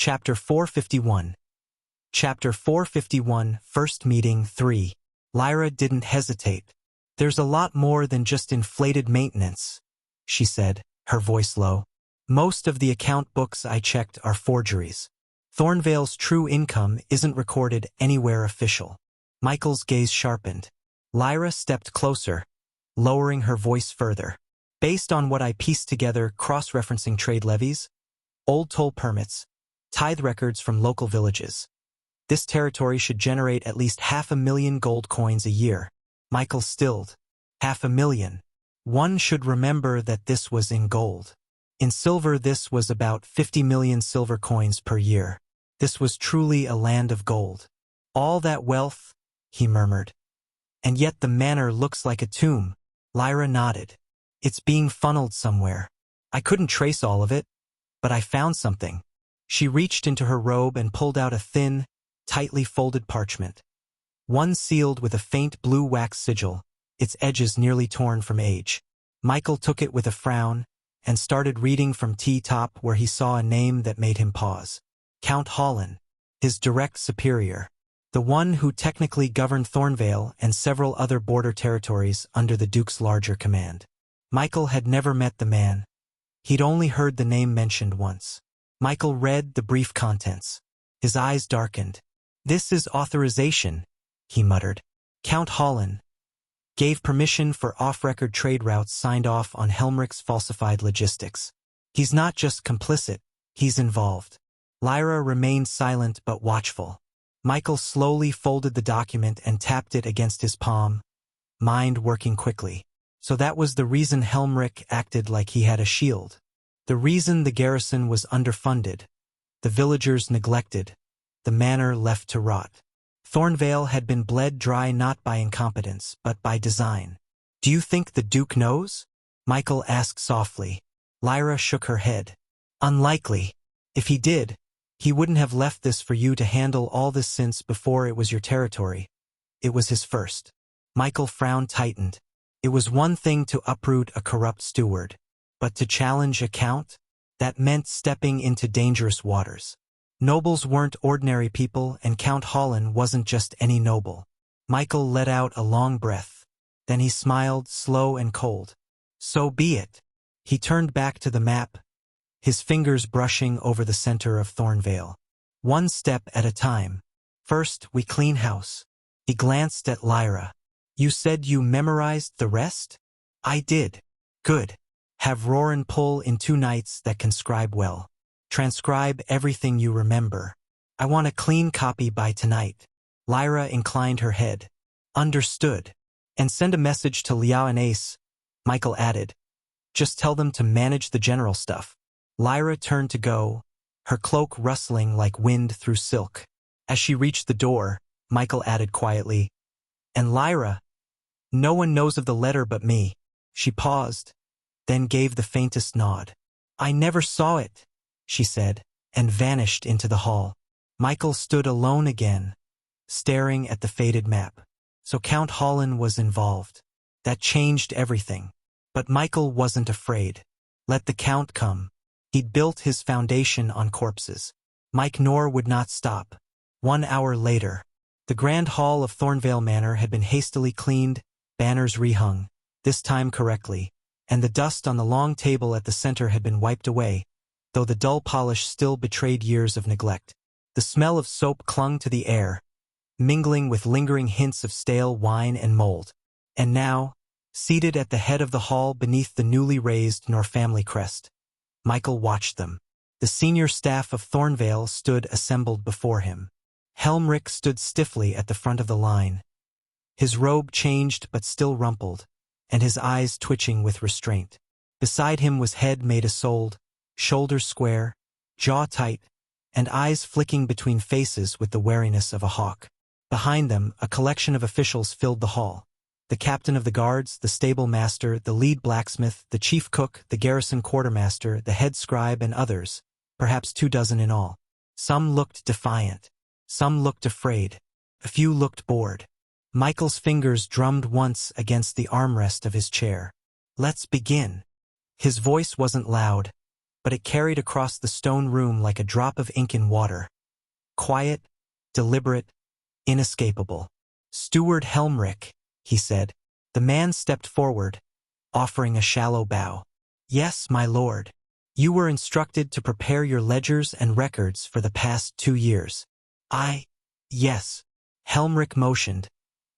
Chapter 451. Chapter 451, First Meeting 3. Lyra didn't hesitate. "There's a lot more than just inflated maintenance," she said, her voice low. "Most of the account books I checked are forgeries. Thornvale's true income isn't recorded anywhere official." Michael's gaze sharpened. Lyra stepped closer, lowering her voice further. "Based on what I pieced together, cross-referencing trade levies, old toll permits, tithe records from local villages, this territory should generate at least 500,000 gold coins a year." Michael stilled. 500,000. One should remember that this was in gold. In silver, this was about 50 million silver coins per year. This was truly a land of gold. "All that wealth," he murmured. "And yet the manor looks like a tomb." Lyra nodded. "It's being funneled somewhere. I couldn't trace all of it, but I found something." She reached into her robe and pulled out a thin, tightly folded parchment. One sealed with a faint blue wax sigil, its edges nearly torn from age. Michael took it with a frown and started reading from T-top, where he saw a name that made him pause. Count Holland, his direct superior. The one who technically governed Thornvale and several other border territories under the Duke's larger command. Michael had never met the man. He'd only heard the name mentioned once. Michael read the brief contents. His eyes darkened. "This is authorization," he muttered. "Count Holland gave permission for off-record trade routes signed off on Helmrich's falsified logistics. He's not just complicit, he's involved." Lyra remained silent but watchful. Michael slowly folded the document and tapped it against his palm, mind working quickly. So that was the reason Helmrich acted like he had a shield. The reason the garrison was underfunded, the villagers neglected, the manor left to rot. Thornvale had been bled dry not by incompetence, but by design. "Do you think the Duke knows?" Michael asked softly. Lyra shook her head. "Unlikely. If he did, he wouldn't have left this for you to handle all this since before it was your territory. It was his first." Michael frown tightened. It was one thing to uproot a corrupt steward, but to challenge a count? That meant stepping into dangerous waters. Nobles weren't ordinary people, and Count Holland wasn't just any noble. Michael let out a long breath. Then he smiled, slow and cold. "So be it." He turned back to the map, his fingers brushing over the center of Thornvale. "One step at a time. First, we clean house." He glanced at Lyra. "You said you memorized the rest?" "I did." "Good. Have Roran pull in 2 nights that can scribe well. Transcribe everything you remember. I want a clean copy by tonight." Lyra inclined her head. "Understood. And send a message to Liao and Ace," Michael added. "Just tell them to manage the general stuff." Lyra turned to go, her cloak rustling like wind through silk. As she reached the door, Michael added quietly, "And Lyra, no one knows of the letter but me." She paused, then gave the faintest nod. "I never saw it," she said, and vanished into the hall. Michael stood alone again, staring at the faded map. So Count Holland was involved. That changed everything. But Michael wasn't afraid. Let the Count come. He'd built his foundation on corpses. Mike Knorr would not stop. 1 hour later, the Grand Hall of Thornvale Manor had been hastily cleaned, banners rehung, this time correctly, and the dust on the long table at the center had been wiped away, though the dull polish still betrayed years of neglect. The smell of soap clung to the air, mingling with lingering hints of stale wine and mold. And now, seated at the head of the hall beneath the newly raised Knorr family crest, Michael watched them. The senior staff of Thornvale stood assembled before him. Helmrich stood stiffly at the front of the line, his robe changed but still rumpled, and his eyes twitching with restraint. Beside him was head made sold, shoulders square, jaw tight, and eyes flicking between faces with the wariness of a hawk. Behind them, a collection of officials filled the hall. The captain of the guards, the stable master, the lead blacksmith, the chief cook, the garrison quartermaster, the head scribe, and others, perhaps 24 in all. Some looked defiant. Some looked afraid. A few looked bored. Michael's fingers drummed once against the armrest of his chair. "Let's begin." His voice wasn't loud, but it carried across the stone room like a drop of ink in water. Quiet, deliberate, inescapable. "Steward Helmrich," he said. The man stepped forward, offering a shallow bow. "Yes, my lord. You were instructed to prepare your ledgers and records for the past 2 years. Yes." Helmrich motioned,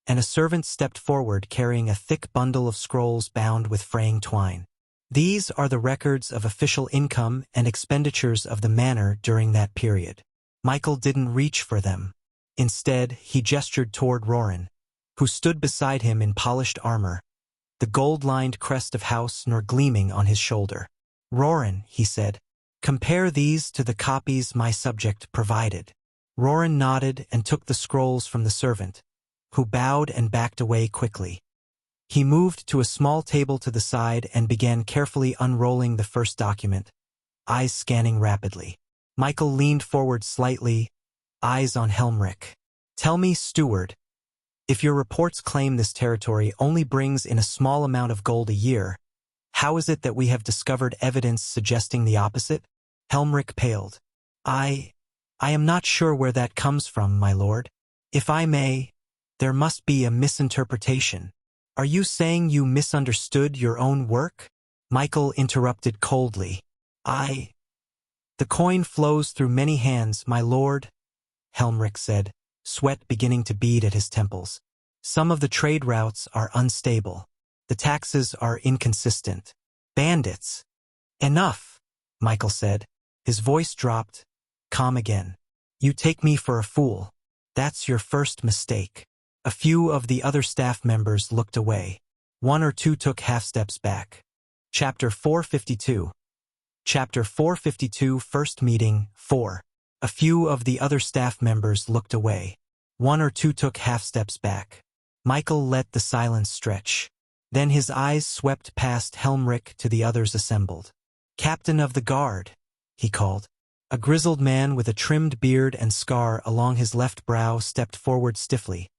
and a servant stepped forward carrying a thick bundle of scrolls bound with fraying twine. "These are the records of official income and expenditures of the manor during that period." Michael didn't reach for them. Instead, he gestured toward Roran, who stood beside him in polished armor, the gold-lined crest of House Nor gleaming on his shoulder. "Roran," he said, "compare these to the copies my subject provided." Roran nodded and took the scrolls from the servant, who bowed and backed away quickly. He moved to a small table to the side and began carefully unrolling the first document, eyes scanning rapidly. Michael leaned forward slightly, eyes on Helmrich. "Tell me, steward, if your reports claim this territory only brings in a small amount of gold a year, how is it that we have discovered evidence suggesting the opposite?" Helmrich paled. I am not sure where that comes from, my lord. If I may, there must be a misinterpretation." "Are you saying you misunderstood your own work?" Michael interrupted coldly. "The coin flows through many hands, my lord," Helmrich said, sweat beginning to bead at his temples. "Some of the trade routes are unstable. The taxes are inconsistent. Bandits." "Enough," Michael said. His voice dropped, calm again. "You take me for a fool. That's your first mistake." A few of the other staff members looked away. 1 or 2 took half steps back. Chapter 452. Chapter 452, First Meeting 4. A few of the other staff members looked away. 1 or 2 took half steps back. Michael let the silence stretch. Then his eyes swept past Helmrich to the others assembled. "Captain of the guard," he called. A grizzled man with a trimmed beard and scar along his left brow stepped forward stiffly,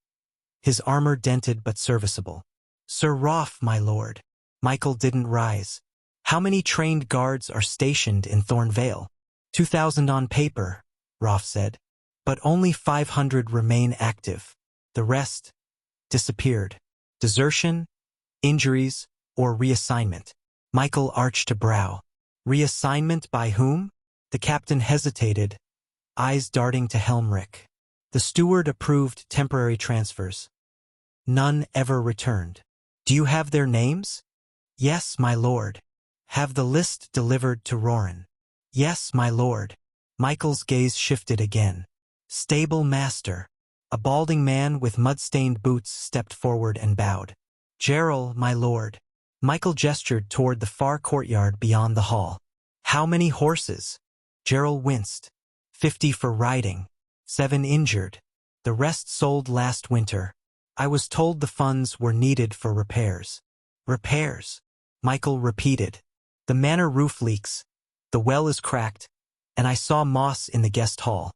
his armor dented but serviceable. "Sir Rolf, my lord." Michael didn't rise. "How many trained guards are stationed in Thornvale?" 2,000 on paper, Rolf said. "But only 500 remain active. The rest disappeared. Desertion, injuries, or reassignment." Michael arched a brow. "Reassignment by whom?" The captain hesitated, eyes darting to Helmrich. "The steward approved temporary transfers. None ever returned." "Do you have their names?" "Yes, my lord." "Have the list delivered to Roran?" "Yes, my lord." Michael's gaze shifted again. "Stable master." A balding man with mud-stained boots stepped forward and bowed. "Gerald, my lord." Michael gestured toward the far courtyard beyond the hall. "How many horses?" Gerald winced. 50 for riding. 7 injured. The rest sold last winter. I was told the funds were needed for repairs." "Repairs?" Michael repeated. "The manor roof leaks, the well is cracked, and I saw moss in the guest hall."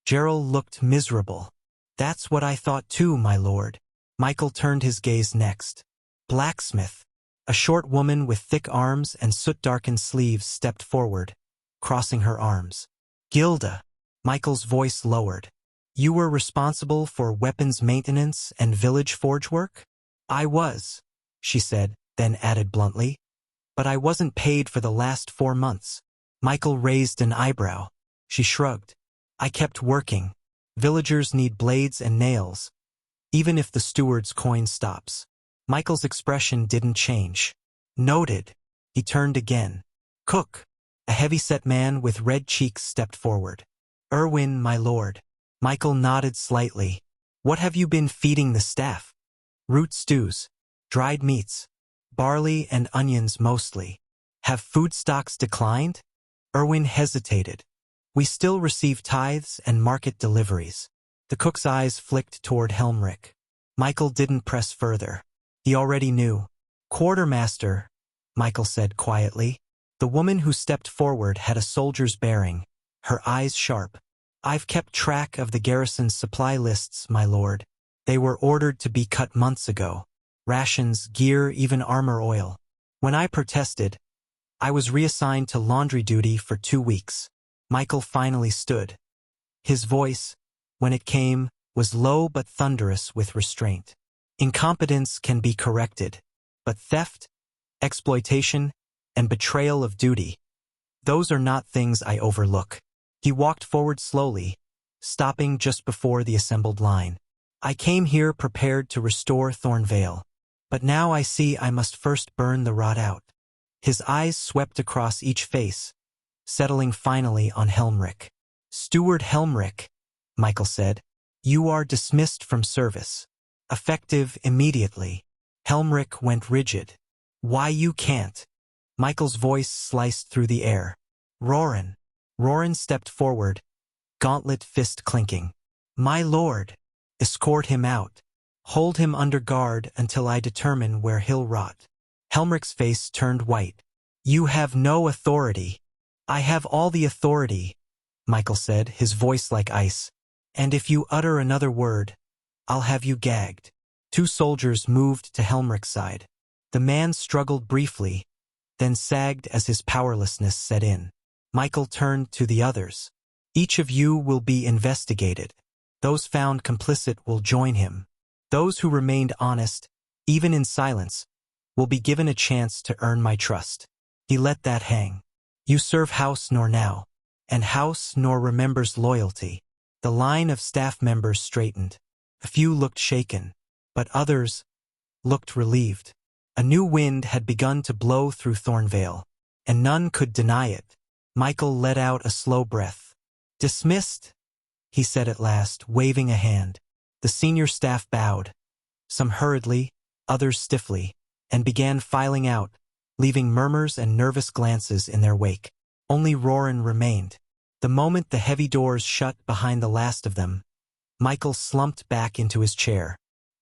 Gerald looked miserable. "That's what I thought too, my lord." Michael turned his gaze next. Blacksmith. A short woman with thick arms and soot-darkened sleeves stepped forward, crossing her arms. "Gilda." Michael's voice lowered. "You were responsible for weapons maintenance and village forge work?" "I was," she said, then added bluntly. "But I wasn't paid for the last 4 months." Michael raised an eyebrow. She shrugged. "I kept working. Villagers need blades and nails, even if the steward's coin stops." Michael's expression didn't change. "Noted." He turned again. "Cook." A heavy-set man with red cheeks stepped forward. "Erwin, my lord." Michael nodded slightly. "What have you been feeding the staff?" "Root stews, dried meats, barley and onions mostly." "Have food stocks declined?" Erwin hesitated. "We still receive tithes and market deliveries." The cook's eyes flicked toward Helmrich. Michael didn't press further. He already knew. "Quartermaster," Michael said quietly. The woman who stepped forward had a soldier's bearing, her eyes sharp. "I've kept track of the garrison's supply lists, my lord. They were ordered to be cut months ago. Rations, gear, even armor oil. When I protested, I was reassigned to laundry duty for 2 weeks. Michael finally stood. His voice, when it came, was low but thunderous with restraint. Incompetence can be corrected, but theft, exploitation, and betrayal of duty, those are not things I overlook. He walked forward slowly, stopping just before the assembled line. I came here prepared to restore Thornvale, but now I see I must first burn the rot out. His eyes swept across each face, settling finally on Helmrich. Steward Helmrich, Michael said, you are dismissed from service. Effective immediately. Helmrich went rigid. Why you can't? Michael's voice sliced through the air. Roran. Roran stepped forward, gauntlet fist clinking. My lord. Escort him out. Hold him under guard until I determine where he'll rot. Helmrich's face turned white. You have no authority. I have all the authority, Michael said, his voice like ice. And if you utter another word, I'll have you gagged. 2 soldiers moved to Helmrich's side. The man struggled briefly, then sagged as his powerlessness set in. Michael turned to the others. Each of you will be investigated. Those found complicit will join him. Those who remained honest, even in silence, will be given a chance to earn my trust. He let that hang. You serve House Nor now, and House Nor remembers loyalty. The line of staff members straightened. A few looked shaken, but others looked relieved. A new wind had begun to blow through Thornvale, and none could deny it. Michael let out a slow breath. Dismissed, he said at last, waving a hand. The senior staff bowed, some hurriedly, others stiffly, and began filing out, leaving murmurs and nervous glances in their wake. Only Roran remained. The moment the heavy doors shut behind the last of them, Michael slumped back into his chair.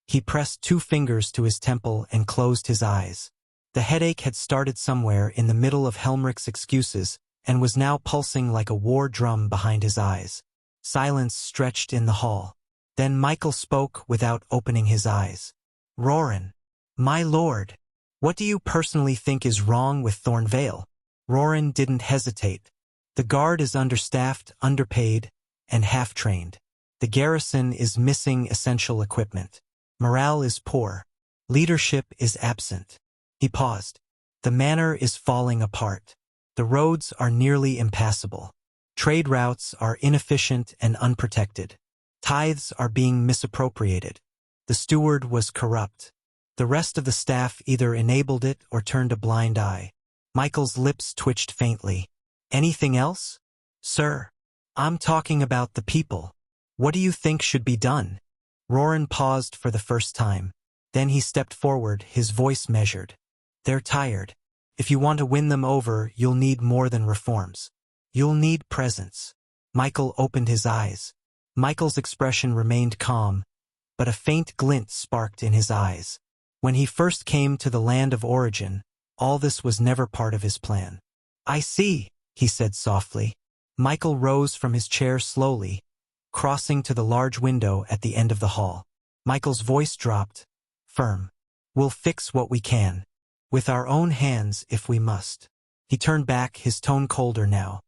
He pressed 2 fingers to his temple and closed his eyes. The headache had started somewhere in the middle of Helmrich's excuses and was now pulsing like a war drum behind his eyes. Silence stretched in the hall. Then Michael spoke without opening his eyes. Roran, my lord, what do you personally think is wrong with Thornvale? Roran didn't hesitate. The guard is understaffed, underpaid, and half-trained. The garrison is missing essential equipment. Morale is poor. Leadership is absent. He paused. The manor is falling apart. The roads are nearly impassable. Trade routes are inefficient and unprotected. Tithes are being misappropriated. The steward was corrupt. The rest of the staff either enabled it or turned a blind eye. Michael's lips twitched faintly. Anything else? Sir, I'm talking about the people. What do you think should be done? Roran paused for the first time. Then he stepped forward, his voice measured. They're tired. If you want to win them over, you'll need more than reforms. You'll need presence. Michael opened his eyes. Michael's expression remained calm, but a faint glint sparked in his eyes. When he first came to the land of origin, all this was never part of his plan. I see, he said softly. Michael rose from his chair slowly, crossing to the large window at the end of the hall. Michael's voice dropped, firm. We'll fix what we can. With our own hands if we must. He turned back, his tone colder now.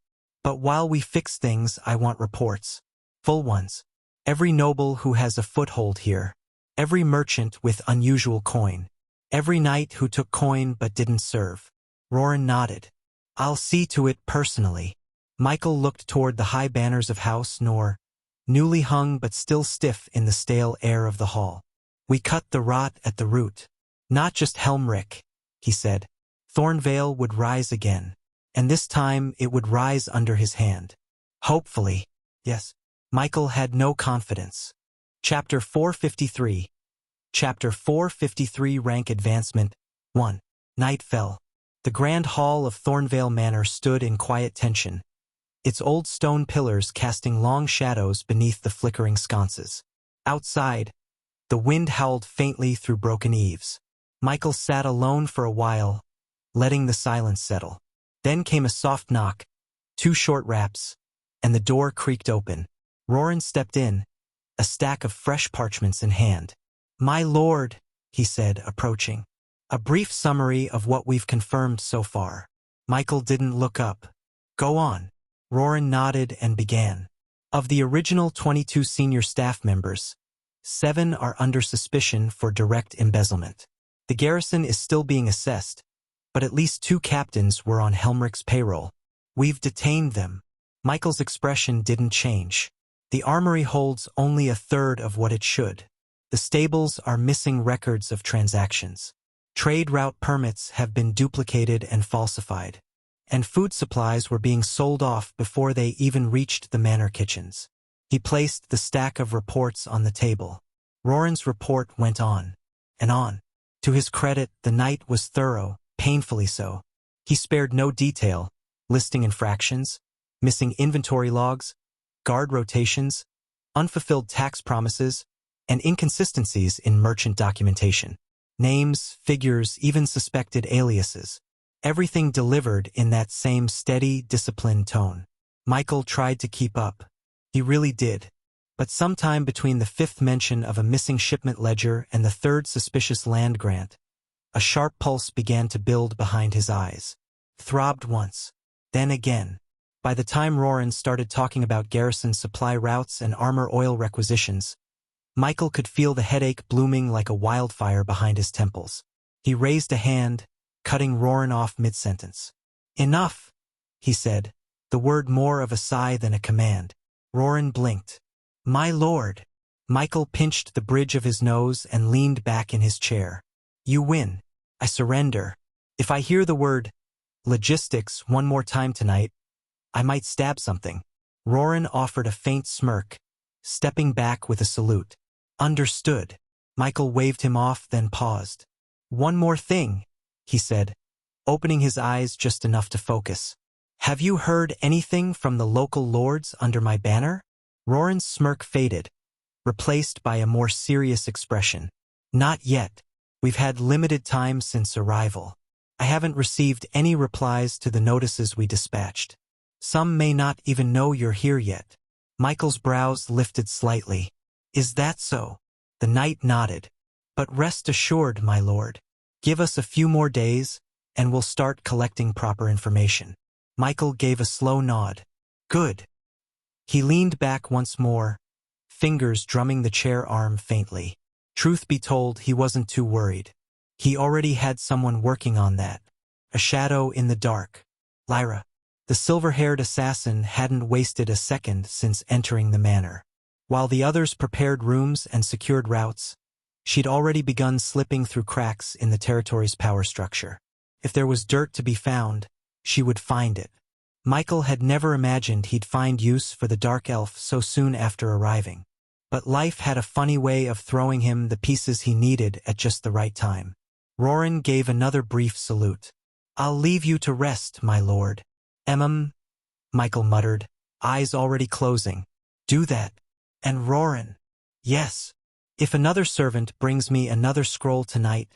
But while we fix things, I want reports. Full ones. Every noble who has a foothold here. Every merchant with unusual coin. Every knight who took coin but didn't serve. Roran nodded. I'll see to it personally. Michael looked toward the high banners of House Nor, newly hung but still stiff in the stale air of the hall. We cut the rot at the root. Not just Helmrich, he said. Thornvale would rise again, and this time it would rise under his hand. Hopefully, yes. Michael had no confidence. Chapter 453. Chapter 453 Rank Advancement 1. Night fell. The grand hall of Thornvale Manor stood in quiet tension, its old stone pillars casting long shadows beneath the flickering sconces. Outside, the wind howled faintly through broken eaves. Michael sat alone for a while, letting the silence settle. Then came a soft knock, 2 short raps, and the door creaked open. Roran stepped in, a stack of fresh parchments in hand. My lord, he said, approaching. A brief summary of what we've confirmed so far. Michael didn't look up. Go on. Roran nodded and began. Of the original 22 senior staff members, 7 are under suspicion for direct embezzlement. The garrison is still being assessed, but at least 2 captains were on Helmrich's payroll. We've detained them. Michael's expression didn't change. The armory holds only a third of what it should. The stables are missing records of transactions. Trade route permits have been duplicated and falsified. And food supplies were being sold off before they even reached the manor kitchens. He placed the stack of reports on the table. Roran's report went on and on. To his credit, the knight was thorough, painfully so. He spared no detail, listing infractions, missing inventory logs, guard rotations, unfulfilled tax promises, and inconsistencies in merchant documentation. Names, figures, even suspected aliases. Everything delivered in that same steady, disciplined tone. Michael tried to keep up. He really did. But sometime between the 5th mention of a missing shipment ledger and the 3rd suspicious land grant, a sharp pulse began to build behind his eyes. Throbbed once, then again. By the time Roran started talking about garrison supply routes and armor oil requisitions, Michael could feel the headache blooming like a wildfire behind his temples. He raised a hand, cutting Roran off mid-sentence. Enough, he said, the word more of a sigh than a command. Roran blinked. My lord. Michael pinched the bridge of his nose and leaned back in his chair. You win. I surrender. If I hear the word logistics one more time tonight, I might stab something. Roran offered a faint smirk, stepping back with a salute. Understood. Michael waved him off, then paused. One more thing, he said, opening his eyes just enough to focus. Have you heard anything from the local lords under my banner? Roran's smirk faded, replaced by a more serious expression. Not yet. We've had limited time since arrival. I haven't received any replies to the notices we dispatched. Some may not even know you're here yet. Michael's brows lifted slightly. Is that so? The knight nodded. But rest assured, my lord. Give us a few more days, and we'll start collecting proper information. Michael gave a slow nod. Good. He leaned back once more, fingers drumming the chair arm faintly. Truth be told, he wasn't too worried. He already had someone working on that. A shadow in the dark. Lyra. The silver-haired assassin hadn't wasted a second since entering the manor. While the others prepared rooms and secured routes, she'd already begun slipping through cracks in the territory's power structure. If there was dirt to be found, she would find it. Michael had never imagined he'd find use for the dark elf so soon after arriving. But life had a funny way of throwing him the pieces he needed at just the right time. Roran gave another brief salute. I'll leave you to rest, my lord. Michael muttered, eyes already closing. Do that. And Roran. Yes. If another servant brings me another scroll tonight,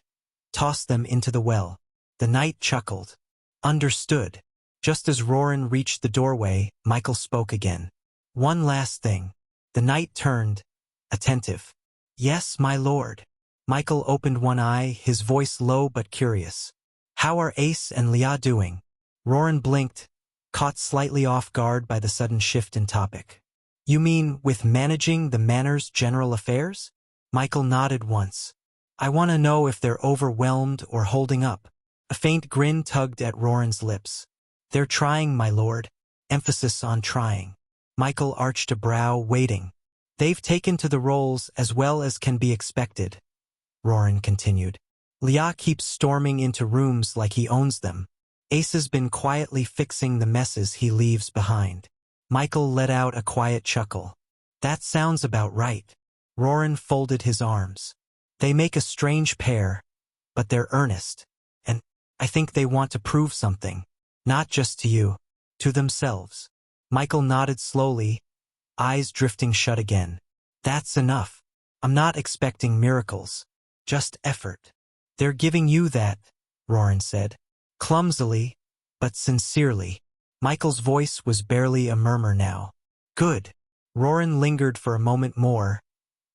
toss them into the well. The knight chuckled. Understood. Just as Roran reached the doorway, Michael spoke again. One last thing. The knight turned, attentive. Yes, my lord. Michael opened one eye, his voice low but curious. How are Ace and Leah doing? Roran blinked, caught slightly off guard by the sudden shift in topic. You mean with managing the manor's general affairs? Michael nodded once. I want to know if they're overwhelmed or holding up. A faint grin tugged at Roran's lips. They're trying, my lord. Emphasis on trying. Michael arched a brow, waiting. They've taken to the roles as well as can be expected, Roran continued. Leah keeps storming into rooms like he owns them. Ace has been quietly fixing the messes he leaves behind. Michael let out a quiet chuckle. That sounds about right. Roran folded his arms. They make a strange pair, but they're earnest. And I think they want to prove something. Not just to you, to themselves. Michael nodded slowly, eyes drifting shut again. That's enough. I'm not expecting miracles, just effort. They're giving you that, Roran said. Clumsily, but sincerely. Michael's voice was barely a murmur now. Good. Roran lingered for a moment more,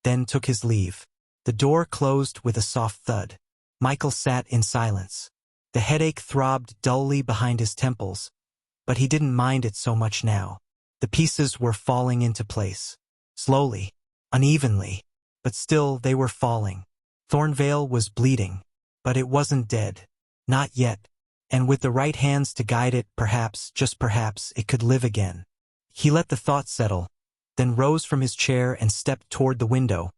then took his leave. The door closed with a soft thud. Michael sat in silence. The headache throbbed dully behind his temples, but he didn't mind it so much now. The pieces were falling into place. Slowly, unevenly, but still they were falling. Thornvale was bleeding, but it wasn't dead. Not yet. And with the right hands to guide it, perhaps, just perhaps, it could live again. He let the thought settle, then rose from his chair and stepped toward the window,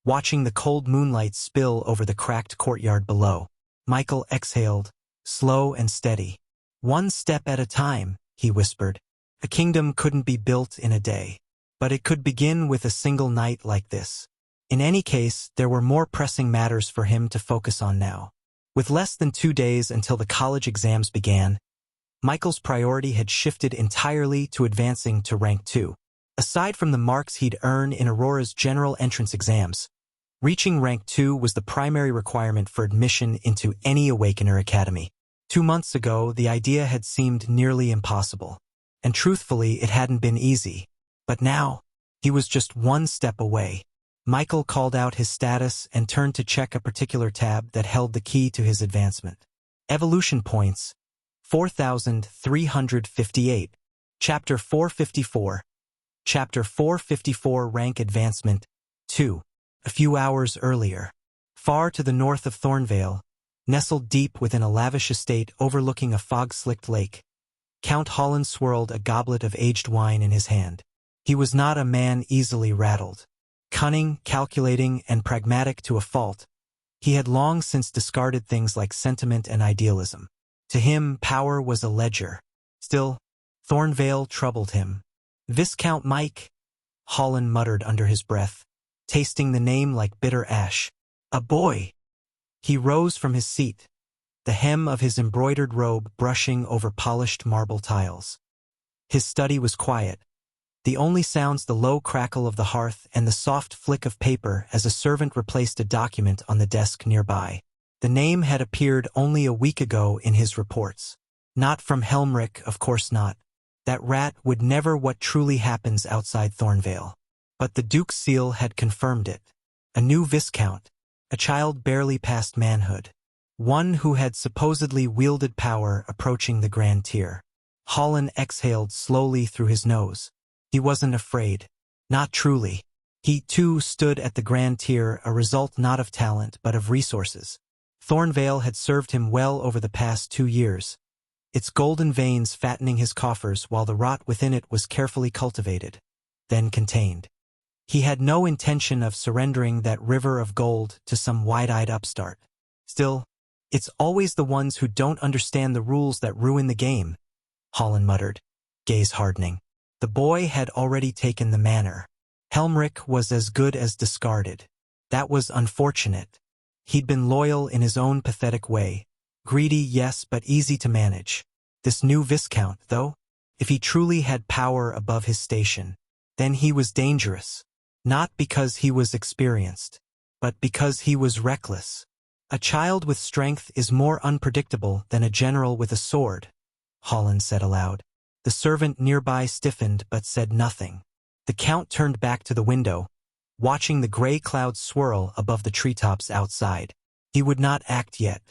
watching the cold moonlight spill over the cracked courtyard below. Michael exhaled, slow and steady. "One step at a time," he whispered. A kingdom couldn't be built in a day, but it could begin with a single night like this. In any case, there were more pressing matters for him to focus on now. With less than 2 days until the college exams began, Michael's priority had shifted entirely to advancing to rank 2. Aside from the marks he'd earn in Aurora's general entrance exams, reaching rank 2 was the primary requirement for admission into any Awakener academy. 2 months ago, the idea had seemed nearly impossible, and truthfully, it hadn't been easy. But now, he was just one step away. Michael called out his status and turned to check a particular tab that held the key to his advancement. Evolution points, 4,358. Chapter 454. Chapter 454 Rank Advancement 2. A few hours earlier, far to the north of Thornvale, nestled deep within a lavish estate overlooking a fog-slicked lake, Count Holland swirled a goblet of aged wine in his hand. He was not a man easily rattled. Cunning, calculating, and pragmatic to a fault, he had long since discarded things like sentiment and idealism. To him, power was a ledger. Still, Thornvale troubled him. "Viscount Mike," Holland muttered under his breath, tasting the name like bitter ash. "A boy." He rose from his seat, the hem of his embroidered robe brushing over polished marble tiles. His study was quiet. The only sounds the low crackle of the hearth and the soft flick of paper as a servant replaced a document on the desk nearby. The name had appeared only a week ago in his reports. Not from Helmrich, of course not. That rat would never what truly happens outside Thornvale. But the Duke's seal had confirmed it. A new Viscount, a child barely past manhood. One who had supposedly wielded power approaching the grand tier. Holland exhaled slowly through his nose. He wasn't afraid. Not truly. He, too, stood at the grand tier, a result not of talent but of resources. Thornvale had served him well over the past 2 years, its golden veins fattening his coffers while the rot within it was carefully cultivated, then contained. He had no intention of surrendering that river of gold to some wide-eyed upstart. Still, it's always the ones who don't understand the rules that ruin the game, Holland muttered, gaze hardening. The boy had already taken the manor. Helmrich was as good as discarded. That was unfortunate. He'd been loyal in his own pathetic way. Greedy, yes, but easy to manage. This new Viscount, though, if he truly had power above his station, then he was dangerous. Not because he was experienced, but because he was reckless. A child with strength is more unpredictable than a general with a sword, Holland said aloud. The servant nearby stiffened but said nothing. The Count turned back to the window, watching the gray clouds swirl above the treetops outside. He would not act yet.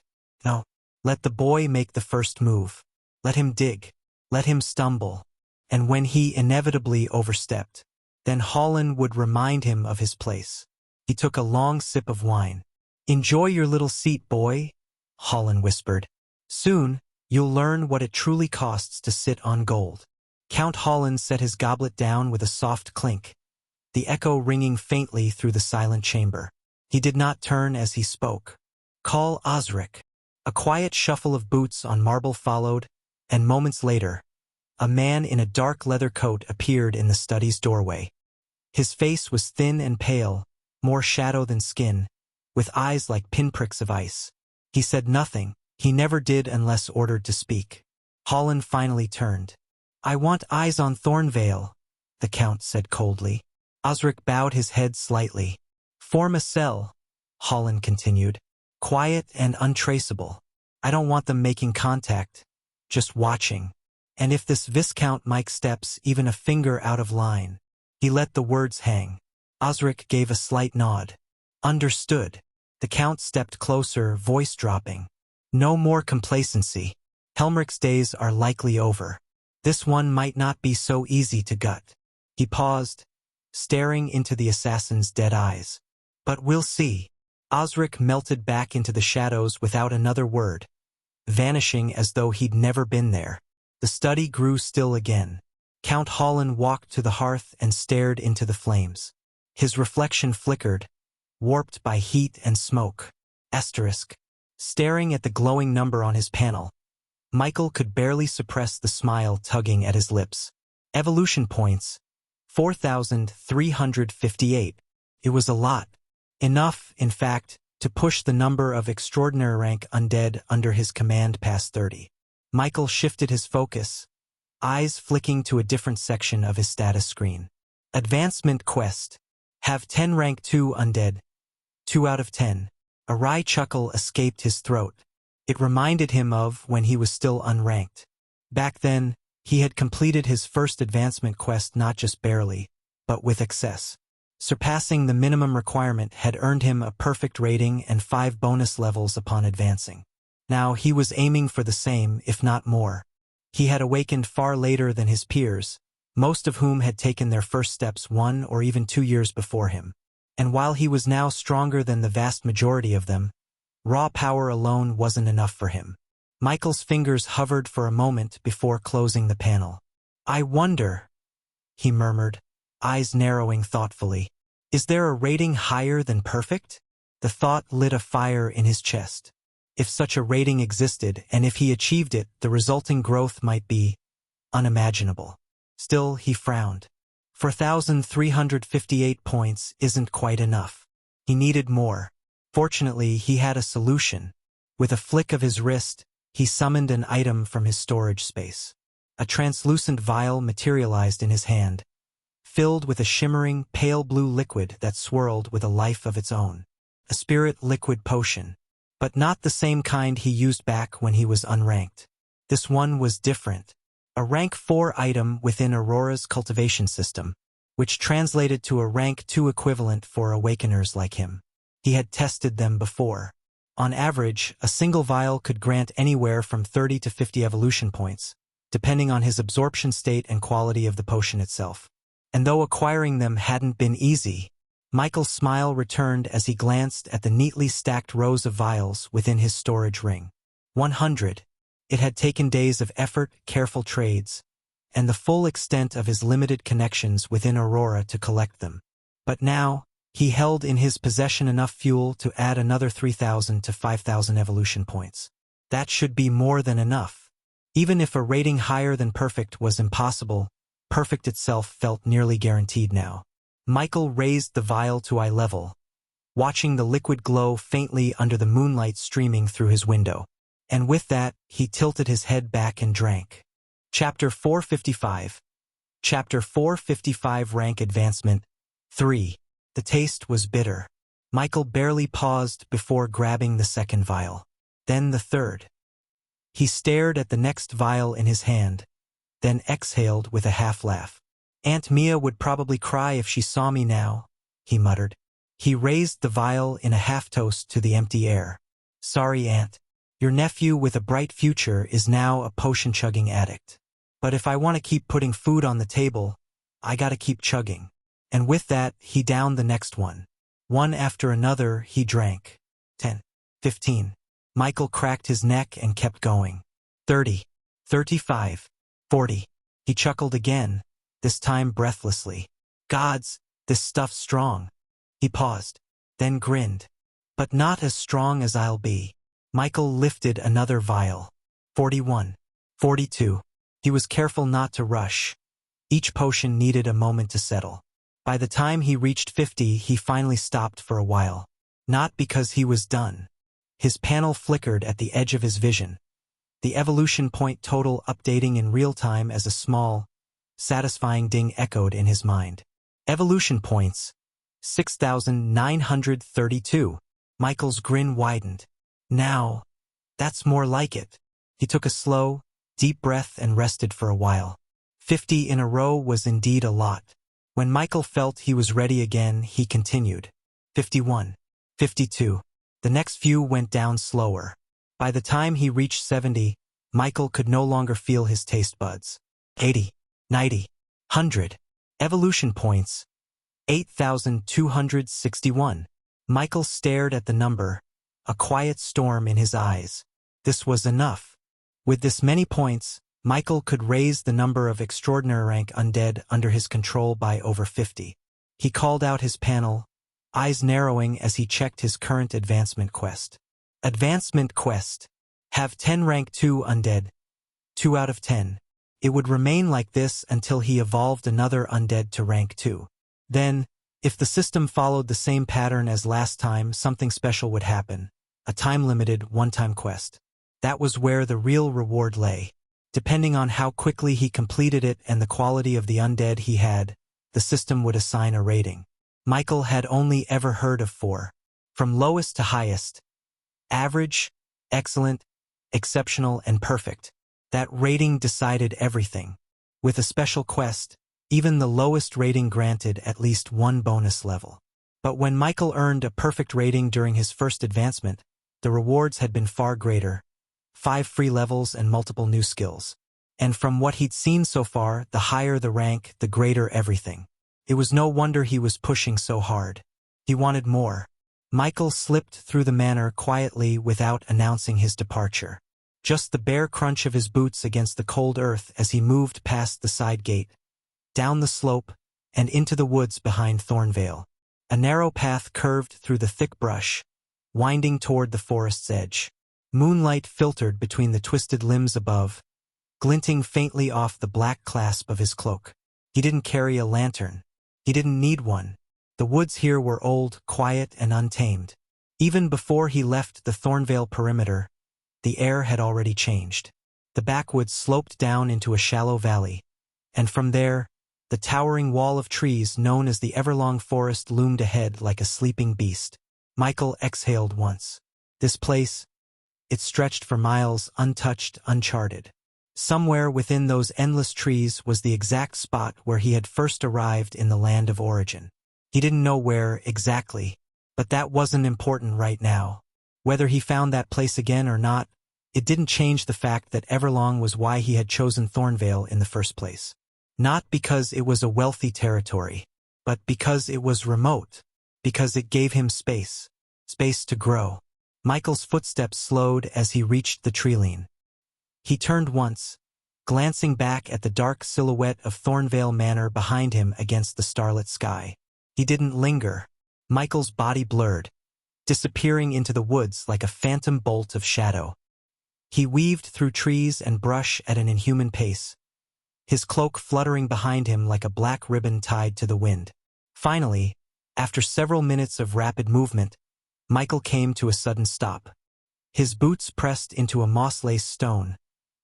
No, let the boy make the first move. Let him dig. Let him stumble. And when he inevitably overstepped, then Holland would remind him of his place. He took a long sip of wine. "Enjoy your little seat, boy," Holland whispered. "Soon, you'll learn what it truly costs to sit on gold." Count Holland set his goblet down with a soft clink, the echo ringing faintly through the silent chamber. He did not turn as he spoke. "Call Osric." A quiet shuffle of boots on marble followed, and moments later, a man in a dark leather coat appeared in the study's doorway. His face was thin and pale, more shadow than skin, with eyes like pinpricks of ice. He said nothing. He never did unless ordered to speak. Holland finally turned. "I want eyes on Thornvale," the Count said coldly. Osric bowed his head slightly. "Form a cell," Holland continued. "Quiet and untraceable. I don't want them making contact, just watching. And if this Viscount Mike steps even a finger out of line..." He let the words hang. Osric gave a slight nod. "Understood." The Count stepped closer, voice dropping. No more complacency. Helmrik's days are likely over. This one might not be so easy to gut. He paused, staring into the assassin's dead eyes. But we'll see. Osric melted back into the shadows without another word, vanishing as though he'd never been there. The study grew still again. Count Holland walked to the hearth and stared into the flames. His reflection flickered, warped by heat and smoke. Asterisk. Staring at the glowing number on his panel, Michael could barely suppress the smile tugging at his lips. Evolution points, 4,358. It was a lot. Enough, in fact, to push the number of extraordinary rank undead under his command past 30. Michael shifted his focus, eyes flicking to a different section of his status screen. Advancement quest. Have 10 rank 2 undead. 2 out of 10. A wry chuckle escaped his throat. It reminded him of when he was still unranked. Back then, he had completed his first advancement quest not just barely, but with excess. Surpassing the minimum requirement had earned him a perfect rating and 5 bonus levels upon advancing. Now he was aiming for the same, if not more. He had awakened far later than his peers, most of whom had taken their first steps 1 or even 2 years before him. And while he was now stronger than the vast majority of them, raw power alone wasn't enough for him. Michael's fingers hovered for a moment before closing the panel. I wonder, he murmured, eyes narrowing thoughtfully. Is there a rating higher than perfect? The thought lit a fire in his chest. If such a rating existed, and if he achieved it, the resulting growth might be unimaginable. Still, he frowned. 4,358 points isn't quite enough. He needed more. Fortunately, he had a solution. With a flick of his wrist, he summoned an item from his storage space. A translucent vial materialized in his hand, filled with a shimmering, pale blue liquid that swirled with a life of its own. A spirit liquid potion. But not the same kind he used back when he was unranked. This one was different. A rank 4 item within Aurora's cultivation system, which translated to a rank 2 equivalent for awakeners like him. He had tested them before. On average, a single vial could grant anywhere from 30 to 50 evolution points, depending on his absorption state and quality of the potion itself. And though acquiring them hadn't been easy, Michael's smile returned as he glanced at the neatly stacked rows of vials within his storage ring. 100. It had taken days of effort, careful trades, and the full extent of his limited connections within Aurora to collect them. But now, he held in his possession enough fuel to add another 3,000 to 5,000 evolution points. That should be more than enough. Even if a rating higher than perfect was impossible, perfect itself felt nearly guaranteed now. Michael raised the vial to eye level, watching the liquid glow faintly under the moonlight streaming through his window. And with that, he tilted his head back and drank. Chapter 455. Chapter 455 Rank Advancement 3. The taste was bitter. Michael barely paused before grabbing the second vial. Then the third. He stared at the next vial in his hand, then exhaled with a half-laugh. Aunt Mia would probably cry if she saw me now, he muttered. He raised the vial in a half-toast to the empty air. Sorry, Aunt. Your nephew with a bright future is now a potion-chugging addict. But if I want to keep putting food on the table, I gotta keep chugging. And with that, he downed the next one. One after another, he drank. 10. 15. Michael cracked his neck and kept going. 30. 35. 40. He chuckled again, this time breathlessly. Gods, this stuff's strong. He paused, then grinned. But not as strong as I'll be. Michael lifted another vial. 41. 42. He was careful not to rush. Each potion needed a moment to settle. By the time he reached 50, he finally stopped for a while. Not because he was done. His panel flickered at the edge of his vision, the evolution point total updating in real time as a small, satisfying ding echoed in his mind. Evolution points, 6,932. Michael's grin widened. Now, that's more like it. He took a slow, deep breath and rested for a while. 50 in a row was indeed a lot. When Michael felt he was ready again, he continued. 51. 52. The next few went down slower. By the time he reached 70, Michael could no longer feel his taste buds. 80, 90, 100. Evolution points. 8,261. Michael stared at the number, a quiet storm in his eyes. This was enough. With this many points, Michael could raise the number of extraordinary rank undead under his control by over 50. He called out his panel, eyes narrowing as he checked his current advancement quest. Advancement quest. Have 10 rank 2 undead. 2 out of 10. It would remain like this until he evolved another undead to rank 2. Then, if the system followed the same pattern as last time, something special would happen. A time-limited, one-time quest. That was where the real reward lay. Depending on how quickly he completed it and the quality of the undead he had, the system would assign a rating. Michael had only ever heard of 4. From lowest to highest. Average, excellent, exceptional, and perfect. That rating decided everything. With a special quest, even the lowest rating granted at least 1 bonus level. But when Michael earned a perfect rating during his first advancement, the rewards had been far greater. 5 free levels and multiple new skills. And from what he'd seen so far, the higher the rank, the greater everything. It was no wonder he was pushing so hard. He wanted more. Michael slipped through the manor quietly without announcing his departure. Just the bare crunch of his boots against the cold earth as he moved past the side gate, down the slope, and into the woods behind Thornvale. A narrow path curved through the thick brush, winding toward the forest's edge. Moonlight filtered between the twisted limbs above, glinting faintly off the black clasp of his cloak. He didn't carry a lantern. He didn't need one. The woods here were old, quiet, and untamed. Even before he left the Thornvale perimeter, the air had already changed. The backwoods sloped down into a shallow valley, and from there, the towering wall of trees known as the Everlong Forest loomed ahead like a sleeping beast. Michael exhaled once. This place, it stretched for miles, untouched, uncharted. Somewhere within those endless trees was the exact spot where he had first arrived in the land of origin. He didn't know where exactly, but that wasn't important right now. Whether he found that place again or not, it didn't change the fact that Everlong was why he had chosen Thornvale in the first place. Not because it was a wealthy territory, but because it was remote, because it gave him space to grow. Michael's footsteps slowed as he reached the treeline. He turned once, glancing back at the dark silhouette of Thornvale Manor behind him against the starlit sky. He didn't linger. Michael's body blurred, disappearing into the woods like a phantom bolt of shadow. He weaved through trees and brush at an inhuman pace, his cloak fluttering behind him like a black ribbon tied to the wind. Finally, after several minutes of rapid movement, Michael came to a sudden stop. His boots pressed into a moss-laced stone,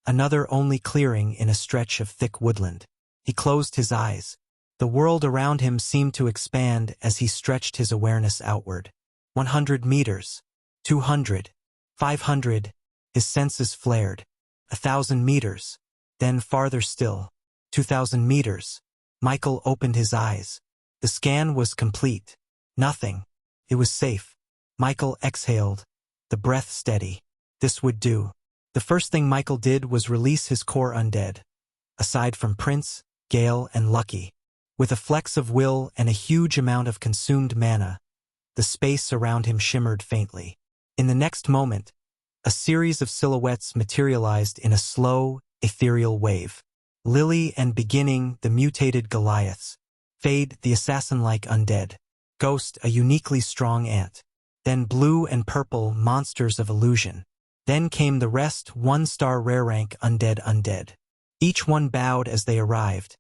another only clearing in a stretch of thick woodland. He closed his eyes. The world around him seemed to expand as he stretched his awareness outward. 100 meters, 200, 500, his senses flared. 1,000 meters, then farther still. 2,000 meters. Michael opened his eyes. The scan was complete. Nothing. It was safe. Michael exhaled, the breath steady. This would do. The first thing Michael did was release his core undead. Aside from Prince, Gale, and Lucky, with a flex of will and a huge amount of consumed mana, the space around him shimmered faintly. In the next moment, a series of silhouettes materialized in a slow, ethereal wave. Lily and Beginning, the mutated Goliaths. Fade, the assassin-like undead. Ghost, a uniquely strong ant. Then Blue and Purple, monsters of illusion. Then came the rest, 1-star rare rank undead. Each one bowed as they arrived,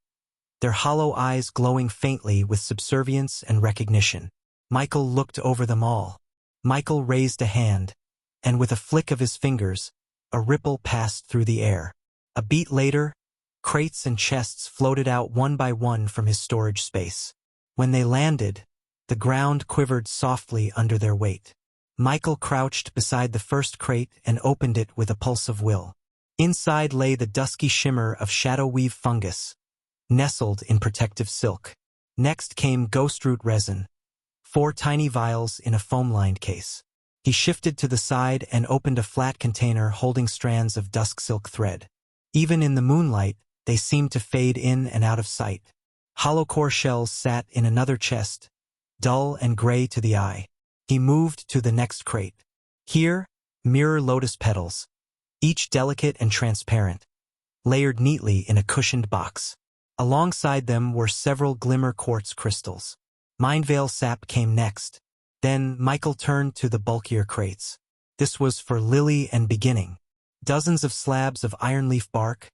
their hollow eyes glowing faintly with subservience and recognition. Michael looked over them all. Michael raised a hand, and with a flick of his fingers, a ripple passed through the air. A beat later, crates and chests floated out one by one from his storage space. When they landed, the ground quivered softly under their weight. Michael crouched beside the first crate and opened it with a pulse of will. Inside lay the dusky shimmer of shadow-weave fungus, nestled in protective silk. Next came ghost root resin, 4 tiny vials in a foam-lined case. He shifted to the side and opened a flat container holding strands of dusk silk thread. Even in the moonlight, they seemed to fade in and out of sight. Hollow core shells sat in another chest, dull and gray to the eye. He moved to the next crate. Here, mirror lotus petals, each delicate and transparent, layered neatly in a cushioned box. Alongside them were several glimmer quartz crystals. Mindveil sap came next. Then Michael turned to the bulkier crates. This was for Lily and Beginning. Dozens of slabs of ironleaf bark,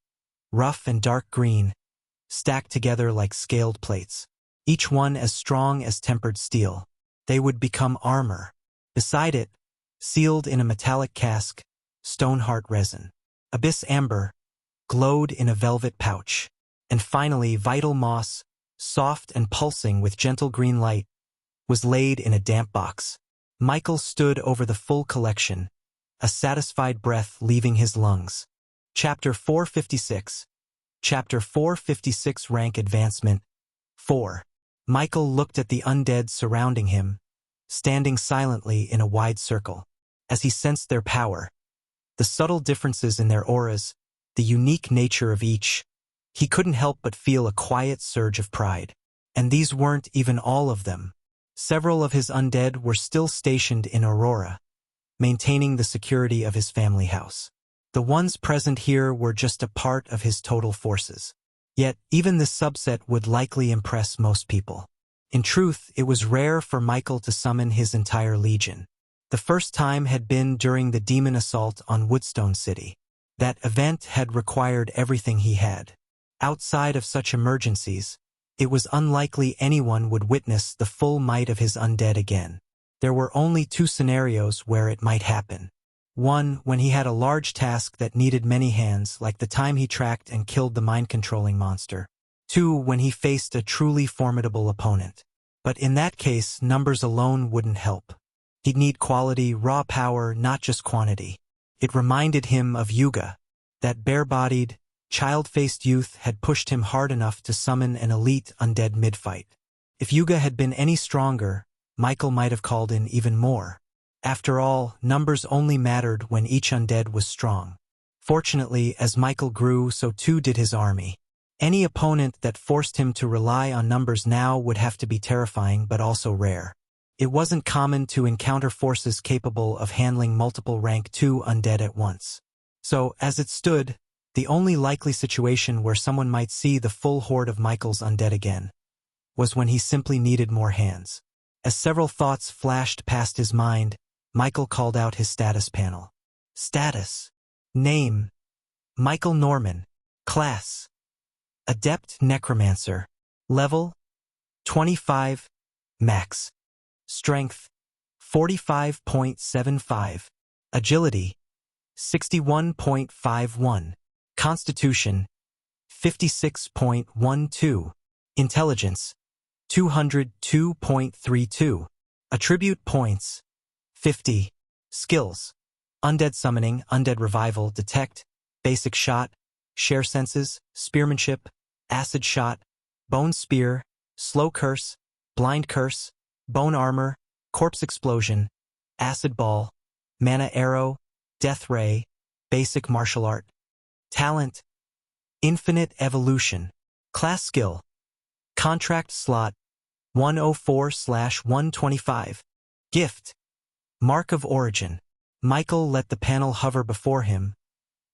rough and dark green, stacked together like scaled plates, each one as strong as tempered steel. They would become armor. Beside it, sealed in a metallic cask, stoneheart resin. Abyss amber glowed in a velvet pouch. And finally, vital moss, soft and pulsing with gentle green light, was laid in a damp box. Michael stood over the full collection, a satisfied breath leaving his lungs. Chapter 456. Chapter 456 Rank Advancement 4. Michael looked at the undead surrounding him, standing silently in a wide circle. As he sensed their power, the subtle differences in their auras, the unique nature of each, he couldn't help but feel a quiet surge of pride. And these weren't even all of them. Several of his undead were still stationed in Aurora, maintaining the security of his family house. The ones present here were just a part of his total forces. Yet, even this subset would likely impress most people. In truth, it was rare for Michael to summon his entire legion. The first time had been during the demon assault on Woodstone City. That event had required everything he had. Outside of such emergencies, it was unlikely anyone would witness the full might of his undead again. There were only two scenarios where it might happen. One, when he had a large task that needed many hands, like the time he tracked and killed the mind-controlling monster. Two, when he faced a truly formidable opponent. But in that case, numbers alone wouldn't help. He'd need quality, raw power, not just quantity. It reminded him of Yuga. That bare-bodied, child-faced youth had pushed him hard enough to summon an elite undead mid-fight. If Yuga had been any stronger, Michael might have called in even more. After all, numbers only mattered when each undead was strong. Fortunately, as Michael grew, so too did his army. Any opponent that forced him to rely on numbers now would have to be terrifying but also rare. It wasn't common to encounter forces capable of handling multiple rank 2 undead at once. So, as it stood, the only likely situation where someone might see the full horde of Michael's undead again was when he simply needed more hands. As several thoughts flashed past his mind, Michael called out his status panel. Status. Name. Michael Norman. Class. Adept Necromancer. Level. 25. Max. Strength. 45.75. Agility. 61.51. Constitution. 56.12. Intelligence. 202.32. Attribute points. 50. Skills. Undead Summoning, Undead Revival, Detect, Basic Shot, Share Senses, Spearmanship, Acid Shot, Bone Spear, Slow Curse, Blind Curse, Bone Armor, Corpse Explosion, Acid Ball, Mana Arrow, Death Ray, Basic Martial Art. Talent. Infinite Evolution. Class Skill. Contract Slot 104/125. Gift. Mark of Origin. Michael let the panel hover before him,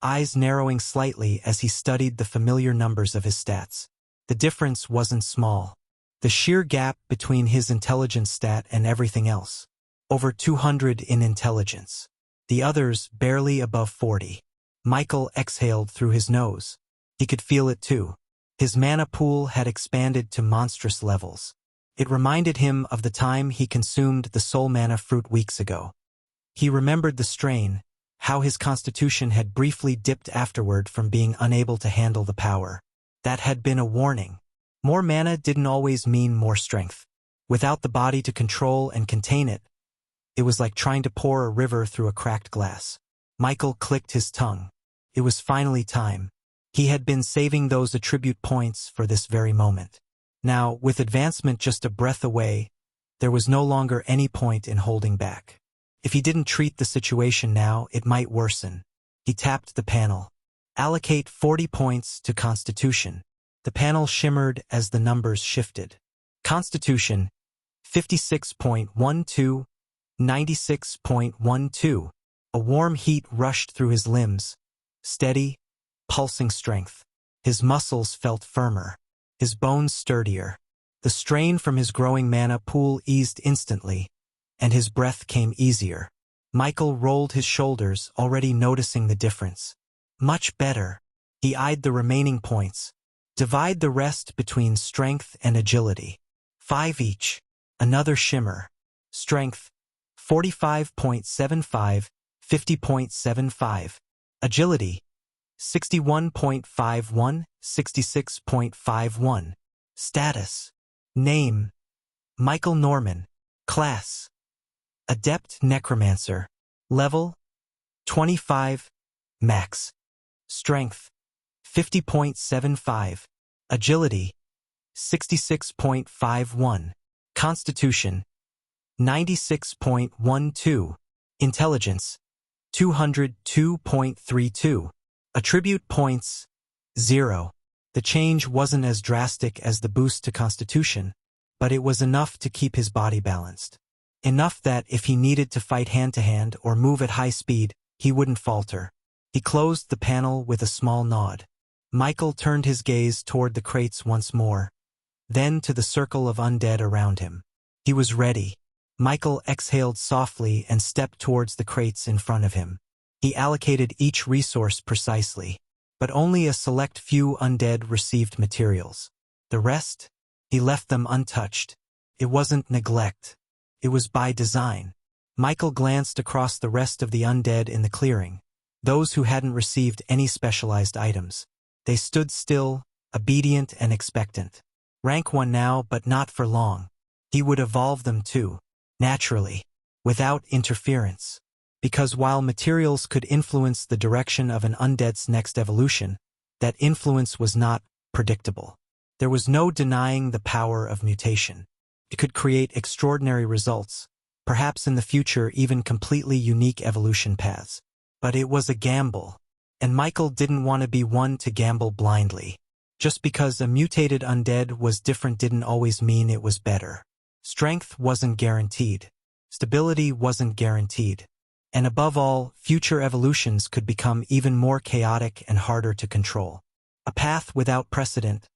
eyes narrowing slightly as he studied the familiar numbers of his stats. The difference wasn't small. The sheer gap between his intelligence stat and everything else. Over 200 in intelligence. The others barely above 40. Michael exhaled through his nose. He could feel it too. His mana pool had expanded to monstrous levels. It reminded him of the time he consumed the soul mana fruit weeks ago. He remembered the strain, how his constitution had briefly dipped afterward from being unable to handle the power. That had been a warning. More mana didn't always mean more strength. Without the body to control and contain it, it was like trying to pour a river through a cracked glass. Michael clicked his tongue. It was finally time. He had been saving those attribute points for this very moment. Now, with advancement just a breath away, there was no longer any point in holding back. If he didn't treat the situation now, it might worsen. He tapped the panel. Allocate 40 points to Constitution. The panel shimmered as the numbers shifted. Constitution, 56.12, 96.12. A warm heat rushed through his limbs. Steady, pulsing strength. His muscles felt firmer. His bones sturdier. The strain from his growing mana pool eased instantly, and his breath came easier. Michael rolled his shoulders, already noticing the difference. Much better. He eyed the remaining points. Divide the rest between strength and agility. 5 each. Another shimmer. Strength, 45.75, 50.75. Agility, 61.51, 66.51. Status. Name, Michael Norman. Class, Adept Necromancer. Level, 25. Max. Strength, 50.75. Agility, 66.51. Constitution, 96.12. Intelligence, 202.32. Attribute points, 0. The change wasn't as drastic as the boost to Constitution, but it was enough to keep his body balanced. Enough that if he needed to fight hand-to-hand or move at high speed, he wouldn't falter. He closed the panel with a small nod. Michael turned his gaze toward the crates once more, then to the circle of undead around him. He was ready. Michael exhaled softly and stepped towards the crates in front of him. He allocated each resource precisely, but only a select few undead received materials. The rest, he left them untouched. It wasn't neglect. It was by design. Michael glanced across the rest of the undead in the clearing, those who hadn't received any specialized items. They stood still, obedient and expectant. Rank 1 now, but not for long. He would evolve them too, naturally, without interference. Because while materials could influence the direction of an undead's next evolution, that influence was not predictable. There was no denying the power of mutation. It could create extraordinary results, perhaps in the future even completely unique evolution paths. But it was a gamble, and Michael didn't want to be one to gamble blindly. Just because a mutated undead was different didn't always mean it was better. Strength wasn't guaranteed. Stability wasn't guaranteed. And above all, future evolutions could become even more chaotic and harder to control. A path without precedent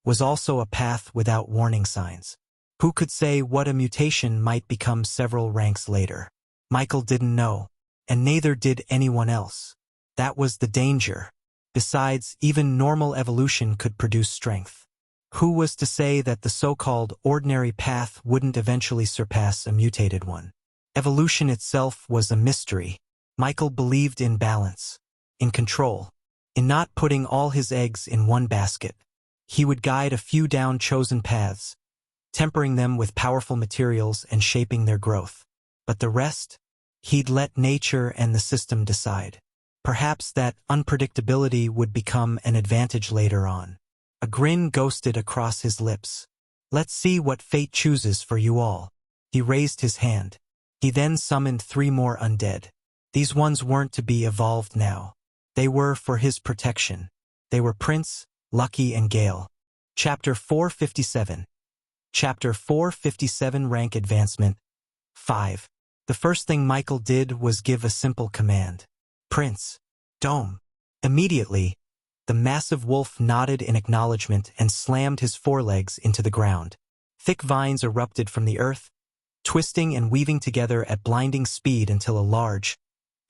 was also a path without warning signs. Who could say what a mutation might become several ranks later? Michael didn't know, and neither did anyone else. That was the danger. Besides, even normal evolution could produce strength. Who was to say that the so-called ordinary path wouldn't eventually surpass a mutated one? Evolution itself was a mystery. Michael believed in balance, in control, in not putting all his eggs in one basket. He would guide a few down chosen paths, tempering them with powerful materials and shaping their growth. But the rest, he'd let nature and the system decide. Perhaps that unpredictability would become an advantage later on. A grin ghosted across his lips. Let's see what fate chooses for you all. He raised his hand. He then summoned 3 more undead. These ones weren't to be evolved now. They were for his protection. They were Prince, Lucky and Gale. Chapter 457. Chapter 457 Rank Advancement 5. The first thing Michael did was give a simple command. Prince, Dome. Immediately, the massive wolf nodded in acknowledgement and slammed his forelegs into the ground. Thick vines erupted from the earth, twisting and weaving together at blinding speed until a large,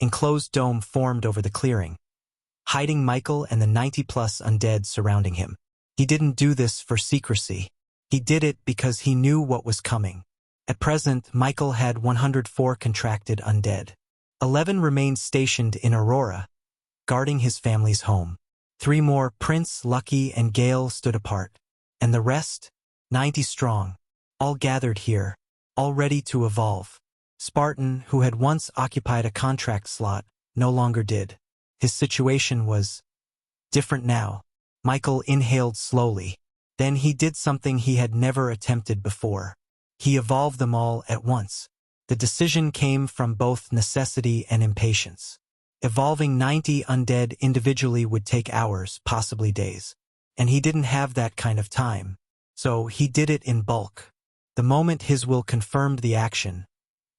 enclosed dome formed over the clearing, hiding Michael and the 90-plus undead surrounding him. He didn't do this for secrecy. He did it because he knew what was coming. At present, Michael had 104 contracted undead. 11 remained stationed in Aurora, guarding his family's home. 3 more, Prince, Lucky, and Gale, stood apart. And the rest, 90 strong, all gathered here, all ready to evolve. Spartan, who had once occupied a contract slot, no longer did. His situation was different now. Michael inhaled slowly. Then he did something he had never attempted before. He evolved them all at once. The decision came from both necessity and impatience. Evolving 90 undead individually would take hours, possibly days. And he didn't have that kind of time. So he did it in bulk. The moment his will confirmed the action,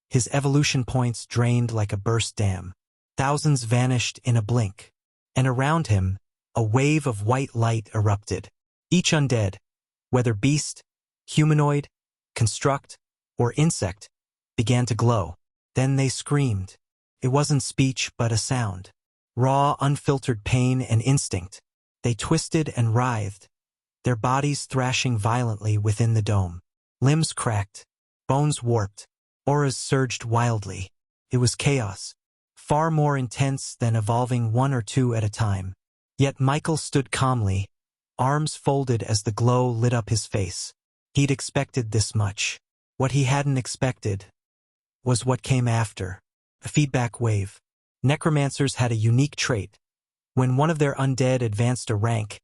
his evolution points drained like a burst dam. Thousands vanished in a blink. And around him, a wave of white light erupted. Each undead, whether beast, humanoid, construct, or insect, began to glow. Then they screamed. It wasn't speech but a sound. Raw, unfiltered pain and instinct. They twisted and writhed, their bodies thrashing violently within the dome. Limbs cracked, bones warped, auras surged wildly. It was chaos, far more intense than evolving one or two at a time. Yet Michael stood calmly, arms folded as the glow lit up his face. He'd expected this much. What he hadn't expected was what came after. A feedback wave. Necromancers had a unique trait. When one of their undead advanced a rank,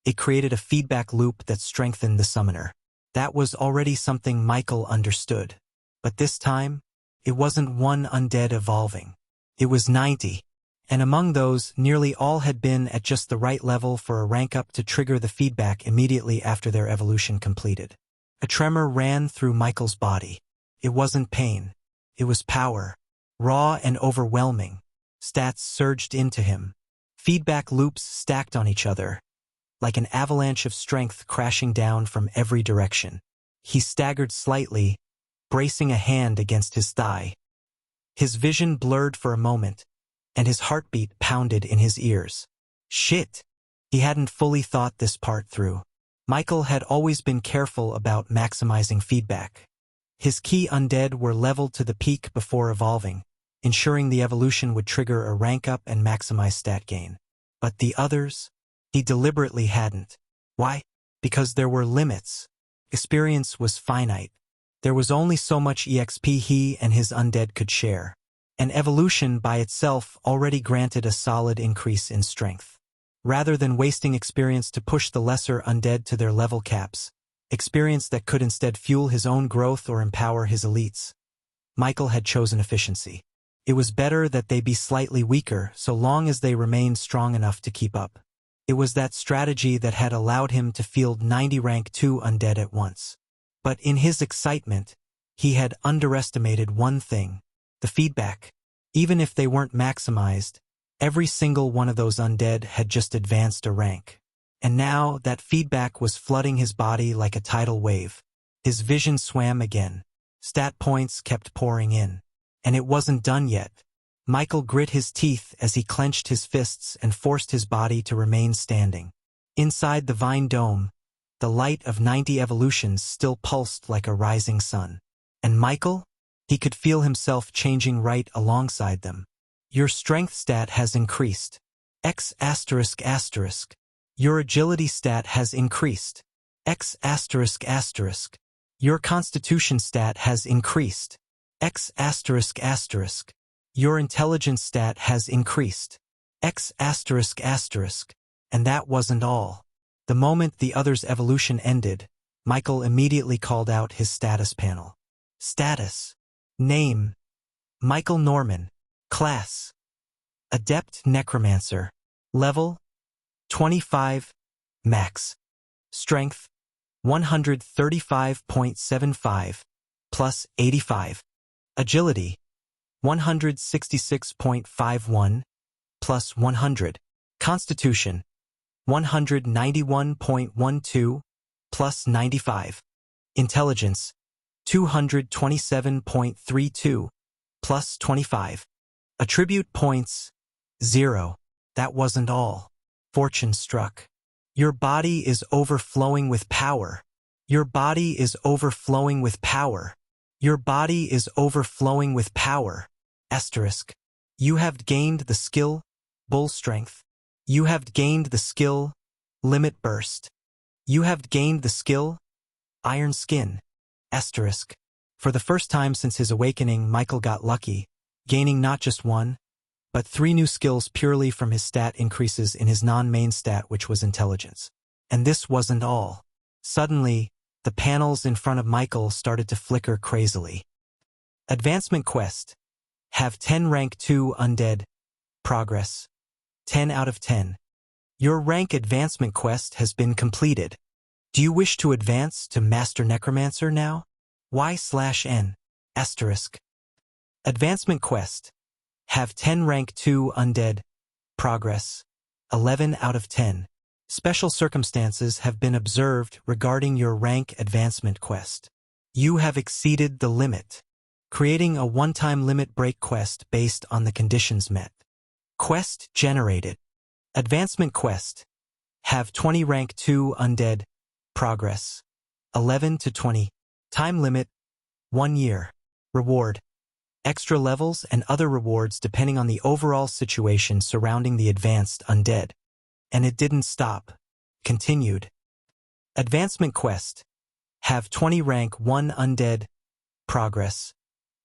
it created a feedback loop that strengthened the summoner. That was already something Michael understood. But this time, it wasn't one undead evolving. It was 90. And among those, nearly all had been at just the right level for a rank up to trigger the feedback immediately after their evolution completed. A tremor ran through Michael's body. It wasn't pain. It was power. Raw and overwhelming. Stats surged into him. Feedback loops stacked on each other, like an avalanche of strength crashing down from every direction. He staggered slightly, bracing a hand against his thigh. His vision blurred for a moment, and his heartbeat pounded in his ears. Shit! He hadn't fully thought this part through. Michael had always been careful about maximizing feedback. His key undead were leveled to the peak before evolving, ensuring the evolution would trigger a rank up and maximize stat gain. But the others? He deliberately hadn't. Why? Because there were limits. Experience was finite. There was only so much EXP he and his undead could share. And evolution by itself already granted a solid increase in strength. Rather than wasting experience to push the lesser undead to their level caps, experience that could instead fuel his own growth or empower his elites, Michael had chosen efficiency. It was better that they be slightly weaker so long as they remained strong enough to keep up. It was that strategy that had allowed him to field 90 rank 2 undead at once. But in his excitement, he had underestimated one thing: the feedback. Even if they weren't maximized, every single one of those undead had just advanced a rank. And now that feedback was flooding his body like a tidal wave. His vision swam again. Stat points kept pouring in. And it wasn't done yet. Michael grit his teeth as he clenched his fists and forced his body to remain standing. Inside the vine dome, the light of 90 evolutions still pulsed like a rising sun. And Michael? He could feel himself changing right alongside them. Your strength stat has increased. X***. Your agility stat has increased. X***. Your constitution stat has increased. X***. Your intelligence stat has increased. X***. And that wasn't all. The moment the other's evolution ended, Michael immediately called out his status panel. Status. Name: Michael Norman. Class: Adept Necromancer. Level: 25. Max. Strength: 135.75 plus 85. Agility: 166.51 plus 100. Constitution: 191.12 plus 95. Intelligence: 227.32 plus 25. Attribute points: 0. That wasn't all. Fortune struck. Your body is overflowing with power. Your body is overflowing with power. Your body is overflowing with power. Asterisk. You have gained the skill, Bull Strength. You have gained the skill, Limit Burst. You have gained the skill, Iron Skin. Asterisk. For the first time since his awakening, Michael got lucky, gaining not just one, but 3 new skills purely from his stat increases in his non-main stat, which was intelligence. And this wasn't all. Suddenly, the panels in front of Michael started to flicker crazily. Advancement Quest. Have 10 rank 2 Undead. Progress. 10 out of 10. Your rank advancement quest has been completed. Do you wish to advance to Master Necromancer now? Y/N. Asterisk. Advancement Quest. Have 10 rank 2 Undead. Progress. 11 out of 10. Special circumstances have been observed regarding your rank advancement quest. You have exceeded the limit. Creating a one-time limit break quest based on the conditions met. Quest generated. Advancement Quest. Have 20 rank 2 Undead. Progress. 11 to 20. Time limit. 1 year. Reward. Extra levels and other rewards depending on the overall situation surrounding the advanced Undead. And it didn't stop. Continued. Advancement Quest. Have 20 rank 1 Undead. Progress.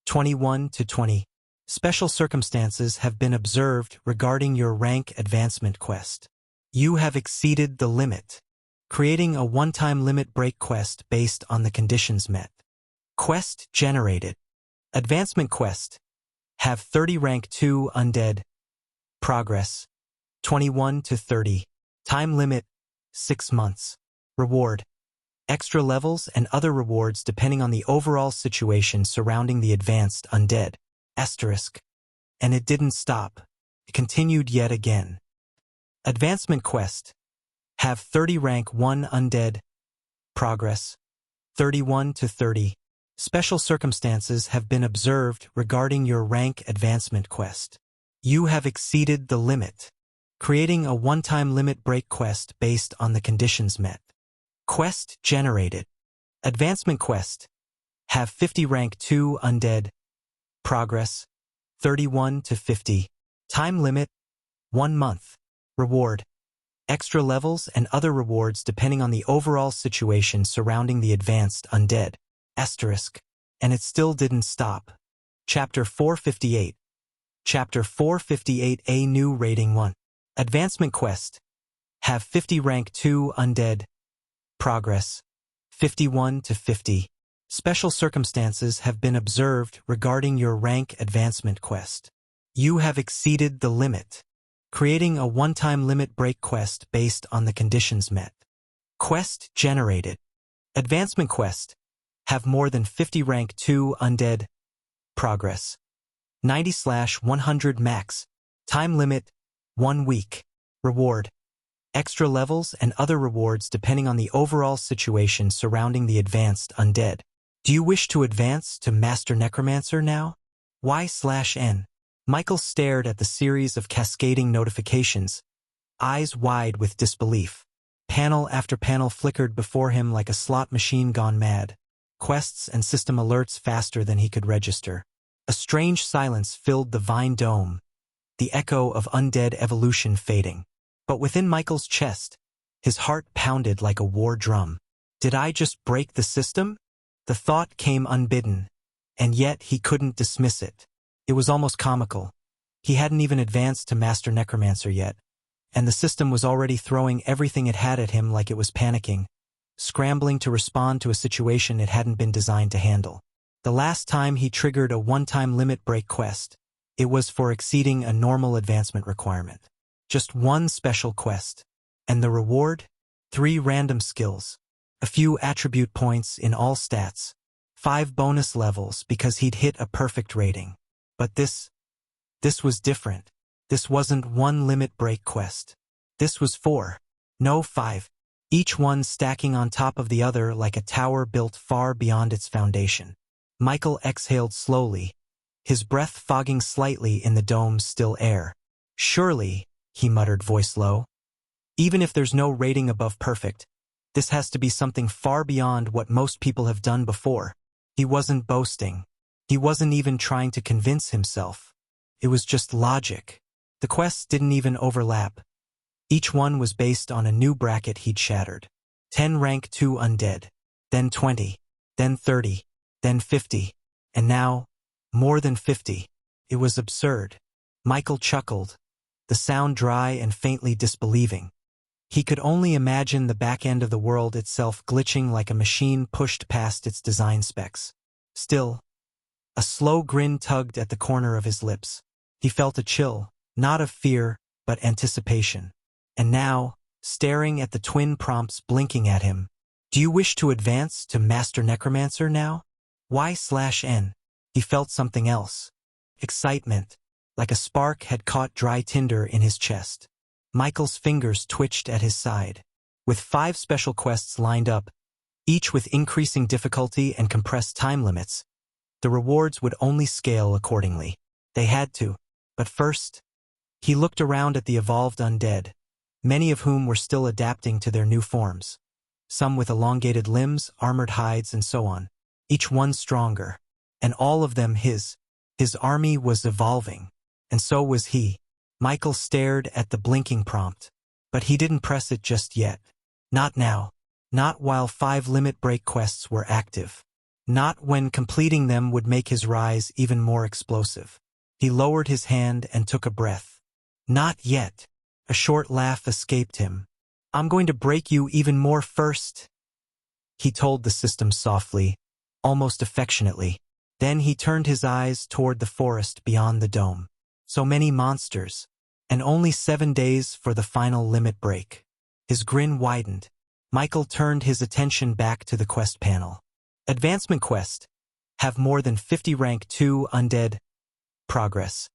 21 to 20. Special circumstances have been observed regarding your rank advancement quest. You have exceeded the limit. Creating a one-time limit break quest based on the conditions met. Quest generated. Advancement Quest. Have 30 rank 2 Undead. Progress. 21 to 30. Time limit. 6 months. Reward. Extra levels and other rewards depending on the overall situation surrounding the advanced Undead. Asterisk. And it didn't stop. It continued yet again. Advancement Quest. Have 30 rank 1 Undead. Progress. 31 to 30. Special circumstances have been observed regarding your rank advancement quest. You have exceeded the limit. Creating a one-time limit break quest based on the conditions met. Quest generated. Advancement Quest. Have 50 rank 2 Undead. Progress. 31 to 50. Time limit. 1 month. Reward. Extra levels and other rewards depending on the overall situation surrounding the advanced Undead. Asterisk. And it still didn't stop. Chapter 458. Chapter 458 A New Rating 1. Advancement Quest. Have 50 rank 2 Undead. Progress. 51 to 50. Special circumstances have been observed regarding your rank advancement quest. You have exceeded the limit. Creating a one-time limit break quest based on the conditions met. Quest generated. Advancement Quest. Have more than 50 rank 2 Undead. Progress. 90/100 max. Time limit. 1 week. Reward. Extra levels and other rewards depending on the overall situation surrounding the advanced Undead. Do you wish to advance to Master Necromancer now? Y/N. Michael stared at the series of cascading notifications, eyes wide with disbelief. Panel after panel flickered before him like a slot machine gone mad. Quests and system alerts faster than he could register. A strange silence filled the Vine Dome, the echo of undead evolution fading. But within Michael's chest, his heart pounded like a war drum. Did I just break the system? The thought came unbidden, and yet he couldn't dismiss it. It was almost comical. He hadn't even advanced to Master Necromancer yet, and the system was already throwing everything it had at him like it was panicking, scrambling to respond to a situation it hadn't been designed to handle. The last time he triggered a one-time limit break quest, it was for exceeding a normal advancement requirement. Just one special quest. And the reward? 3 random skills. A few attribute points in all stats. 5 bonus levels because he'd hit a perfect rating. But this was different. This wasn't one limit break quest. This was 4. No, 5. Each one stacking on top of the other like a tower built far beyond its foundation. Michael exhaled slowly, his breath fogging slightly in the dome's still air. Surely, he muttered voice low. Even if there's no rating above perfect, this has to be something far beyond what most people have done before. He wasn't boasting. He wasn't even trying to convince himself. It was just logic. The quests didn't even overlap. Each one was based on a new bracket he'd shattered. 10 rank 2 Undead, then 20, then 30, then 50, and now, more than 50. It was absurd. Michael chuckled, the sound dry and faintly disbelieving. He could only imagine the back end of the world itself glitching like a machine pushed past its design specs. Still, A slow grin tugged at the corner of his lips. He felt a chill, not of fear, but anticipation. And now, staring at the twin prompts blinking at him, "Do you wish to advance to Master Necromancer now?" Y/N. He felt something else. Excitement, like a spark had caught dry tinder in his chest. Michael's fingers twitched at his side. With 5 special quests lined up, each with increasing difficulty and compressed time limits, the rewards would only scale accordingly. They had to. But first, he looked around at the evolved undead, many of whom were still adapting to their new forms. Some with elongated limbs, armored hides, and so on. Each one stronger. And all of them his. His army was evolving. And so was he. Michael stared at the blinking prompt. But he didn't press it just yet. Not now. Not while 5 limit break quests were active. Not when completing them would make his rise even more explosive. He lowered his hand and took a breath. Not yet. A short laugh escaped him. "I'm going to break you even more first," he told the system softly, almost affectionately. Then he turned his eyes toward the forest beyond the dome. So many monsters, and only 7 days for the final limit break. His grin widened. Michael turned his attention back to the quest panel. Advancement quest. Have more than 50 rank 2 undead. Progress.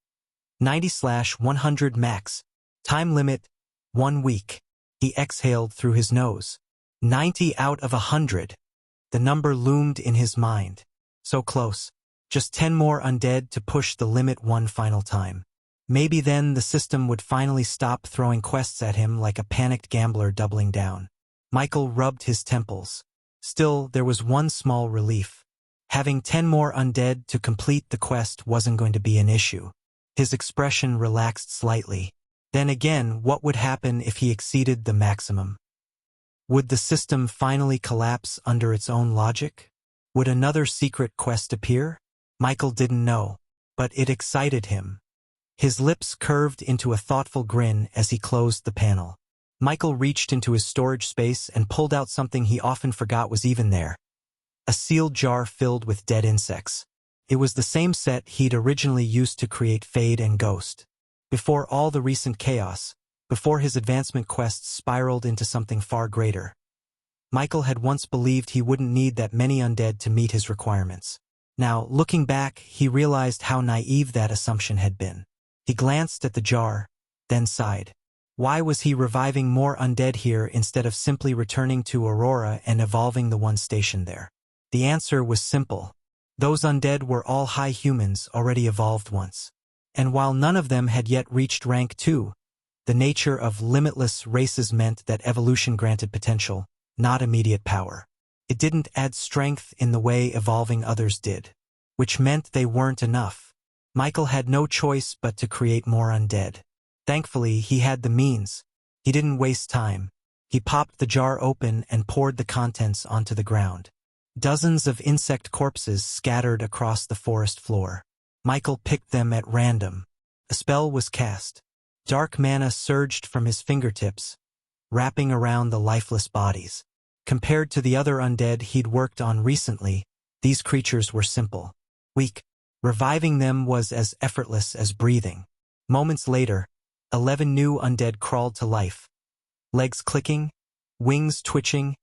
90/100 max. Time limit, 1 week. He exhaled through his nose. 90 out of 100. The number loomed in his mind. So close. Just 10 more undead to push the limit one final time. Maybe then the system would finally stop throwing quests at him like a panicked gambler doubling down. Michael rubbed his temples. Still, there was one small relief. Having 10 more undead to complete the quest wasn't going to be an issue. His expression relaxed slightly. Then again, what would happen if he exceeded the maximum? Would the system finally collapse under its own logic? Would another secret quest appear? Michael didn't know, but it excited him. His lips curved into a thoughtful grin as he closed the panel. Michael reached into his storage space and pulled out something he often forgot was even there. A sealed jar filled with dead insects. It was the same set he'd originally used to create Fade and Ghost. Before all the recent chaos, before his advancement quests spiraled into something far greater. Michael had once believed he wouldn't need that many undead to meet his requirements. Now, looking back, he realized how naive that assumption had been. He glanced at the jar, then sighed. Why was he reviving more undead here instead of simply returning to Aurora and evolving the one stationed there? The answer was simple. Those undead were all high humans already evolved once. And while none of them had yet reached rank 2, the nature of limitless races meant that evolution granted potential, not immediate power. It didn't add strength in the way evolving others did, which meant they weren't enough. Michael had no choice but to create more undead. Thankfully, he had the means. He didn't waste time. He popped the jar open and poured the contents onto the ground. Dozens of insect corpses scattered across the forest floor. Michael picked them at random. A spell was cast. Dark mana surged from his fingertips, wrapping around the lifeless bodies. Compared to the other undead he'd worked on recently, these creatures were simple, weak. Reviving them was as effortless as breathing. Moments later, 11 new undead crawled to life. Legs clicking, wings twitching,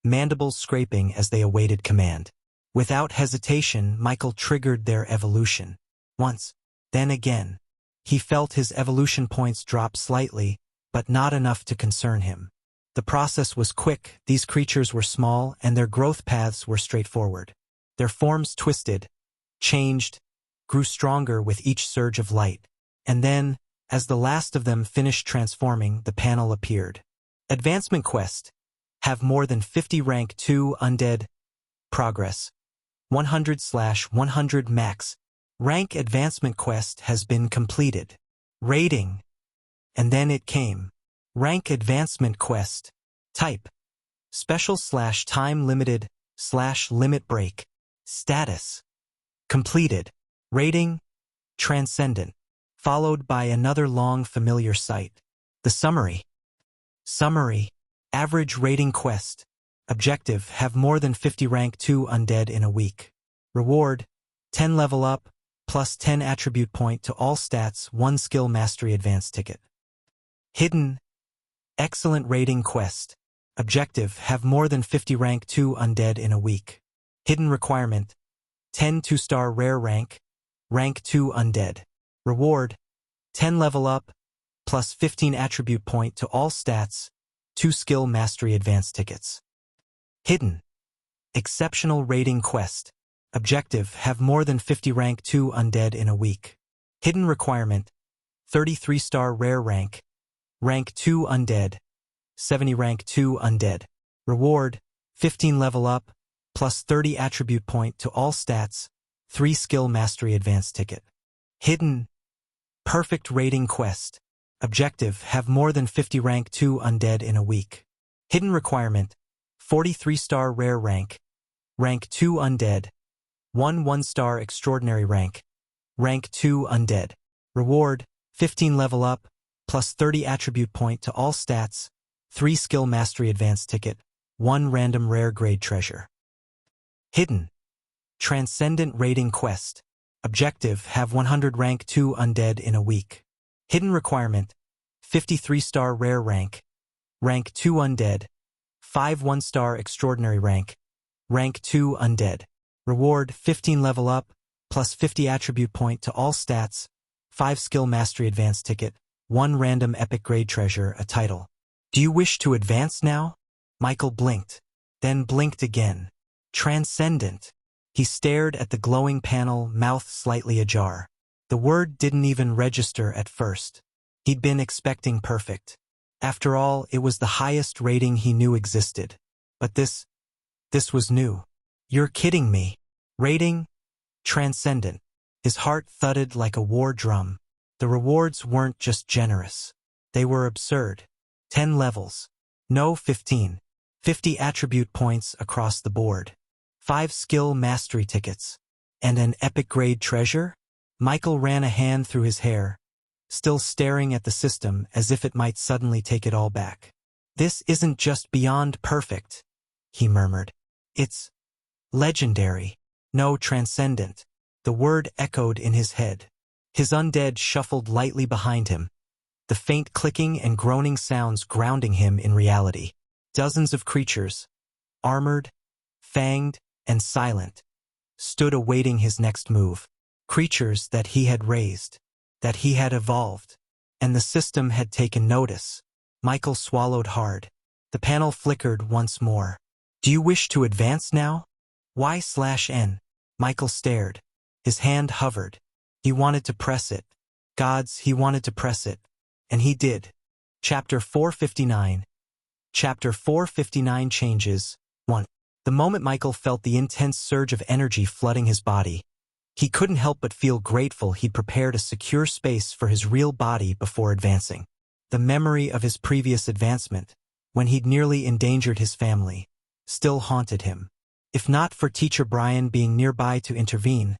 mandibles scraping as they awaited command. Without hesitation, Michael triggered their evolution. Once, then again. He felt his evolution points drop slightly, but not enough to concern him. The process was quick, these creatures were small, and their growth paths were straightforward. Their forms twisted, changed, grew stronger with each surge of light. And then, as the last of them finished transforming, the panel appeared. Advancement quest. Have more than 50 rank 2 undead. Progress. 100/100 max. Rank advancement quest has been completed. Rating. And then it came. Rank advancement quest. Type. Special/time limited/limit break. Status. Completed. Rating. Transcendent. Followed by another long familiar sight. The summary. Summary. Average rating quest. Objective. Have more than 50 rank 2 undead in a week. Reward. 10 level up, plus 10 attribute point to all stats, 1 skill mastery advanced ticket. Hidden. Excellent rating quest. Objective, have more than 50 rank 2 undead in a week. Hidden requirement, 10 2-star rare rank 2 undead. Reward, 10 level up, plus 15 attribute point to all stats, 2 skill mastery advanced tickets. Hidden. Exceptional rating quest. Objective, have more than 50 rank 2 undead in a week. Hidden requirement, 33-star rare rank 2 undead, 70 rank 2 undead. Reward, 15 level up, plus 30 attribute point to all stats, 3 skill mastery advanced ticket. Hidden. Perfect rating quest. Objective, have more than 50 rank 2 undead in a week. Hidden requirement, 43-star rare rank 2 undead, 1 1-star extraordinary rank 2 undead. Reward, 15 level up, plus 30 attribute point to all stats, 3 skill mastery advanced ticket, 1 random rare grade treasure. Hidden. Transcendent rating quest. Objective, have 100 rank 2 undead in a week. Hidden requirement, 53-star rare rank 2 undead, 5 1-star extraordinary rank 2 undead. Reward, 15 level up, plus 50 attribute point to all stats, 5 skill mastery advanced ticket, 1 random epic grade treasure, a title. Do you wish to advance now? Michael blinked, then blinked again. Transcendent. He stared at the glowing panel, mouth slightly ajar. The word didn't even register at first. He'd been expecting perfect. After all, it was the highest rating he knew existed. But this was new. You're kidding me. Rating? Transcendent. His heart thudded like a war drum. The rewards weren't just generous. They were absurd. 10 levels. No, 15. 50 attribute points across the board. 5 skill mastery tickets. And an epic grade treasure? Michael ran a hand through his hair, still staring at the system as if it might suddenly take it all back. This isn't just beyond perfect, he murmured. It's legendary. No, transcendent. The word echoed in his head. His undead shuffled lightly behind him, the faint clicking and groaning sounds grounding him in reality. Dozens of creatures, armored, fanged, and silent, stood awaiting his next move. Creatures that he had raised, that he had evolved, and the system had taken notice. Michael swallowed hard. The panel flickered once more. Do you wish to advance now? Y/N. Michael stared. His hand hovered. He wanted to press it. Gods, he wanted to press it. And he did. Chapter 459. Chapter 459 changes. 1. The moment Michael felt the intense surge of energy flooding his body, he couldn't help but feel grateful he'd prepared a secure space for his real body before advancing. The memory of his previous advancement, when he'd nearly endangered his family, still haunted him. If not for Teacher Brian being nearby to intervene,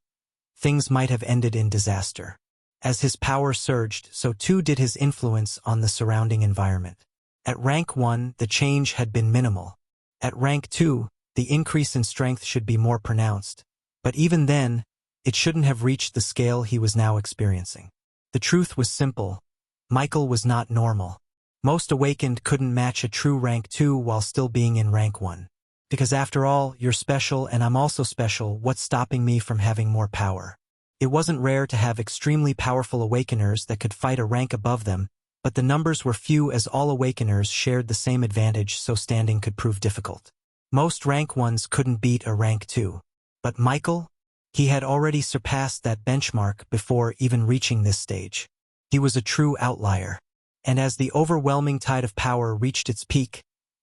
things might have ended in disaster. As his power surged, so too did his influence on the surrounding environment. At rank 1, the change had been minimal. At rank 2, the increase in strength should be more pronounced. But even then, it shouldn't have reached the scale he was now experiencing. The truth was simple. Michael was not normal. Most awakened couldn't match a true rank 2 while still being in rank 1. Because after all, you're special and I'm also special, what's stopping me from having more power? It wasn't rare to have extremely powerful awakeners that could fight a rank above them, but the numbers were few as all awakeners shared the same advantage, so standing could prove difficult. Most rank 1s couldn't beat a rank 2. But Michael? He had already surpassed that benchmark before even reaching this stage. He was a true outlier. And as the overwhelming tide of power reached its peak,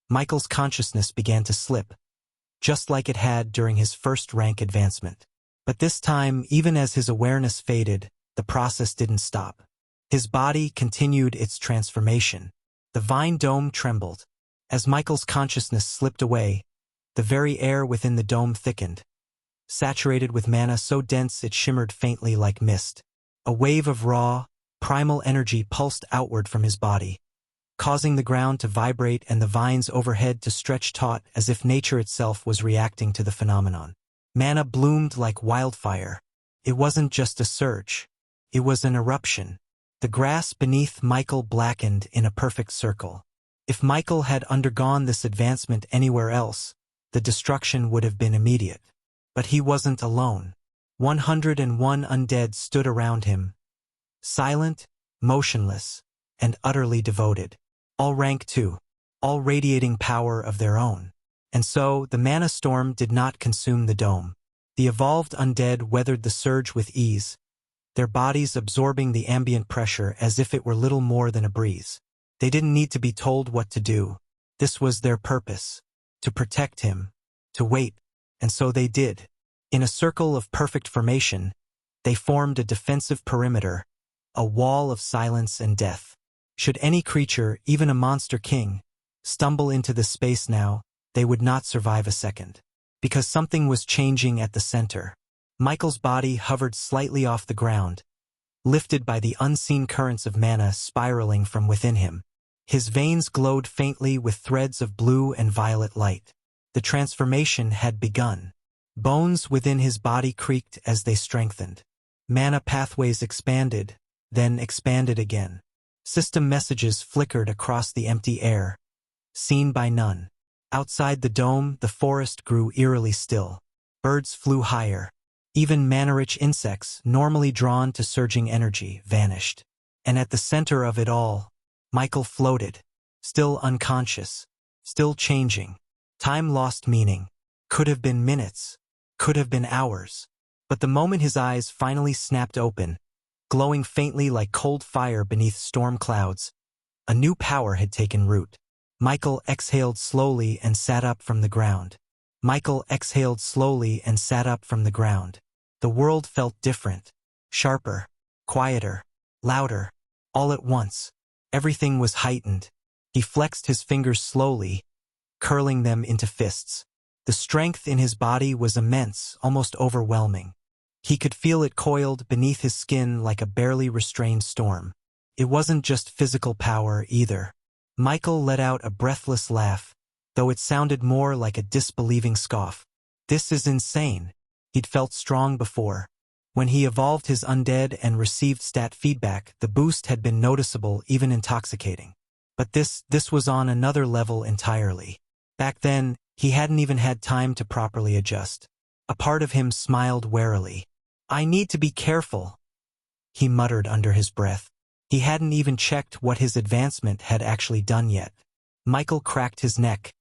Michael's consciousness began to slip, just like it had during his first rank advancement. But this time, even as his awareness faded, the process didn't stop. His body continued its transformation. The vine dome trembled. As Michael's consciousness slipped away, the very air within the dome thickened, saturated with mana so dense it shimmered faintly like mist. A wave of raw, primal energy pulsed outward from his body, causing the ground to vibrate and the vines overhead to stretch taut as if nature itself was reacting to the phenomenon. Mana bloomed like wildfire, It wasn't just a surge. It was an eruption. The grass beneath Michael blackened in a perfect circle. If Michael had undergone this advancement anywhere else, the destruction would have been immediate. But he wasn't alone. 101 undead stood around him, silent, motionless, and utterly devoted. All rank 2, all radiating power of their own. And so, the mana storm did not consume the dome. The evolved undead weathered the surge with ease, their bodies absorbing the ambient pressure as if it were little more than a breeze. They didn't need to be told what to do. This was their purpose. To protect him. To wait. And so they did. In a circle of perfect formation, they formed a defensive perimeter, a wall of silence and death. Should any creature, even a monster king, stumble into this space now, they would not survive a second. Because something was changing at the center. Michael's body hovered slightly off the ground, lifted by the unseen currents of mana spiraling from within him. His veins glowed faintly with threads of blue and violet light. The transformation had begun. Bones within his body creaked as they strengthened. Mana pathways expanded, then expanded again. System messages flickered across the empty air, seen by none. Outside the dome, the forest grew eerily still. Birds flew higher. Even mana-rich insects, normally drawn to surging energy, vanished. And at the center of it all, Michael floated, still unconscious, still changing. Time lost meaning. Could have been minutes. Could have been hours. But the moment his eyes finally snapped open, glowing faintly like cold fire beneath storm clouds, a new power had taken root. Michael exhaled slowly and sat up from the ground. Michael exhaled slowly and sat up from the ground. The world felt different. Sharper. Quieter. Louder. All at once. Everything was heightened. He flexed his fingers slowly, curling them into fists. The strength in his body was immense, almost overwhelming. He could feel it coiled beneath his skin like a barely restrained storm. It wasn't just physical power either. Michael let out a breathless laugh, though it sounded more like a disbelieving scoff. This is insane. He'd felt strong before. When he evolved his undead and received stat feedback, the boost had been noticeable, even intoxicating. But this was on another level entirely. Back then, he hadn't even had time to properly adjust. A part of him smiled warily. "I need to be careful," he muttered under his breath. He hadn't even checked what his advancement had actually done yet. Michael cracked his neck,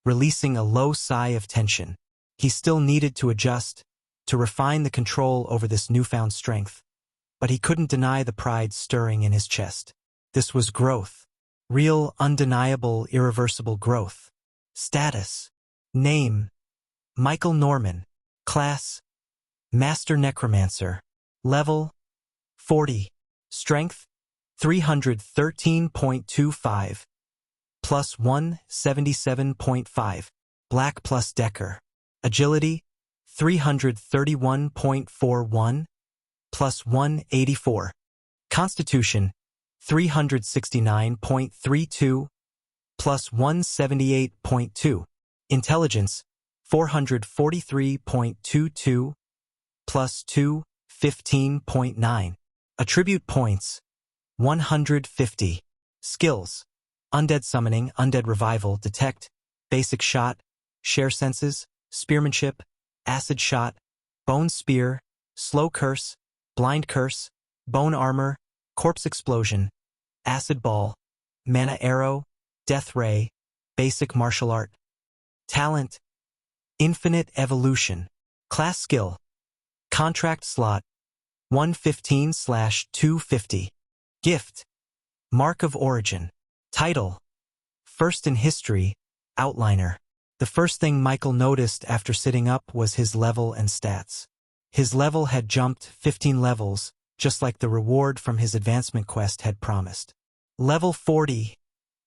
releasing a low sigh of tension. He still needed to adjust, to refine the control over this newfound strength. But he couldn't deny the pride stirring in his chest. This was growth. Real, undeniable, irreversible growth. Status. Name: Michael Norman. Class: Master Necromancer. Level: 40. Strength: 313.25. Plus 177.5. Black plus Decker. Agility: 331.41. Plus 184. Constitution: 369.32. Plus 178.2. Intelligence: 443.22. Plus 215.9. Attribute points: 150. Skills: Undead Summoning, Undead Revival, Detect, Basic Shot, Share Senses, Spearmanship, Acid Shot, Bone Spear, Slow Curse, Blind Curse, Bone Armor, Corpse Explosion, Acid Ball, Mana Arrow, Death Ray, Basic Martial Art. Talent: Infinite Evolution. Class Skill: Contract Slot 115/250. Gift: Mark of Origin. Title: First in History, Outliner. The first thing Michael noticed after sitting up was his level and stats. His level had jumped 15 levels, just like the reward from his advancement quest had promised. Level 40,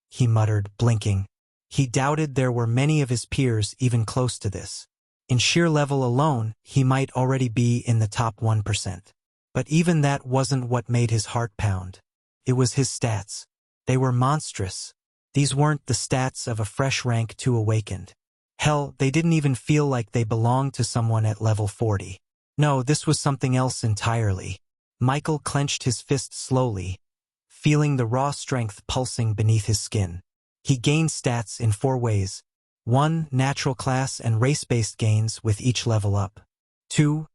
he muttered, blinking. He doubted there were many of his peers even close to this. In sheer level alone, he might already be in the top 1%. But even that wasn't what made his heart pound. It was his stats. They were monstrous. These weren't the stats of a fresh rank 2 awakened. Hell, they didn't even feel like they belonged to someone at level 40. No, this was something else entirely. Michael clenched his fist slowly, feeling the raw strength pulsing beneath his skin. He gained stats in 4 ways. 1. Natural class and race-based gains with each level up. 2.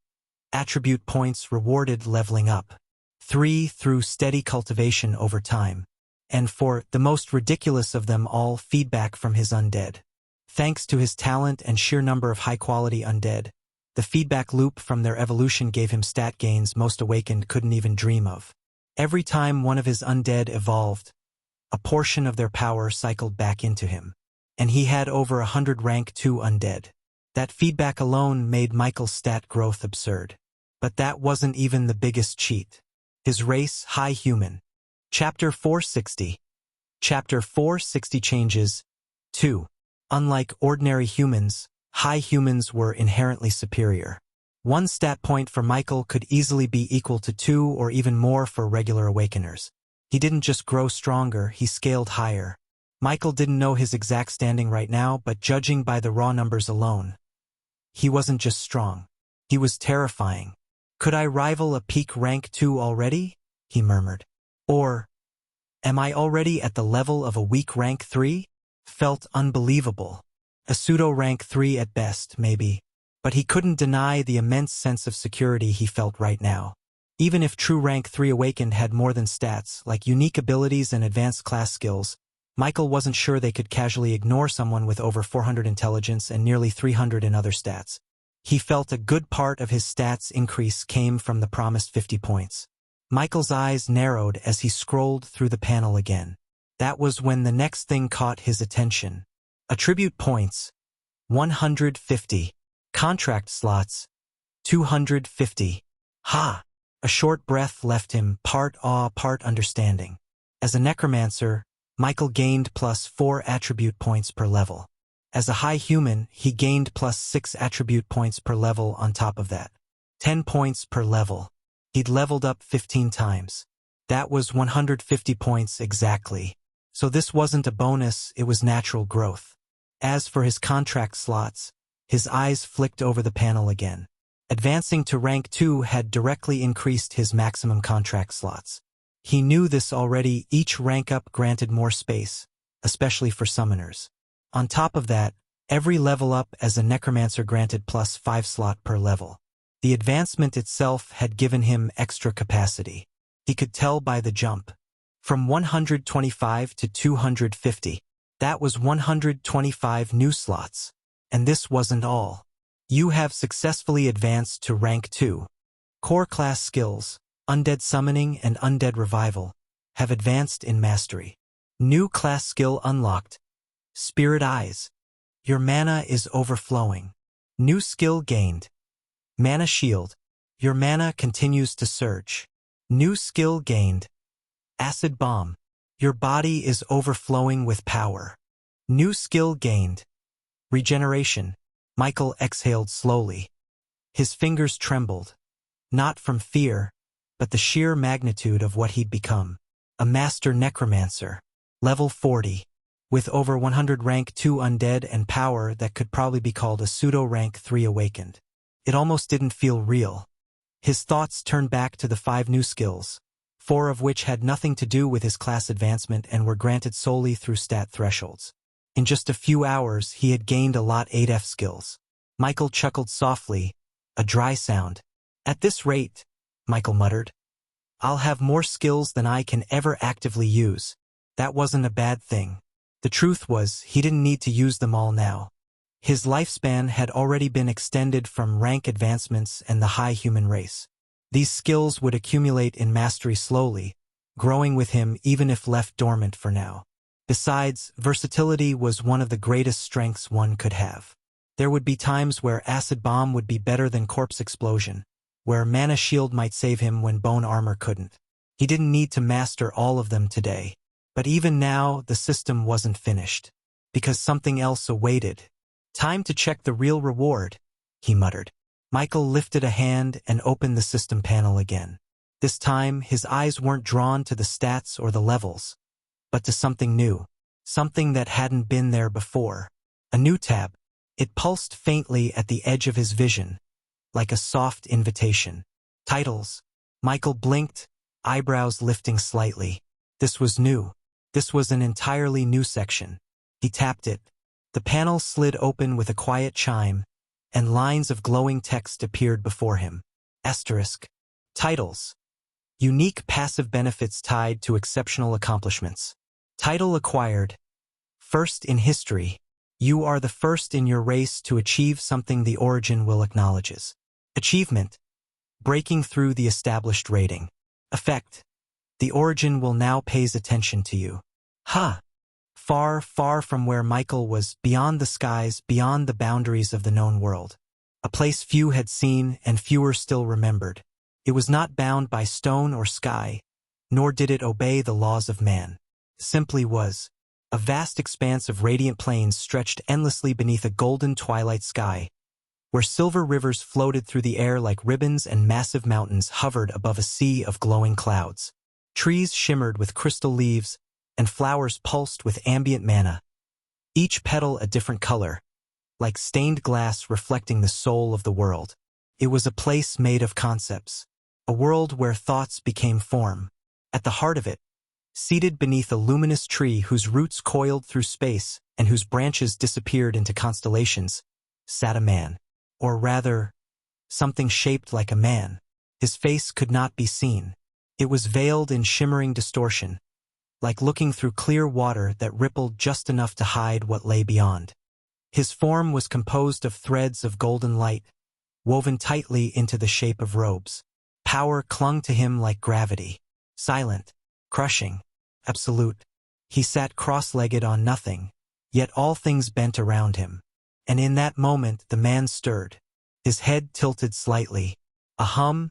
Attribute points rewarded leveling up. 3. Through steady cultivation over time. And 4. The most ridiculous of them all, feedback from his undead. Thanks to his talent and sheer number of high-quality undead, the feedback loop from their evolution gave him stat gains most awakened couldn't even dream of. Every time one of his undead evolved, a portion of their power cycled back into him. And he had over 100 rank 2 undead. That feedback alone made Michael's stat growth absurd. But that wasn't even the biggest cheat. His race, high human. Chapter 460. Chapter 460 changes. 2. Unlike ordinary humans, high humans were inherently superior. 1 stat point for Michael could easily be equal to 2 or even more for regular awakeners. He didn't just grow stronger, he scaled higher. Michael didn't know his exact standing right now, but judging by the raw numbers alone, he wasn't just strong. He was terrifying. Could I rival a peak rank 2 already? He murmured. Or, am I already at the level of a weak rank 3? Felt unbelievable. A pseudo-rank 3 at best, maybe. But he couldn't deny the immense sense of security he felt right now. Even if true rank 3 awakened had more than stats, like unique abilities and advanced class skills, Michael wasn't sure they could casually ignore someone with over 400 intelligence and nearly 300 in other stats. He felt a good part of his stats increase came from the promised 50 points. Michael's eyes narrowed as he scrolled through the panel again. That was when the next thing caught his attention. Attribute points, 150. Contract slots, 250. Ha! A short breath left him, part awe, part understanding. As a necromancer, Michael gained plus 4 attribute points per level. As a high human, he gained plus 6 attribute points per level on top of that. 10 points per level. He'd leveled up 15 times. That was 150 points exactly. So this wasn't a bonus, it was natural growth. As for his contract slots, his eyes flicked over the panel again. Advancing to rank 2 had directly increased his maximum contract slots. He knew this already, each rank up granted more space, especially for summoners. On top of that, every level up as a necromancer granted plus 5 slot per level. The advancement itself had given him extra capacity. He could tell by the jump. From 125 to 250. That was 125 new slots. And this wasn't all. You have successfully advanced to rank 2. Core class skills, Undead Summoning and Undead Revival, have advanced in mastery. New class skill unlocked. Spirit Eyes. Your mana is overflowing. New skill gained. Mana Shield. Your mana continues to surge. New skill gained. Acid Bomb. Your body is overflowing with power. New skill gained. Regeneration. Michael exhaled slowly. His fingers trembled. Not from fear, but the sheer magnitude of what he'd become. A master necromancer. Level 40. With over 100 rank 2 undead and power that could probably be called a pseudo-rank 3 awakened. It almost didn't feel real. His thoughts turned back to the 5 new skills, 4 of which had nothing to do with his class advancement and were granted solely through stat thresholds. In just a few hours, he had gained a lot 8F skills. Michael chuckled softly, a dry sound. At this rate, Michael muttered, I'll have more skills than I can ever actively use. That wasn't a bad thing. The truth was, he didn't need to use them all now. His lifespan had already been extended from rank advancements and the high human race. These skills would accumulate in mastery slowly, growing with him even if left dormant for now. Besides, versatility was one of the greatest strengths one could have. There would be times where Acid Bomb would be better than Corpse Explosion, where Mana Shield might save him when Bone Armor couldn't. He didn't need to master all of them today. But even now, the system wasn't finished, because something else awaited. Time to check the real reward, he muttered. Michael lifted a hand and opened the system panel again. This time, his eyes weren't drawn to the stats or the levels, but to something new, something that hadn't been there before. A new tab. It pulsed faintly at the edge of his vision. like a soft invitation. Titles. Michael blinked, eyebrows lifting slightly. This was new. This was an entirely new section. He tapped it. The panel slid open with a quiet chime, and lines of glowing text appeared before him. Asterisk. Titles. Unique passive benefits tied to exceptional accomplishments. Title acquired. First in history. You are the first in your race to achieve something the origin will acknowledges. Achievement. Breaking through the established rating. Effect. The origin will now pays attention to you. Ha! Far, far from where Michael was, beyond the skies, beyond the boundaries of the known world. A place few had seen and fewer still remembered. It was not bound by stone or sky, nor did it obey the laws of man. Simply was. A vast expanse of radiant plains stretched endlessly beneath a golden twilight sky, where silver rivers floated through the air like ribbons and massive mountains hovered above a sea of glowing clouds. Trees shimmered with crystal leaves, and flowers pulsed with ambient mana, each petal a different color, like stained glass reflecting the soul of the world. It was a place made of concepts, a world where thoughts became form. At the heart of it, seated beneath a luminous tree whose roots coiled through space and whose branches disappeared into constellations, sat a man. Or rather, something shaped like a man. His face could not be seen. It was veiled in shimmering distortion, like looking through clear water that rippled just enough to hide what lay beyond. His form was composed of threads of golden light, woven tightly into the shape of robes. Power clung to him like gravity. Silent, crushing, absolute. He sat cross-legged on nothing, yet all things bent around him. And in that moment the man stirred. His head tilted slightly. A hum,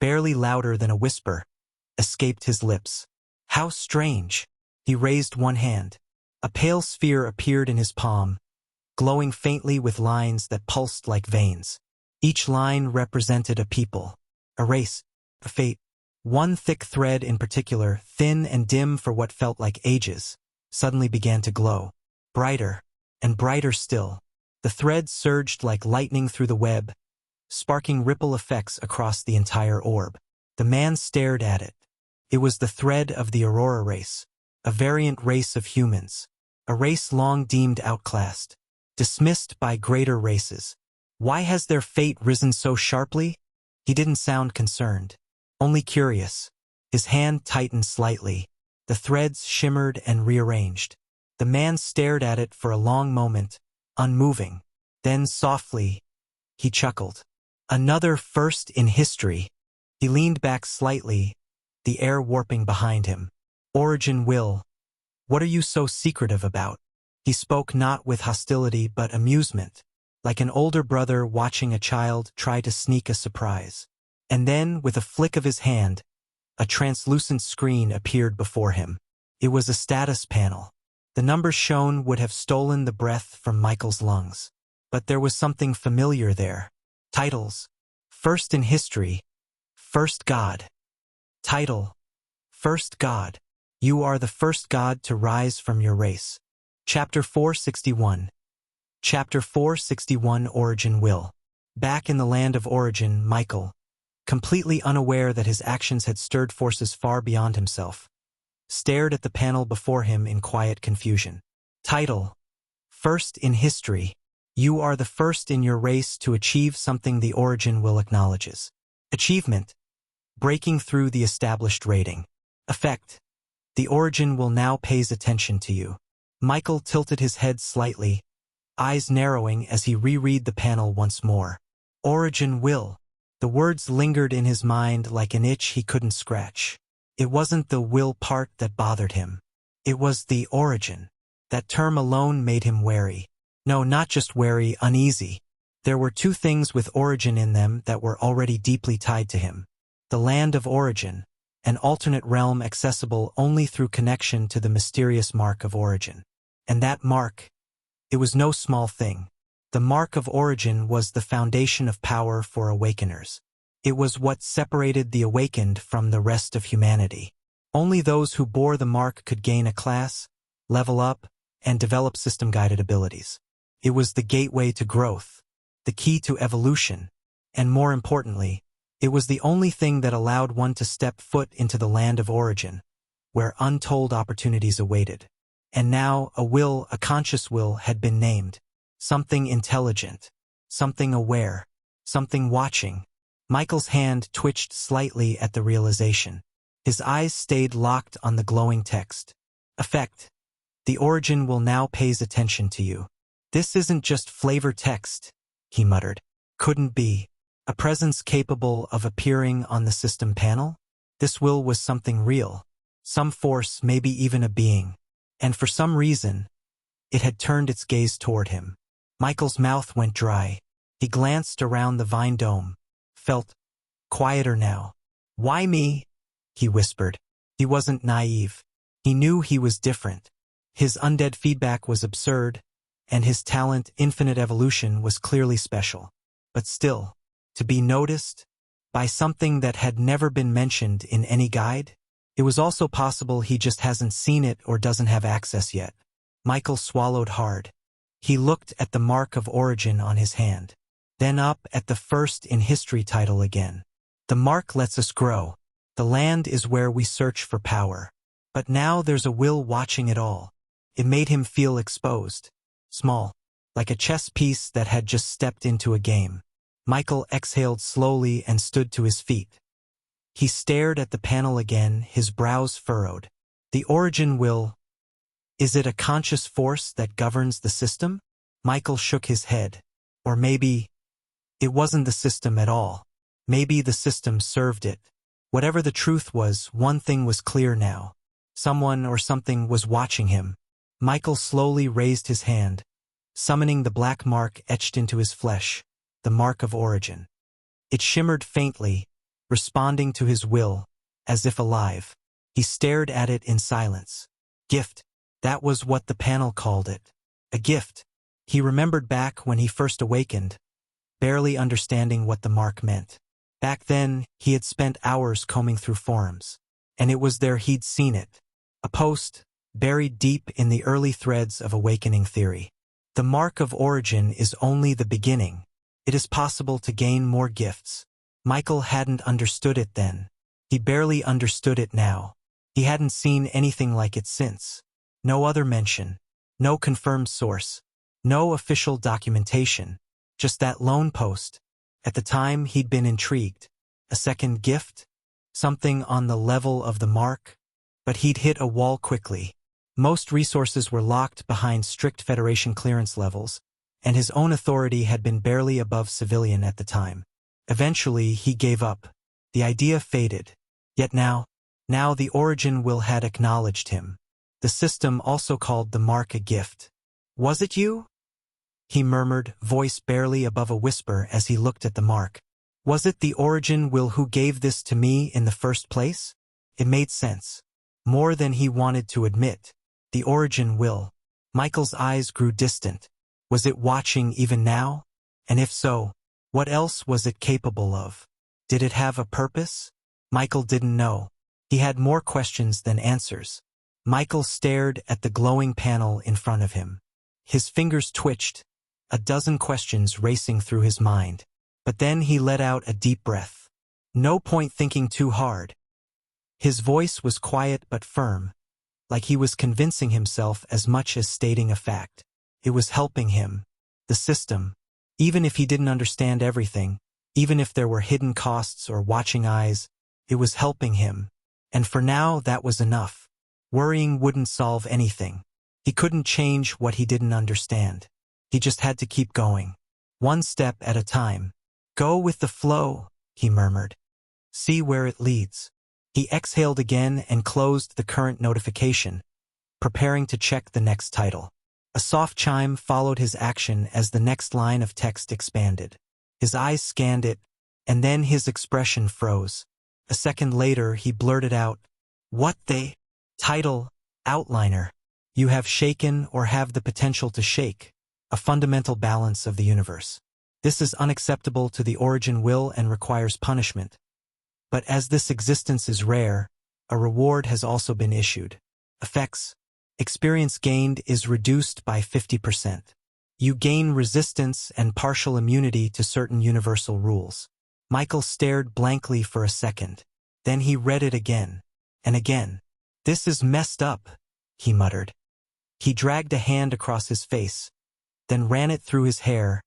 barely louder than a whisper, escaped his lips. How strange! He raised one hand. A pale sphere appeared in his palm, glowing faintly with lines that pulsed like veins. Each line represented a people, a race, a fate. One thick thread in particular, thin and dim for what felt like ages, suddenly began to glow. Brighter, and brighter still. The thread surged like lightning through the web, sparking ripple effects across the entire orb. The man stared at it. It was the thread of the Aurora race, a variant race of humans, a race long deemed outclassed, dismissed by greater races. Why has their fate risen so sharply? He didn't sound concerned, only curious. His hand tightened slightly. The threads shimmered and rearranged. The man stared at it for a long moment, unmoving. Then softly, he chuckled. Another first in history. He leaned back slightly, the air warping behind him. Origin will. What are you so secretive about? He spoke not with hostility but amusement, like an older brother watching a child try to sneak a surprise. And then, with a flick of his hand, a translucent screen appeared before him. It was a status panel. The numbers shown would have stolen the breath from Michael's lungs. But there was something familiar there. Titles. First in history. First God. Title. First God. You are the first God to rise from your race. Chapter 461. Chapter 461 Origin Will. Back in the land of origin, Michael, completely unaware that his actions had stirred forces far beyond himself, stared at the panel before him in quiet confusion. Title. First in history. You are the first in your race to achieve something the origin will acknowledges. Achievement. Breaking through the established rating. Effect. The origin will now pays attention to you. Michael tilted his head slightly, eyes narrowing as he reread the panel once more. Origin will. The words lingered in his mind like an itch he couldn't scratch. It wasn't the will part that bothered him. It was the origin. That term alone made him wary. No, not just wary, uneasy. There were two things with origin in them that were already deeply tied to him. The land of origin, an alternate realm accessible only through connection to the mysterious mark of origin. And that mark, it was no small thing. The mark of origin was the foundation of power for Awakeners. It was what separated the awakened from the rest of humanity. Only those who bore the mark could gain a class, level up, and develop system-guided abilities. It was the gateway to growth, the key to evolution, And more importantly, it was the only thing that allowed one to step foot into the land of origin, where untold opportunities awaited. And now a conscious will had been named. Something intelligent. Something aware. Something watching. Michael's hand twitched slightly at the realization. His eyes stayed locked on the glowing text. Effect. The origin will now pays attention to you. This isn't just flavor text, he muttered. Couldn't be. A presence capable of appearing on the system panel? This will was something real. Some force, maybe even a being. And for some reason, it had turned its gaze toward him. Michael's mouth went dry. He glanced around the vine dome. Felt quieter now. Why me? He whispered. He wasn't naive. He knew he was different. His undead feedback was absurd, and his talent, infinite evolution, was clearly special. But still, to be noticed by something that had never been mentioned in any guide? It was also possible he just hasn't seen it or doesn't have access yet. Michael swallowed hard. He looked at the mark of origin on his hand. Then up at the first in history title again. The mark lets us grow. The land is where we search for power. But now there's a will watching it all. It made him feel exposed. Small. Like a chess piece that had just stepped into a game. Michael exhaled slowly and stood to his feet. He stared at the panel again, his brows furrowed. The origin will. Is it a conscious force that governs the system? Michael shook his head. Or maybe it wasn't the system at all. Maybe the system served it. Whatever the truth was, one thing was clear now. Someone or something was watching him. Michael slowly raised his hand, summoning the black mark etched into his flesh. The mark of origin. It shimmered faintly, responding to his will, as if alive. He stared at it in silence. Gift. That was what the panel called it. A gift. He remembered back when he first awakened, barely understanding what the mark meant. Back then, he had spent hours combing through forums, and it was there he'd seen it. A post, buried deep in the early threads of awakening theory. The mark of origin is only the beginning. It is possible to gain more gifts. Michael hadn't understood it then. He barely understood it now. He hadn't seen anything like it since. No other mention. No confirmed source. No official documentation. Just that lone post. At the time, he'd been intrigued. A second gift? Something on the level of the mark? But he'd hit a wall quickly. Most resources were locked behind strict Federation clearance levels, and his own authority had been barely above civilian at the time. Eventually, he gave up. The idea faded. Yet now the origin will had acknowledged him. The system also called the mark a gift. Was it you? He murmured, voice barely above a whisper as he looked at the mark. Was it the origin will who gave this to me in the first place? It made sense. More than he wanted to admit. The origin will. Michael's eyes grew distant. Was it watching even now? And if so, what else was it capable of? Did it have a purpose? Michael didn't know. He had more questions than answers. Michael stared at the glowing panel in front of him. His fingers twitched, a dozen questions racing through his mind. But then he let out a deep breath. No point thinking too hard. His voice was quiet but firm, like he was convincing himself as much as stating a fact. It was helping him. The system. Even if he didn't understand everything, even if there were hidden costs or watching eyes, it was helping him. And for now, that was enough. Worrying wouldn't solve anything. He couldn't change what he didn't understand. He just had to keep going. One step at a time. Go with the flow, he murmured. See where it leads. He exhaled again and closed the current notification, preparing to check the next title. A soft chime followed his action as the next line of text expanded. His eyes scanned it, and then his expression froze. A second later, he blurted out, "What the?" Title, Outliner. You have shaken or have the potential to shake, a fundamental balance of the universe. This is unacceptable to the origin will and requires punishment. But as this existence is rare, a reward has also been issued. Effects. Experience gained is reduced by 50%. You gain resistance and partial immunity to certain universal rules. Michael stared blankly for a second. Then he read it again. And again. This is messed up, he muttered. He dragged a hand across his face, then ran it through his hair,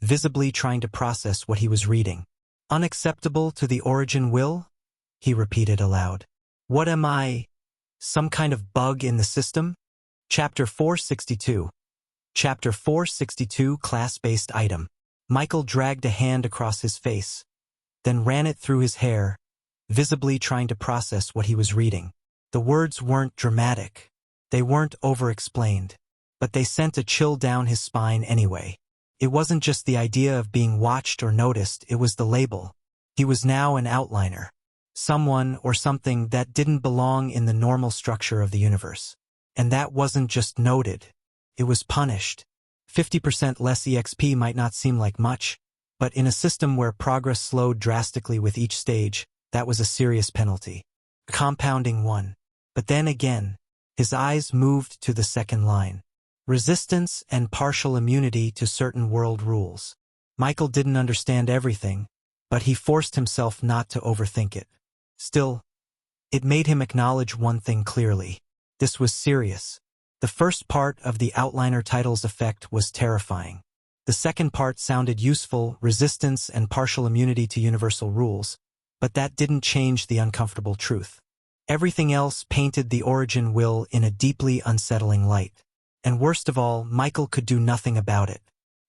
visibly trying to process what he was reading. Unacceptable to the origin will? He repeated aloud. What am I? Some kind of bug in the system? Chapter 462. Chapter 462 Class-Based Item. Michael dragged a hand across his face, then ran it through his hair, visibly trying to process what he was reading. The words weren't dramatic. They weren't over-explained, but they sent a chill down his spine anyway. It wasn't just the idea of being watched or noticed, it was the label. He was now an outliner. Someone or something that didn't belong in the normal structure of the universe. And that wasn't just noted. It was punished. 50% less EXP might not seem like much, but in a system where progress slowed drastically with each stage, that was a serious penalty. A compounding one. But then again, his eyes moved to the second line. Resistance and partial immunity to certain world rules. Michael didn't understand everything, but he forced himself not to overthink it. Still, it made him acknowledge one thing clearly. This was serious. The first part of the outliner title's effect was terrifying. The second part sounded useful, resistance and partial immunity to universal rules, but that didn't change the uncomfortable truth. Everything else painted the origin will in a deeply unsettling light. And worst of all, Michael could do nothing about it.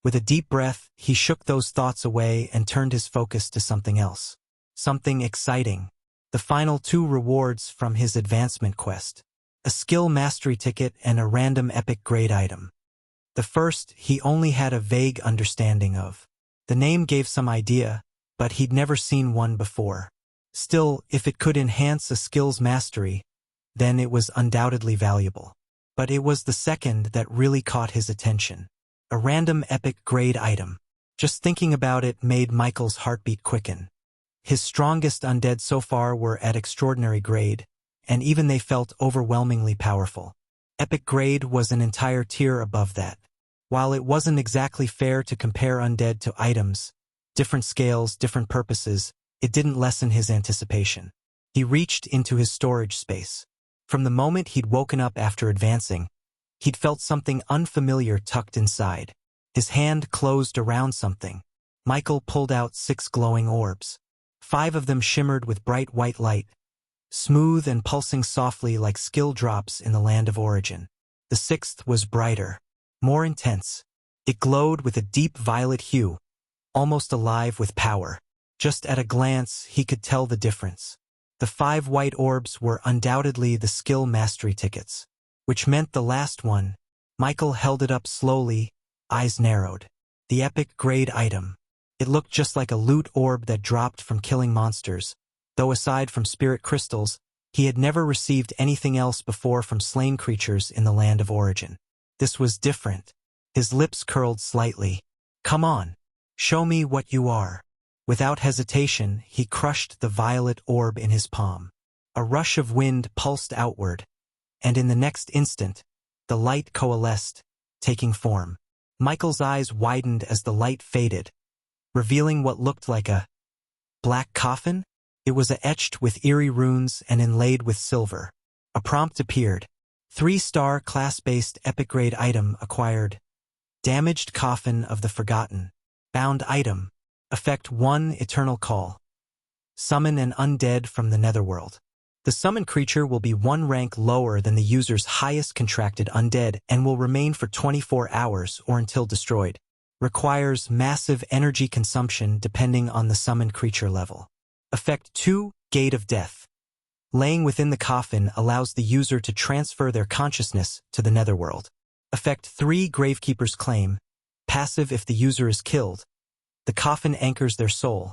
With a deep breath, he shook those thoughts away and turned his focus to something else. Something exciting. The final 2 rewards from his advancement quest. A skill mastery ticket and a random epic grade item. The first, he only had a vague understanding of. The name gave some idea, but he'd never seen one before. Still, if it could enhance a skill's mastery, then it was undoubtedly valuable. But it was the second that really caught his attention. A random epic grade item. Just thinking about it made Michael's heartbeat quicken. His strongest undead so far were at extraordinary grade, and even they felt overwhelmingly powerful. Epic grade was an entire tier above that. While it wasn't exactly fair to compare undead to items, different scales, different purposes, it didn't lessen his anticipation. He reached into his storage space. From the moment he'd woken up after advancing, he'd felt something unfamiliar tucked inside. His hand closed around something. Michael pulled out 6 glowing orbs. 5 of them shimmered with bright white light, smooth and pulsing softly like skill drops in the land of origin. The 6th was brighter, more intense. It glowed with a deep violet hue, almost alive with power. Just at a glance, he could tell the difference. The 5 white orbs were undoubtedly the skill mastery tickets, which meant the last one. Michael held it up slowly, eyes narrowed. The epic grade item. It looked just like a loot orb that dropped from killing monsters, though aside from spirit crystals, he had never received anything else before from slain creatures in the land of origin. This was different. His lips curled slightly. Come on, show me what you are. Without hesitation, he crushed the violet orb in his palm. A rush of wind pulsed outward, and in the next instant, the light coalesced, taking form. Michael's eyes widened as the light faded, revealing what looked like a black coffin. It was etched with eerie runes and inlaid with silver. A prompt appeared. 3-star class-based epic grade item acquired. Damaged Coffin of the Forgotten. Bound item. Effect 1 Eternal Call. Summon an undead from the netherworld. The summoned creature will be 1 rank lower than the user's highest contracted undead and will remain for 24 hours or until destroyed. Requires massive energy consumption depending on the summoned creature level. Effect 2 Gate of Death. Laying within the coffin allows the user to transfer their consciousness to the netherworld. Effect 3 Gravekeeper's Claim. Passive if the user is killed. The coffin anchors their soul,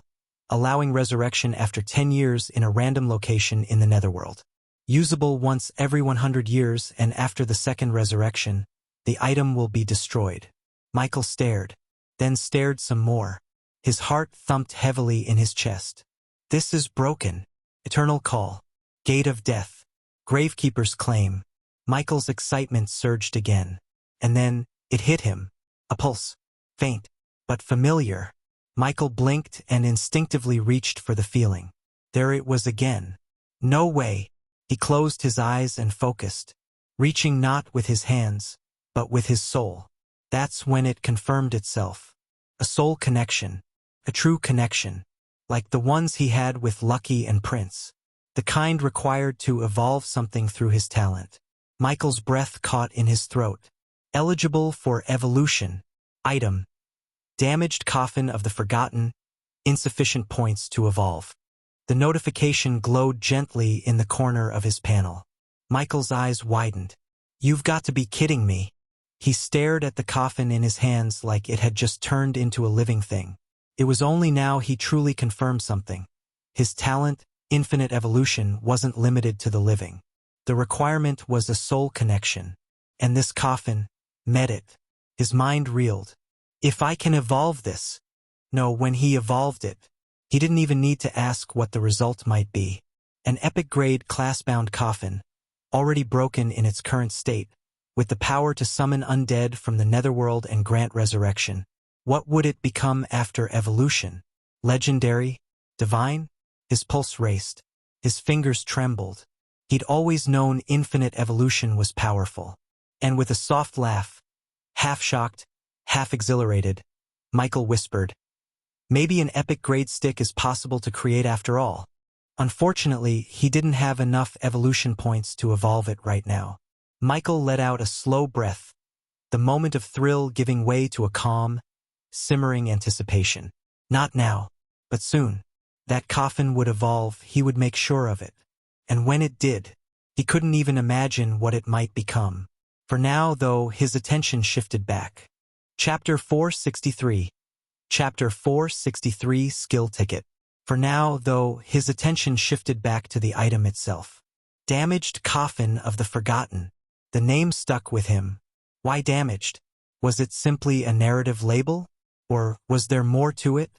allowing resurrection after 10 years in a random location in the netherworld. Usable once every 100 years, and after the second resurrection, the item will be destroyed. Michael stared, then stared some more. His heart thumped heavily in his chest. This is broken. Eternal Call. Gate of Death. Gravekeeper's Claim. Michael's excitement surged again. And then, it hit him. A pulse. Faint, but familiar. Michael blinked and instinctively reached for the feeling. There it was again. No way. He closed his eyes and focused, reaching not with his hands, but with his soul. That's when it confirmed itself. A soul connection. A true connection. Like the ones he had with Lucky and Prince. The kind required to evolve something through his talent. Michael's breath caught in his throat. Eligible for evolution. Item. Damaged coffin of the forgotten. Insufficient points to evolve. The notification glowed gently in the corner of his panel. Michael's eyes widened. You've got to be kidding me. He stared at the coffin in his hands like it had just turned into a living thing. It was only now he truly confirmed something. His talent, infinite evolution, wasn't limited to the living. The requirement was a soul connection. And this coffin met it. His mind reeled. If I can evolve this. No, when he evolved it, he didn't even need to ask what the result might be. An epic-grade class-bound coffin, already broken in its current state, with the power to summon undead from the netherworld and grant resurrection. What would it become after evolution? Legendary? Divine? His pulse raced. His fingers trembled. He'd always known infinite evolution was powerful. And with a soft laugh, half shocked, half exhilarated, Michael whispered, maybe an epic grade stick is possible to create after all. Unfortunately, he didn't have enough evolution points to evolve it right now. Michael let out a slow breath, the moment of thrill giving way to a calm, simmering anticipation. Not now, but soon. That coffin would evolve, he would make sure of it. And when it did, he couldn't even imagine what it might become. For now, though, his attention shifted back. Chapter 463. Chapter 463 Skill Ticket. For now, though, his attention shifted back to the item itself. Damaged Coffin of the Forgotten. The name stuck with him. Why damaged? Was it simply a narrative label? Or was there more to it?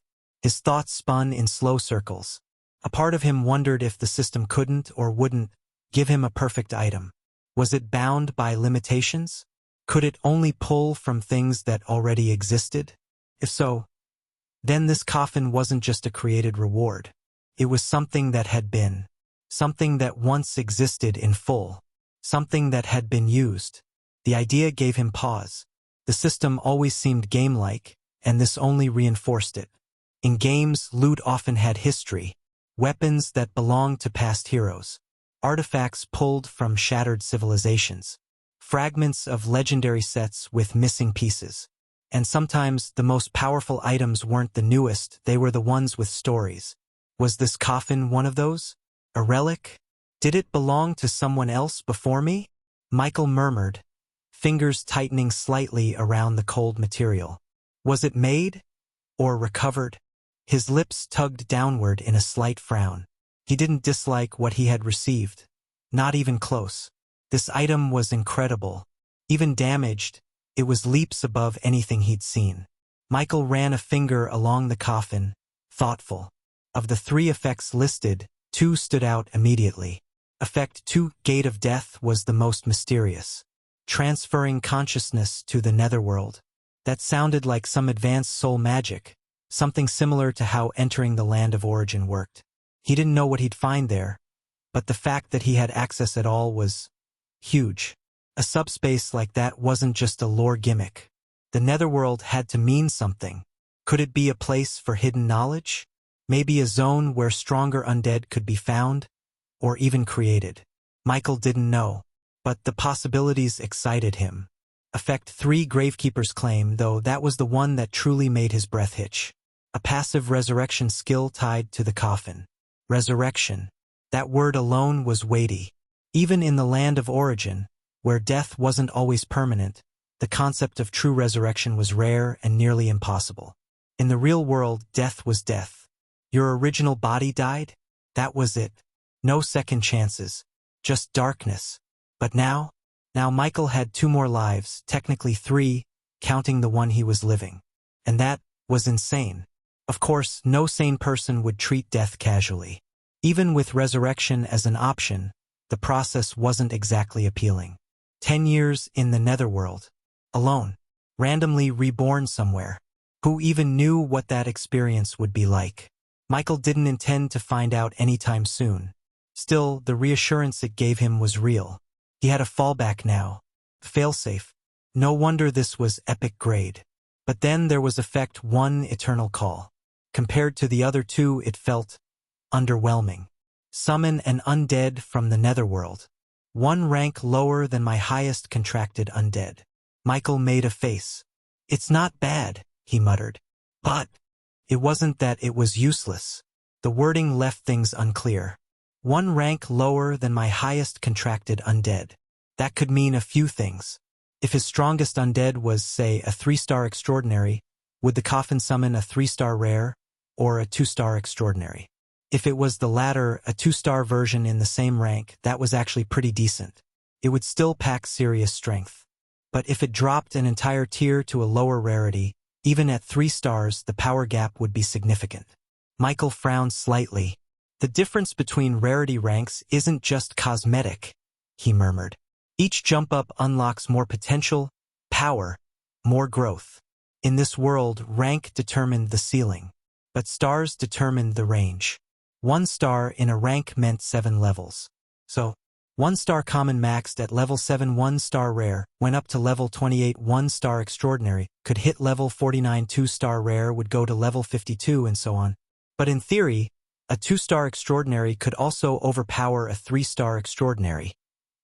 His thoughts spun in slow circles. A part of him wondered if the system couldn't or wouldn't give him a perfect item. Was it bound by limitations? Could it only pull from things that already existed? If so, then this coffin wasn't just a created reward. It was something that had been. Something that once existed in full. Something that had been used. The idea gave him pause. The system always seemed game-like, and this only reinforced it. In games, loot often had history. Weapons that belonged to past heroes. Artifacts pulled from shattered civilizations. Fragments of legendary sets with missing pieces. And sometimes the most powerful items weren't the newest, they were the ones with stories. Was this coffin one of those? A relic? Did it belong to someone else before me? Michael murmured, fingers tightening slightly around the cold material. Was it made? Or recovered? His lips tugged downward in a slight frown. He didn't dislike what he had received. Not even close. This item was incredible. Even damaged, it was leaps above anything he'd seen. Michael ran a finger along the coffin, thoughtful. Of the 3 effects listed, 2 stood out immediately. Effect 2, Gate of Death, was the most mysterious. Transferring consciousness to the netherworld. That sounded like some advanced soul magic, something similar to how entering the land of origin worked. He didn't know what he'd find there, but the fact that he had access at all was huge. A subspace like that wasn't just a lore gimmick. The netherworld had to mean something. Could it be a place for hidden knowledge? Maybe a zone where stronger undead could be found? Or even created? Michael didn't know, but the possibilities excited him. Effect 3, Gravekeeper's Claim, though that was the one that truly made his breath hitch. A passive resurrection skill tied to the coffin. Resurrection. That word alone was weighty. Even in the land of origin, where death wasn't always permanent, the concept of true resurrection was rare and nearly impossible. In the real world, death was death. Your original body died? That was it. No second chances. Just darkness. But now Michael had 2 more lives, technically 3, counting the one he was living. And that was insane. Of course, no sane person would treat death casually. Even with resurrection as an option, the process wasn't exactly appealing. 10 years in the netherworld. Alone. randomly reborn somewhere. Who even knew what that experience would be like? Michael didn't intend to find out anytime soon. Still, the reassurance it gave him was real. He had a fallback now. Failsafe. No wonder this was epic grade. But then there was Effect 1 Eternal Call. Compared to the other two, it felt underwhelming. Summon an undead from the netherworld. 1 rank lower than my highest contracted undead. Michael made a face. It's not bad, he muttered. But it wasn't that it was useless. The wording left things unclear. 1 rank lower than my highest contracted undead. That could mean a few things. If his strongest undead was, say, a 3-star extraordinary, would the coffin summon a 3-star rare or a 2-star extraordinary? If it was the latter, a 2-star version in the same rank, that was actually pretty decent. It would still pack serious strength. But if it dropped an entire tier to a lower rarity, even at 3 stars, the power gap would be significant. Michael frowned slightly. The difference between rarity ranks isn't just cosmetic, he murmured. Each jump up unlocks more potential, power, more growth. In this world, rank determined the ceiling, but stars determined the range. 1 star in a rank meant 7 levels. So, 1-star common maxed at level 7 1-star rare, went up to level 28 1-star extraordinary, could hit level 49 2-star rare, would go to level 52 and so on. But in theory, a 2-star extraordinary could also overpower a 3-star extraordinary,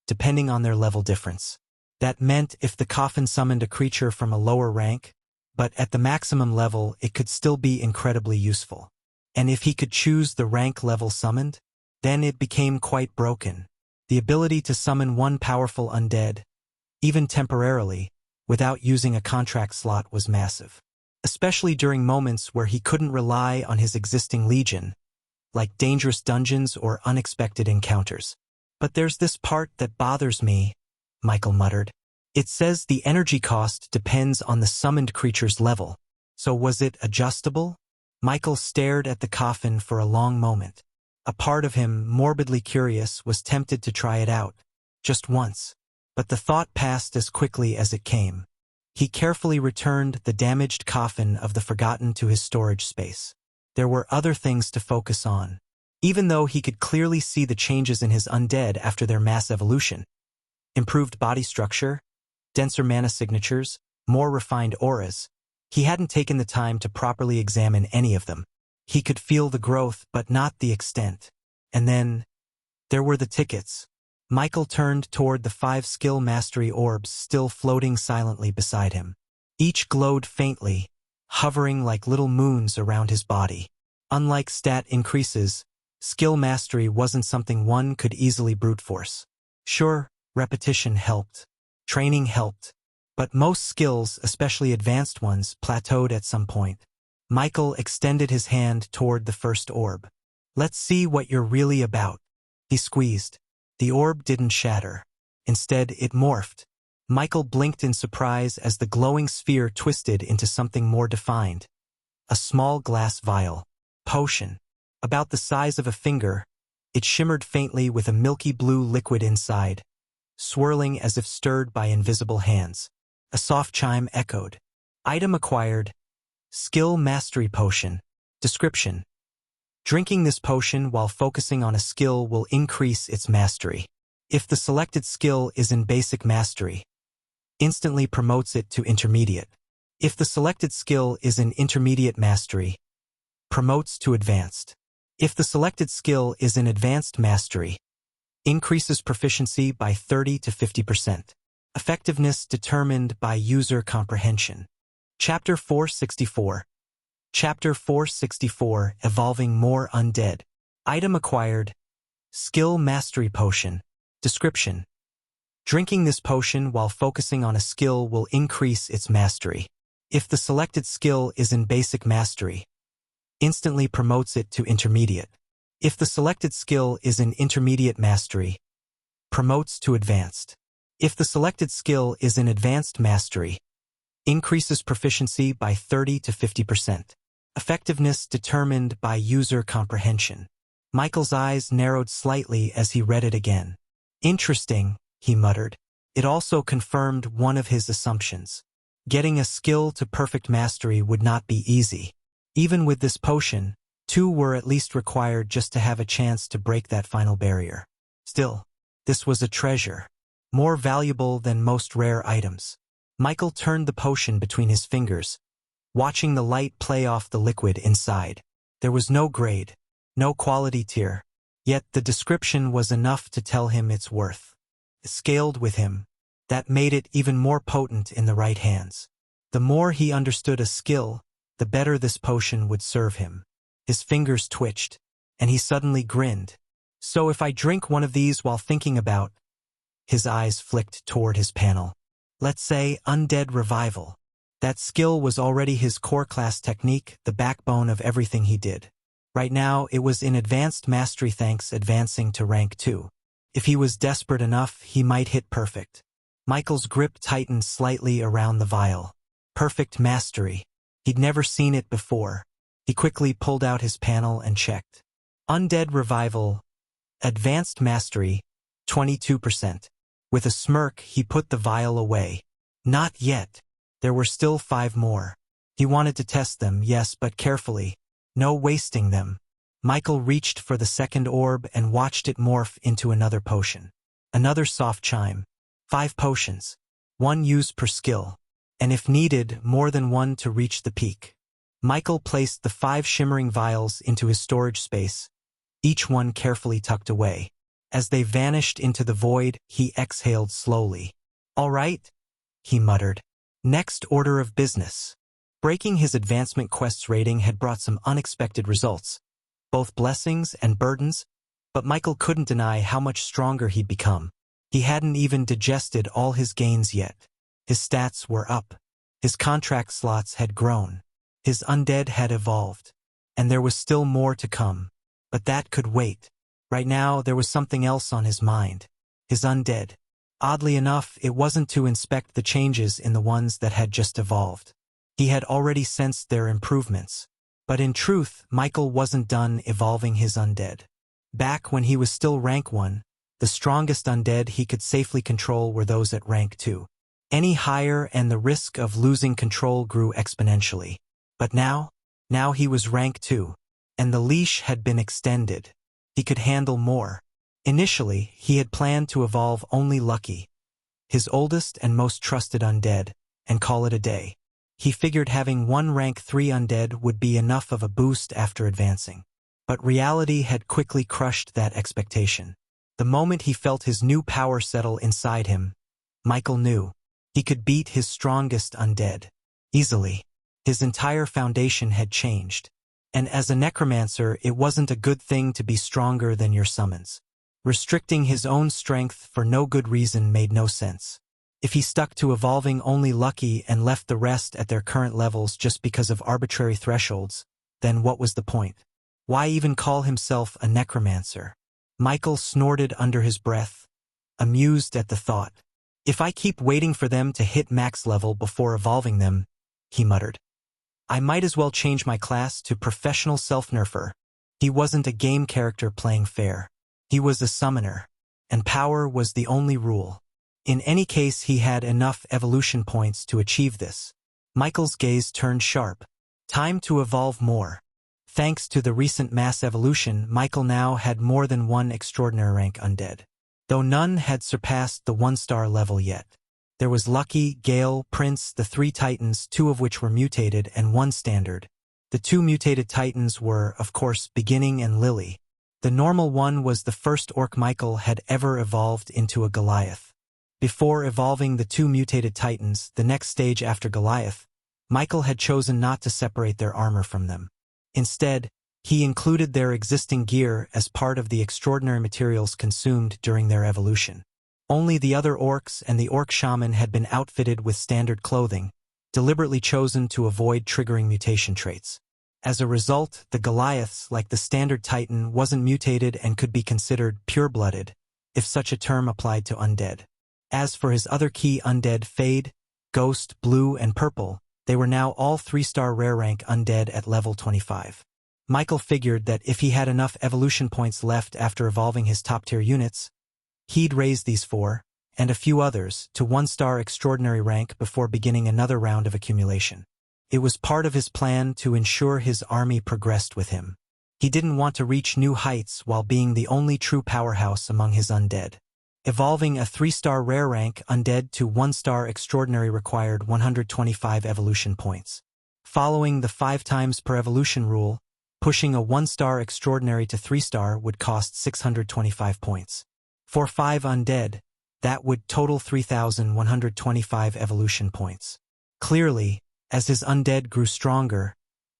depending on their level difference. That meant if the coffin summoned a creature from a lower rank, but at the maximum level it could still be incredibly useful. And if he could choose the rank level summoned, then it became quite broken. The ability to summon 1 powerful undead, even temporarily, without using a contract slot was massive. Especially during moments where he couldn't rely on his existing legion, like dangerous dungeons or unexpected encounters. But there's this part that bothers me, Michael muttered. It says the energy cost depends on the summoned creature's level. So was it adjustable? Michael stared at the coffin for a long moment. A part of him, morbidly curious, was tempted to try it out, just once. But the thought passed as quickly as it came. He carefully returned the damaged coffin of the Forgotten to his storage space. There were other things to focus on. Even though he could clearly see the changes in his undead after their mass evolution. Improved body structure, denser mana signatures, more refined auras. He hadn't taken the time to properly examine any of them. He could feel the growth, but not the extent. And then, there were the tickets. Michael turned toward the 5 skill mastery orbs still floating silently beside him. Each glowed faintly, hovering like little moons around his body. Unlike stat increases, skill mastery wasn't something one could easily brute force. Sure, repetition helped. Training helped. But most skills, especially advanced ones, plateaued at some point. Michael extended his hand toward the first orb. Let's see what you're really about. He squeezed. The orb didn't shatter. Instead, it morphed. Michael blinked in surprise as the glowing sphere twisted into something more defined. A small glass vial. Potion. About the size of a finger, it shimmered faintly with a milky blue liquid inside, swirling as if stirred by invisible hands. A soft chime echoed. Item acquired. Skill Mastery Potion. Description. Drinking this potion while focusing on a skill will increase its mastery. If the selected skill is in basic mastery, instantly promotes it to intermediate. If the selected skill is in intermediate mastery, promotes to advanced. If the selected skill is in advanced mastery, increases proficiency by 30 to 50%. Effectiveness determined by user comprehension. Chapter 464. Chapter 464, Evolving More Undead. Item acquired. Skill Mastery Potion. Description. Drinking this potion while focusing on a skill will increase its mastery. If the selected skill is in basic mastery, instantly promotes it to intermediate. If the selected skill is in intermediate mastery, promotes to advanced. If the selected skill is in advanced mastery, increases proficiency by 30 to 50%. Effectiveness determined by user comprehension. Michael's eyes narrowed slightly as he read it again. Interesting, he muttered. It also confirmed one of his assumptions. Getting a skill to perfect mastery would not be easy. Even with this potion, 2 were at least required just to have a chance to break that final barrier. Still, this was a treasure, more valuable than most rare items. Michael turned the potion between his fingers, watching the light play off the liquid inside. There was no grade, no quality tier, yet the description was enough to tell him its worth. It scaled with him. That made it even more potent in the right hands. The more he understood a skill, the better this potion would serve him. His fingers twitched, and he suddenly grinned. So if I drink one of these while thinking about... His eyes flicked toward his panel. Let's say Undead Revival. That skill was already his core class technique, the backbone of everything he did. Right now, it was in advanced mastery thanks advancing to rank 2. If he was desperate enough, he might hit perfect. Michael's grip tightened slightly around the vial. Perfect mastery. He'd never seen it before. He quickly pulled out his panel and checked. Undead Revival. Advanced Mastery. 22%. With a smirk, he put the vial away. Not yet. There were still 5 more. He wanted to test them, yes, but carefully. No wasting them. Michael reached for the second orb and watched it morph into another potion. Another soft chime. 5 potions. 1 used per skill. And if needed, more than 1 to reach the peak. Michael placed the 5 shimmering vials into his storage space, each one carefully tucked away. As they vanished into the void, he exhaled slowly. All right, he muttered. Next order of business. Breaking his advancement quest's rating had brought some unexpected results, both blessings and burdens, but Michael couldn't deny how much stronger he'd become. He hadn't even digested all his gains yet. His stats were up. His contract slots had grown. His undead had evolved. And there was still more to come. But that could wait. Right now, there was something else on his mind. His undead. Oddly enough, it wasn't to inspect the changes in the ones that had just evolved. He had already sensed their improvements. But in truth, Michael wasn't done evolving his undead. Back when he was still rank 1, the strongest undead he could safely control were those at rank 2. Any higher and the risk of losing control grew exponentially. But now he was rank 2, and the leash had been extended. He could handle more. Initially, he had planned to evolve only Lucky, his oldest and most trusted undead, and call it a day. He figured having 1 rank 3 undead would be enough of a boost after advancing. But reality had quickly crushed that expectation. The moment he felt his new power settle inside him, Michael knew he could beat his strongest undead. Easily. His entire foundation had changed. And as a necromancer, it wasn't a good thing to be stronger than your summons. Restricting his own strength for no good reason made no sense. If he stuck to evolving only Lucky and left the rest at their current levels just because of arbitrary thresholds, then what was the point? Why even call himself a necromancer? Michael snorted under his breath, amused at the thought. If I keep waiting for them to hit max level before evolving them, he muttered, I might as well change my class to professional self-nerfer. He wasn't a game character playing fair. He was a summoner, and power was the only rule. In any case, he had enough evolution points to achieve this. Michael's gaze turned sharp. Time to evolve more. Thanks to the recent mass evolution, Michael now had more than 1 extraordinary rank undead. Though none had surpassed the 1-star level yet. There was Lucky, Gale, Prince, the 3 titans, 2 of which were mutated and 1 standard. The 2 mutated titans were, of course, Beginning and Lily. The normal one was the first orc Michael had ever evolved into a Goliath. Before evolving the 2 mutated titans, the next stage after Goliath, Michael had chosen not to separate their armor from them. Instead, he included their existing gear as part of the extraordinary materials consumed during their evolution. Only the other orcs and the orc shaman had been outfitted with standard clothing, deliberately chosen to avoid triggering mutation traits. As a result, the Goliaths, like the standard titan, wasn't mutated and could be considered pure-blooded, if such a term applied to undead. As for his other key undead, Fade, Ghost, Blue, and Purple, they were now all 3-star rare rank undead at level 25. Michael figured that if he had enough evolution points left after evolving his top-tier units, he'd raise these 4, and a few others, to 1-star extraordinary rank before beginning another round of accumulation. It was part of his plan to ensure his army progressed with him. He didn't want to reach new heights while being the only true powerhouse among his undead. Evolving a 3-star rare rank undead to 1-star extraordinary required 125 evolution points. Following the 5 times per evolution rule, pushing a 1-star extraordinary to 3-star would cost 625 points. For 5 undead, that would total 3,125 evolution points. Clearly, as his undead grew stronger,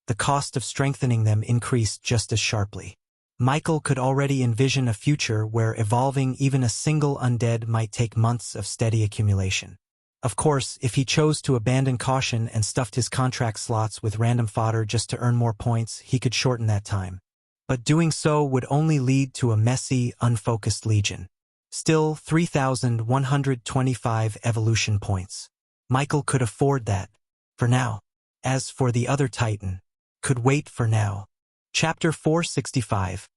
the cost of strengthening them increased just as sharply. Michael could already envision a future where evolving even a single undead might take months of steady accumulation. Of course, if he chose to abandon caution and stuffed his contract slots with random fodder just to earn more points, he could shorten that time. But doing so would only lead to a messy, unfocused legion. Still, 3,125 evolution points. Michael could afford that. For now. As for the other Titan, could wait for now. Chapter 465.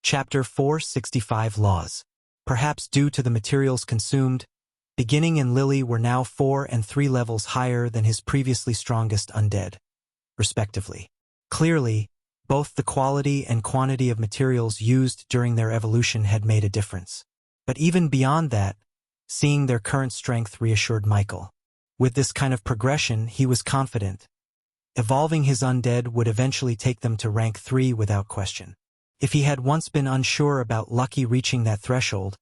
Chapter 465 Laws. Perhaps due to the materials consumed, Beginning and Lily were now 4 and 3 levels higher than his previously strongest undead, respectively. Clearly, both the quality and quantity of materials used during their evolution had made a difference. But even beyond that, seeing their current strength reassured Michael. With this kind of progression, he was confident. Evolving his undead would eventually take them to rank 3 without question. If he had once been unsure about Lucky reaching that threshold,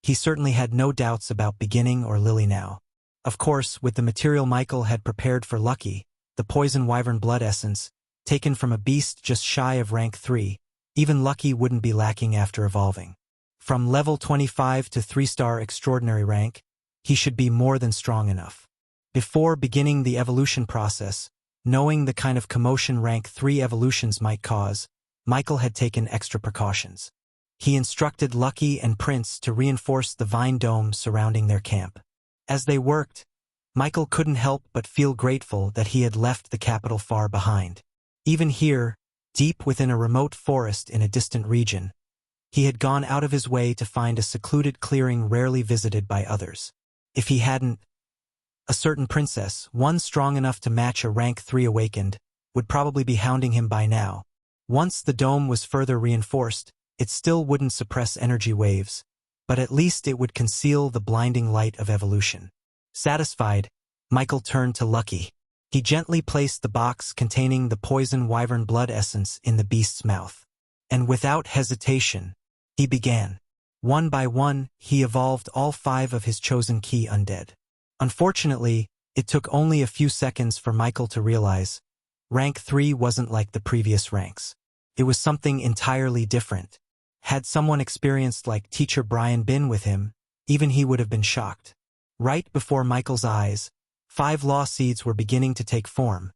he certainly had no doubts about Beginning or Lily now. Of course, with the material Michael had prepared for Lucky, the poison wyvern blood essence, taken from a beast just shy of rank 3, even Lucky wouldn't be lacking after evolving. From level 25 to 3-star extraordinary rank, he should be more than strong enough. Before beginning the evolution process, knowing the kind of commotion rank 3 evolutions might cause, Michael had taken extra precautions. He instructed Lucky and Prince to reinforce the vine dome surrounding their camp. As they worked, Michael couldn't help but feel grateful that he had left the capital far behind. Even here, deep within a remote forest in a distant region, he had gone out of his way to find a secluded clearing rarely visited by others. If he hadn't, a certain princess, one strong enough to match a rank 3 awakened, would probably be hounding him by now. Once the dome was further reinforced, it still wouldn't suppress energy waves, but at least it would conceal the blinding light of evolution. Satisfied, Michael turned to Lucky. He gently placed the box containing the poison wyvern blood essence in the beast's mouth. And without hesitation, he began. One by one, he evolved all 5 of his chosen key undead. Unfortunately, it took only a few seconds for Michael to realize rank 3 wasn't like the previous ranks. It was something entirely different. Had someone experienced like Teacher Brian been with him, even he would have been shocked. Right before Michael's eyes, 5 law seeds were beginning to take form,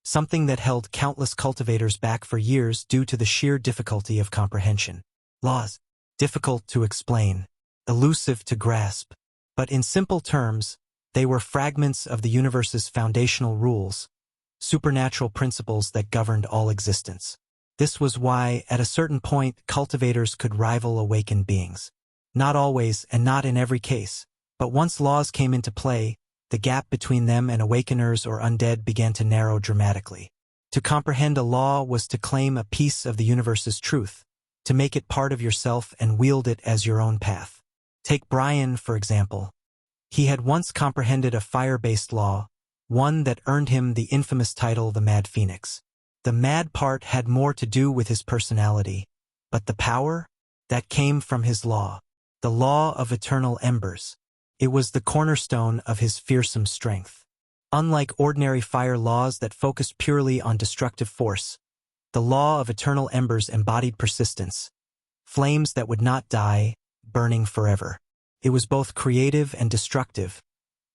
something that held countless cultivators back for years due to the sheer difficulty of comprehension. Laws. Difficult to explain, elusive to grasp, but in simple terms, they were fragments of the universe's foundational rules, supernatural principles that governed all existence. This was why, at a certain point, cultivators could rival awakened beings. Not always and not in every case, but once laws came into play, the gap between them and awakeners or undead began to narrow dramatically. To comprehend a law was to claim a piece of the universe's truth, to make it part of yourself and wield it as your own path. Take Brian, for example. He had once comprehended a fire-based law, one that earned him the infamous title the Mad Phoenix. The mad part had more to do with his personality, but the power? That came from his law, the law of eternal embers. It was the cornerstone of his fearsome strength. Unlike ordinary fire laws that focused purely on destructive force, the law of eternal embers embodied persistence, flames that would not die, burning forever. It was both creative and destructive,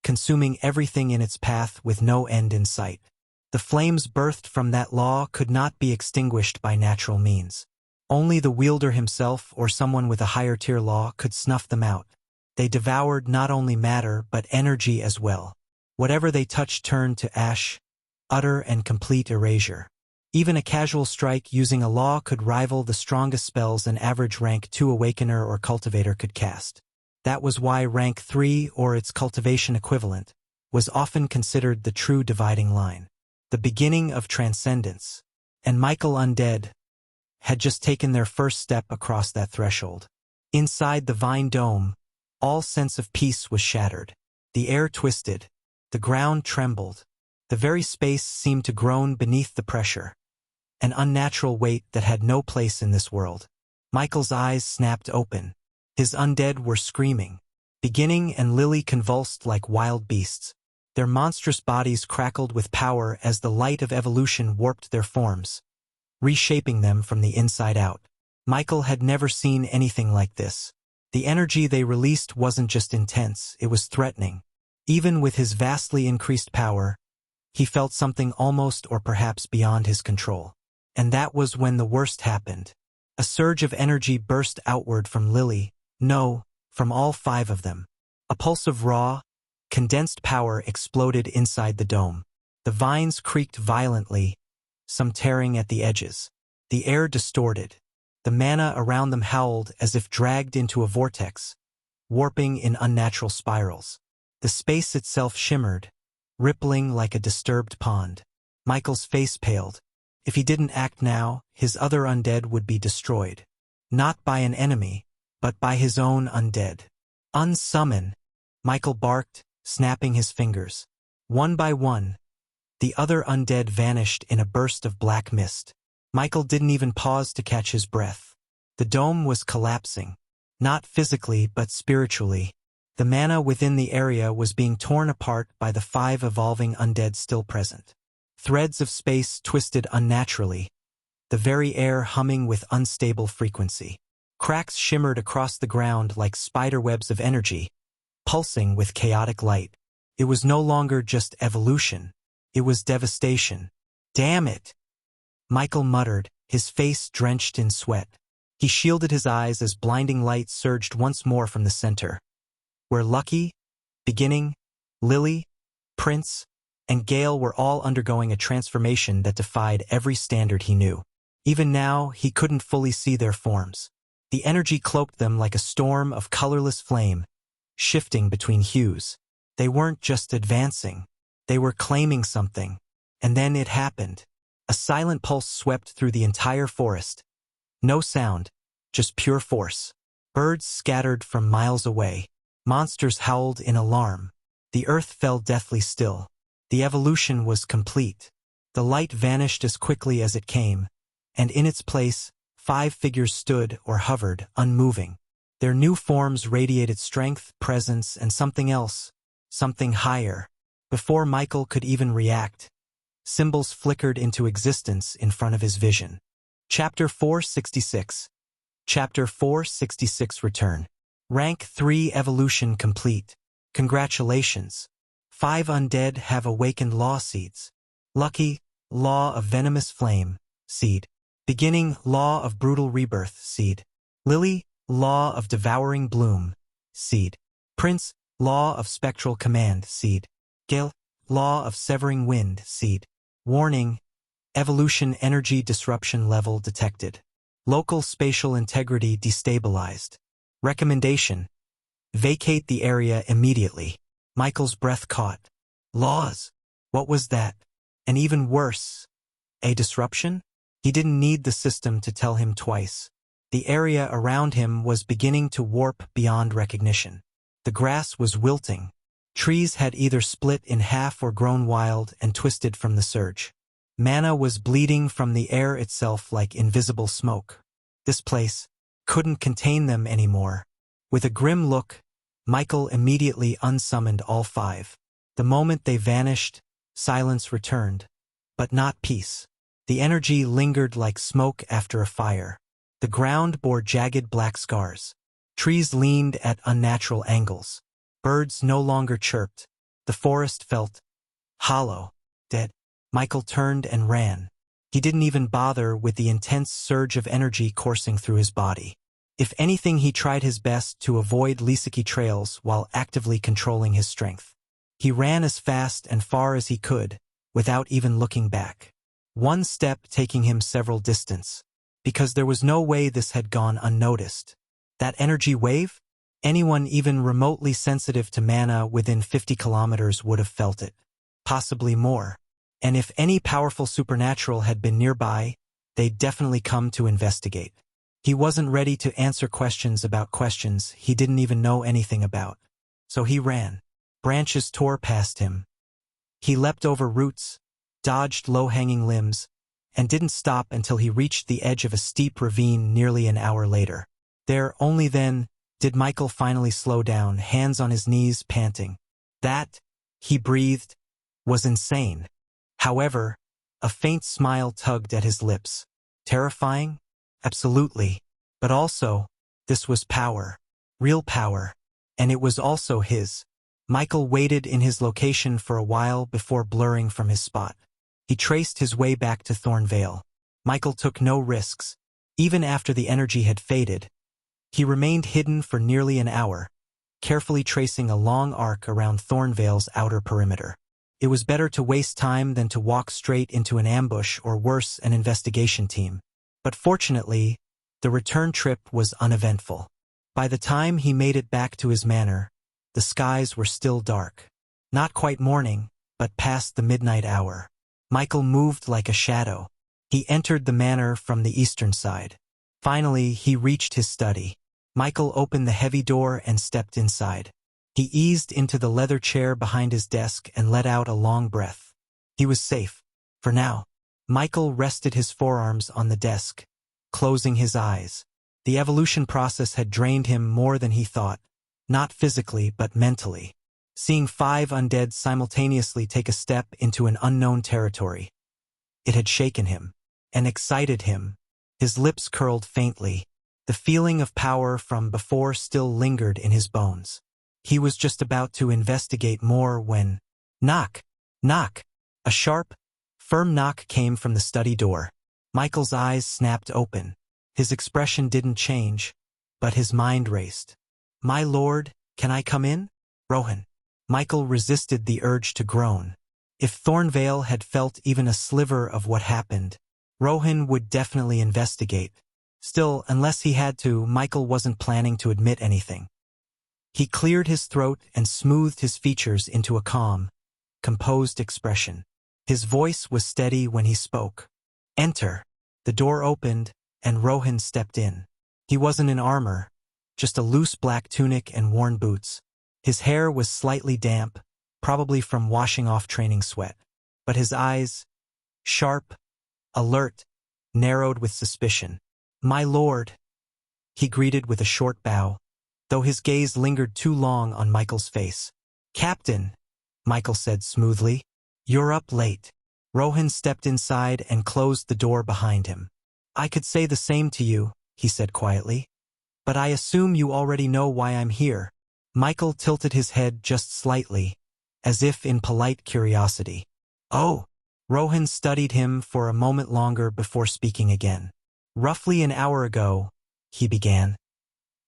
consuming everything in its path with no end in sight. The flames birthed from that law could not be extinguished by natural means. Only the wielder himself or someone with a higher tier law could snuff them out. They devoured not only matter but energy as well. Whatever they touched turned to ash, utter and complete erasure. Even a casual strike using a law could rival the strongest spells an average rank 2 awakener or cultivator could cast. That was why rank 3, or its cultivation equivalent, was often considered the true dividing line, the beginning of transcendence. And Michael Undead had just taken their first step across that threshold. Inside the vine dome, all sense of peace was shattered. The air twisted, the ground trembled, the very space seemed to groan beneath the pressure, an unnatural weight that had no place in this world. Michael's eyes snapped open. His undead were screaming. Beginning and Lily convulsed like wild beasts. Their monstrous bodies crackled with power as the light of evolution warped their forms, reshaping them from the inside out. Michael had never seen anything like this. The energy they released wasn't just intense, it was threatening. Even with his vastly increased power, he felt something almost or perhaps beyond his control. And that was when the worst happened. A surge of energy burst outward from Lily, no, from all 5 of them. A pulse of raw, condensed power exploded inside the dome. The vines creaked violently, some tearing at the edges. The air distorted. The mana around them howled as if dragged into a vortex, warping in unnatural spirals. The space itself shimmered, rippling like a disturbed pond. Michael's face paled. If he didn't act now, his other undead would be destroyed. Not by an enemy, but by his own undead. Unsummon! Michael barked, snapping his fingers. One by one, the other undead vanished in a burst of black mist. Michael didn't even pause to catch his breath. The dome was collapsing. Not physically, but spiritually. The mana within the area was being torn apart by the 5 evolving undead still present. Threads of space twisted unnaturally, the very air humming with unstable frequency. Cracks shimmered across the ground like spiderwebs of energy, pulsing with chaotic light. It was no longer just evolution. It was devastation. Damn it! Michael muttered, his face drenched in sweat. He shielded his eyes as blinding light surged once more from the center, where Lucky, Beginning, Lily, Prince, and Gale were all undergoing a transformation that defied every standard he knew. Even now, he couldn't fully see their forms. The energy cloaked them like a storm of colorless flame, shifting between hues. They weren't just advancing. They were claiming something. And then it happened. A silent pulse swept through the entire forest. No sound, just pure force. Birds scattered from miles away. Monsters howled in alarm. The earth fell deathly still. The evolution was complete. The light vanished as quickly as it came, and in its place, 5 figures stood or hovered, unmoving. Their new forms radiated strength, presence, and something else, something higher. Before Michael could even react, symbols flickered into existence in front of his vision. Chapter 466. Chapter 466 Return. Rank 3 Evolution complete. Congratulations. 5 undead have awakened law seeds. Lucky, Law of Venomous Flame, seed. Beginning, Law of Brutal Rebirth, seed. Lily, Law of Devouring Bloom, seed. Prince, Law of Spectral Command, seed. Gale, Law of Severing Wind, seed. Warning, Evolution Energy Disruption Level detected. Local spatial integrity destabilized. Recommendation: vacate the area immediately. Michael's breath caught. Laws? What was that? And even worse, a disruption? He didn't need the system to tell him twice. The area around him was beginning to warp beyond recognition. The grass was wilting. Trees had either split in half or grown wild and twisted from the surge. Mana was bleeding from the air itself like invisible smoke. This place couldn't contain them anymore. With a grim look, Michael immediately unsummoned all 5. The moment they vanished, silence returned. But not peace. The energy lingered like smoke after a fire. The ground bore jagged black scars. Trees leaned at unnatural angles. Birds no longer chirped. The forest felt hollow, dead. Michael turned and ran. He didn't even bother with the intense surge of energy coursing through his body. If anything, he tried his best to avoid Lisaki trails while actively controlling his strength. He ran as fast and far as he could, without even looking back. One step taking him several distance, because there was no way this had gone unnoticed. That energy wave? Anyone even remotely sensitive to mana within 50 kilometers would have felt it. Possibly more. And if any powerful supernatural had been nearby, they'd definitely come to investigate. He wasn't ready to answer questions about questions he didn't even know anything about. So he ran. Branches tore past him. He leapt over roots, dodged low-hanging limbs, and didn't stop until he reached the edge of a steep ravine nearly an hour later. There, only then, did Michael finally slow down, hands on his knees, panting. That, he breathed, was insane. However, a faint smile tugged at his lips. Terrifying? Absolutely. But also, this was power. Real power. And it was also his. Michael waited in his location for a while before blurring from his spot. He traced his way back to Thornvale. Michael took no risks. Even after the energy had faded, he remained hidden for nearly an hour, carefully tracing a long arc around Thornvale's outer perimeter. It was better to waste time than to walk straight into an ambush or worse, an investigation team. But fortunately, the return trip was uneventful. By the time he made it back to his manor, the skies were still dark. Not quite morning, but past the midnight hour. Michael moved like a shadow. He entered the manor from the eastern side. Finally, he reached his study. Michael opened the heavy door and stepped inside. He eased into the leather chair behind his desk and let out a long breath. He was safe. For now. Michael rested his forearms on the desk, closing his eyes. The evolution process had drained him more than he thought, not physically but mentally. Seeing 5 undead simultaneously take a step into an unknown territory. It had shaken him and excited him. His lips curled faintly. The feeling of power from before still lingered in his bones. He was just about to investigate more when... Knock! Knock! A sharp, firm knock came from the study door. Michael's eyes snapped open. His expression didn't change, but his mind raced. "My lord, can I come in?" "Rohan." Michael resisted the urge to groan. If Thornvale had felt even a sliver of what happened, Rohan would definitely investigate. Still, unless he had to, Michael wasn't planning to admit anything. He cleared his throat and smoothed his features into a calm, composed expression. His voice was steady when he spoke. "Enter." The door opened, and Rohan stepped in. He wasn't in armor, just a loose black tunic and worn boots. His hair was slightly damp, probably from washing off training sweat. But his eyes, sharp, alert, narrowed with suspicion. "My lord," he greeted with a short bow, though his gaze lingered too long on Michael's face. "Captain," Michael said smoothly, "you're up late." Rohan stepped inside and closed the door behind him. "I could say the same to you," he said quietly. "But I assume you already know why I'm here." Michael tilted his head just slightly, as if in polite curiosity. "Oh." Rohan studied him for a moment longer before speaking again. "Roughly an hour ago," he began.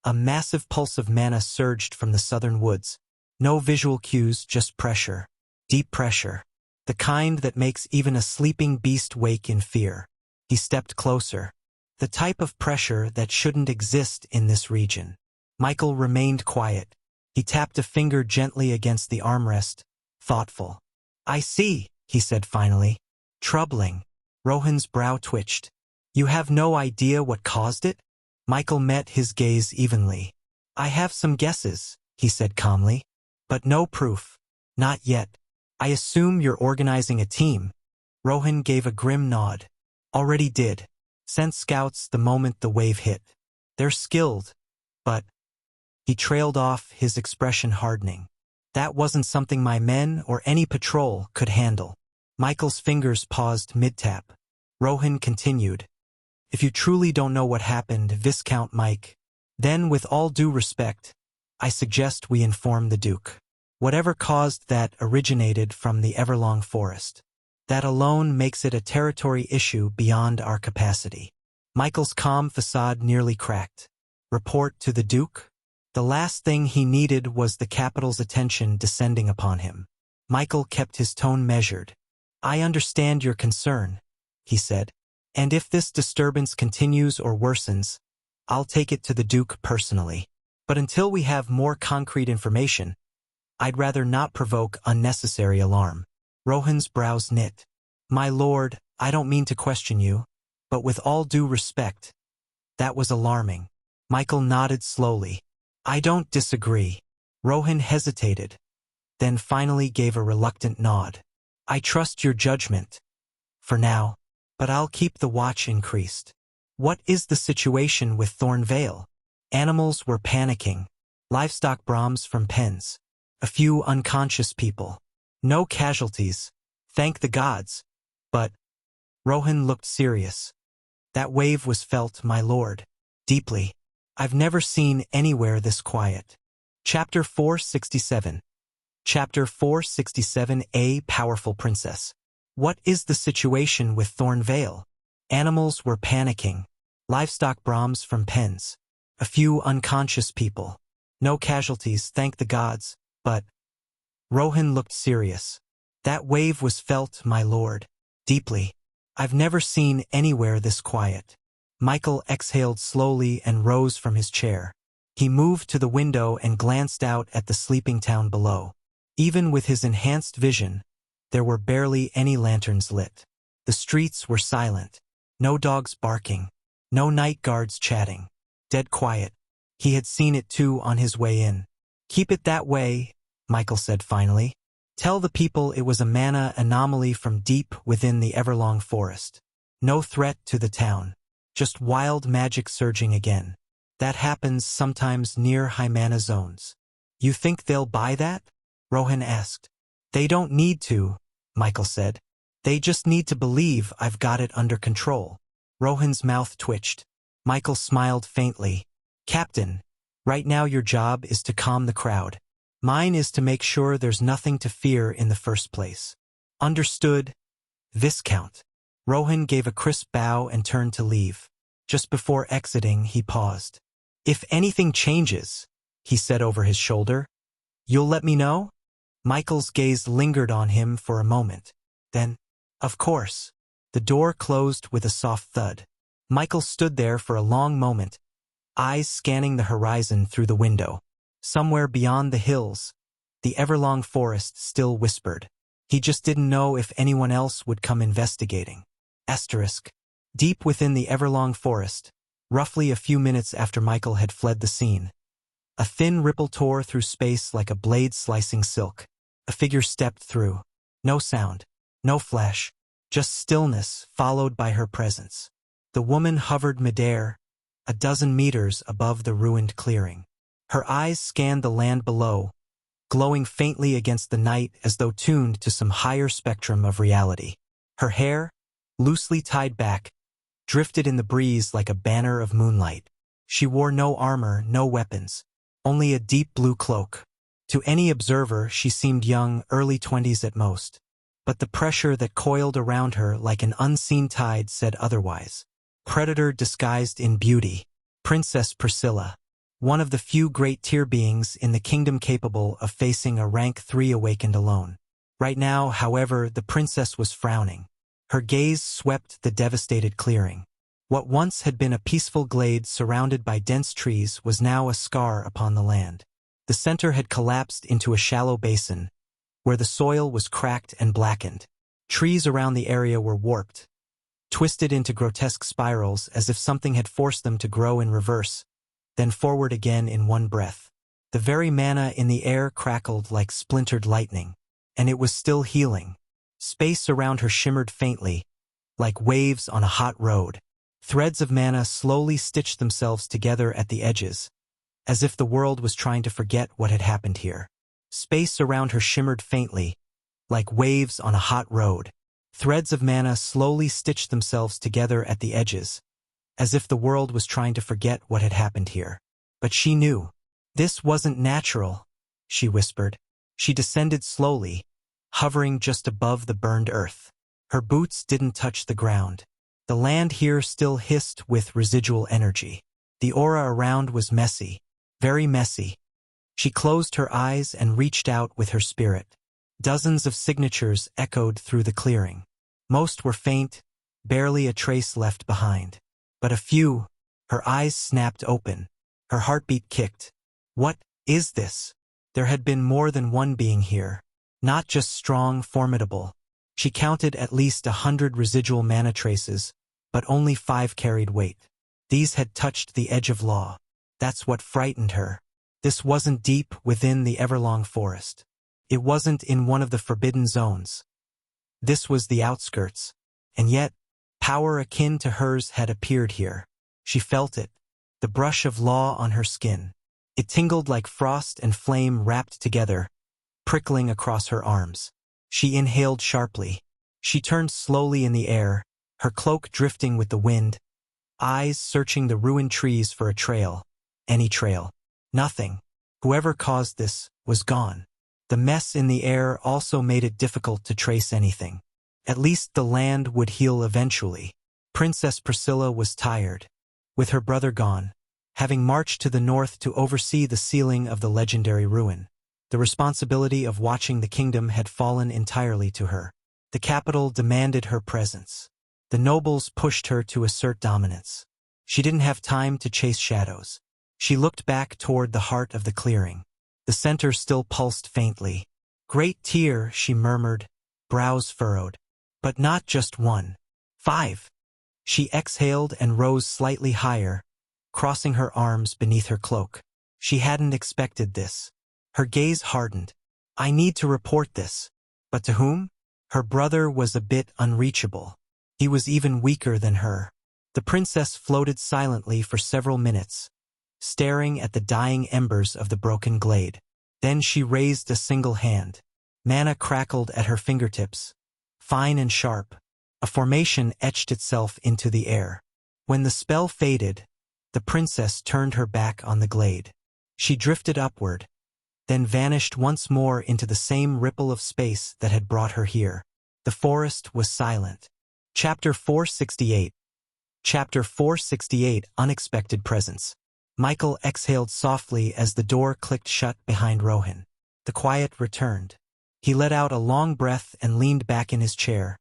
A massive pulse of mana surged from the southern woods. No visual cues, just pressure. Deep pressure. The kind that makes even a sleeping beast wake in fear. He stepped closer. The type of pressure that shouldn't exist in this region. Michael remained quiet. He tapped a finger gently against the armrest, thoughtful. "I see," he said finally. "Troubling." Rohan's brow twitched. "You have no idea what caused it?" Michael met his gaze evenly. "I have some guesses," he said calmly. "But no proof. Not yet. I assume you're organizing a team." Rohan gave a grim nod. "Already did. Sent scouts the moment the wave hit. They're skilled, but..." He trailed off, his expression hardening. "That wasn't something my men or any patrol could handle." Michael's fingers paused mid-tap. Rohan continued. "If you truly don't know what happened, Viscount Mike, then with all due respect, I suggest we inform the Duke. Whatever caused that originated from the Everlong Forest. That alone makes it a territory issue beyond our capacity." Michael's calm facade nearly cracked. Report to the Duke? The last thing he needed was the capital's attention descending upon him. Michael kept his tone measured. "I understand your concern," he said. "And if this disturbance continues or worsens, I'll take it to the Duke personally. But until we have more concrete information, I'd rather not provoke unnecessary alarm. Rohan's brows knit. My lord, I don't mean to question you, but with all due respect, that was alarming. Michael nodded slowly. I don't disagree. Rohan hesitated, then finally gave a reluctant nod. I trust your judgment. For now, but I'll keep the watch increased. What is the situation with Thorn Vale? Animals were panicking. Livestock Brahms from pens. A few unconscious people. No casualties. Thank the gods. But Rohan looked serious. That wave was felt, my lord. Deeply. I've never seen anywhere this quiet. Chapter 467. Chapter 467. A Powerful Princess. What is the situation with Thorn Vale? Animals were panicking. Livestock Brahms from pens. A few unconscious people. No casualties, thank the gods, but Rohan looked serious. That wave was felt, my lord. Deeply. I've never seen anywhere this quiet. Michael exhaled slowly and rose from his chair. He moved to the window and glanced out at the sleeping town below. Even with his enhanced vision, there were barely any lanterns lit. The streets were silent. No dogs barking. No night guards chatting. Dead quiet. He had seen it too on his way in. Keep it that way, Michael said finally. Tell the people it was a mana anomaly from deep within the Everlong forest. No threat to the town. Just wild magic surging again. That happens sometimes near high mana zones. You think they'll buy that? Rohan asked. They don't need to, Michael said. They just need to believe I've got it under control. Rohan's mouth twitched. Michael smiled faintly. Captain, right now your job is to calm the crowd. Mine is to make sure there's nothing to fear in the first place. Understood, Viscount. Rohan gave a crisp bow and turned to leave. Just before exiting, he paused. If anything changes, he said over his shoulder, you'll let me know? Michael's gaze lingered on him for a moment. Then, of course. The door closed with a soft thud. Michael stood there for a long moment, eyes scanning the horizon through the window. Somewhere beyond the hills, the Everlong forest still whispered. He just didn't know if anyone else would come investigating. Asterisk. Deep within the Everlong forest, roughly a few minutes after Michael had fled the scene, a thin ripple tore through space like a blade slicing silk. A figure stepped through. No sound, no flash, just stillness followed by her presence. The woman hovered midair, a dozen meters above the ruined clearing. Her eyes scanned the land below, glowing faintly against the night as though tuned to some higher spectrum of reality. Her hair, loosely tied back, drifted in the breeze like a banner of moonlight. She wore no armor, no weapons, only a deep blue cloak. To any observer, she seemed young, early 20s at most. But the pressure that coiled around her like an unseen tide said otherwise. Predator disguised in beauty. Princess Priscilla. One of the few great tier beings in the kingdom capable of facing a rank 3 awakened alone. Right now, however, the princess was frowning. Her gaze swept the devastated clearing. What once had been a peaceful glade surrounded by dense trees was now a scar upon the land. The center had collapsed into a shallow basin, where the soil was cracked and blackened. Trees around the area were warped, twisted into grotesque spirals as if something had forced them to grow in reverse, then forward again in one breath. The very mana in the air crackled like splintered lightning, and it was still healing. Space around her shimmered faintly, like waves on a hot road. Threads of mana slowly stitched themselves together at the edges, as if the world was trying to forget what had happened here. Space around her shimmered faintly, like waves on a hot road. Threads of mana slowly stitched themselves together at the edges, as if the world was trying to forget what had happened here. But she knew. This wasn't natural, she whispered. She descended slowly, hovering just above the burned earth. Her boots didn't touch the ground. The land here still hissed with residual energy. The aura around was messy, very messy. She closed her eyes and reached out with her spirit. Dozens of signatures echoed through the clearing. Most were faint, barely a trace left behind. But a few, her eyes snapped open. Her heartbeat kicked. What is this? There had been more than one being here. Not just strong, formidable. She counted at least 100 residual mana traces, but only 5 carried weight. These had touched the edge of law. That's what frightened her. This wasn't deep within the Everlong forest. It wasn't in one of the forbidden zones. This was the outskirts. And yet, power akin to hers had appeared here. She felt it, the brush of law on her skin. It tingled like frost and flame wrapped together, prickling across her arms. She inhaled sharply. She turned slowly in the air, her cloak drifting with the wind, eyes searching the ruined trees for a trail. Any trail. Nothing. Whoever caused this was gone. The mess in the air also made it difficult to trace anything. At least the land would heal eventually. Princess Priscilla was tired. With her brother gone, having marched to the north to oversee the sealing of the legendary ruin, the responsibility of watching the kingdom had fallen entirely to her. The capital demanded her presence. The nobles pushed her to assert dominance. She didn't have time to chase shadows. She looked back toward the heart of the clearing. The center still pulsed faintly. "Great tear," she murmured, brows furrowed. But not just one. 5. She exhaled and rose slightly higher, crossing her arms beneath her cloak. She hadn't expected this. Her gaze hardened. "I need to report this." But to whom? Her brother was a bit unreachable. He was even weaker than her. The princess floated silently for several minutes, staring at the dying embers of the broken glade. Then she raised a single hand. Mana crackled at her fingertips, fine and sharp. A formation etched itself into the air. When the spell faded, the princess turned her back on the glade. She drifted upward, then vanished once more into the same ripple of space that had brought her here. The forest was silent. Chapter 468. Chapter 468, Unexpected Presence. Michael exhaled softly as the door clicked shut behind Rohan. The quiet returned. He let out a long breath and leaned back in his chair,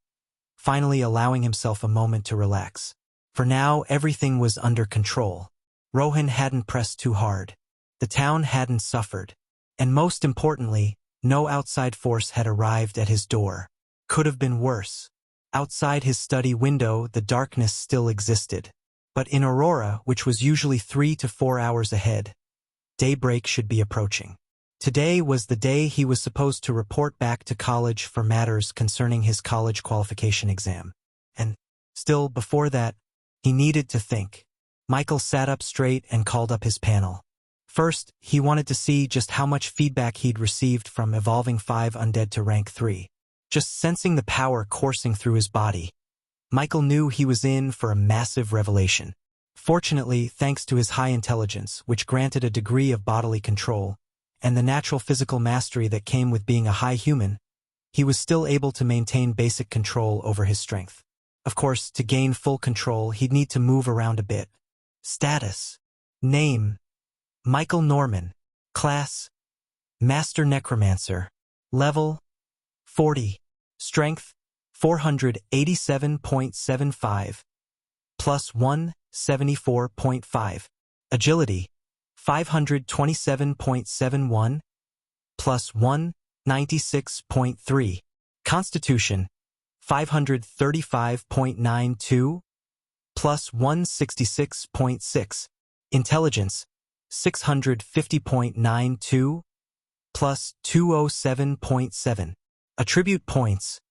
finally allowing himself a moment to relax. For now, everything was under control. Rohan hadn't pressed too hard. The town hadn't suffered. And most importantly, no outside force had arrived at his door. Could have been worse. Outside his study window, the darkness still existed. But in Aurora, which was usually 3 to 4 hours ahead, daybreak should be approaching. Today was the day he was supposed to report back to college for matters concerning his college qualification exam. And still, before that, he needed to think. Michael sat up straight and called up his panel. First, he wanted to see just how much feedback he'd received from evolving 5 undead to rank 3. Just sensing the power coursing through his body, Michael knew he was in for a massive revelation. Fortunately, thanks to his high intelligence, which granted a degree of bodily control, and the natural physical mastery that came with being a high human, he was still able to maintain basic control over his strength. Of course, to gain full control, he'd need to move around a bit. Status. Name: Michael Norman. Class: Master Necromancer. Level: 40. Strength: 487.75. Plus 1, 74.5. Agility: 527.71. Plus 1, 96.3. Constitution: 535.92. Plus 166.6. Intelligence: 650.92. Plus 207.7. Attribute points: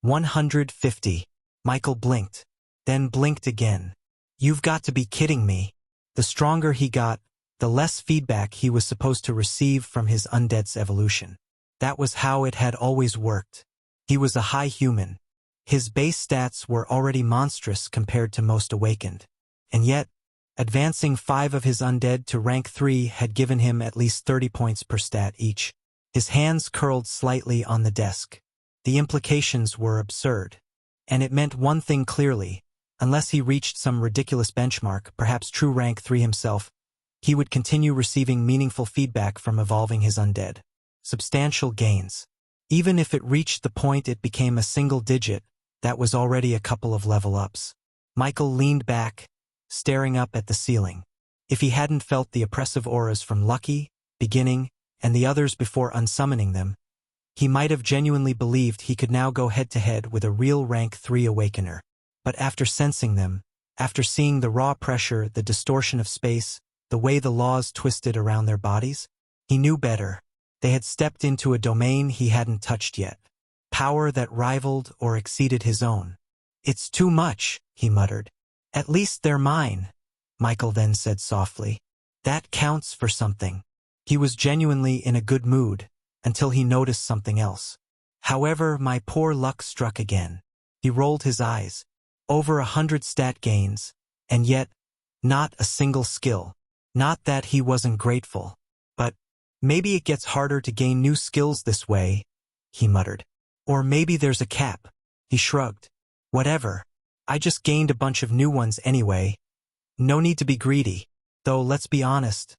150. Michael blinked, then blinked again. You've got to be kidding me. The stronger he got, the less feedback he was supposed to receive from his undead's evolution. That was how it had always worked. He was a high human. His base stats were already monstrous compared to most awakened. And yet, advancing 5 of his undead to rank 3 had given him at least 30 points per stat each. His hands curled slightly on the desk. The implications were absurd. And it meant one thing clearly: unless he reached some ridiculous benchmark, perhaps true rank 3 himself, he would continue receiving meaningful feedback from evolving his undead. Substantial gains. Even if it reached the point it became a single digit, that was already a couple of level ups. Michael leaned back, staring up at the ceiling. If he hadn't felt the oppressive auras from Lucky, beginning, and the others before unsummoning them, he might have genuinely believed he could now go head-to-head with a real rank 3 awakener. But after sensing them, after seeing the raw pressure, the distortion of space, the way the laws twisted around their bodies, he knew better. They had stepped into a domain he hadn't touched yet. Power that rivaled or exceeded his own. "It's too much," he muttered. "At least they're mine," Michael then said softly. "That counts for something." He was genuinely in a good mood, until he noticed something else. However, my poor luck struck again. He rolled his eyes. Over 100 stat gains, and yet, not a single skill. Not that he wasn't grateful, but maybe it gets harder to gain new skills this way, he muttered. Or maybe there's a cap. He shrugged. Whatever. I just gained a bunch of new ones anyway. No need to be greedy. Though let's be honest,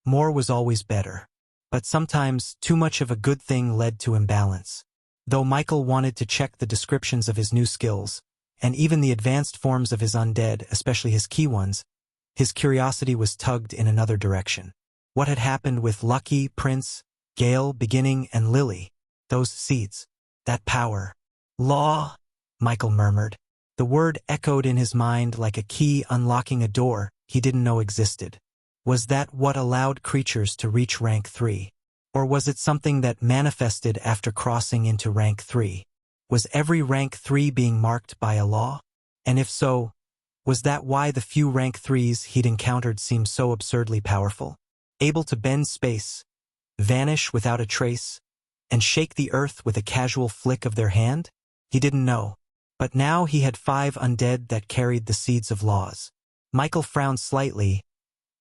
more was always better. But sometimes too much of a good thing led to imbalance. Though Michael wanted to check the descriptions of his new skills, and even the advanced forms of his undead, especially his key ones, his curiosity was tugged in another direction. What had happened with Lucky, Prince, Gale, Beginning, and Lily? Those seeds. That power. Law, Michael murmured. The word echoed in his mind like a key unlocking a door he didn't know existed. Was that what allowed creatures to reach rank 3? Or was it something that manifested after crossing into rank 3? Was every rank 3 being marked by a law? And if so, was that why the few rank 3s he'd encountered seemed so absurdly powerful? Able to bend space, vanish without a trace, and shake the earth with a casual flick of their hand? He didn't know. But now he had 5 undead that carried the seeds of laws. Michael frowned slightly,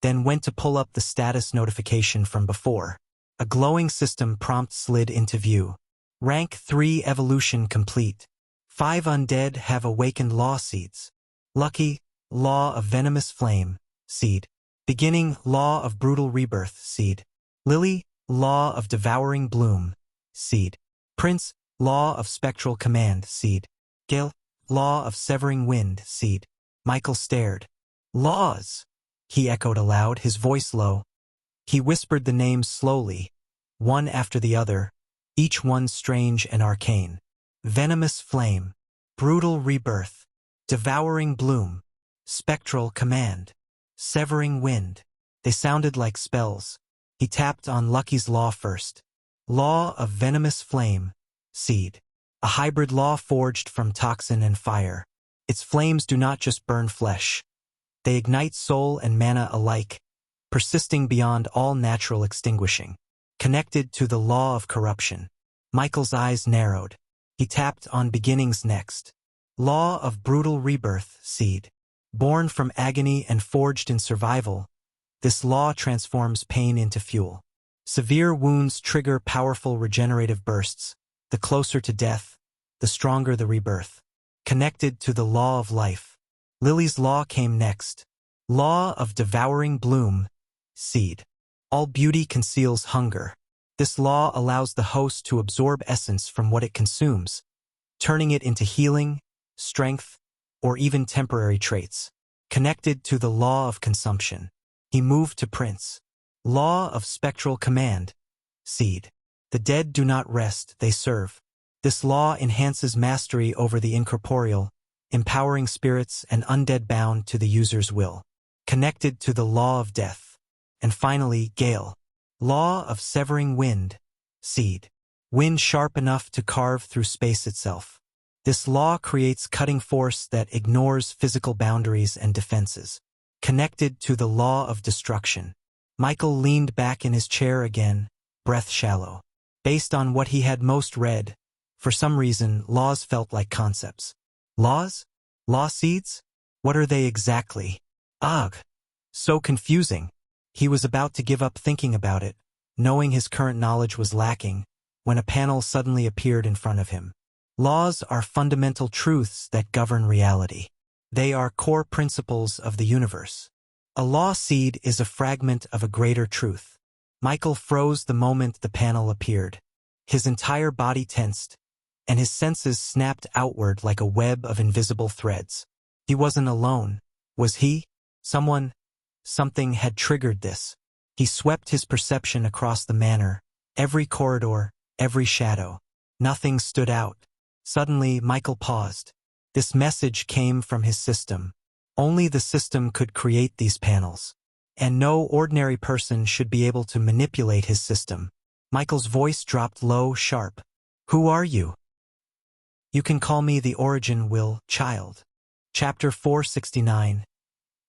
then went to pull up the status notification from before. A glowing system prompt slid into view. Rank 3 evolution complete. 5 undead have awakened law seeds. Lucky, Law of Venomous Flame, seed. Beginning, Law of Brutal Rebirth, seed. Lily, Law of Devouring Bloom, seed. Prince, Law of Spectral Command, seed. Gale, Law of Severing Wind, seed. Michael stared. Laws, he echoed aloud, his voice low. He whispered the names slowly, one after the other, each one strange and arcane. Venomous Flame, Brutal Rebirth, Devouring Bloom, Spectral Command, Severing Wind. They sounded like spells. He tapped on Lucky's law first. Law of Venomous Flame, seed. A hybrid law forged from toxin and fire. Its flames do not just burn flesh. They ignite soul and mana alike, persisting beyond all natural extinguishing. Connected to the law of corruption. Michael's eyes narrowed. He tapped on Beginnings next. Law of Brutal Rebirth, seed. Born from agony and forged in survival, this law transforms pain into fuel. Severe wounds trigger powerful regenerative bursts. The closer to death, the stronger the rebirth. Connected to the law of life. Lily's law came next. Law of Devouring Bloom, seed. All beauty conceals hunger. This law allows the host to absorb essence from what it consumes, turning it into healing, strength, or even temporary traits. Connected to the law of consumption. He moved to Prince. Law of Spectral Command, seed. The dead do not rest, they serve. This law enhances mastery over the incorporeal, empowering spirits and undead bound to the user's will. Connected to the law of death. And finally, Gale. Law of Severing Wind, seed. Wind sharp enough to carve through space itself. This law creates cutting force that ignores physical boundaries and defenses. Connected to the law of destruction. Michael leaned back in his chair again, breath shallow. Based on what he had most read, for some reason, laws felt like concepts. Laws? Law seeds? What are they exactly? Ugh! So confusing. He was about to give up thinking about it, knowing his current knowledge was lacking, when a panel suddenly appeared in front of him. Laws are fundamental truths that govern reality. They are core principles of the universe. A law seed is a fragment of a greater truth. Michael froze the moment the panel appeared. His entire body tensed, and his senses snapped outward like a web of invisible threads. He wasn't alone. Was he? Something had triggered this. He swept his perception across the manor, every corridor, every shadow. Nothing stood out. Suddenly, Michael paused. This message came from his system. Only the system could create these panels. And no ordinary person should be able to manipulate his system. Michael's voice dropped low, sharp. Who are you? You can call me the Origin Will, child. Chapter 469.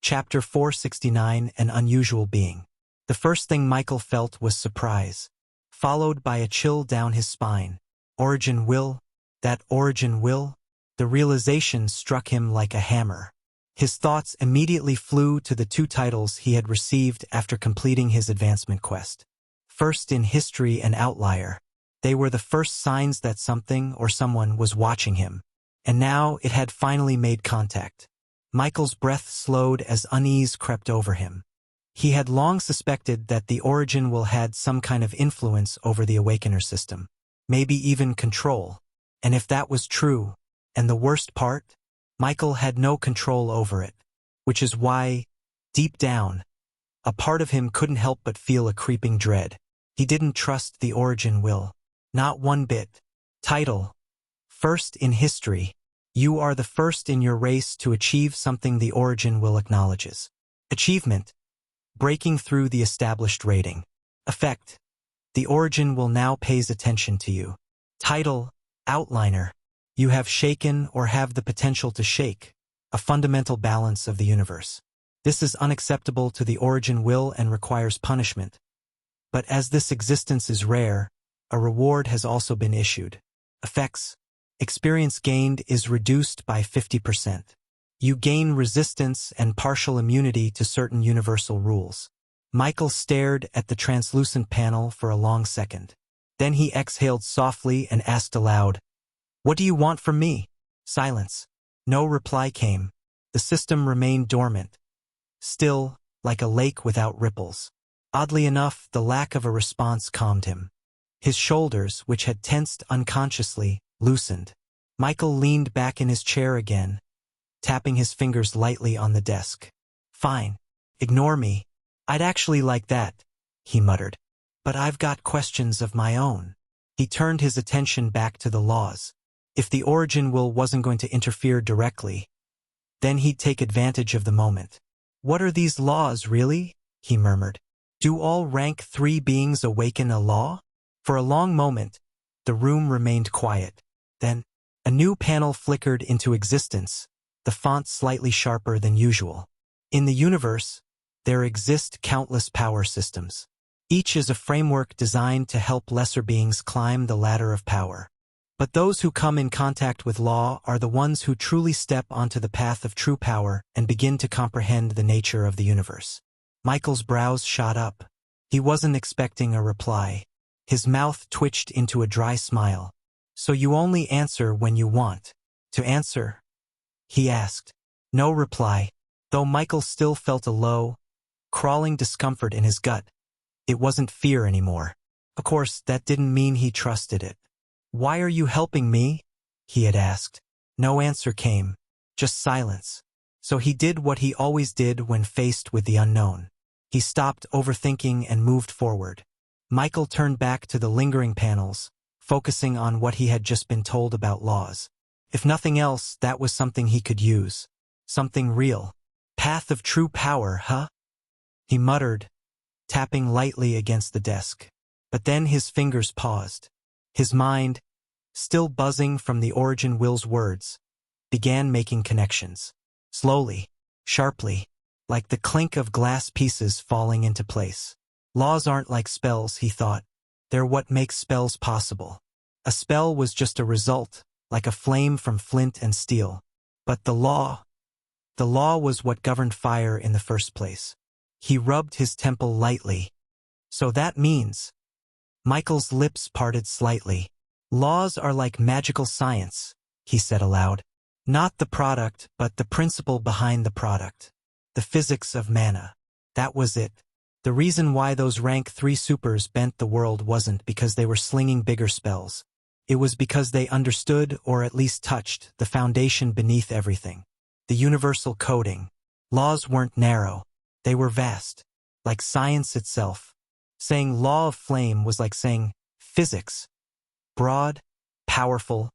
Chapter 469, An Unusual Being. The first thing Michael felt was surprise, followed by a chill down his spine. Origin Will? That Origin Will? The realization struck him like a hammer. His thoughts immediately flew to the 2 titles he had received after completing his advancement quest. First in History and Outlier. They were the first signs that something or someone was watching him. And now it had finally made contact. Michael's breath slowed as unease crept over him. He had long suspected that the Origin Will had some kind of influence over the Awakener system. Maybe even control. And if that was true, and the worst part, Michael had no control over it. Which is why, deep down, a part of him couldn't help but feel a creeping dread. He didn't trust the Origin Will. Not one bit. Title: First in History. You are the first in your race to achieve something the Origin Will acknowledges. Achievement: breaking through the established rating. Effect: the Origin Will now pays attention to you. Title: Outliner. You have shaken or have the potential to shake a fundamental balance of the universe. This is unacceptable to the Origin Will and requires punishment. But as this existence is rare, a reward has also been issued. Effects: experience gained is reduced by 50%. You gain resistance and partial immunity to certain universal rules. Michael stared at the translucent panel for a long second. Then he exhaled softly and asked aloud, "What do you want from me?" Silence. No reply came. The system remained dormant. Still, like a lake without ripples. Oddly enough, the lack of a response calmed him. His shoulders, which had tensed unconsciously, loosened. Michael leaned back in his chair again, tapping his fingers lightly on the desk. "Fine. Ignore me. I'd actually like that," he muttered. "But I've got questions of my own." He turned his attention back to the laws. If the Origin Will wasn't going to interfere directly, then he'd take advantage of the moment. "What are these laws, really?" he murmured. "Do all rank 3 beings awaken a law?" For a long moment, the room remained quiet. Then, a new panel flickered into existence, the font slightly sharper than usual. In the universe, there exist countless power systems. Each is a framework designed to help lesser beings climb the ladder of power. But those who come in contact with law are the ones who truly step onto the path of true power and begin to comprehend the nature of the universe. Michael's brows shot up. He wasn't expecting a reply. His mouth twitched into a dry smile. "So you only answer when you want to answer?" he asked. No reply, though Michael still felt a low, crawling discomfort in his gut. It wasn't fear anymore. Of course, that didn't mean he trusted it. "Why are you helping me?" he had asked. No answer came, just silence. So he did what he always did when faced with the unknown. He stopped overthinking and moved forward. Michael turned back to the lingering panels, focusing on what he had just been told about laws. If nothing else, that was something he could use. Something real. "Path of true power, huh?" he muttered, tapping lightly against the desk. But then his fingers paused. His mind, still buzzing from the Origin Will's words, began making connections. Slowly, sharply, like the clink of glass pieces falling into place. Laws aren't like spells, he thought. They're what makes spells possible. A spell was just a result, like a flame from flint and steel. But the law was what governed fire in the first place. He rubbed his temple lightly. "So that means..." Michael's lips parted slightly. "Laws are like magical science," he said aloud. "Not the product, but the principle behind the product. The physics of mana. That was it. The reason why those rank 3 supers bent the world wasn't because they were slinging bigger spells. It was because they understood, or at least touched, the foundation beneath everything. The universal coding. Laws weren't narrow. They were vast. like science itself. Saying law of flame was like saying physics. Broad, powerful,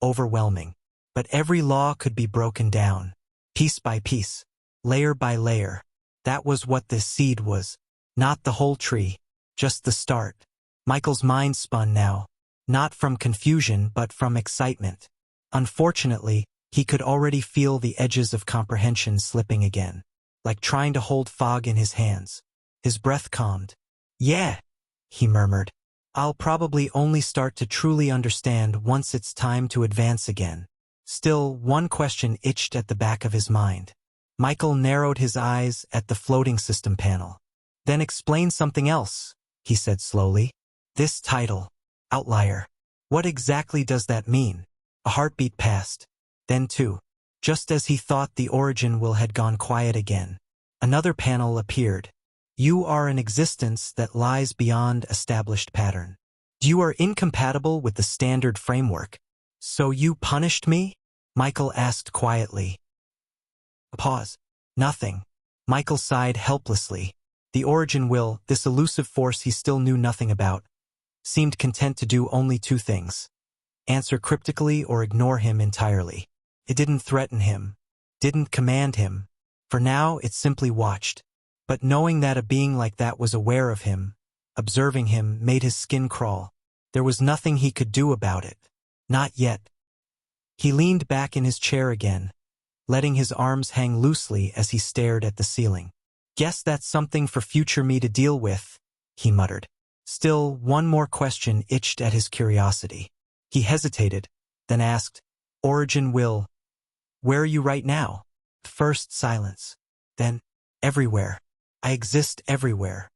overwhelming. But every law could be broken down, piece by piece, layer by layer. That was what this seed was. Not the whole tree, just the start. Michael's mind spun now, not from confusion but from excitement. Unfortunately, he could already feel the edges of comprehension slipping again, like trying to hold fog in his hands. His breath calmed. "Yeah," he murmured. "I'll probably only start to truly understand once it's time to advance again." Still, one question itched at the back of his mind. Michael narrowed his eyes at the floating system panel. "Then explain something else," he said slowly. "This title, Outlier. What exactly does that mean?" A heartbeat passed. Then too, just as he thought the origin will had gone quiet again, another panel appeared. "You are an existence that lies beyond established pattern. You are incompatible with the standard framework. So you punished me?" Michael asked quietly. A pause. "Nothing." Michael sighed helplessly. The origin will, this elusive force he still knew nothing about, seemed content to do only two things: answer cryptically or ignore him entirely. It didn't threaten him, didn't command him. For now it simply watched. But knowing that a being like that was aware of him, observing him, made his skin crawl. There was nothing he could do about it. Not yet. He leaned back in his chair again, letting his arms hang loosely as he stared at the ceiling. "Guess that's something for future me to deal with," he muttered. Still, one more question itched at his curiosity. He hesitated, then asked, "Origin will, where are you right now?" First silence. Then, "Everywhere. I exist everywhere."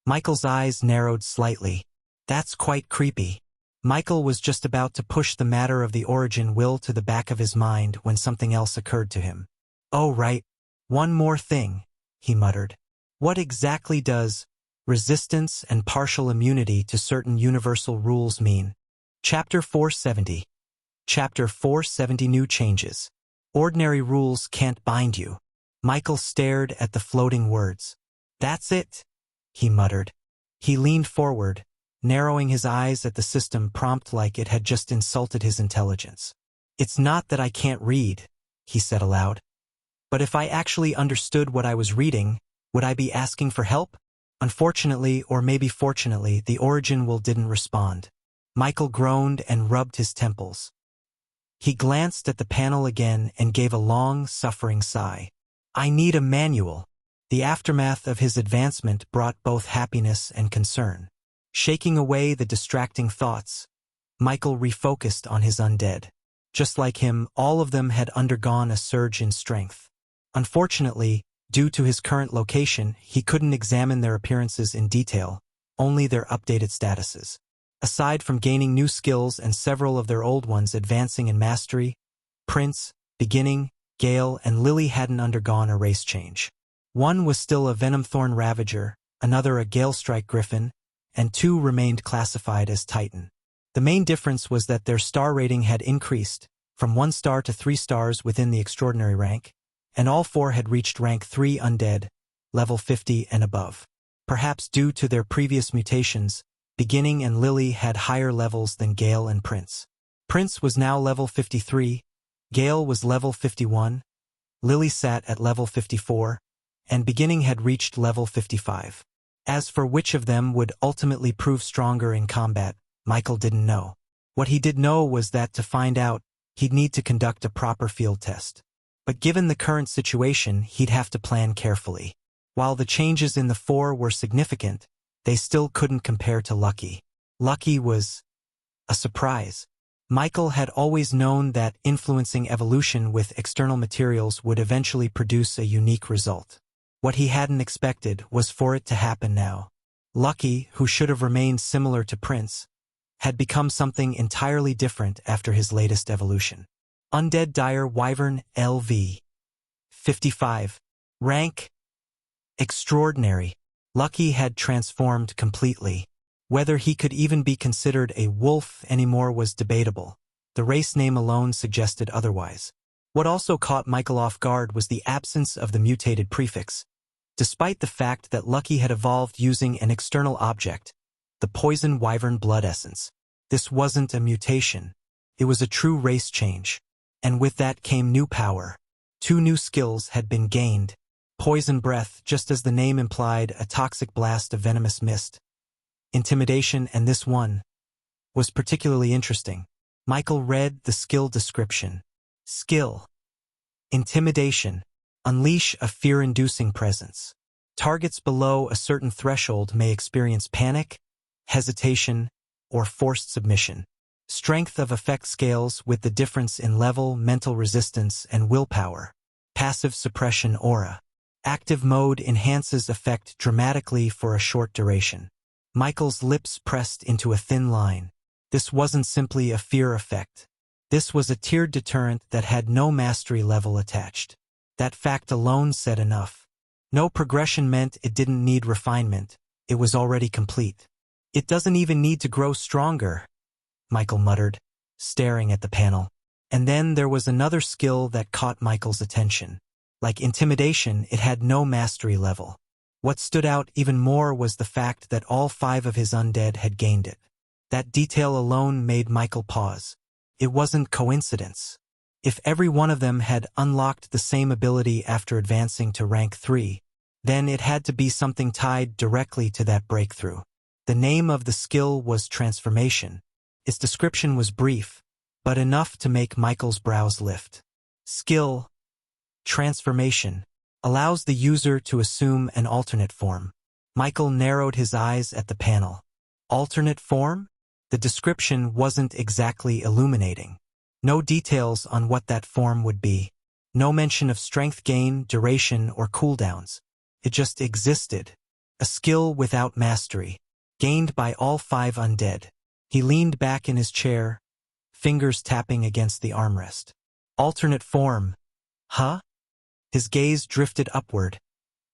Michael's eyes narrowed slightly. "That's quite creepy." Michael was just about to push the matter of the origin will to the back of his mind when something else occurred to him. "Oh right. One more thing," he muttered. "What exactly does resistance and partial immunity to certain universal rules mean?" Chapter 470. Chapter 470 New Changes. "Ordinary rules can't bind you." Michael stared at the floating words. "That's it," he muttered. He leaned forward, narrowing his eyes at the system prompt like it had just insulted his intelligence. "It's not that I can't read," he said aloud. "But if I actually understood what I was reading, would I be asking for help?" Unfortunately, or maybe fortunately, the origin will didn't respond. Michael groaned and rubbed his temples. He glanced at the panel again and gave a long, suffering sigh. "I need a manual." The aftermath of his advancement brought both happiness and concern. Shaking away the distracting thoughts, Michael refocused on his undead. Just like him, all of them had undergone a surge in strength. Unfortunately, due to his current location, he couldn't examine their appearances in detail, only their updated statuses. Aside from gaining new skills and several of their old ones advancing in mastery, Prince, Beginning, Gale, and Lily hadn't undergone a race change. One was still a Venomthorn Ravager, another a Galestrike Griffin, and two remained classified as Titan. The main difference was that their star rating had increased, from 1 star to 3 stars within the extraordinary rank, and all four had reached rank 3 undead, level 50 and above. Perhaps due to their previous mutations, Beginning and Lily had higher levels than Gale and Prince. Prince was now level 53, Gale was level 51, Lily sat at level 54, and Beginning had reached level 55. As for which of them would ultimately prove stronger in combat, Michael didn't know. What he did know was that to find out, he'd need to conduct a proper field test. But given the current situation, he'd have to plan carefully. While the changes in the four were significant, they still couldn't compare to Lucky. Lucky was a surprise. Michael had always known that influencing evolution with external materials would eventually produce a unique result. What he hadn't expected was for it to happen now. Lucky, who should have remained similar to Prince, had become something entirely different after his latest evolution. Undead Dire Wyvern LV. 55. Rank Extraordinary. Lucky had transformed completely. Whether he could even be considered a wolf anymore was debatable. The race name alone suggested otherwise. What also caught Michael off guard was the absence of the mutated prefix. Despite the fact that Lucky had evolved using an external object, the poison wyvern blood essence, this wasn't a mutation. It was a true race change. And with that came new power. 2 new skills had been gained. Poison breath, just as the name implied, a toxic blast of venomous mist. Intimidation, and this one was particularly interesting. Michael read the skill description. Skill. Intimidation. Unleash a fear-inducing presence. Targets below a certain threshold may experience panic, hesitation, or forced submission. Strength of effect scales with the difference in level, mental resistance, and willpower. Passive suppression aura. Active mode enhances effect dramatically for a short duration. Michael's lips pressed into a thin line. This wasn't simply a fear effect. This was a tiered deterrent that had no mastery level attached. That fact alone said enough. No progression meant it didn't need refinement. It was already complete. It doesn't even need to grow stronger, Michael muttered, staring at the panel. And then there was another skill that caught Michael's attention. Like intimidation, it had no mastery level. What stood out even more was the fact that all 5 of his undead had gained it. That detail alone made Michael pause. It wasn't coincidence. If every one of them had unlocked the same ability after advancing to rank 3, then it had to be something tied directly to that breakthrough. The name of the skill was Transformation. Its description was brief, but enough to make Michael's brows lift. Skill. Transformation. Allows the user to assume an alternate form. Michael narrowed his eyes at the panel. Alternate form? The description wasn't exactly illuminating. No details on what that form would be. No mention of strength gain, duration, or cooldowns. It just existed. A skill without mastery, gained by all 5 undead. He leaned back in his chair, fingers tapping against the armrest. Alternate form. Huh? His gaze drifted upward,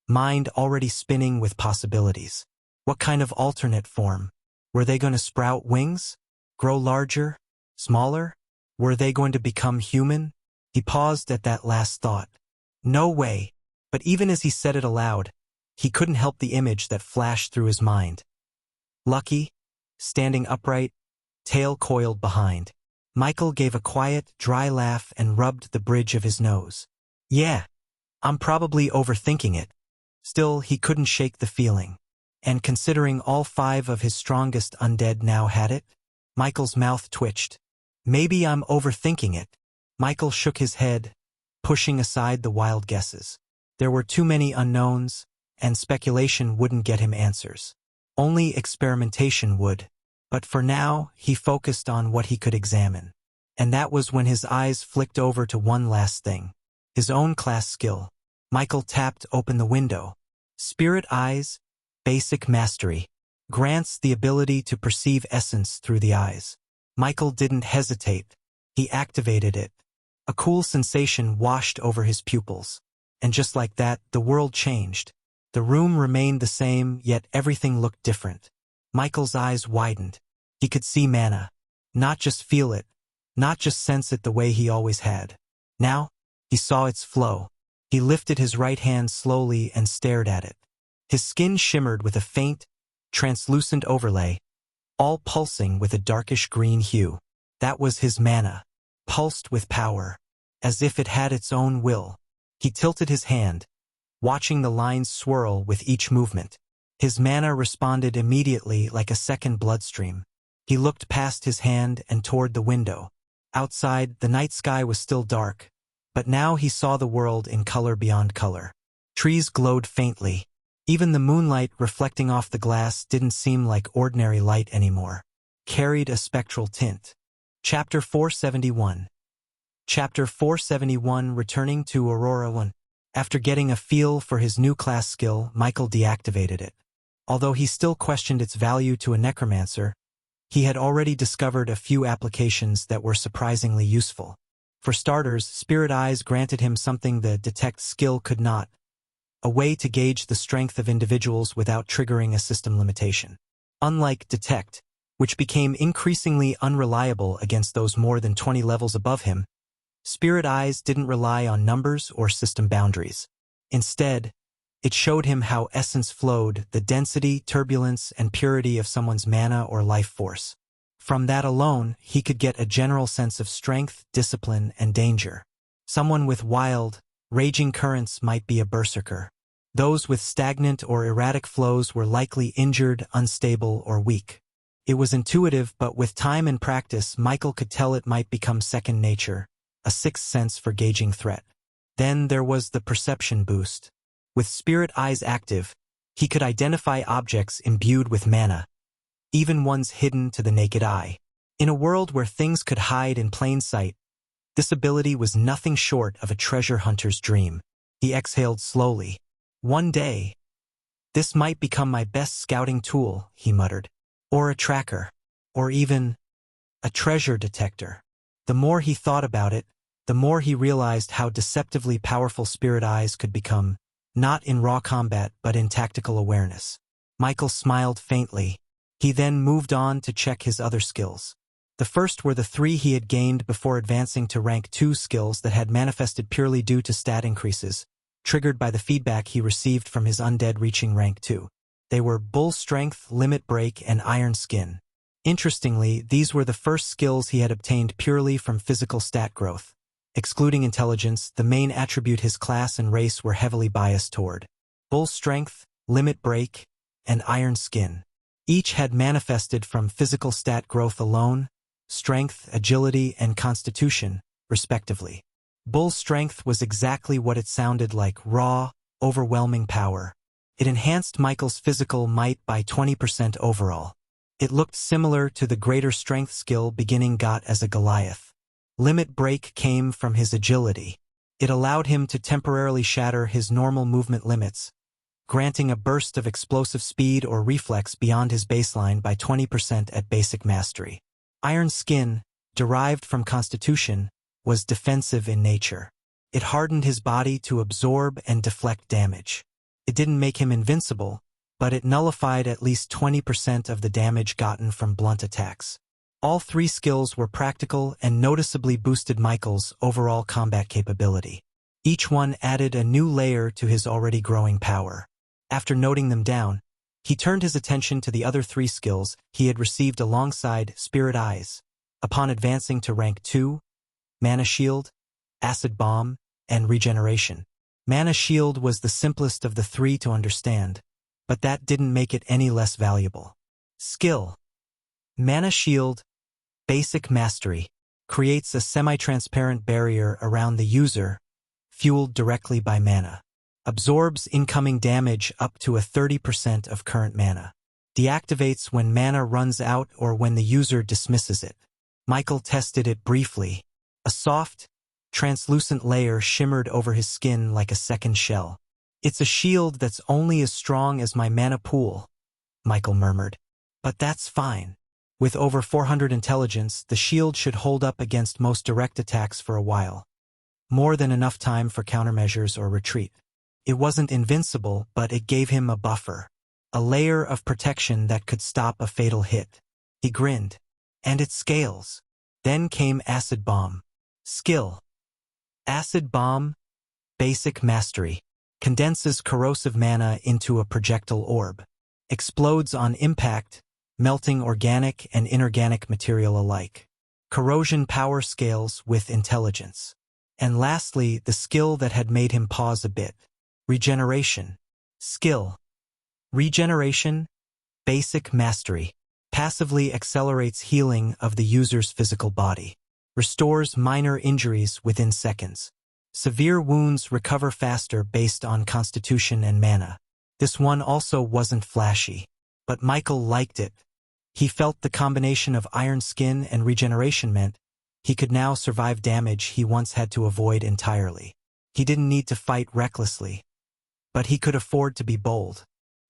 mind already spinning with possibilities. What kind of alternate form? Were they going to sprout wings? Grow larger? Smaller? Were they going to become human? He paused at that last thought. No way. But even as he said it aloud, he couldn't help the image that flashed through his mind. Lucky, standing upright, tail coiled behind. Michael gave a quiet, dry laugh and rubbed the bridge of his nose. Yeah, I'm probably overthinking it. Still, he couldn't shake the feeling. And considering all 5 of his strongest undead now had it, Michael's mouth twitched. Maybe I'm overthinking it. Michael shook his head, pushing aside the wild guesses. There were too many unknowns, and speculation wouldn't get him answers. Only experimentation would. But for now, he focused on what he could examine. And that was when his eyes flicked over to one last thing. His own class skill. Michael tapped open the window. Spirit Eyes, Basic Mastery, grants the ability to perceive essence through the eyes. Michael didn't hesitate. He activated it. A cool sensation washed over his pupils. And just like that, the world changed. The room remained the same, yet everything looked different. Michael's eyes widened. He could see mana. Not just feel it. Not just sense it the way he always had. Now, he saw its flow. He lifted his right hand slowly and stared at it. His skin shimmered with a faint, translucent overlay, all pulsing with a darkish green hue. That was his mana, pulsed with power, as if it had its own will. He tilted his hand, watching the lines swirl with each movement. His mana responded immediately like a second bloodstream. He looked past his hand and toward the window. Outside, the night sky was still dark, but now he saw the world in color beyond color. Trees glowed faintly. Even the moonlight reflecting off the glass didn't seem like ordinary light anymore. Carried a spectral tint. Chapter 471. Chapter 471. Returning to Aurora 1. After getting a feel for his new class skill, Michael deactivated it. Although he still questioned its value to a Necromancer, he had already discovered a few applications that were surprisingly useful. For starters, Spirit Eyes granted him something the Detect skill could not: a way to gauge the strength of individuals without triggering a system limitation. Unlike Detect, which became increasingly unreliable against those more than 20 levels above him, Spirit Eyes didn't rely on numbers or system boundaries. Instead, It showed him how essence flowed, the density, turbulence, and purity of someone's mana or life force. From that alone, he could get a general sense of strength, discipline, and danger. Someone with wild, raging currents might be a berserker. Those with stagnant or erratic flows were likely injured, unstable, or weak. It was intuitive, but with time and practice, Michael could tell it might become second nature, a sixth sense for gauging threat. Then there was the perception boost. With spirit eyes active, he could identify objects imbued with mana, even ones hidden to the naked eye. In a world where things could hide in plain sight, this ability was nothing short of a treasure hunter's dream. He exhaled slowly. One day, this might become my best scouting tool, he muttered. Or a tracker. Or even a treasure detector. The more he thought about it, the more he realized how deceptively powerful spirit eyes could become, not in raw combat but in tactical awareness. Michael smiled faintly. He then moved on to check his other skills. The first were the 3 he had gained before advancing to rank 2 skills that had manifested purely due to stat increases, triggered by the feedback he received from his undead reaching rank 2. They were Bull Strength, Limit Break, and Iron Skin. Interestingly, these were the first skills he had obtained purely from physical stat growth. Excluding intelligence, the main attribute his class and race were heavily biased toward. Bull Strength, Limit Break, and Iron Skin. Each had manifested from physical stat growth alone, strength, agility, and constitution, respectively. Bull Strength was exactly what it sounded like: raw, overwhelming power. It enhanced Michael's physical might by 20% overall. It looked similar to the greater strength skill beginning got as a Goliath. Limit Break came from his agility. It allowed him to temporarily shatter his normal movement limits, granting a burst of explosive speed or reflex beyond his baseline by 20% at basic mastery. Iron Skin, derived from Constitution, was defensive in nature. It hardened his body to absorb and deflect damage. It didn't make him invincible, but it nullified at least 20% of the damage gotten from blunt attacks. All 3 skills were practical and noticeably boosted Michael's overall combat capability. Each one added a new layer to his already growing power. After noting them down, he turned his attention to the other 3 skills he had received alongside Spirit Eyes. Upon advancing to rank 2, Mana Shield, Acid Bomb, and Regeneration. Mana Shield was the simplest of the 3 to understand, but that didn't make it any less valuable. Skill. Mana Shield, Basic Mastery, creates a semi-transparent barrier around the user, fueled directly by mana. Absorbs incoming damage up to a 30% of current mana. Deactivates when mana runs out or when the user dismisses it. Michael tested it briefly. A soft, translucent layer shimmered over his skin like a second shell. It's a shield that's only as strong as my mana pool, Michael murmured. But that's fine. With over 400 intelligence, the shield should hold up against most direct attacks for a while. More than enough time for countermeasures or retreat. It wasn't invincible, but it gave him a buffer. A layer of protection that could stop a fatal hit. He grinned. And it scales. Then came Acid Bomb. Skill. Acid Bomb, Basic Mastery. Condenses corrosive mana into a projectile orb. Explodes on impact, melting organic and inorganic material alike. Corrosion power scales with intelligence. And lastly, the skill that had made him pause a bit. Regeneration. Skill. Regeneration, Basic Mastery. Passively accelerates healing of the user's physical body. Restores minor injuries within seconds. Severe wounds recover faster based on constitution and mana. This one also wasn't flashy, but Michael liked it. He felt the combination of Iron Skin and regeneration meant he could now survive damage he once had to avoid entirely. He didn't need to fight recklessly, but he could afford to be bold.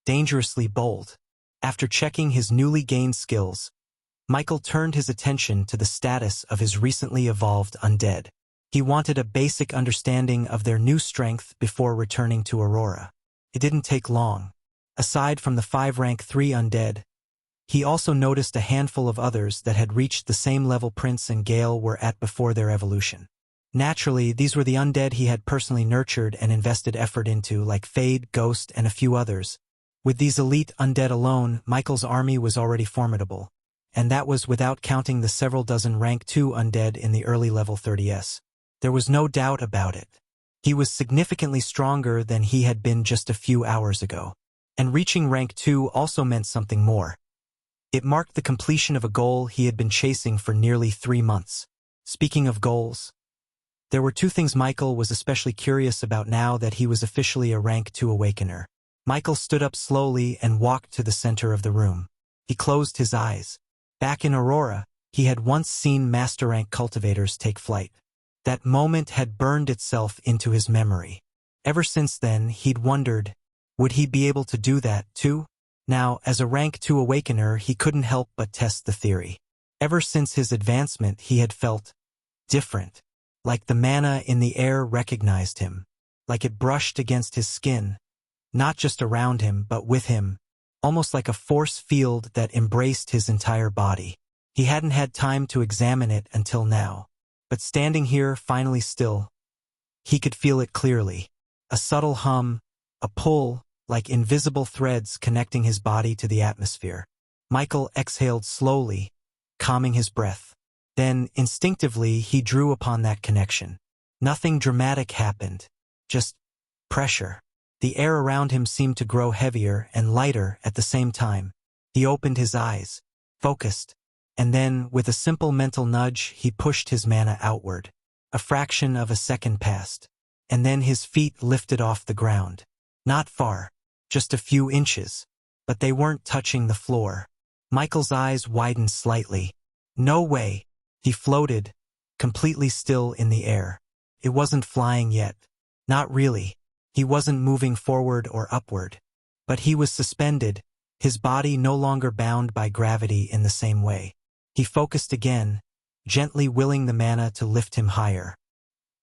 Dangerously bold. After checking his newly gained skills, Michael turned his attention to the status of his recently evolved undead. He wanted a basic understanding of their new strength before returning to Aurora. It didn't take long. Aside from the 5 rank 3 undead, he also noticed a handful of others that had reached the same level Prince and Gale were at before their evolution. Naturally, these were the undead he had personally nurtured and invested effort into, like Fade, Ghost, and a few others. With these elite undead alone, Michael's army was already formidable, and that was without counting the several dozen rank 2 undead in the early level 30s. There was no doubt about it. He was significantly stronger than he had been just a few hours ago. And reaching rank 2 also meant something more. It marked the completion of a goal he had been chasing for nearly 3 months. Speaking of goals, there were 2 things Michael was especially curious about now that he was officially a rank 2 awakener. Michael stood up slowly and walked to the center of the room. He closed his eyes. Back in Aurora, he had once seen master rank cultivators take flight. That moment had burned itself into his memory. Ever since then, he'd wondered, would he be able to do that too? Now, as a rank 2 awakener, he couldn't help but test the theory. Ever since his advancement, he had felt different. Like the mana in the air recognized him. Like it brushed against his skin. Not just around him, but with him. Almost like a force field that embraced his entire body. He hadn't had time to examine it until now. But standing here, finally still, he could feel it clearly. A subtle hum, a pull, like invisible threads connecting his body to the atmosphere. Michael exhaled slowly, calming his breath. Then, instinctively, he drew upon that connection. Nothing dramatic happened, just pressure. The air around him seemed to grow heavier and lighter at the same time. He opened his eyes, focused, and then, with a simple mental nudge, he pushed his mana outward. A fraction of a second passed, and then his feet lifted off the ground. Not far, just a few inches, but they weren't touching the floor. Michael's eyes widened slightly. No way. He floated, completely still in the air. It wasn't flying yet. Not really. He wasn't moving forward or upward. But he was suspended, his body no longer bound by gravity in the same way. He focused again, gently willing the mana to lift him higher.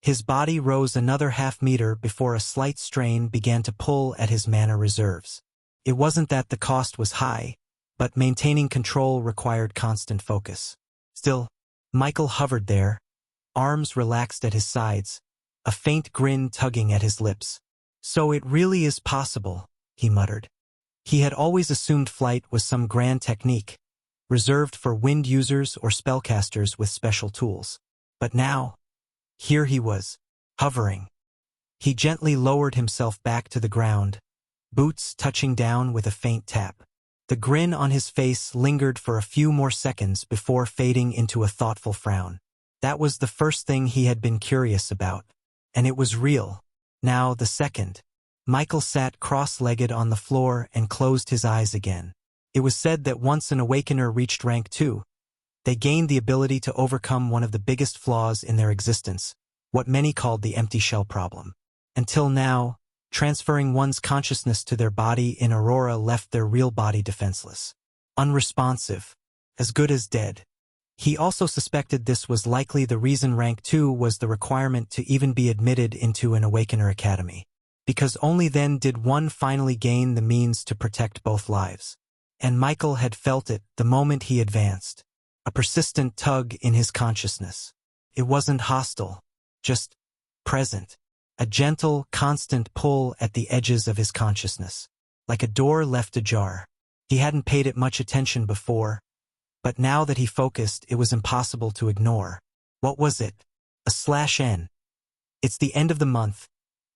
His body rose another half-meter before a slight strain began to pull at his mana reserves. It wasn't that the cost was high, but maintaining control required constant focus. Still, Michael hovered there, arms relaxed at his sides, a faint grin tugging at his lips. So it really is possible, he muttered. He had always assumed flight was some grand technique, reserved for wind users or spellcasters with special tools. But now, here he was, hovering. He gently lowered himself back to the ground, boots touching down with a faint tap. The grin on his face lingered for a few more seconds before fading into a thoughtful frown. That was the first thing he had been curious about. And it was real. Now the second. Michael sat cross-legged on the floor and closed his eyes again. It was said that once an awakener reached rank 2, they gained the ability to overcome one of the biggest flaws in their existence, what many called the empty shell problem. Until now, transferring one's consciousness to their body in Aurora left their real body defenseless. Unresponsive. As good as dead. He also suspected this was likely the reason rank 2 was the requirement to even be admitted into an Awakener Academy. Because only then did one finally gain the means to protect both lives. And Michael had felt it the moment he advanced. A persistent tug in his consciousness. It wasn't hostile, just present. A gentle, constant pull at the edges of his consciousness. Like a door left ajar. He hadn't paid it much attention before, but now that he focused, it was impossible to ignore. What was it? /N. It's the end of the month,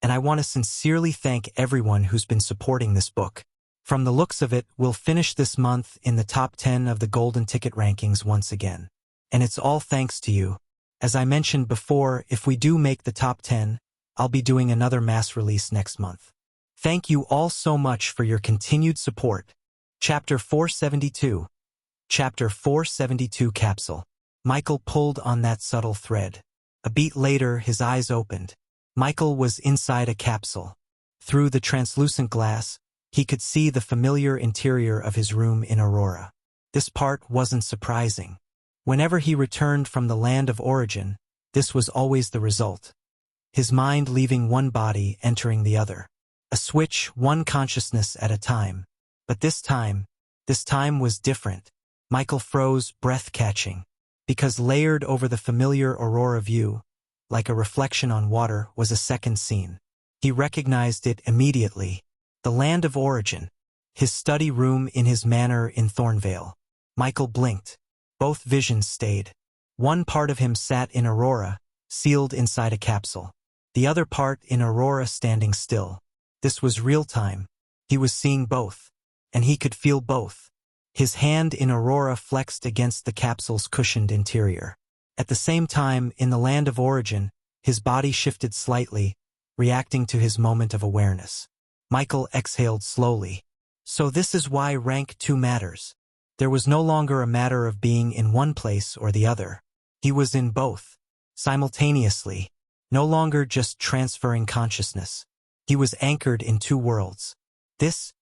and I want to sincerely thank everyone who's been supporting this book. From the looks of it, we'll finish this month in the top 10 of the golden ticket rankings once again. And it's all thanks to you. As I mentioned before, if we do make the top 10, I'll be doing another mass release next month. Thank you all so much for your continued support. Chapter 472. Chapter 472 Capsule. Michael pulled on that subtle thread. A beat later, his eyes opened. Michael was inside a capsule. Through the translucent glass, he could see the familiar interior of his room in Aurora. This part wasn't surprising. Whenever he returned from the land of origin, this was always the result. His mind leaving one body, entering the other. A switch, one consciousness at a time. But this time was different. Michael froze, breath catching. Because layered over the familiar Aurora view, like a reflection on water, was a second scene. He recognized it immediately. The land of origin. His study room in his manor in Thornvale. Michael blinked. Both visions stayed. One part of him sat in Aurora, sealed inside a capsule. The other part in Aurora standing still. This was real time. He was seeing both. And he could feel both. His hand in Aurora flexed against the capsule's cushioned interior. At the same time, in the land of origin, his body shifted slightly, reacting to his moment of awareness. Michael exhaled slowly. So this is why rank 2 matters. There was no longer a matter of being in one place or the other. He was in both, simultaneously, no longer just transferring consciousness. He was anchored in 2 worlds. This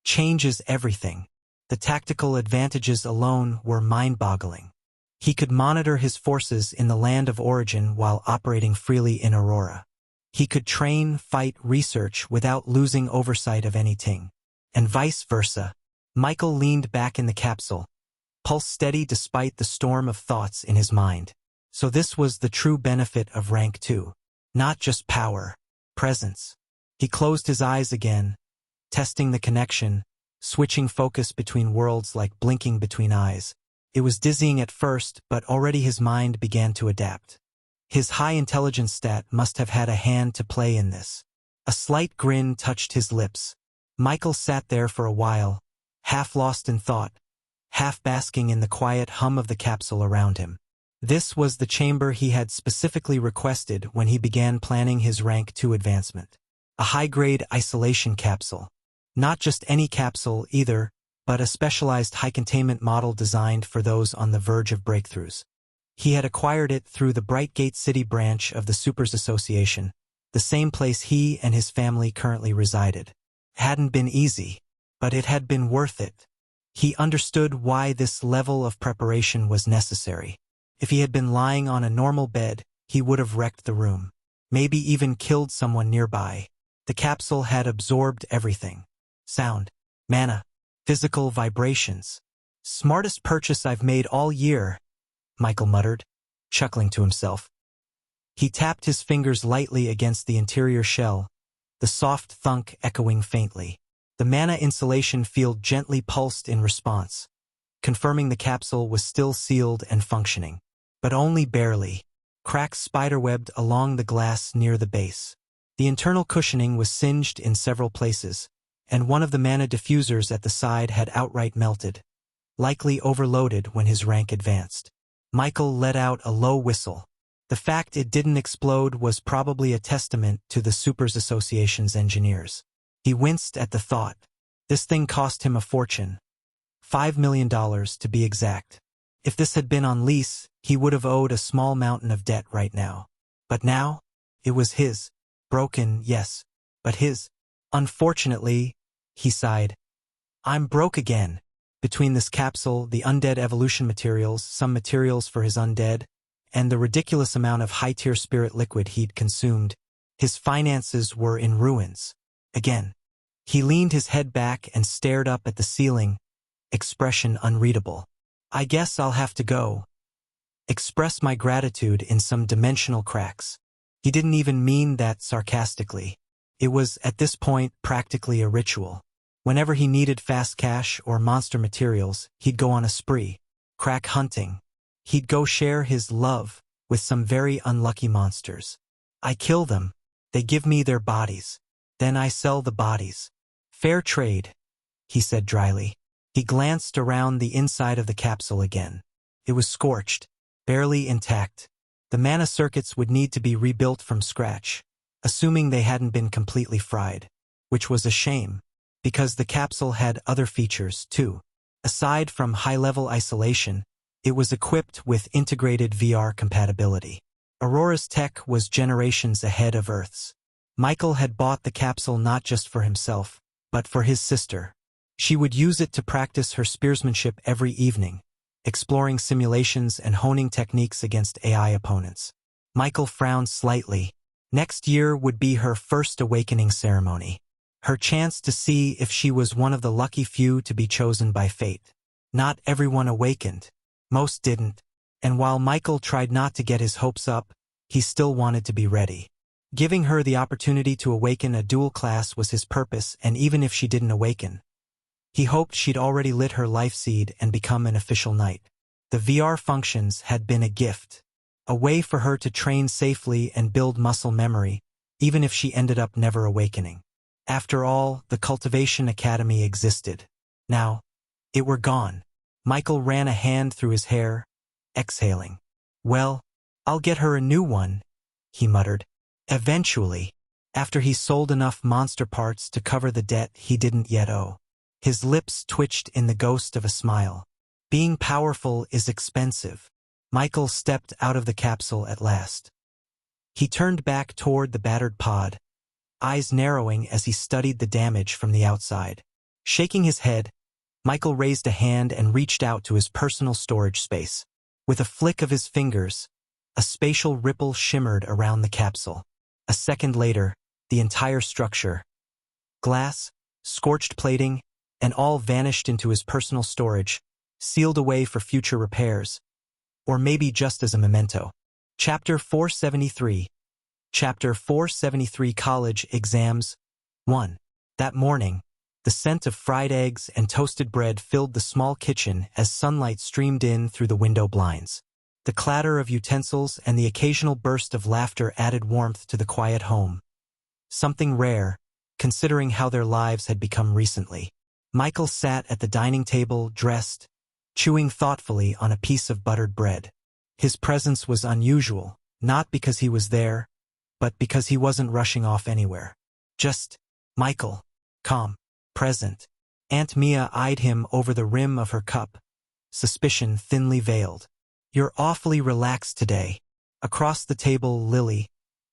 changes everything. The tactical advantages alone were mind-boggling. He could monitor his forces in the land of origin while operating freely in Aurora. He could train, fight, research without losing oversight of anything. And vice versa. Michael leaned back in the capsule, pulse steady despite the storm of thoughts in his mind. So this was the true benefit of rank 2. Not just power, presence. He closed his eyes again, testing the connection, switching focus between worlds like blinking between eyes. It was dizzying at first, but already his mind began to adapt. His high intelligence stat must have had a hand to play in this. A slight grin touched his lips. Michael sat there for a while, half lost in thought, half basking in the quiet hum of the capsule around him. This was the chamber he had specifically requested when he began planning his rank 2 advancement. A high-grade isolation capsule. Not just any capsule either, but a specialized high-containment model designed for those on the verge of breakthroughs. He had acquired it through the Brightgate City branch of the Supers Association, the same place he and his family currently resided. It hadn't been easy, but it had been worth it. He understood why this level of preparation was necessary. If he had been lying on a normal bed, he would have wrecked the room. Maybe even killed someone nearby. The capsule had absorbed everything. Sound, mana, physical vibrations. Smartest purchase I've made all year, Michael muttered, chuckling to himself. He tapped his fingers lightly against the interior shell, the soft thunk echoing faintly. The mana insulation field gently pulsed in response, confirming the capsule was still sealed and functioning. But only barely. Cracks spiderwebbed along the glass near the base. The internal cushioning was singed in several places, and one of the mana diffusers at the side had outright melted, likely overloaded when his rank advanced. Michael let out a low whistle. The fact it didn't explode was probably a testament to the Supers Association's engineers. He winced at the thought. This thing cost him a fortune. $5 million to be exact. If this had been on lease, he would have owed a small mountain of debt right now. But now, it was his. Broken, yes, but his. Unfortunately, he sighed. I'm broke again. Between this capsule, the undead evolution materials, some materials for his undead, and the ridiculous amount of high-tier spirit liquid he'd consumed, his finances were in ruins. Again. He leaned his head back and stared up at the ceiling, expression unreadable. I guess I'll have to go. Express my gratitude in some dimensional cracks. He didn't even mean that sarcastically. It was, at this point, practically a ritual. Whenever he needed fast cash or monster materials, he'd go on a spree. Crack hunting. He'd go share his love with some very unlucky monsters. I kill them. They give me their bodies. Then I sell the bodies. Fair trade, he said dryly. He glanced around the inside of the capsule again. It was scorched, barely intact. The mana circuits would need to be rebuilt from scratch, assuming they hadn't been completely fried, which was a shame, because the capsule had other features too. Aside from high-level isolation, it was equipped with integrated VR compatibility. Aurora's tech was generations ahead of Earth's. Michael had bought the capsule not just for himself, but for his sister. She would use it to practice her spearsmanship every evening, exploring simulations and honing techniques against AI opponents. Michael frowned slightly. Next year would be her first awakening ceremony. Her chance to see if she was one of the lucky few to be chosen by fate. Not everyone awakened. Most didn't. And while Michael tried not to get his hopes up, he still wanted to be ready. Giving her the opportunity to awaken a dual class was his purpose, and even if she didn't awaken, he hoped she'd already lit her life seed and become an official knight. The VR functions had been a gift, a way for her to train safely and build muscle memory, even if she ended up never awakening. After all, the Cultivation Academy existed. Now, it were gone. Michael ran a hand through his hair, exhaling. "Well, I'll get her a new one," he muttered. Eventually, after he sold enough monster parts to cover the debt he didn't yet owe. His lips twitched in the ghost of a smile. Being powerful is expensive. Michael stepped out of the capsule at last. He turned back toward the battered pod, eyes narrowing as he studied the damage from the outside. Shaking his head, Michael raised a hand and reached out to his personal storage space. With a flick of his fingers, a spatial ripple shimmered around the capsule. A second later, the entire structure, glass, scorched plating, and all vanished into his personal storage, sealed away for future repairs, or maybe just as a memento. Chapter 473. Chapter 473 College Exams 1. That morning, the scent of fried eggs and toasted bread filled the small kitchen as sunlight streamed in through the window blinds. The clatter of utensils and the occasional burst of laughter added warmth to the quiet home. Something rare, considering how their lives had become recently. Michael sat at the dining table, dressed, chewing thoughtfully on a piece of buttered bread. His presence was unusual, not because he was there, but because he wasn't rushing off anywhere. Just Michael, calm, present. Aunt Mia eyed him over the rim of her cup, suspicion thinly veiled. "You're awfully relaxed today." Across the table, Lily,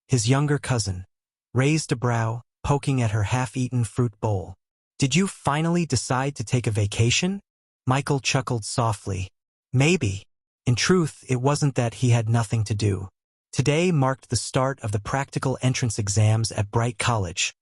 his younger cousin, raised a brow, poking at her half-eaten fruit bowl. "Did you finally decide to take a vacation?" Michael chuckled softly. Maybe. In truth, it wasn't that he had nothing to do. Today marked the start of the practical entrance exams at Bright College,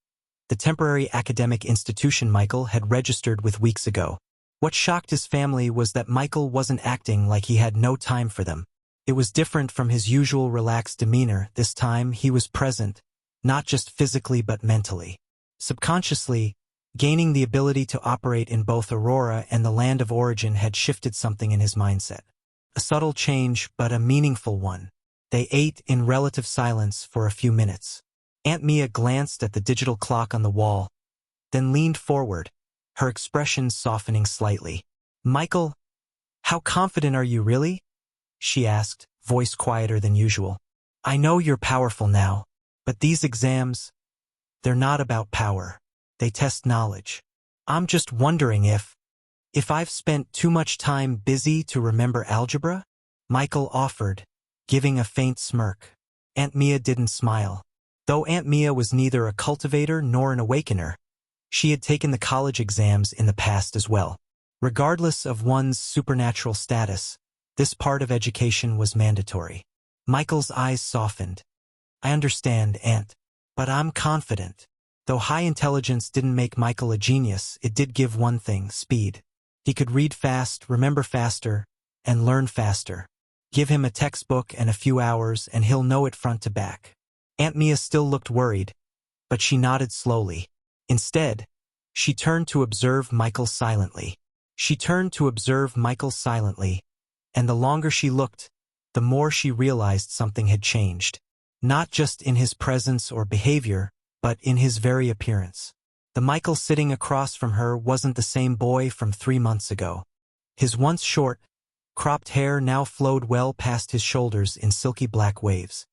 the temporary academic institution Michael had registered with weeks ago. What shocked his family was that Michael wasn't acting like he had no time for them. It was different from his usual relaxed demeanor. This time he was present, not just physically but mentally. Subconsciously, gaining the ability to operate in both Aurora and the land of origin had shifted something in his mindset. A subtle change, but a meaningful one. They ate in relative silence for a few minutes. Aunt Mia glanced at the digital clock on the wall, then leaned forward, her expression softening slightly. "Michael, how confident are you really?" she asked, voice quieter than usual. "I know you're powerful now, but these exams, they're not about power. They test knowledge. I'm just wondering if I've spent too much time busy to remember algebra?" Michael offered, giving a faint smirk. Aunt Mia didn't smile. Though Aunt Mia was neither a cultivator nor an awakener, she had taken the college exams in the past as well. Regardless of one's supernatural status, this part of education was mandatory. Michael's eyes softened. "I understand, Aunt, but I'm confident." Though high intelligence didn't make Michael a genius, it did give one thing: speed. He could read fast, remember faster, and learn faster. Give him a textbook and a few hours, and he'll know it front to back. Aunt Mia still looked worried, but she nodded slowly. Instead, she turned to observe Michael silently. And the longer she looked, the more she realized something had changed. Not just in his presence or behavior, but in his very appearance. The Michael sitting across from her wasn't the same boy from 3 months ago. His once short, cropped hair now flowed well past his shoulders in silky black waves.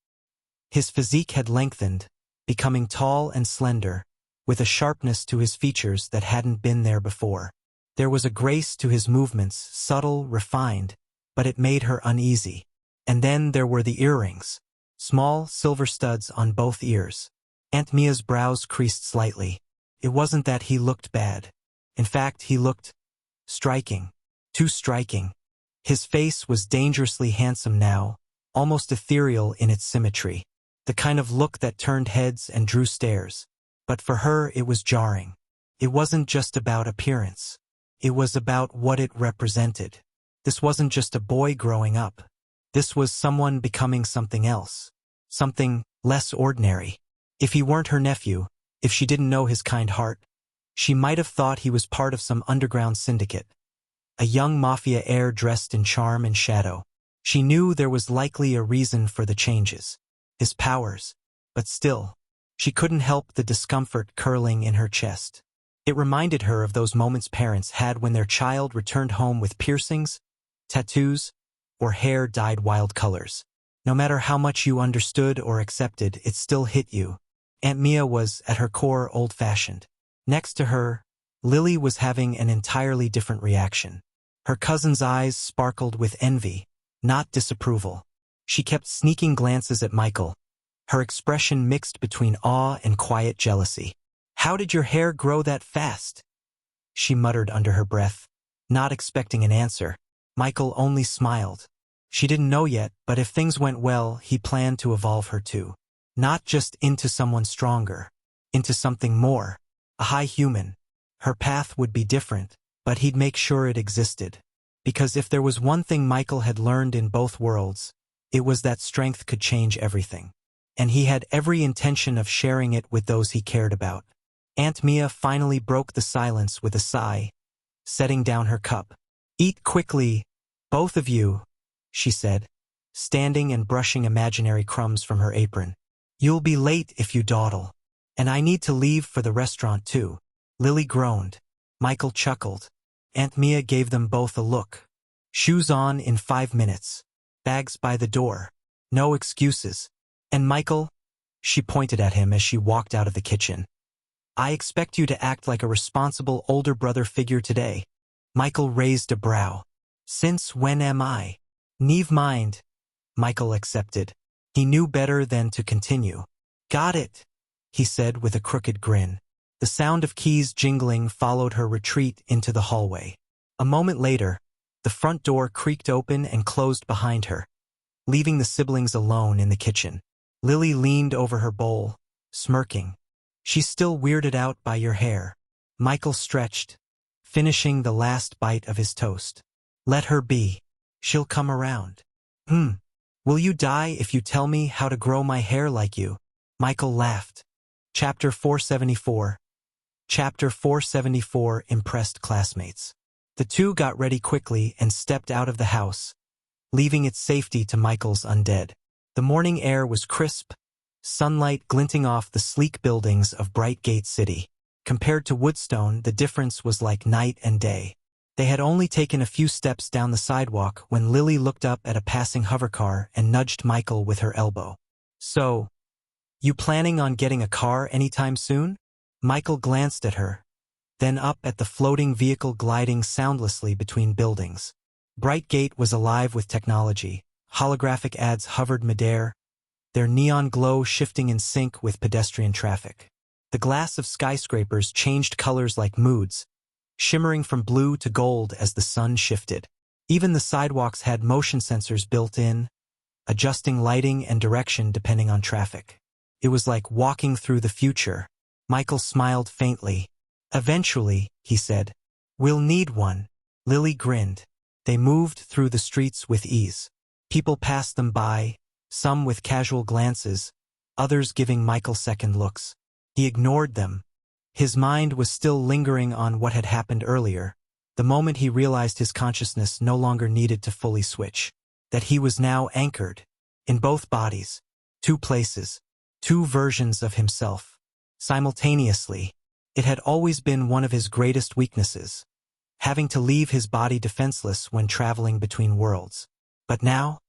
His physique had lengthened, becoming tall and slender, with a sharpness to his features that hadn't been there before. There was a grace to his movements, subtle, refined, but it made her uneasy. And then there were the earrings, small silver studs on both ears. Aunt Mia's brows creased slightly. It wasn't that he looked bad. In fact, he looked striking. Too striking. His face was dangerously handsome now, almost ethereal in its symmetry. The kind of look that turned heads and drew stares. But for her it was jarring. It wasn't just about appearance. It was about what it represented. This wasn't just a boy growing up. This was someone becoming something else. something less ordinary. If he weren't her nephew, if she didn't know his kind heart, she might have thought he was part of some underground syndicate. A young mafia heir dressed in charm and shadow. She knew there was likely a reason for the changes. His powers. But still, she couldn't help the discomfort curling in her chest. It reminded her of those moments parents had when their child returned home with piercings, tattoos, or hair dyed wild colors. No matter how much you understood or accepted, it still hit you. Aunt Mia was, at her core, old-fashioned. Next to her, Lily was having an entirely different reaction. Her cousin's eyes sparkled with envy, not disapproval. She kept sneaking glances at Michael, her expression mixed between awe and quiet jealousy. "How did your hair grow that fast?" she muttered under her breath, not expecting an answer. Michael only smiled. She didn't know yet, but if things went well, he planned to evolve her too. Not just into someone stronger, into something more, a high human. Her path would be different, but he'd make sure it existed. Because if there was one thing Michael had learned in both worlds, it was that strength could change everything. And he had every intention of sharing it with those he cared about. Aunt Mia finally broke the silence with a sigh, setting down her cup. "Eat quickly, both of you," she said, standing and brushing imaginary crumbs from her apron. "You'll be late if you dawdle. And I need to leave for the restaurant too." Lily groaned. Michael chuckled. Aunt Mia gave them both a look. "Shoes on in 5 minutes. Bags by the door. No excuses. And Michael," she pointed at him as she walked out of the kitchen, "I expect you to act like a responsible older brother figure today." Michael raised a brow. "Since when am I?" "Never mind," Michael accepted. He knew better than to continue. "Got it," he said with a crooked grin. The sound of keys jingling followed her retreat into the hallway. A moment later, the front door creaked open and closed behind her, leaving the siblings alone in the kitchen. Lily leaned over her bowl, smirking. "She's still weirded out by your hair." Michael stretched, finishing the last bite of his toast. "Let her be. She'll come around." Will you die if you tell me how to grow my hair like you?" Michael laughed. Chapter 474. Chapter 474. Impressed classmates. The two got ready quickly and stepped out of the house, leaving its safety to Michael's undead. The morning air was crisp, sunlight glinting off the sleek buildings of Bright Gate City. Compared to Woodstone, the difference was like night and day. They had only taken a few steps down the sidewalk when Lily looked up at a passing hovercar and nudged Michael with her elbow. "So, you planning on getting a car anytime soon?" Michael glanced at her, then up at the floating vehicle gliding soundlessly between buildings. Bright Gate was alive with technology. Holographic ads hovered midair, their neon glow shifting in sync with pedestrian traffic. The glass of skyscrapers changed colors like moods, shimmering from blue to gold as the sun shifted. Even the sidewalks had motion sensors built in, adjusting lighting and direction depending on traffic. It was like walking through the future. Michael smiled faintly. "Eventually," he said. "We'll need one." Lily grinned. They moved through the streets with ease. People passed them by, some with casual glances, others giving Michael second looks. He ignored them. His mind was still lingering on what had happened earlier, the moment he realized his consciousness no longer needed to fully switch, that he was now anchored, in both bodies, two places, two versions of himself. Simultaneously, it had always been one of his greatest weaknesses, having to leave his body defenseless when traveling between worlds. But now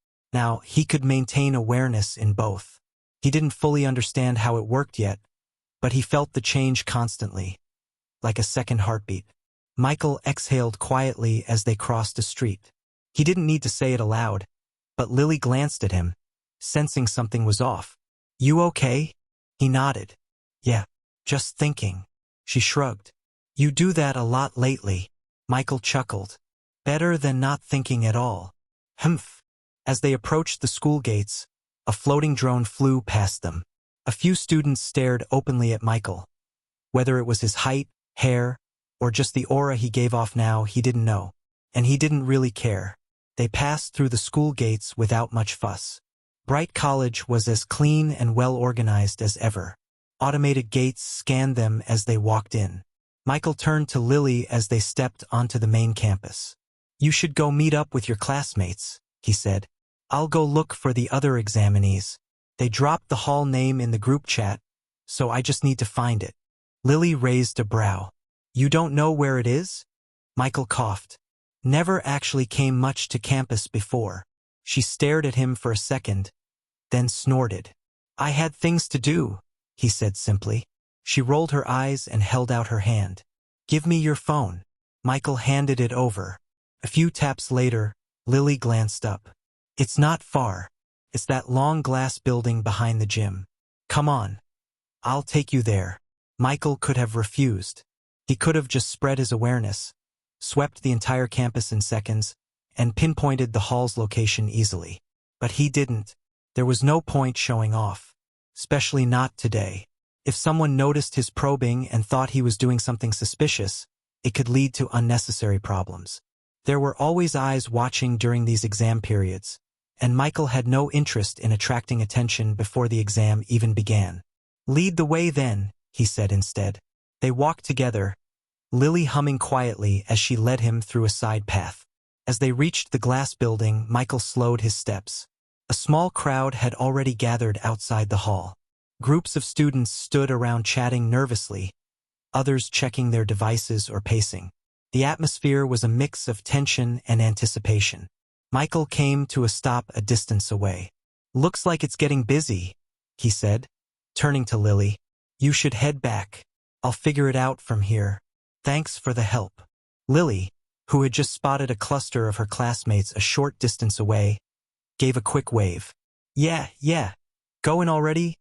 he could maintain awareness in both. He didn't fully understand how it worked yet, but he felt the change constantly, like a second heartbeat. Michael exhaled quietly as they crossed a street. He didn't need to say it aloud, but Lily glanced at him, sensing something was off. "You okay?" He nodded. "Yeah, just thinking." She shrugged. "You do that a lot lately." Michael chuckled. "Better than not thinking at all." Humph. As they approached the school gates, a floating drone flew past them. A few students stared openly at Michael. Whether it was his height, hair, or just the aura he gave off now, he didn't know. And he didn't really care. They passed through the school gates without much fuss. Bright College was as clean and well-organized as ever. Automated gates scanned them as they walked in. Michael turned to Lily as they stepped onto the main campus. "You should go meet up with your classmates," he said. "I'll go look for the other examinees. They dropped the hall name in the group chat, so I just need to find it." Lily raised a brow. "You don't know where it is?" Michael coughed. "Never actually came much to campus before." She stared at him for a second, then snorted. "I had things to do," he said simply. She rolled her eyes and held out her hand. "Give me your phone." Michael handed it over. A few taps later, Lily glanced up. "It's not far. It's that long glass building behind the gym. Come on. I'll take you there." Michael could have refused. He could have just spread his awareness, swept the entire campus in seconds, and pinpointed the hall's location easily. But he didn't. There was no point showing off. Especially not today. If someone noticed his probing and thought he was doing something suspicious, it could lead to unnecessary problems. There were always eyes watching during these exam periods, and Michael had no interest in attracting attention before the exam even began. "Lead the way then," he said instead. They walked together, Lily humming quietly as she led him through a side path. As they reached the glass building, Michael slowed his steps. A small crowd had already gathered outside the hall. Groups of students stood around chatting nervously, others checking their devices or pacing. The atmosphere was a mix of tension and anticipation. Michael came to a stop a distance away. "Looks like it's getting busy," he said, turning to Lily. "You should head back. I'll figure it out from here. Thanks for the help." Lily, who had just spotted a cluster of her classmates a short distance away, gave a quick wave. Yeah, going already?"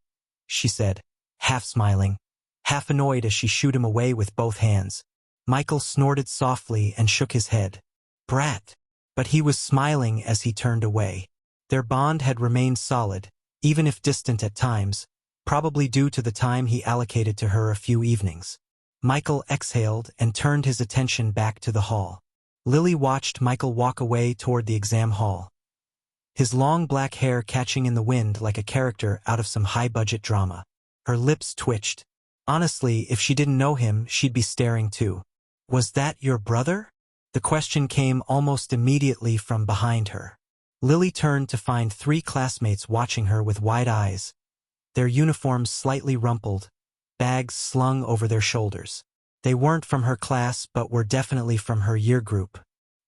she said, half smiling, half annoyed as she shooed him away with both hands. Michael snorted softly and shook his head. "Brat." But he was smiling as he turned away. Their bond had remained solid, even if distant at times, probably due to the time he allocated to her a few evenings. Michael exhaled and turned his attention back to the hall. Lily watched Michael walk away toward the exam hall, his long black hair catching in the wind like a character out of some high-budget drama. Her lips twitched. Honestly, if she didn't know him, she'd be staring too. "Was that your brother?" The question came almost immediately from behind her. Lily turned to find 3 classmates watching her with wide eyes, their uniforms slightly rumpled, bags slung over their shoulders. They weren't from her class but were definitely from her year group.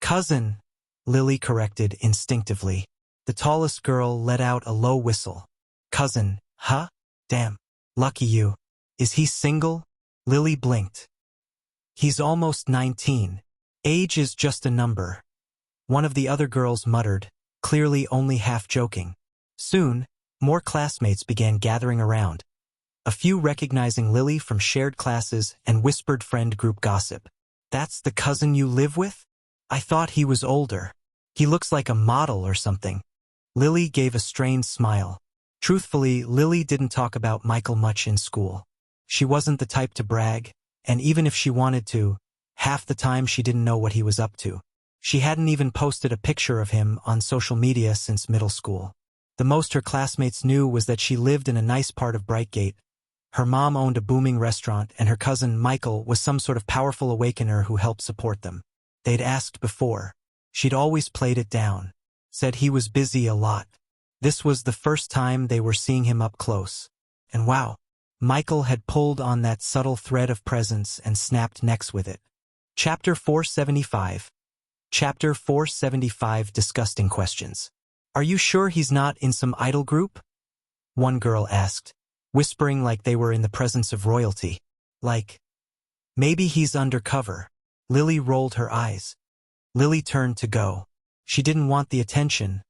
"Cousin," Lily corrected instinctively. The tallest girl let out a low whistle. "Cousin, huh? Damn. Lucky you. Is he single?" Lily blinked. "He's almost 19. Age is just a number," one of the other girls muttered, clearly only half joking. Soon, more classmates began gathering around, a few recognizing Lily from shared classes and whispered friend group gossip. "That's the cousin you live with? I thought he was older. He looks like a model or something." Lily gave a strained smile. Truthfully, Lily didn't talk about Michael much in school. She wasn't the type to brag, and even if she wanted to, half the time she didn't know what he was up to. She hadn't even posted a picture of him on social media since middle school. The most her classmates knew was that she lived in a nice part of Brightgate. Her mom owned a booming restaurant, and her cousin Michael was some sort of powerful awakener who helped support them. They'd asked before. She'd always played it down, said he was busy a lot. This was the first time they were seeing him up close. And wow, Michael had pulled on that subtle thread of presence and snapped necks with it. Chapter 475. Chapter 475 Disgusting Questions. "Are you sure he's not in some idol group?" one girl asked, whispering like they were in the presence of royalty. "Like, maybe he's undercover." Lily rolled her eyes. Lily turned to go. She didn't want the attention,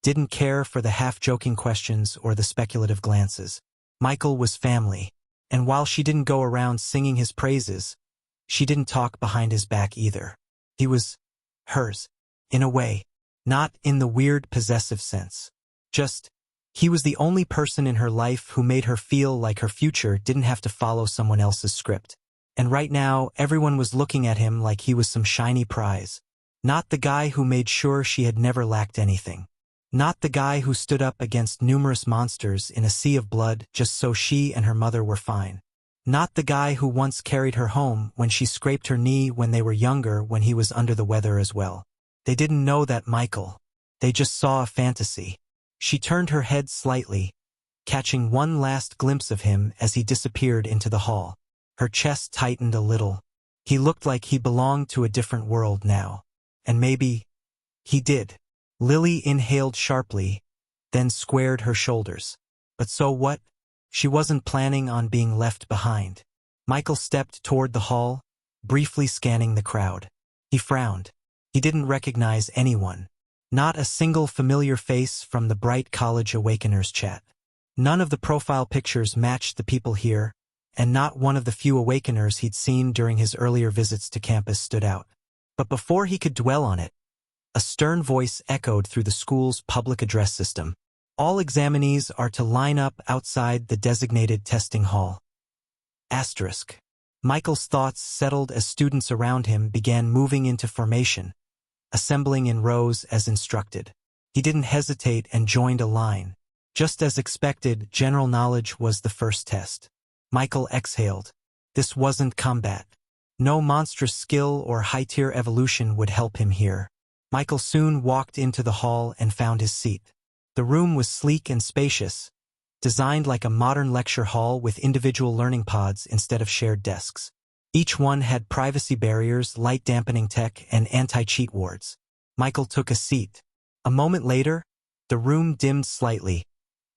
didn't care for the half-joking questions or the speculative glances. Michael was family, and while she didn't go around singing his praises, she didn't talk behind his back either. He was hers, in a way, not in the weird possessive sense. Just, he was the only person in her life who made her feel like her future didn't have to follow someone else's script. And right now, everyone was looking at him like he was some shiny prize, not the guy who made sure she had never lacked anything. Not the guy who stood up against numerous monsters in a sea of blood just so she and her mother were fine. Not the guy who once carried her home when she scraped her knee when they were younger when he was under the weather as well. They didn't know that Michael. They just saw a fantasy. She turned her head slightly, catching one last glimpse of him as he disappeared into the hall. Her chest tightened a little. He looked like he belonged to a different world now. And maybe he did. Lily inhaled sharply, then squared her shoulders. But so what? She wasn't planning on being left behind. Michael stepped toward the hall, briefly scanning the crowd. He frowned. He didn't recognize anyone. Not a single familiar face from the bright college Awakeners chat. None of the profile pictures matched the people here, and not one of the few Awakeners he'd seen during his earlier visits to campus stood out. But before he could dwell on it, a stern voice echoed through the school's public address system. All examinees are to line up outside the designated testing hall. Asterisk. Michael's thoughts settled as students around him began moving into formation, assembling in rows as instructed. He didn't hesitate and joined a line. Just as expected, general knowledge was the first test. Michael exhaled. This wasn't combat. No monstrous skill or high-tier evolution would help him here. Michael soon walked into the hall and found his seat. The room was sleek and spacious, designed like a modern lecture hall with individual learning pods instead of shared desks. Each one had privacy barriers, light-dampening tech, and anti-cheat wards. Michael took a seat. A moment later, the room dimmed slightly,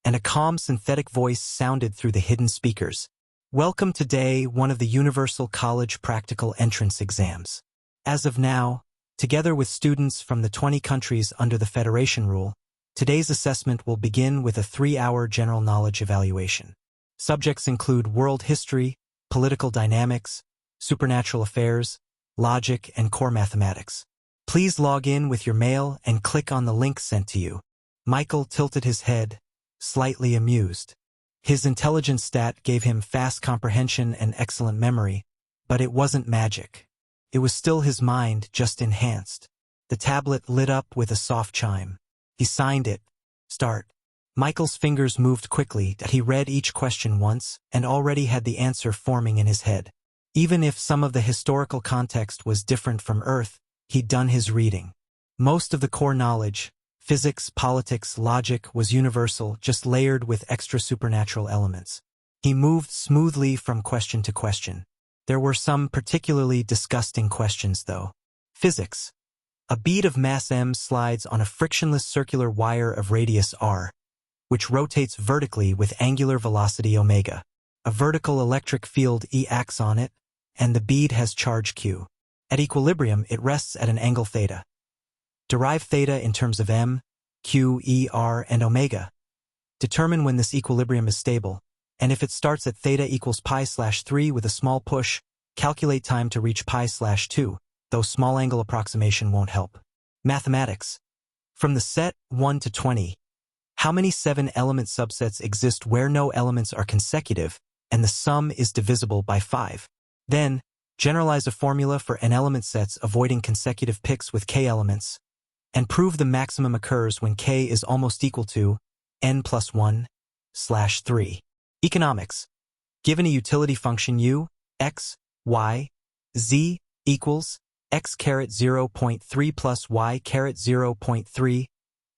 and a calm synthetic voice sounded through the hidden speakers. Welcome to day one of the Universal College Practical Entrance Exams. As of now, together with students from the 20 countries under the Federation rule, today's assessment will begin with a 3-hour general knowledge evaluation. Subjects include world history, political dynamics, supernatural affairs, logic, and core mathematics. Please log in with your mail and click on the link sent to you. Michael tilted his head, slightly amused. His intelligence stat gave him fast comprehension and excellent memory, but it wasn't magic. It was still his mind, just enhanced. The tablet lit up with a soft chime. He signed it. Start. Michael's fingers moved quickly that he read each question once and already had the answer forming in his head. Even if some of the historical context was different from Earth, he'd done his reading. Most of the core knowledge, physics, politics, logic, was universal, just layered with extra supernatural elements. He moved smoothly from question to question. There were some particularly disgusting questions, though. Physics. A bead of mass m slides on a frictionless circular wire of radius r, which rotates vertically with angular velocity omega. A vertical electric field E acts on it, and the bead has charge q. At equilibrium, it rests at an angle theta. Derive theta in terms of m, q, e, r, and omega. Determine when this equilibrium is stable, and if it starts at theta equals pi/3 with a small push, calculate time to reach pi/2, though small angle approximation won't help. Mathematics. From the set 1 to 20, how many 7-element subsets exist where no elements are consecutive, and the sum is divisible by 5? Then, generalize a formula for n-element sets avoiding consecutive picks with k elements, and prove the maximum occurs when k is almost equal to n plus 1/3. Economics. Given a utility function u, x, y, z equals x caret 0.3 plus y caret 0.3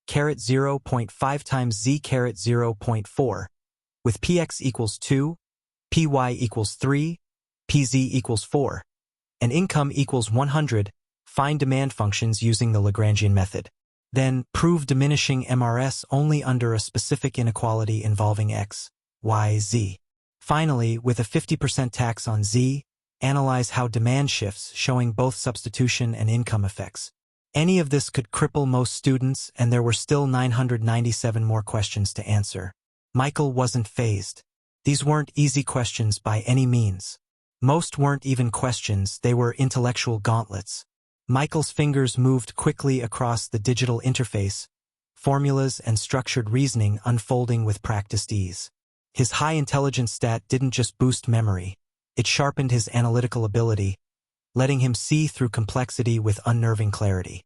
caret 0.5 times z caret 0.4, with px equals 2, py equals 3, pz equals 4, and income equals 100, find demand functions using the Lagrangian method. Then, prove diminishing MRS only under a specific inequality involving x, y, z. Finally, with a 50% tax on z, analyze how demand shifts, showing both substitution and income effects. Any of this could cripple most students, and there were still 997 more questions to answer. Michael wasn't fazed. These weren't easy questions by any means. Most weren't even questions, they were intellectual gauntlets. Michael's fingers moved quickly across the digital interface, formulas and structured reasoning unfolding with practiced ease. His high intelligence stat didn't just boost memory, it sharpened his analytical ability, letting him see through complexity with unnerving clarity.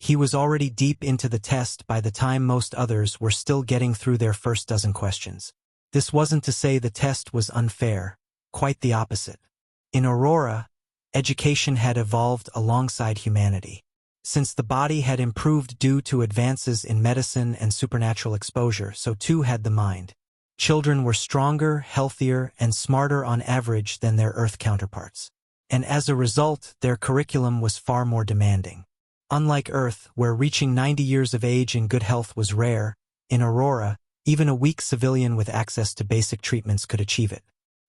He was already deep into the test by the time most others were still getting through their first dozen questions. This wasn't to say the test was unfair, quite the opposite. In Aurora, education had evolved alongside humanity. Since the body had improved due to advances in medicine and supernatural exposure, so too had the mind. Children were stronger, healthier, and smarter on average than their Earth counterparts. And as a result, their curriculum was far more demanding. Unlike Earth, where reaching 90 years of age in good health was rare, in Aurora, even a weak civilian with access to basic treatments could achieve it.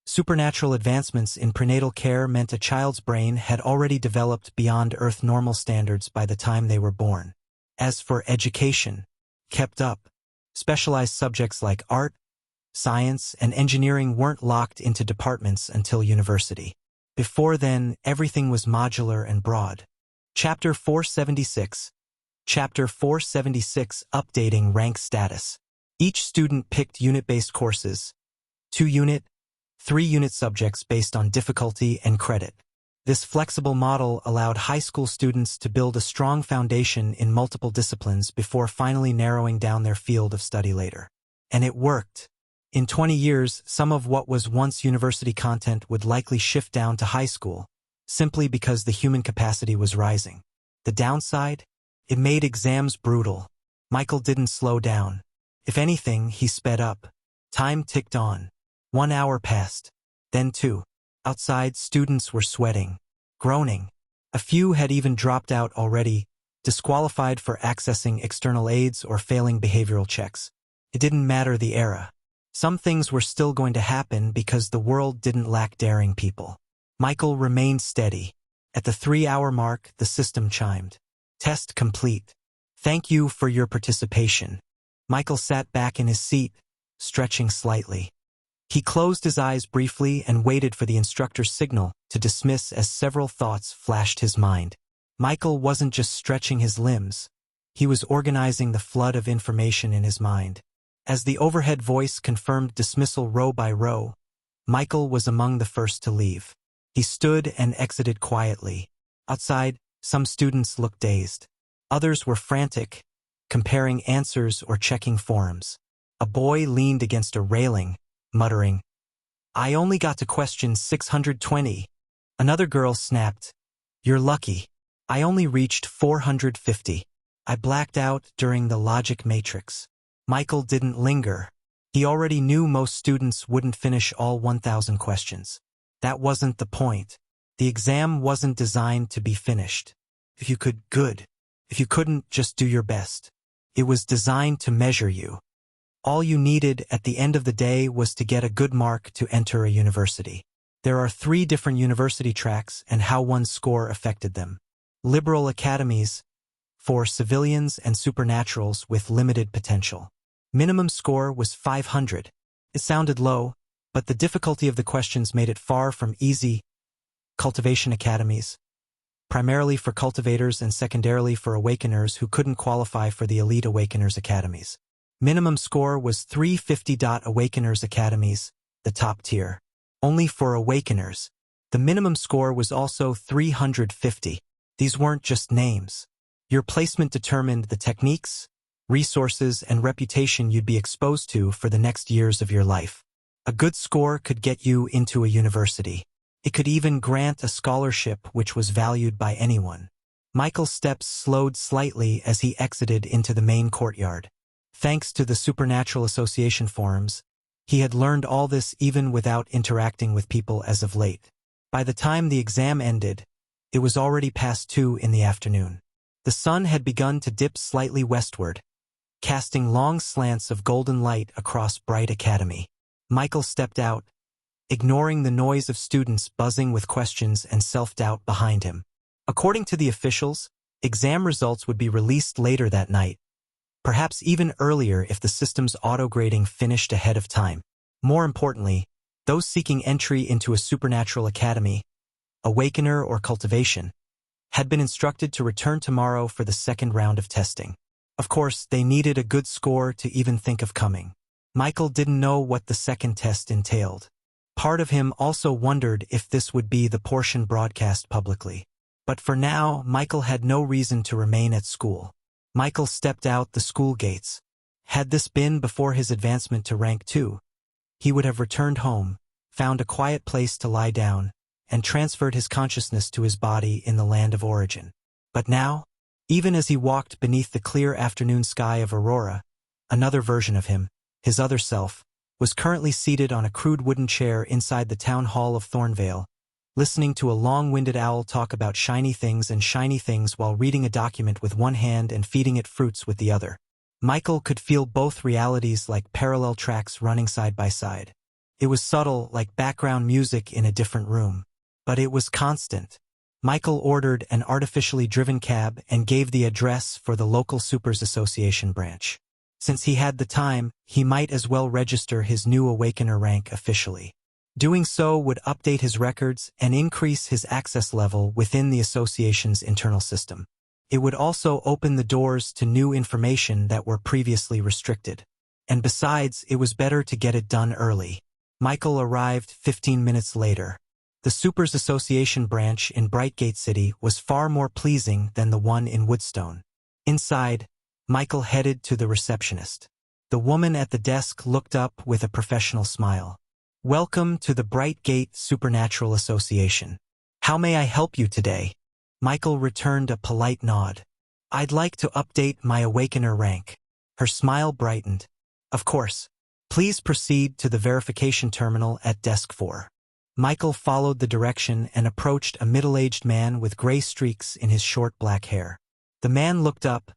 Supernatural advancements in prenatal care meant a child's brain had already developed beyond Earth normal standards by the time they were born. As for education, kept up. Specialized subjects like art, science, and engineering weren't locked into departments until university. Before then, everything was modular and broad. Chapter 476. Chapter 476, Updating Rank Status. Each student picked unit-based courses, 2-unit, 3-unit subjects based on difficulty and credit. This flexible model allowed high school students to build a strong foundation in multiple disciplines before finally narrowing down their field of study later. And it worked. In 20 years, some of what was once university content would likely shift down to high school, simply because the human capacity was rising. The downside? It made exams brutal. Michael didn't slow down. If anything, he sped up. Time ticked on. 1 hour passed. Then 2. Outside, students were sweating, groaning. A few had even dropped out already, disqualified for accessing external aids or failing behavioral checks. It didn't matter the era. Some things were still going to happen because the world didn't lack daring people. Michael remained steady. At the 3-hour mark, the system chimed. Test complete. Thank you for your participation. Michael sat back in his seat, stretching slightly. He closed his eyes briefly and waited for the instructor's signal to dismiss as several thoughts flashed his mind. Michael wasn't just stretching his limbs. He was organizing the flood of information in his mind. As the overhead voice confirmed dismissal row by row, Michael was among the first to leave. He stood and exited quietly. Outside, some students looked dazed. Others were frantic, comparing answers or checking forums. A boy leaned against a railing, muttering, "I only got to question 620. Another girl snapped, "You're lucky. I only reached 450. I blacked out during the logic matrix." Michael didn't linger. He already knew most students wouldn't finish all 1,000 questions. That wasn't the point. The exam wasn't designed to be finished. If you could, good. If you couldn't, just do your best. It was designed to measure you. All you needed at the end of the day was to get a good mark to enter a university. There are 3 different university tracks and how one's score affected them. Liberal academies, for civilians and supernaturals with limited potential. Minimum score was 500. It sounded low, but the difficulty of the questions made it far from easy. Cultivation academies, primarily for cultivators and secondarily for awakeners who couldn't qualify for the elite awakeners academies. Minimum score was 350. Awakeners academies, the top tier. Only for awakeners. The minimum score was also 350. These weren't just names. Your placement determined the techniques, resources, and reputation you'd be exposed to for the next years of your life. A good score could get you into a university. It could even grant a scholarship which was valued by anyone. Michael's steps slowed slightly as he exited into the main courtyard. Thanks to the Supernatural Association forums, he had learned all this even without interacting with people as of late. By the time the exam ended, it was already past 2 in the afternoon. The sun had begun to dip slightly westward, casting long slants of golden light across Bright Academy. Michael stepped out, ignoring the noise of students buzzing with questions and self-doubt behind him. According to the officials, exam results would be released later that night, perhaps even earlier if the system's auto-grading finished ahead of time. More importantly, those seeking entry into a supernatural academy, awakener or cultivation, had been instructed to return tomorrow for the second round of testing. Of course, they needed a good score to even think of coming. Michael didn't know what the second test entailed. Part of him also wondered if this would be the portion broadcast publicly. But for now, Michael had no reason to remain at school. Michael stepped out the school gates. Had this been before his advancement to rank 2, he would have returned home, found a quiet place to lie down, and transferred his consciousness to his body in the land of origin. But now, even as he walked beneath the clear afternoon sky of Aurora, another version of him, his other self, was currently seated on a crude wooden chair inside the town hall of Thornvale, listening to a long-winded owl talk about shiny things while reading a document with one hand and feeding it fruits with the other. Michael could feel both realities like parallel tracks running side by side. It was subtle, like background music in a different room. But it was constant. Michael ordered an artificially driven cab and gave the address for the local Supers Association branch. Since he had the time, he might as well register his new Awakener rank officially. Doing so would update his records and increase his access level within the association's internal system. It would also open the doors to new information that were previously restricted. And besides, it was better to get it done early. Michael arrived 15 minutes later. The Supers Association branch in Brightgate City was far more pleasing than the one in Woodstone. Inside, Michael headed to the receptionist. The woman at the desk looked up with a professional smile. "Welcome to the Brightgate Supernatural Association. How may I help you today?" Michael returned a polite nod. "I'd like to update my Awakener rank." Her smile brightened. "Of course. Please proceed to the verification terminal at desk 4. Michael followed the direction and approached a middle-aged man with gray streaks in his short black hair. The man looked up,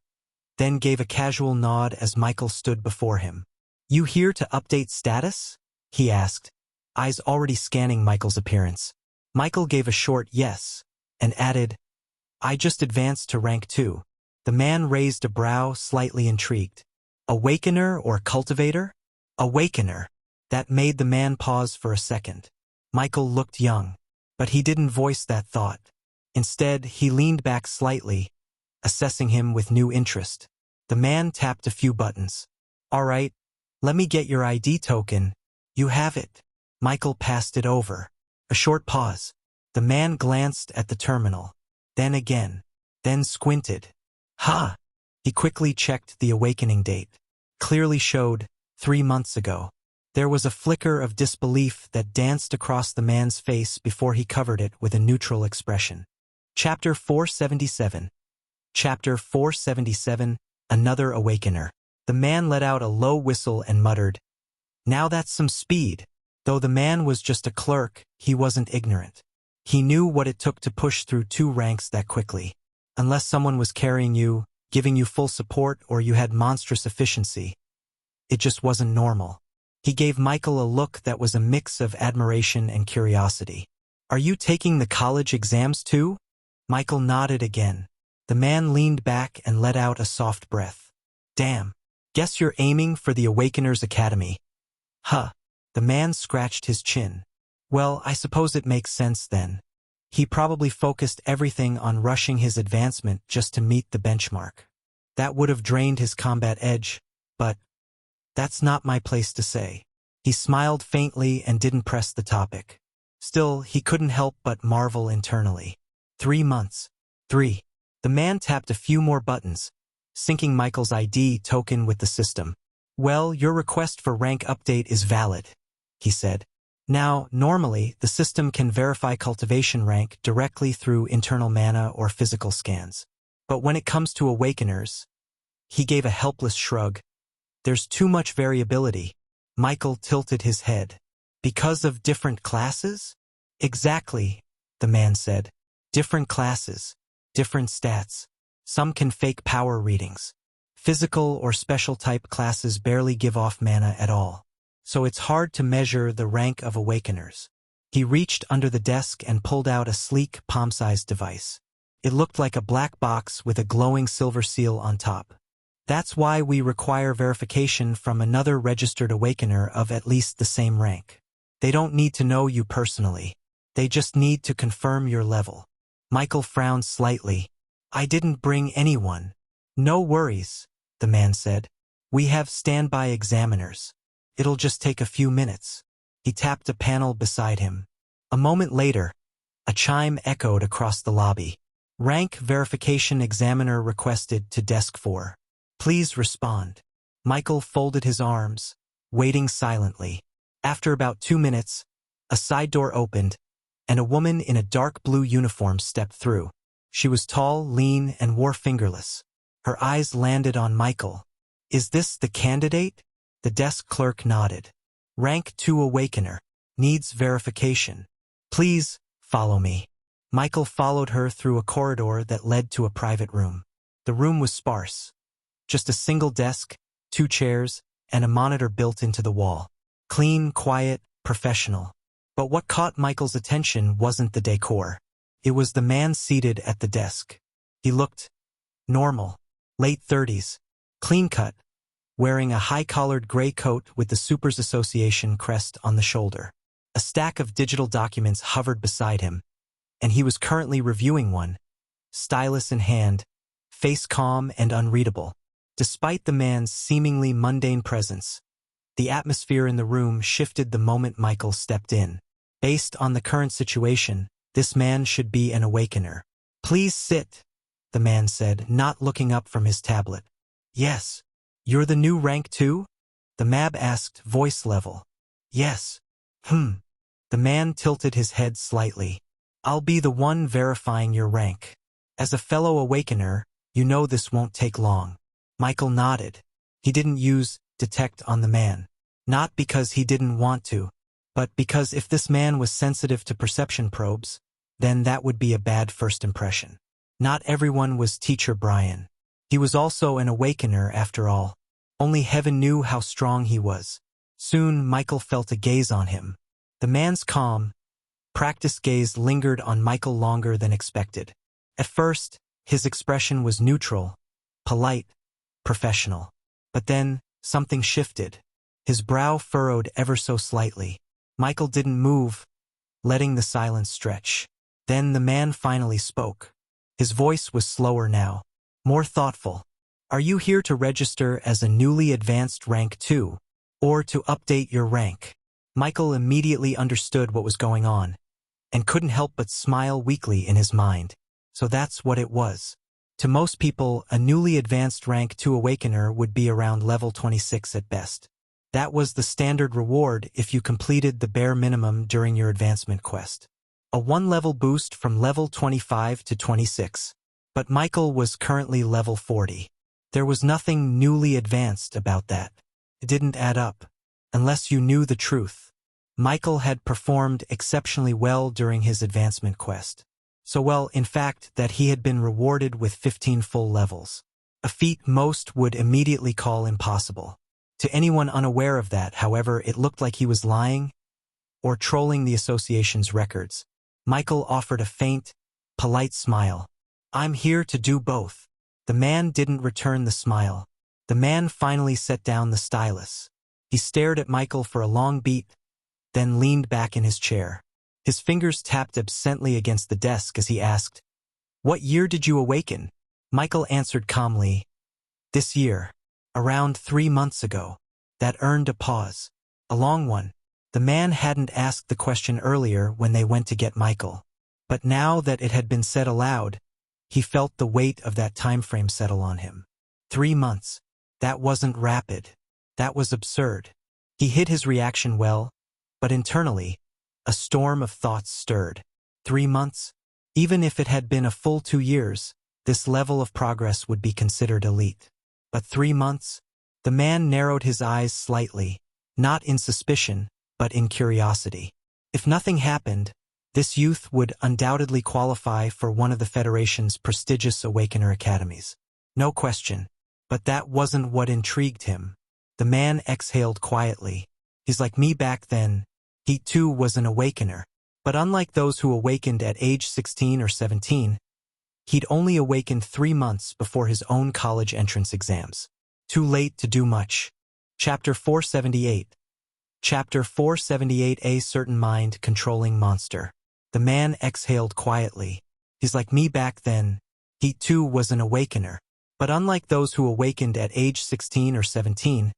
then gave a casual nod as Michael stood before him. "You here to update status?" he asked, eyes already scanning Michael's appearance. Michael gave a short yes, and added, "I just advanced to rank 2. The man raised a brow, slightly intrigued. "Awakener or cultivator?" "Awakener." That made the man pause for a second. Michael looked young, but he didn't voice that thought. Instead, he leaned back slightly, assessing him with new interest. The man tapped a few buttons. "All right, let me get your ID token. You have it." Michael passed it over. A short pause. The man glanced at the terminal, then again, then squinted. "Ha!" He quickly checked the awakening date. Clearly showed 3 months ago. There was a flicker of disbelief that danced across the man's face before he covered it with a neutral expression. Chapter 477. Chapter 477, Another Awakener. The man let out a low whistle and muttered, "Now that's some speed." Though the man was just a clerk, he wasn't ignorant. He knew what it took to push through 2 ranks that quickly. Unless someone was carrying you, giving you full support, or you had monstrous efficiency, it just wasn't normal. He gave Michael a look that was a mix of admiration and curiosity. "Are you taking the college exams too?" Michael nodded again. The man leaned back and let out a soft breath. "Damn. Guess you're aiming for the Awakeners Academy." "Huh." The man scratched his chin. "Well, I suppose it makes sense then." He probably focused everything on rushing his advancement just to meet the benchmark. That would have drained his combat edge, but that's not my place to say. He smiled faintly and didn't press the topic. Still, he couldn't help but marvel internally. 3 months. 3. The man tapped a few more buttons, syncing Michael's ID token with the system. "Well, your request for rank update is valid," he said. Now, normally, the system can verify cultivation rank directly through internal mana or physical scans. But when it comes to Awakeners, he gave a helpless shrug. "There's too much variability." Michael tilted his head. "Because of different classes?" "Exactly," the man said. "Different classes, different stats. Some can fake power readings. Physical or special type classes barely give off mana at all. So it's hard to measure the rank of Awakeners." He reached under the desk and pulled out a sleek, palm-sized device. It looked like a black box with a glowing silver seal on top. "That's why we require verification from another registered Awakener of at least the same rank. They don't need to know you personally. They just need to confirm your level." Michael frowned slightly. "I didn't bring anyone." "No worries," the man said. "We have standby examiners. It'll just take a few minutes." He tapped a panel beside him. A moment later, a chime echoed across the lobby. Rank verification examiner requested to desk 4. Please respond. Michael folded his arms, waiting silently. After about 2 minutes, a side door opened, and a woman in a dark blue uniform stepped through. She was tall, lean, and wore fingerless. Her eyes landed on Michael. Is this the candidate? The desk clerk nodded. Rank 2 awakener. Needs verification. Please, follow me. Michael followed her through a corridor that led to a private room. The room was sparse. Just a single desk, 2 chairs, and a monitor built into the wall. Clean, quiet, professional. But what caught Michael's attention wasn't the decor. It was the man seated at the desk. He looked normal, late 30s, clean-cut, wearing a high-collared gray coat with the Supers Association crest on the shoulder. A stack of digital documents hovered beside him, and he was currently reviewing one, stylus in hand, face calm and unreadable. Despite the man's seemingly mundane presence, the atmosphere in the room shifted the moment Michael stepped in. Based on the current situation, this man should be an awakener. Please sit, the man said, not looking up from his tablet. Yes. You're the new rank 2? The mab asked, voice level. Yes. The man tilted his head slightly. I'll be the one verifying your rank. As a fellow awakener, you know this won't take long. Michael nodded. He didn't use detect on the man. Not because he didn't want to, but because if this man was sensitive to perception probes, then that would be a bad first impression. Not everyone was Teacher Brian. He was also an awakener after all. Only heaven knew how strong he was. Soon Michael felt a gaze on him. The man's calm, practiced gaze lingered on Michael longer than expected. At first, his expression was neutral, polite, professional. But then, something shifted. His brow furrowed ever so slightly. Michael didn't move, letting the silence stretch. Then the man finally spoke. His voice was slower now, more thoughtful. Are you here to register as a newly advanced rank 2, or to update your rank? Michael immediately understood what was going on, and couldn't help but smile weakly in his mind. So that's what it was. To most people, a newly advanced rank 2 awakener would be around level 26 at best. That was the standard reward if you completed the bare minimum during your advancement quest. A 1-level boost from level 25 to 26. But Michael was currently level 40. There was nothing newly advanced about that. It didn't add up, unless you knew the truth. Michael had performed exceptionally well during his advancement quest. So well, in fact, that he had been rewarded with 15 full levels. A feat most would immediately call impossible. To anyone unaware of that, however, it looked like he was lying or trolling the association's records. Michael offered a faint, polite smile. I'm here to do both. The man didn't return the smile. The man finally set down the stylus. He stared at Michael for a long beat, then leaned back in his chair. His fingers tapped absently against the desk as he asked, "What year did you awaken?" Michael answered calmly, "This year. Around 3 months ago." That earned a pause. A long one. The man hadn't asked the question earlier when they went to get Michael. But now that it had been said aloud, he felt the weight of that time frame settle on him. 3 months. That wasn't rapid. That was absurd. He hid his reaction well, but internally, a storm of thoughts stirred. 3 months? Even if it had been a full 2 years, this level of progress would be considered elite. But 3 months? The man narrowed his eyes slightly, not in suspicion, but in curiosity. If nothing happened, this youth would undoubtedly qualify for one of the Federation's prestigious Awakener academies. No question. But that wasn't what intrigued him. The man exhaled quietly. He's like me back then. He too was an Awakener. But unlike those who awakened at age 16 or 17, he'd only awakened 3 months before his own college entrance exams. Too late to do much. Chapter 478. Chapter 478. A certain mind-controlling monster. The man exhaled quietly. He's like me back then. He too was an Awakener. But unlike those who awakened at age 16 or 17,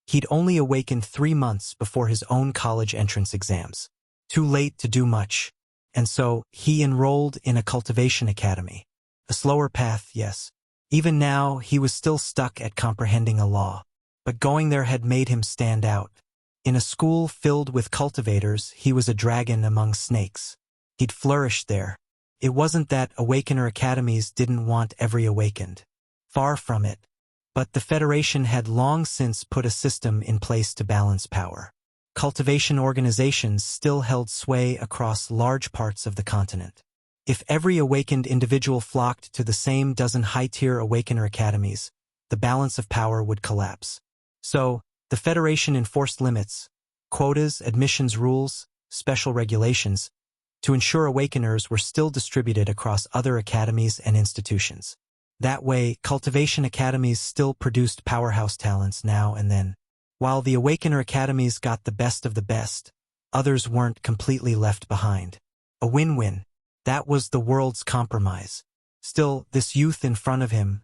he'd only awakened 3 months before his own college entrance exams. Too late to do much. And so, he enrolled in a cultivation academy. A slower path, yes. Even now, he was still stuck at comprehending a law. But going there had made him stand out. In a school filled with cultivators, he was a dragon among snakes. He'd flourished there. It wasn't that Awakener academies didn't want every awakened. Far from it. But the Federation had long since put a system in place to balance power. Cultivation organizations still held sway across large parts of the continent. If every awakened individual flocked to the same dozen high-tier Awakener academies, the balance of power would collapse. So, the Federation enforced limits, quotas, admissions rules, special regulations, to ensure Awakeners were still distributed across other academies and institutions. That way, cultivation academies still produced powerhouse talents now and then. While the Awakener academies got the best of the best, others weren't completely left behind. A win-win. That was the world's compromise. Still, this youth in front of him,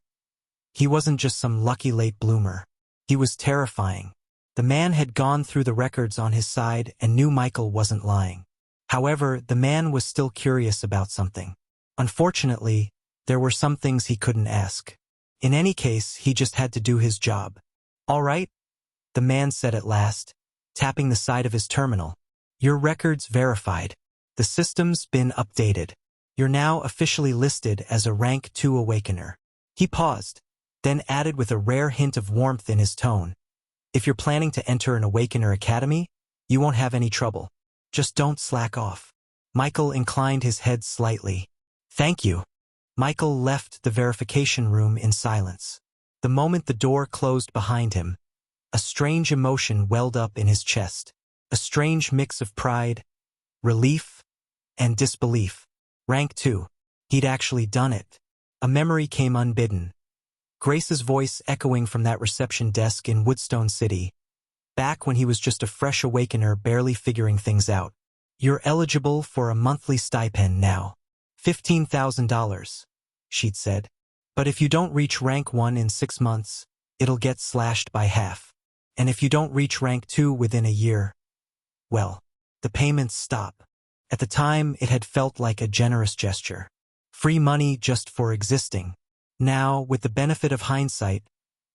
he wasn't just some lucky late bloomer. He was terrifying. The man had gone through the records on his side and knew Michael wasn't lying. However, the man was still curious about something. Unfortunately, there were some things he couldn't ask. In any case, he just had to do his job. "All right," the man said at last, tapping the side of his terminal. "Your record's verified. The system's been updated. You're now officially listed as a Rank 2 Awakener." He paused, then added with a rare hint of warmth in his tone, "If you're planning to enter an Awakener Academy, you won't have any trouble. Just don't slack off." Michael inclined his head slightly. "Thank you." Michael left the verification room in silence. The moment the door closed behind him, a strange emotion welled up in his chest. A strange mix of pride, relief, and disbelief. Rank 2. He'd actually done it. A memory came unbidden. Grace's voice echoing from that reception desk in Woodstone City, back when he was just a fresh awakener barely figuring things out. "You're eligible for a monthly stipend now. $15,000, she'd said. "But if you don't reach rank 1 in 6 months, it'll get slashed by half. And if you don't reach rank 2 within a year, well, the payments stop." At the time, it had felt like a generous gesture. Free money just for existing. Now, with the benefit of hindsight,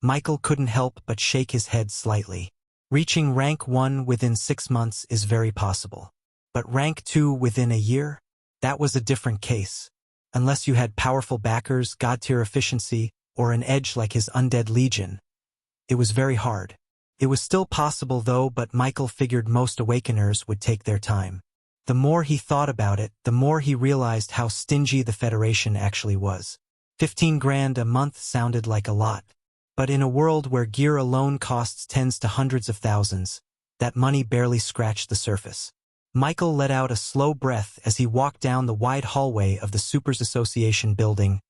Michael couldn't help but shake his head slightly. Reaching rank 1 within 6 months is very possible. But rank 2 within a year? That was a different case. Unless you had powerful backers, god-tier efficiency, or an edge like his Undead Legion, it was very hard. It was still possible though, but Michael figured most Awakeners would take their time. The more he thought about it, the more he realized how stingy the Federation actually was. 15 grand a month sounded like a lot. But in a world where gear alone costs tens to hundreds of thousands, that money barely scratched the surface. Michael let out a slow breath as he walked down the wide hallway of the Supers Association building,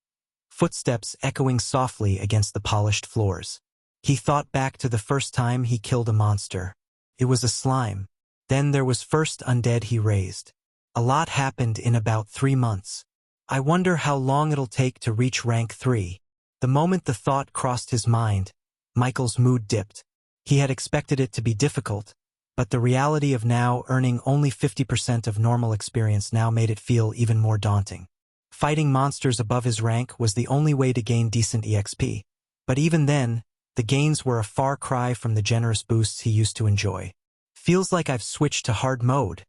footsteps echoing softly against the polished floors. He thought back to the first time he killed a monster. It was a slime. Then there was first undead he raised. A lot happened in about 3 months. I wonder how long it'll take to reach rank 3. The moment the thought crossed his mind, Michael's mood dipped. He had expected it to be difficult, but the reality of now earning only 50% of normal experience now made it feel even more daunting. Fighting monsters above his rank was the only way to gain decent EXP. But even then, the gains were a far cry from the generous boosts he used to enjoy. "Feels like I've switched to hard mode,"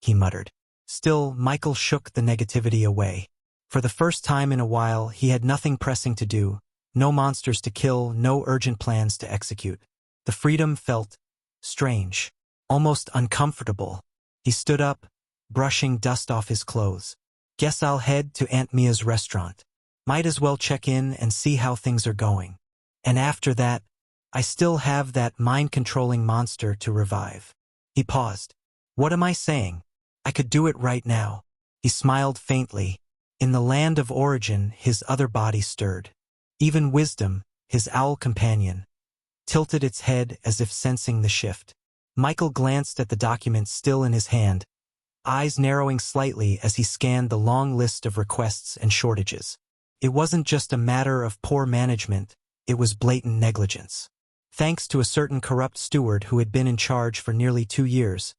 he muttered. Still, Michael shook the negativity away. For the first time in a while, he had nothing pressing to do, no monsters to kill, no urgent plans to execute. The freedom felt strange, almost uncomfortable. He stood up, brushing dust off his clothes. "Guess I'll head to Aunt Mia's restaurant. Might as well check in and see how things are going. And after that, I still have that mind-controlling monster to revive." He paused. "What am I saying? I could do it right now." He smiled faintly. In the land of origin, his other body stirred. Even Wisdom, his owl companion, tilted its head as if sensing the shift. Michael glanced at the document still in his hand, eyes narrowing slightly as he scanned the long list of requests and shortages. It wasn't just a matter of poor management, it was blatant negligence. Thanks to a certain corrupt steward who had been in charge for nearly 2 years,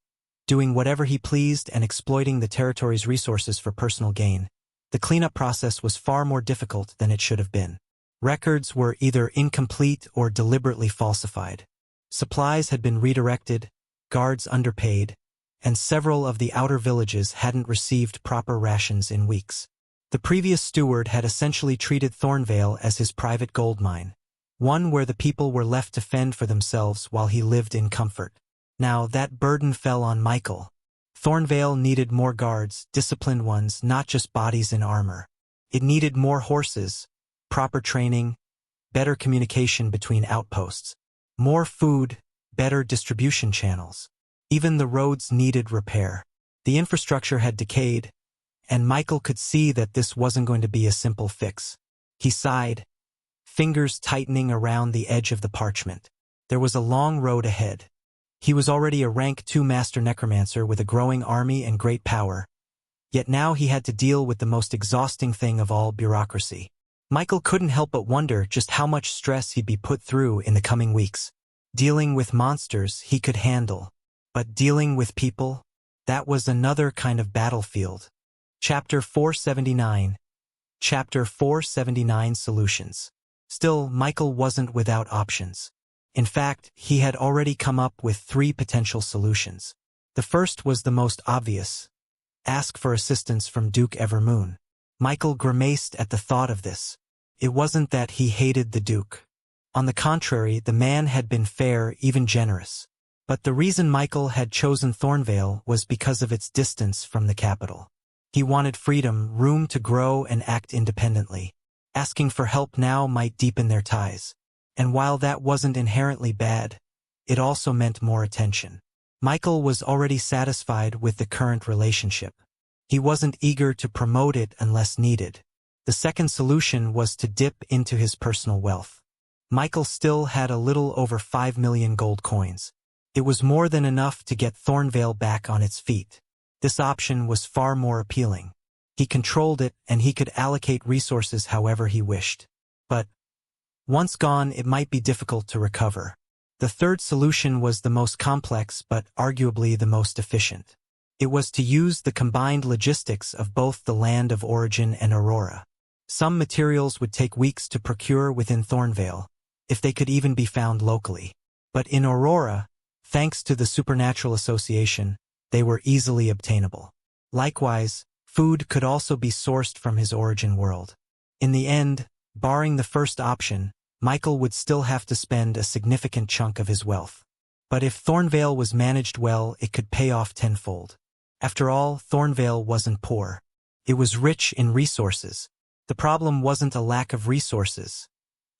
doing whatever he pleased and exploiting the territory's resources for personal gain, the The cleanup process was far more difficult than it should have been. Records were either incomplete or deliberately falsified. Supplies had been redirected, guards underpaid, and several of the outer villages hadn't received proper rations in weeks. The previous steward had essentially treated Thornvale as his private gold mine, one where the people were left to fend for themselves while he lived in comfort. Now that burden fell on Michael. Thornvale needed more guards, disciplined ones, not just bodies in armor. It needed more horses, proper training, better communication between outposts, more food, better distribution channels. Even the roads needed repair. The infrastructure had decayed, and Michael could see that this wasn't going to be a simple fix. He sighed, fingers tightening around the edge of the parchment. There was a long road ahead. He was already a rank 2 master necromancer with a growing army and great power, yet now he had to deal with the most exhausting thing of all, bureaucracy. Michael couldn't help but wonder just how much stress he'd be put through in the coming weeks. Dealing with monsters he could handle, but dealing with people, that was another kind of battlefield. Chapter 479. Chapter 479 Solutions. Still, Michael wasn't without options. In fact, he had already come up with 3 potential solutions. The first was the most obvious. Ask for assistance from Duke Evermoon. Michael grimaced at the thought of this. It wasn't that he hated the Duke. On the contrary, the man had been fair, even generous. But the reason Michael had chosen Thornvale was because of its distance from the capital. He wanted freedom, room to grow and act independently. Asking for help now might deepen their ties. And while that wasn't inherently bad, it also meant more attention. Michael was already satisfied with the current relationship. He wasn't eager to promote it unless needed. The second solution was to dip into his personal wealth. Michael still had a little over 5 million gold coins. It was more than enough to get Thornvale back on its feet. This option was far more appealing. He controlled it and he could allocate resources however he wished. But once gone, it might be difficult to recover. The third solution was the most complex but arguably the most efficient. It was to use the combined logistics of both the land of origin and Aurora. Some materials would take weeks to procure within Thornvale, if they could even be found locally. But in Aurora, thanks to the supernatural association, they were easily obtainable. Likewise, food could also be sourced from his origin world. In the end, barring the first option, Michael would still have to spend a significant chunk of his wealth. But if Thornvale was managed well, it could pay off tenfold. After all, Thornvale wasn't poor. It was rich in resources. The problem wasn't a lack of resources.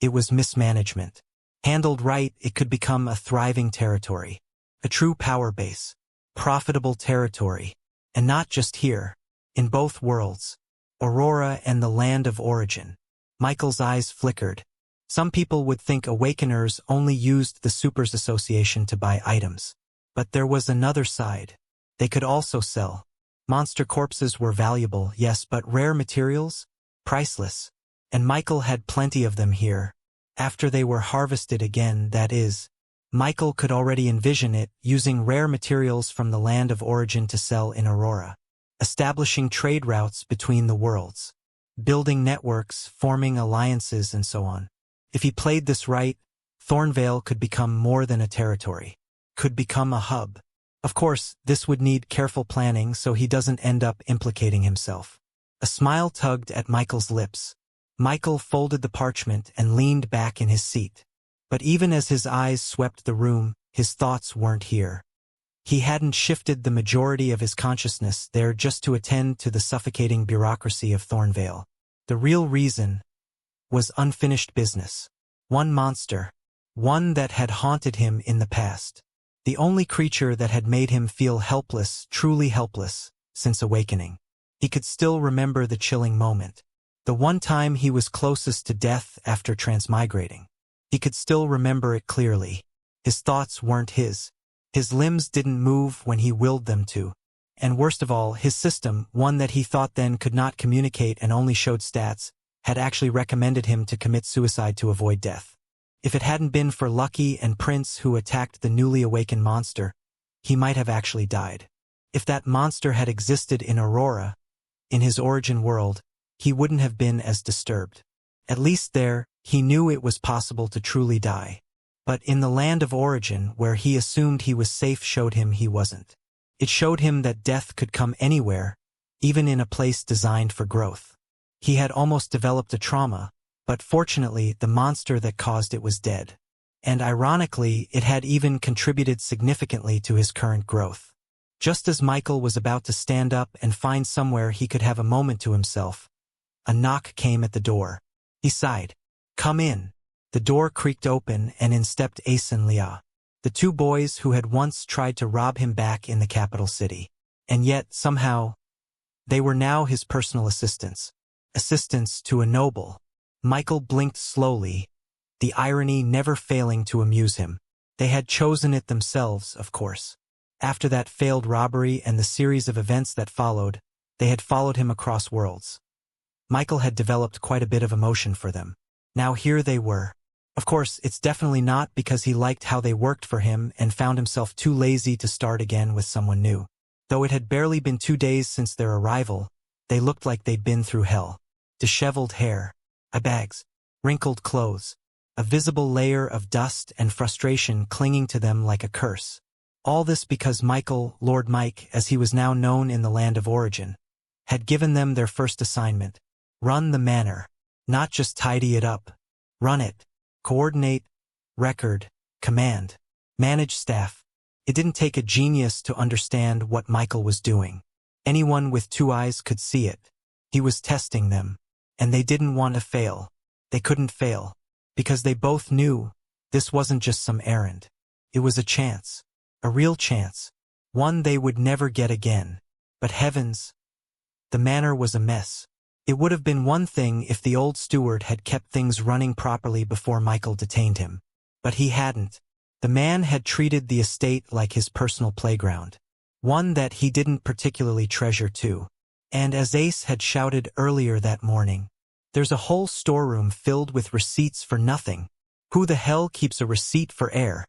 It was mismanagement. Handled right, it could become a thriving territory. A true power base. Profitable territory. And not just here. In both worlds. Aurora and the land of origin. Michael's eyes flickered. Some people would think Awakeners only used the Supers Association to buy items. But there was another side. They could also sell. Monster corpses were valuable, yes, but rare materials? Priceless. And Michael had plenty of them here. After they were harvested again, that is. Michael could already envision it, using rare materials from the land of origin to sell in Aurora. Establishing trade routes between the worlds. Building networks, forming alliances, and so on. If he played this right, Thornvale could become more than a territory. Could become a hub. Of course, this would need careful planning so he doesn't end up implicating himself. A smile tugged at Michael's lips. Michael folded the parchment and leaned back in his seat. But even as his eyes swept the room, his thoughts weren't here. He hadn't shifted the majority of his consciousness there just to attend to the suffocating bureaucracy of Thornvale. The real reason was unfinished business. One monster. One that had haunted him in the past. The only creature that had made him feel helpless, truly helpless, since awakening. He could still remember the chilling moment. The one time he was closest to death after transmigrating. He could still remember it clearly. His thoughts weren't his. His limbs didn't move when he willed them to. And worst of all, his system, one that he thought then could not communicate and only showed stats, had actually recommended him to commit suicide to avoid death. If it hadn't been for Lucky and Prince who attacked the newly awakened monster, he might have actually died. If that monster had existed in Aurora, in his origin world, he wouldn't have been as disturbed. At least there, he knew it was possible to truly die. But in the land of origin, where he assumed he was safe, showed him he wasn't. It showed him that death could come anywhere, even in a place designed for growth. He had almost developed a trauma, but fortunately the monster that caused it was dead. And ironically, it had even contributed significantly to his current growth. Just as Michael was about to stand up and find somewhere he could have a moment to himself, a knock came at the door. He sighed. "Come in." The door creaked open, and in stepped Ace and Leah, the two boys who had once tried to rob him back in the capital city. And yet, somehow, they were now his personal assistants. Assistants to a noble. Michael blinked slowly, the irony never failing to amuse him. They had chosen it themselves, of course. After that failed robbery and the series of events that followed, they had followed him across worlds. Michael had developed quite a bit of emotion for them. Now here they were. Of course, it's definitely not because he liked how they worked for him and found himself too lazy to start again with someone new. Though it had barely been 2 days since their arrival, they looked like they'd been through hell. Disheveled hair, bags, wrinkled clothes, a visible layer of dust and frustration clinging to them like a curse. All this because Michael, Lord Mike, as he was now known in the land of origin, had given them their first assignment. Run the manor. Not just tidy it up. Run it. Coordinate. Record. Command. Manage staff. It didn't take a genius to understand what Michael was doing. Anyone with 2 eyes could see it. He was testing them. And they didn't want to fail. They couldn't fail. Because they both knew this wasn't just some errand. It was a chance. A real chance. One they would never get again. But heavens, the manor was a mess. It would have been one thing if the old steward had kept things running properly before Michael detained him. But he hadn't. The man had treated the estate like his personal playground. One that he didn't particularly treasure too. And as Ace had shouted earlier that morning, there's a whole storeroom filled with receipts for nothing. Who the hell keeps a receipt for air?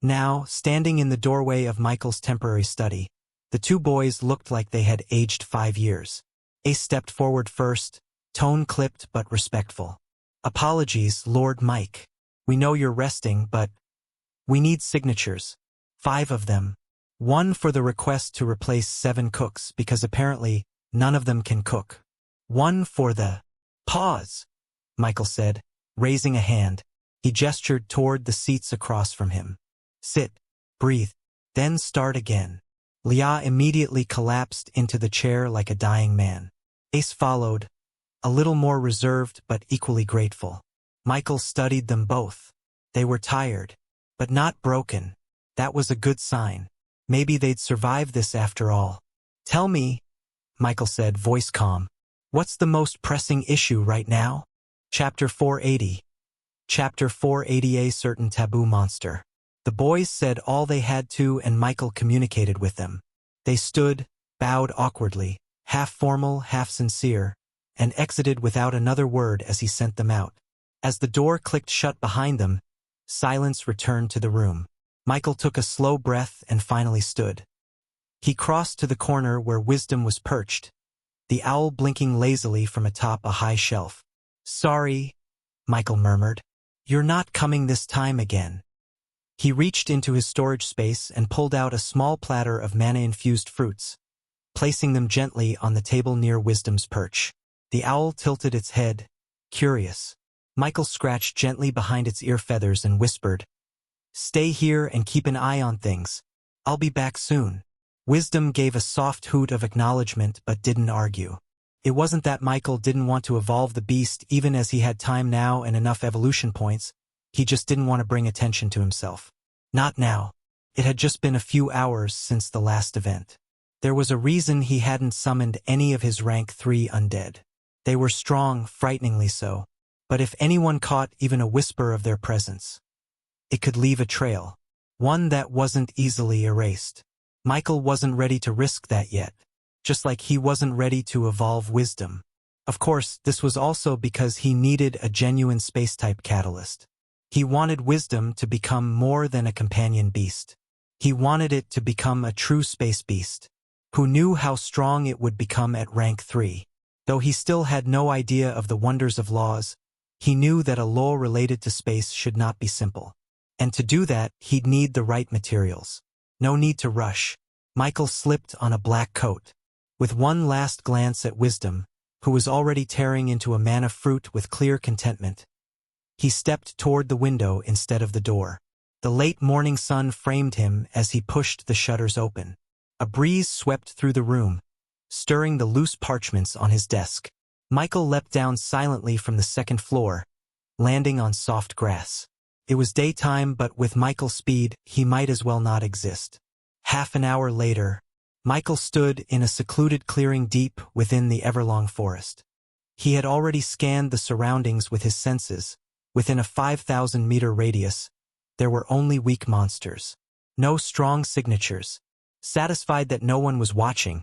Now, standing in the doorway of Michael's temporary study, the two boys looked like they had aged 5 years. Ace stepped forward first, tone clipped but respectful. "Apologies, Lord Mike. We know you're resting, but we need signatures. 5 of them. 1 for the request to replace 7 cooks because apparently none of them can cook. 1 for the—" "Pause," Michael said, raising a hand. He gestured toward the seats across from him. "Sit, breathe, then start again." Leah immediately collapsed into the chair like a dying man. Ace followed, a little more reserved but equally grateful. Michael studied them both. They were tired, but not broken. That was a good sign. Maybe they'd survive this after all. "Tell me," Michael said, voice calm, "what's the most pressing issue right now?" Chapter 480. Chapter 480. A certain taboo monster. The boys said all they had to and Michael communicated with them. They stood, bowed awkwardly, half formal, half sincere, and exited without another word as he sent them out. As the door clicked shut behind them, silence returned to the room. Michael took a slow breath and finally stood. He crossed to the corner where Wisdom was perched, the owl blinking lazily from atop a high shelf. "Sorry," Michael murmured. "You're not coming this time again." He reached into his storage space and pulled out a small platter of mana-infused fruits, placing them gently on the table near Wisdom's perch. The owl tilted its head, curious. Michael scratched gently behind its ear feathers and whispered, "Stay here and keep an eye on things. I'll be back soon." Wisdom gave a soft hoot of acknowledgement but didn't argue. It wasn't that Michael didn't want to evolve the beast even as he had time now and enough evolution points. He just didn't want to bring attention to himself. Not now. It had just been a few hours since the last event. There was a reason he hadn't summoned any of his rank 3 undead. They were strong, frighteningly so. But if anyone caught even a whisper of their presence, it could leave a trail. One that wasn't easily erased. Michael wasn't ready to risk that yet. Just like he wasn't ready to evolve Wisdom. Of course, this was also because he needed a genuine space-type catalyst. He wanted Wisdom to become more than a companion beast. He wanted it to become a true space beast. Who knew how strong it would become at rank 3? Though he still had no idea of the wonders of laws, he knew that a law related to space should not be simple. And to do that, he'd need the right materials. No need to rush. Michael slipped on a black coat. With one last glance at Wisdom, who was already tearing into a manna fruit with clear contentment, he stepped toward the window instead of the door. The late morning sun framed him as he pushed the shutters open. A breeze swept through the room, stirring the loose parchments on his desk. Michael leapt down silently from the second floor, landing on soft grass. It was daytime, but with Michael's speed, he might as well not exist. Half an hour later, Michael stood in a secluded clearing deep within the everlong forest. He had already scanned the surroundings with his senses. Within a 5,000-meter radius, there were only weak monsters. No strong signatures. Satisfied that no one was watching,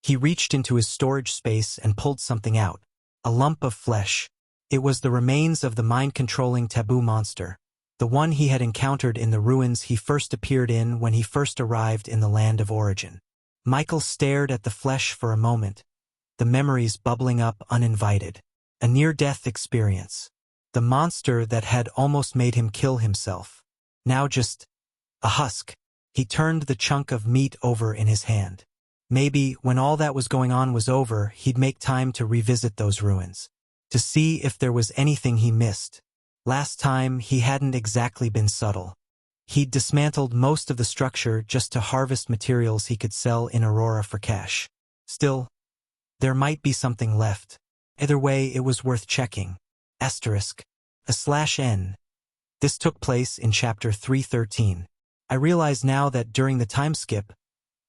he reached into his storage space and pulled something out. A lump of flesh. It was the remains of the mind-controlling taboo monster, the one he had encountered in the ruins he first appeared in when he first arrived in the land of origin. Michael stared at the flesh for a moment, the memories bubbling up uninvited. A near-death experience. The monster that had almost made him kill himself. Now just a husk. He turned the chunk of meat over in his hand. Maybe, when all that was going on was over, he'd make time to revisit those ruins. To see if there was anything he missed. Last time, he hadn't exactly been subtle. He'd dismantled most of the structure just to harvest materials he could sell in Aurora for cash. Still, there might be something left. Either way, it was worth checking. *n. This took place in Chapter 313. I realize now that during the time skip,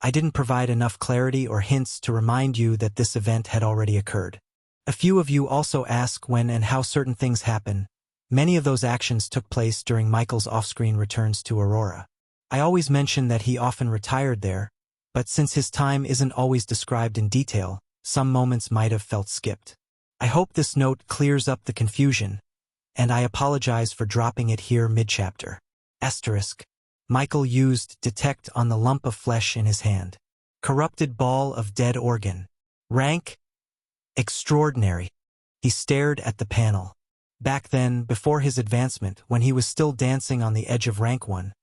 I didn't provide enough clarity or hints to remind you that this event had already occurred. A few of you also ask when and how certain things happen. Many of those actions took place during Michael's off-screen returns to Aurora. I always mention that he often retired there, but since his time isn't always described in detail, some moments might have felt skipped. I hope this note clears up the confusion, and I apologize for dropping it here mid-chapter. Michael used detect on the lump of flesh in his hand. Corrupted ball of dead organ. Rank? Extraordinary. He stared at the panel. Back then, before his advancement, when he was still dancing on the edge of rank 1,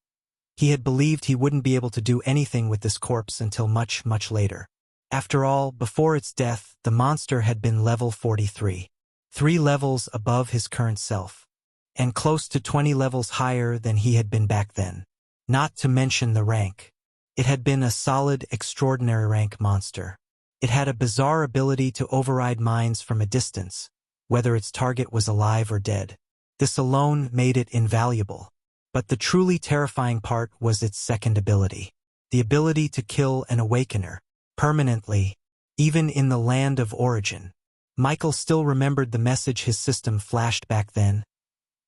he had believed he wouldn't be able to do anything with this corpse until much, much later. After all, before its death, the monster had been level 43. 3 levels above his current self, and close to 20 levels higher than he had been back then. Not to mention the rank. It had been a solid, extraordinary rank monster. It had a bizarre ability to override minds from a distance, whether its target was alive or dead. This alone made it invaluable. But the truly terrifying part was its second ability. The ability to kill an awakener, permanently, even in the land of origin. Michael still remembered the message his system flashed back then,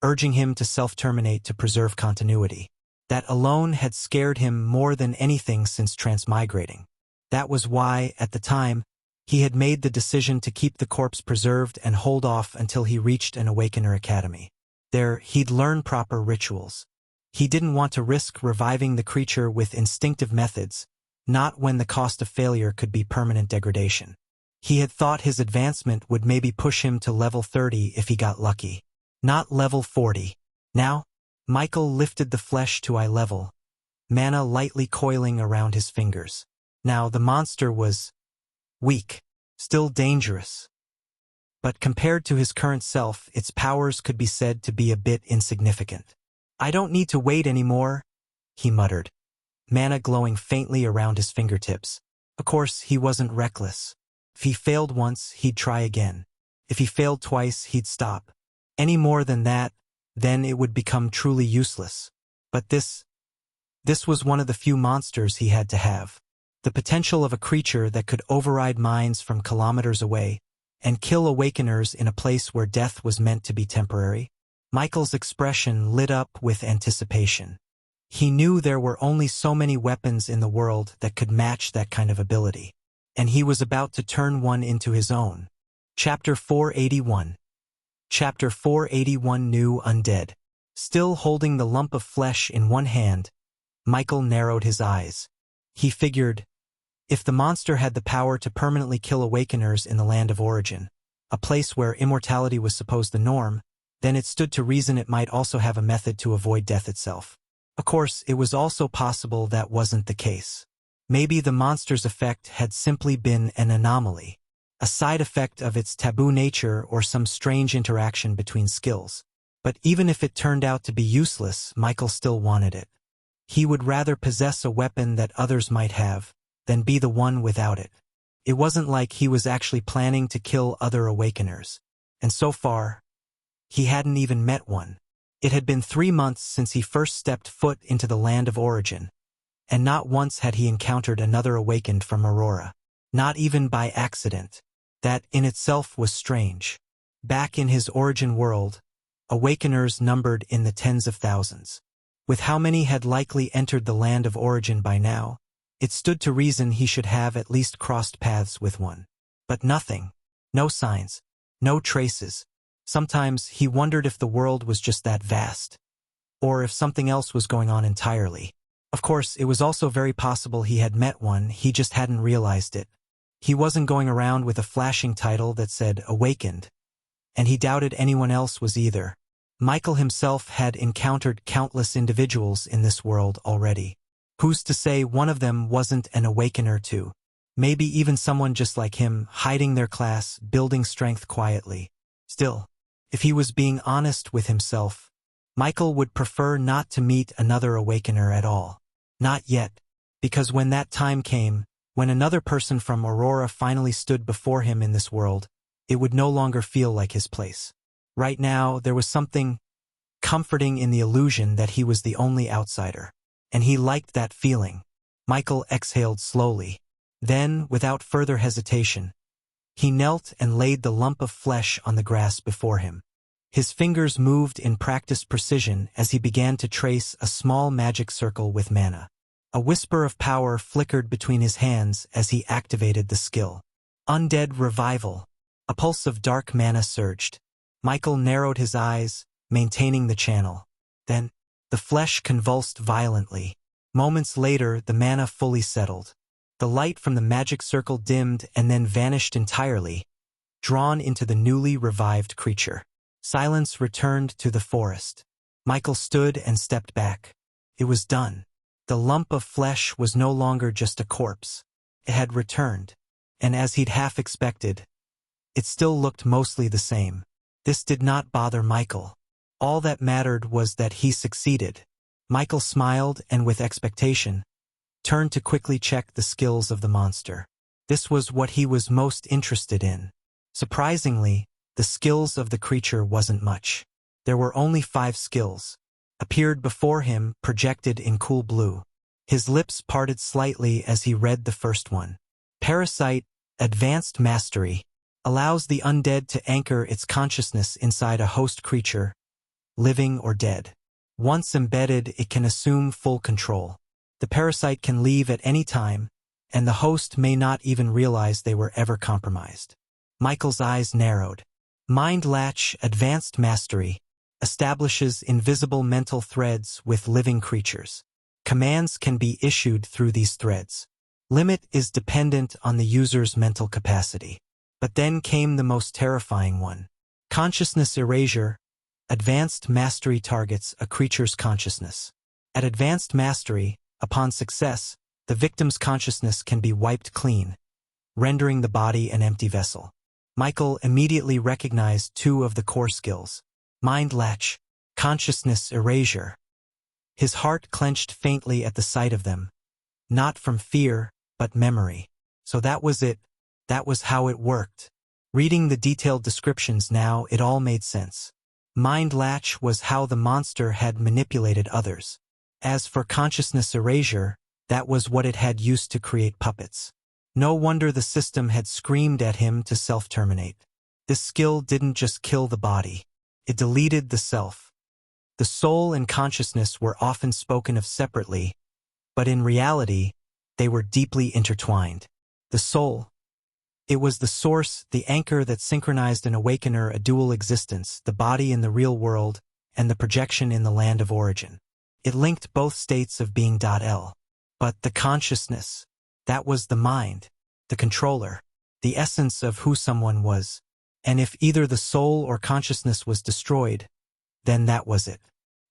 urging him to self-terminate to preserve continuity. That alone had scared him more than anything since transmigrating. That was why, at the time, he had made the decision to keep the corpse preserved and hold off until he reached an Awakener Academy. There, he'd learn proper rituals. He didn't want to risk reviving the creature with instinctive methods, not when the cost of failure could be permanent degradation. He had thought his advancement would maybe push him to level 30 if he got lucky. Not level 40. Now, Michael lifted the flesh to eye level, mana lightly coiling around his fingers. Now the monster was weak, still dangerous. But compared to his current self, its powers could be said to be a bit insignificant. "I don't need to wait anymore," he muttered, mana glowing faintly around his fingertips. Of course, he wasn't reckless. If he failed once, he'd try again. If he failed twice, he'd stop. Any more than that, then it would become truly useless. But this was one of the few monsters he had to have. The potential of a creature that could override minds from kilometers away and kill awakeners in a place where death was meant to be temporary. Michael's expression lit up with anticipation. He knew there were only so many weapons in the world that could match that kind of ability, and he was about to turn one into his own. Chapter 481. Chapter 481 New Undead. Still holding the lump of flesh in one hand, Michael narrowed his eyes. He figured, If the monster had the power to permanently kill Awakeners in the land of origin, a place where immortality was supposed the norm, then it stood to reason it might also have a method to avoid death itself. Of course, it was also possible that wasn't the case. Maybe the monster's effect had simply been an anomaly, a side effect of its taboo nature or some strange interaction between skills. But even if it turned out to be useless, Michael still wanted it. He would rather possess a weapon that others might have than be the one without it. It wasn't like he was actually planning to kill other Awakeners, and so far, he hadn't even met one. It had been 3 months since he first stepped foot into the land of origin, and not once had he encountered another awakened from Aurora. Not even by accident. That in itself was strange. Back in his origin world, Awakeners numbered in the tens of thousands. With how many had likely entered the land of origin by now, it stood to reason he should have at least crossed paths with one. But nothing. No signs. No traces. Sometimes he wondered if the world was just that vast, or if something else was going on entirely. Of course, it was also very possible he had met one, he just hadn't realized it. He wasn't going around with a flashing title that said Awakened, and he doubted anyone else was either. Michael himself had encountered countless individuals in this world already. Who's to say one of them wasn't an Awakener too? Maybe even someone just like him, hiding their class, building strength quietly. Still, if he was being honest with himself, Michael would prefer not to meet another Awakener at all. Not yet, because when that time came, when another person from Aurora finally stood before him in this world, it would no longer feel like his place. Right now, there was something comforting in the illusion that he was the only outsider, and he liked that feeling. Michael exhaled slowly. Then, without further hesitation, he knelt and laid the lump of flesh on the grass before him. His fingers moved in practiced precision as he began to trace a small magic circle with mana. A whisper of power flickered between his hands as he activated the skill. Undead Revival. A pulse of dark mana surged. Michael narrowed his eyes, maintaining the channel. Then, the flesh convulsed violently. Moments later, the mana fully settled. The light from the magic circle dimmed and then vanished entirely, drawn into the newly revived creature. Silence returned to the forest. Michael stood and stepped back. It was done. The lump of flesh was no longer just a corpse. It had returned, and as he'd half expected, it still looked mostly the same. This did not bother Michael. All that mattered was that he succeeded. Michael smiled and with expectation, turned to quickly check the skills of the monster. This was what he was most interested in. Surprisingly, the skills of the creature wasn't much. There were only 5 skills. Appeared before him, projected in cool blue. His lips parted slightly as he read the first one. Parasite, Advanced Mastery. Allows the undead to anchor its consciousness inside a host creature, living or dead. Once embedded, it can assume full control. The parasite can leave at any time, and the host may not even realize they were ever compromised. Michael's eyes narrowed. Mind Latch, Advanced Mastery. Establishes invisible mental threads with living creatures. Commands can be issued through these threads. Limit is dependent on the user's mental capacity. But then came the most terrifying one. Consciousness Erasure. Advanced Mastery targets a creature's consciousness. At Advanced Mastery, upon success, the victim's consciousness can be wiped clean, rendering the body an empty vessel. Michael immediately recognized 2 of the core skills. Mind Latch, Consciousness Erasure. His heart clenched faintly at the sight of them. Not from fear, but memory. So that was it. That was how it worked. Reading the detailed descriptions now, it all made sense. Mind Latch was how the monster had manipulated others. As for Consciousness Erasure, that was what it had used to create puppets. No wonder the system had screamed at him to self-terminate. This skill didn't just kill the body. It deleted the self. The soul and consciousness were often spoken of separately, but in reality, they were deeply intertwined. The soul. It was the source, the anchor that synchronized an awakener, a dual existence, the body in the real world, and the projection in the land of origin. It linked both states of being. But the consciousness. That was the mind, the controller, the essence of who someone was. And if either the soul or consciousness was destroyed, then that was it.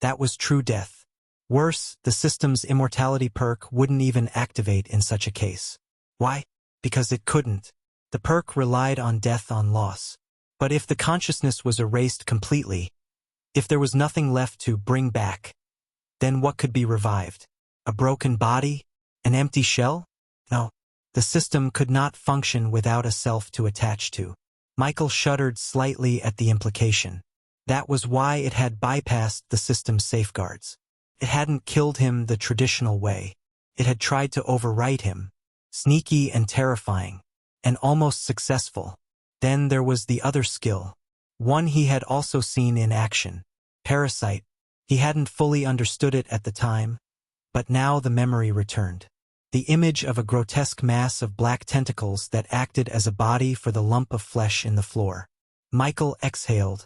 That was true death. Worse, the system's immortality perk wouldn't even activate in such a case. Why? Because it couldn't. The perk relied on death on loss. But if the consciousness was erased completely, if there was nothing left to bring back, then what could be revived? A broken body? An empty shell? No. The system could not function without a self to attach to. Michael shuddered slightly at the implication. That was why it had bypassed the system's safeguards. It hadn't killed him the traditional way. It had tried to overwrite him. Sneaky and terrifying, and almost successful. Then there was the other skill. One he had also seen in action. Parasite. He hadn't fully understood it at the time, but now the memory returned. The image of a grotesque mass of black tentacles that acted as a body for the lump of flesh in the floor. Michael exhaled,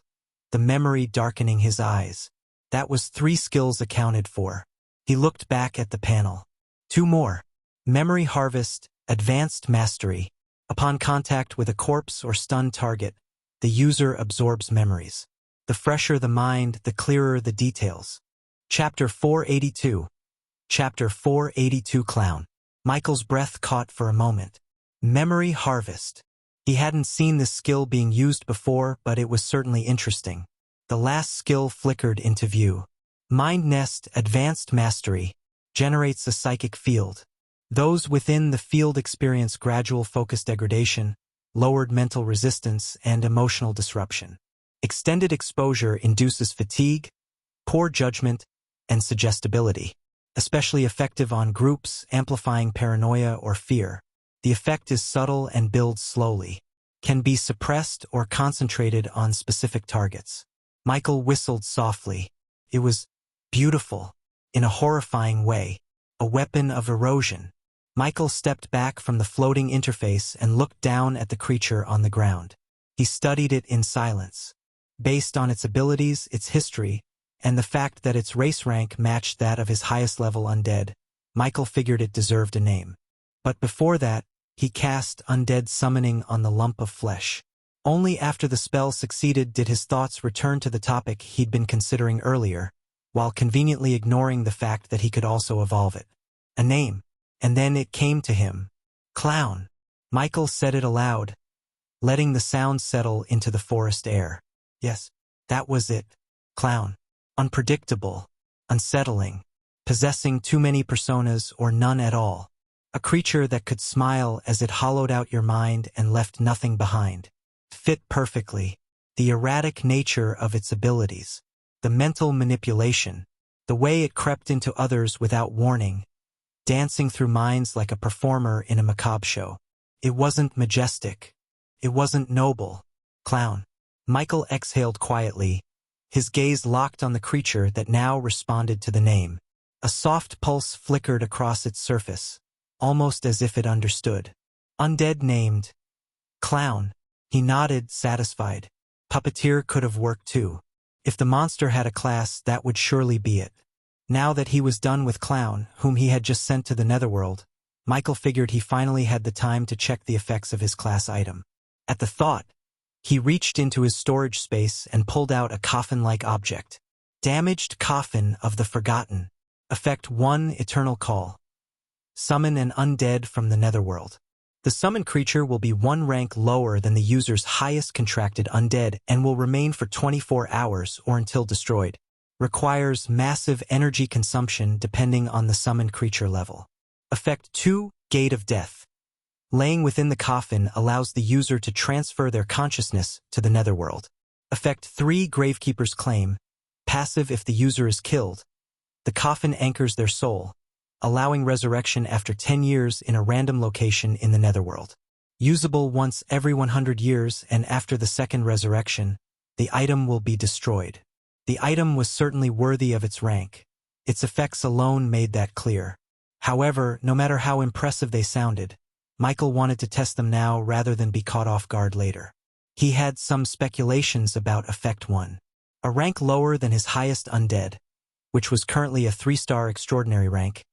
the memory darkening his eyes. That was 3 skills accounted for. He looked back at the panel. 2 more. Memory Harvest, Advanced Mastery. Upon contact with a corpse or stunned target, the user absorbs memories. The fresher the mind, the clearer the details. Chapter 482. Chapter 482 Clown. Michael's breath caught for a moment. Memory Harvest. He hadn't seen this skill being used before, but it was certainly interesting. The last skill flickered into view. Mind Nest Advanced Mastery generates a psychic field. Those within the field experience gradual focus degradation, lowered mental resistance, and emotional disruption. Extended exposure induces fatigue, poor judgment, and suggestibility. Especially effective on groups, amplifying paranoia or fear. The effect is subtle and builds slowly. Can be suppressed or concentrated on specific targets. Michael whistled softly. It was beautiful, in a horrifying way. A weapon of erosion. Michael stepped back from the floating interface and looked down at the creature on the ground. He studied it in silence. Based on its abilities, its history, and the fact that its race rank matched that of his highest level undead, Michael figured it deserved a name. But before that, he cast Undead Summoning on the lump of flesh. Only after the spell succeeded did his thoughts return to the topic he'd been considering earlier, while conveniently ignoring the fact that he could also evolve it. A name. And then it came to him. Clown. Michael said it aloud, letting the sound settle into the forest air. Yes, that was it. Clown. Unpredictable. Unsettling. Possessing too many personas or none at all. A creature that could smile as it hollowed out your mind and left nothing behind. Fit perfectly. The erratic nature of its abilities. The mental manipulation. The way it crept into others without warning. Dancing through minds like a performer in a macabre show. It wasn't majestic. It wasn't noble. Clown. Michael exhaled quietly, his gaze locked on the creature that now responded to the name. A soft pulse flickered across its surface, almost as if it understood. Undead named. Clown. He nodded, satisfied. Puppeteer could have worked too. If the monster had a class, that would surely be it. Now that he was done with Clown, whom he had just sent to the Netherworld, Michael figured he finally had the time to check the effects of his class item. At the thought, he reached into his storage space and pulled out a coffin-like object. Damaged Coffin of the Forgotten. Effect 1 Eternal Call. Summon an undead from the Netherworld. The summoned creature will be 1 rank lower than the user's highest contracted undead and will remain for 24 hours or until destroyed. Requires massive energy consumption depending on the summoned creature level. Effect 2 Gate of Death. Laying within the coffin allows the user to transfer their consciousness to the Netherworld. Effect 3 Gravekeeper's Claim. Passive if the user is killed. The coffin anchors their soul, allowing resurrection after 10 years in a random location in the Netherworld. Usable once every 100 years, and after the second resurrection, the item will be destroyed. The item was certainly worthy of its rank. Its effects alone made that clear. However, no matter how impressive they sounded, Michael wanted to test them now rather than be caught off guard later. He had some speculations about Effect 1. A rank lower than his highest undead, which was currently a 3-star extraordinary rank,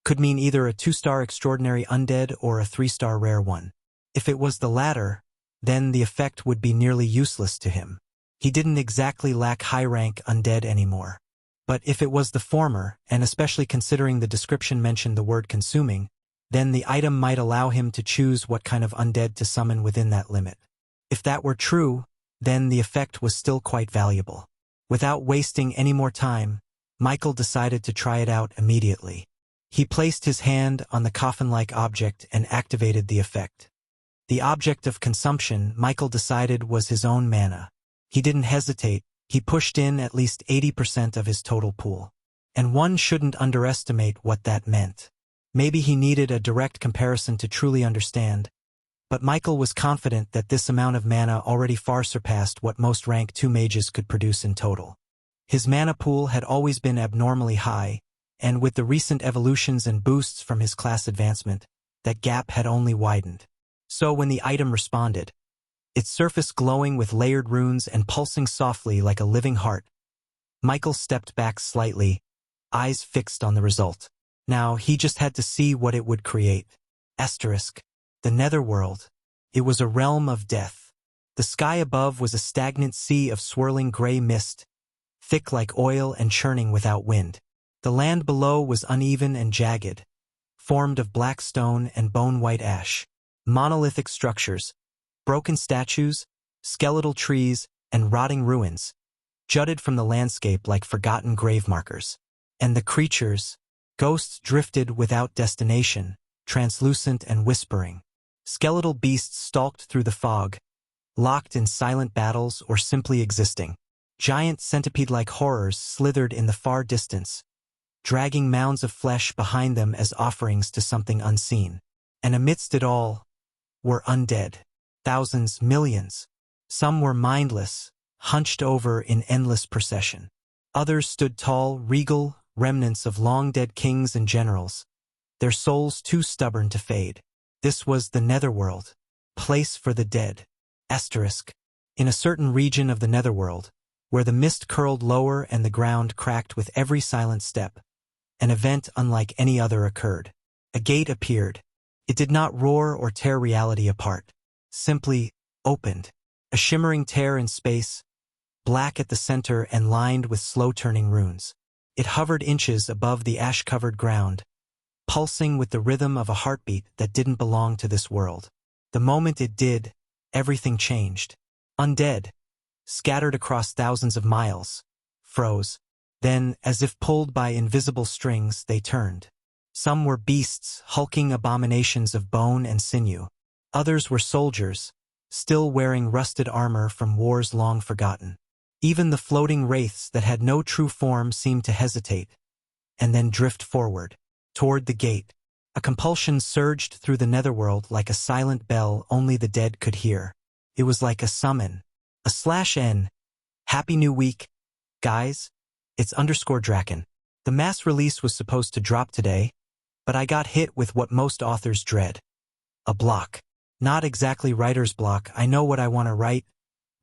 could mean either a 2-star extraordinary undead or a 3-star rare one. If it was the latter, then the effect would be nearly useless to him. He didn't exactly lack high-rank undead anymore. But if it was the former, and especially considering the description mentioned the word consuming, then the item might allow him to choose what kind of undead to summon within that limit. If that were true, then the effect was still quite valuable. Without wasting any more time, Michael decided to try it out immediately. He placed his hand on the coffin-like object and activated the effect. The object of consumption, Michael decided, was his own mana. He didn't hesitate. He pushed in at least 80% of his total pool. And one shouldn't underestimate what that meant. Maybe he needed a direct comparison to truly understand, but Michael was confident that this amount of mana already far surpassed what most rank 2 mages could produce in total. His mana pool had always been abnormally high, and with the recent evolutions and boosts from his class advancement, that gap had only widened. So when the item responded, its surface glowing with layered runes and pulsing softly like a living heart, Michael stepped back slightly, eyes fixed on the result. Now he just had to see what it would create. Asterisk. The netherworld. It was a realm of death. The sky above was a stagnant sea of swirling gray mist, thick like oil and churning without wind. The land below was uneven and jagged, formed of black stone and bone-white ash. Monolithic structures, broken statues, skeletal trees, and rotting ruins jutted from the landscape like forgotten grave markers. And the creatures, ghosts, drifted without destination, translucent and whispering. Skeletal beasts stalked through the fog, locked in silent battles or simply existing. Giant centipede-like horrors slithered in the far distance, dragging mounds of flesh behind them as offerings to something unseen. And amidst it all were undead. Thousands, millions. Some were mindless, hunched over in endless procession. Others stood tall, regal, remnants of long-dead kings and generals, their souls too stubborn to fade. This was the netherworld, place for the dead. Asterisk. In a certain region of the netherworld, where the mist curled lower and the ground cracked with every silent step, an event unlike any other occurred. A gate appeared. It did not roar or tear reality apart. Simply opened. A shimmering tear in space, black at the center and lined with slow-turning runes. It hovered inches above the ash-covered ground, pulsing with the rhythm of a heartbeat that didn't belong to this world. The moment it did, everything changed. Undead, scattered across thousands of miles, froze. Then, as if pulled by invisible strings, they turned. Some were beasts, hulking abominations of bone and sinew. Others were soldiers, still wearing rusted armor from wars long forgotten. Even the floating wraiths that had no true form seemed to hesitate, and then drift forward, toward the gate. A compulsion surged through the netherworld like a silent bell only the dead could hear. It was like a summon. /N. Happy New Week, guys. It's _Dragon. The mass release was supposed to drop today, but I got hit with what most authors dread. A block. Not exactly writer's block. I know what I want to write,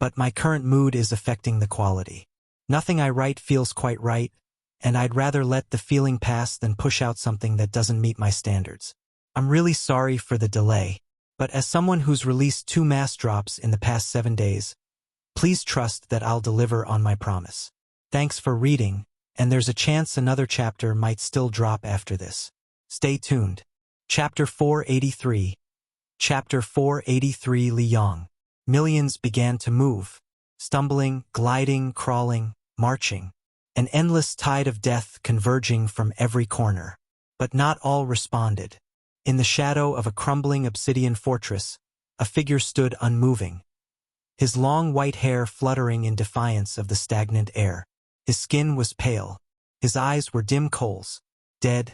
but my current mood is affecting the quality. Nothing I write feels quite right, and I'd rather let the feeling pass than push out something that doesn't meet my standards. I'm really sorry for the delay, but as someone who's released 2 mass drops in the past 7 days, please trust that I'll deliver on my promise. Thanks for reading, and there's a chance another chapter might still drop after this. Stay tuned. Chapter 483. Chapter 483. Liyang. Millions began to move, stumbling, gliding, crawling, marching. An endless tide of death converging from every corner. But not all responded. In the shadow of a crumbling obsidian fortress, a figure stood unmoving, his long white hair fluttering in defiance of the stagnant air. His skin was pale, his eyes were dim coals, dead,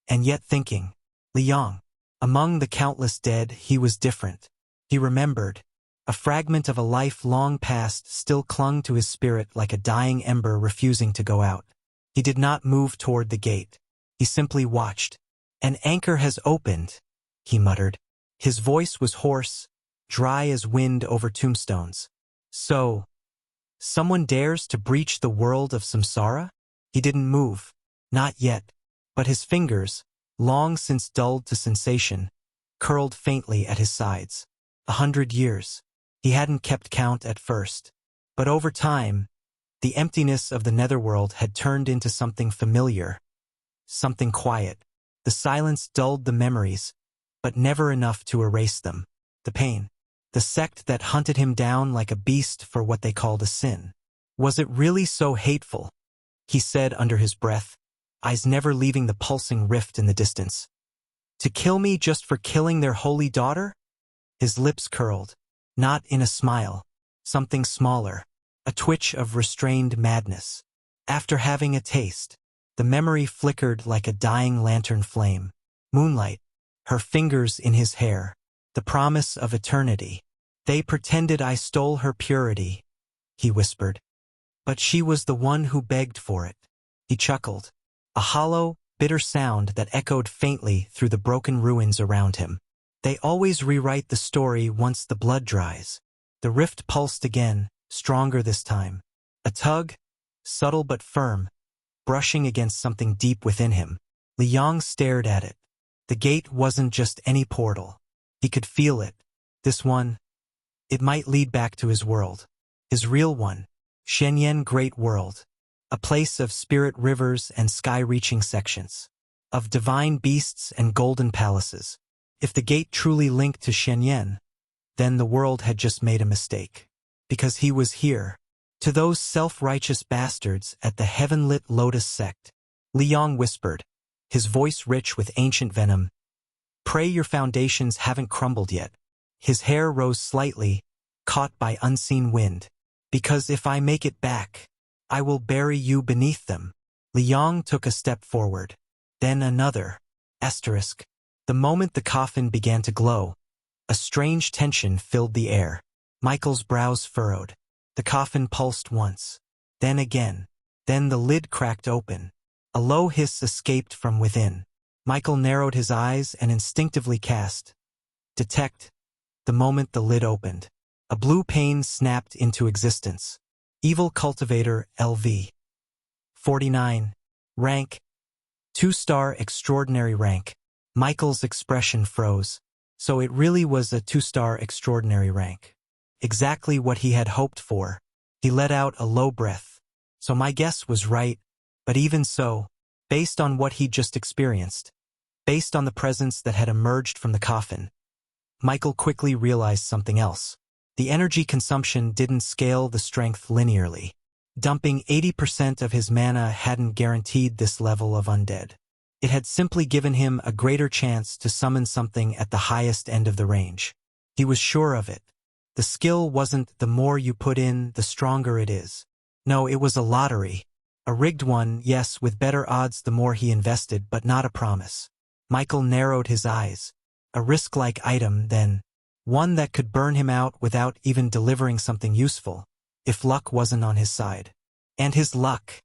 and yet thinking. Liyang. Among the countless dead, he was different. He remembered. A fragment of a life long past still clung to his spirit like a dying ember refusing to go out. He did not move toward the gate. He simply watched. An anchor has opened, he muttered. His voice was hoarse, dry as wind over tombstones. So, someone dares to breach the world of samsara? He didn't move. Not yet. But his fingers, long since dulled to sensation, curled faintly at his sides. 100 years. He hadn't kept count at first. But over time, the emptiness of the netherworld had turned into something familiar, something quiet. The silence dulled the memories, but never enough to erase them. The pain. The sect that hunted him down like a beast for what they called a sin. Was it really so hateful? He said under his breath, eyes never leaving the pulsing rift in the distance. To kill me just for killing their holy daughter? His lips curled, not in a smile, something smaller, a twitch of restrained madness. After having a taste, the memory flickered like a dying lantern flame. Moonlight, her fingers in his hair, the promise of eternity. They pretended I stole her purity, he whispered. But she was the one who begged for it. He chuckled, a hollow, bitter sound that echoed faintly through the broken ruins around him. They always rewrite the story once the blood dries. The rift pulsed again, stronger this time. A tug, subtle but firm, brushing against something deep within him. Liang stared at it. The gate wasn't just any portal. He could feel it. This one, it might lead back to his world. His real one. Shenyan Great World. A place of spirit rivers and sky-reaching sections. Of divine beasts and golden palaces. If the gate truly linked to Shenyan, then the world had just made a mistake. Because he was here. To those self-righteous bastards at the heaven-lit Lotus sect, Liang whispered, his voice rich with ancient venom. Pray your foundations haven't crumbled yet. His hair rose slightly, caught by unseen wind. Because if I make it back, I will bury you beneath them. Liang took a step forward. Then another. Asterisk. The moment the coffin began to glow, a strange tension filled the air. Michael's brows furrowed. The coffin pulsed once. Then again. Then the lid cracked open. A low hiss escaped from within. Michael narrowed his eyes and instinctively cast detect. The moment the lid opened, a blue pane snapped into existence. Evil Cultivator LV. 49. Rank. 2-star extraordinary rank. Michael's expression froze. So it really was a 2-star extraordinary rank. Exactly what he had hoped for. He let out a low breath. So my guess was right, but even so, based on what he'd just experienced, based on the presence that had emerged from the coffin, Michael quickly realized something else. The energy consumption didn't scale the strength linearly. Dumping 80% of his mana hadn't guaranteed this level of undead. It had simply given him a greater chance to summon something at the highest end of the range. He was sure of it. The skill wasn't the more you put in, the stronger it is. No, it was a lottery. A rigged one, yes, with better odds the more he invested, but not a promise. Michael narrowed his eyes. A risk-like item, then. One that could burn him out without even delivering something useful, if luck wasn't on his side. And his luck.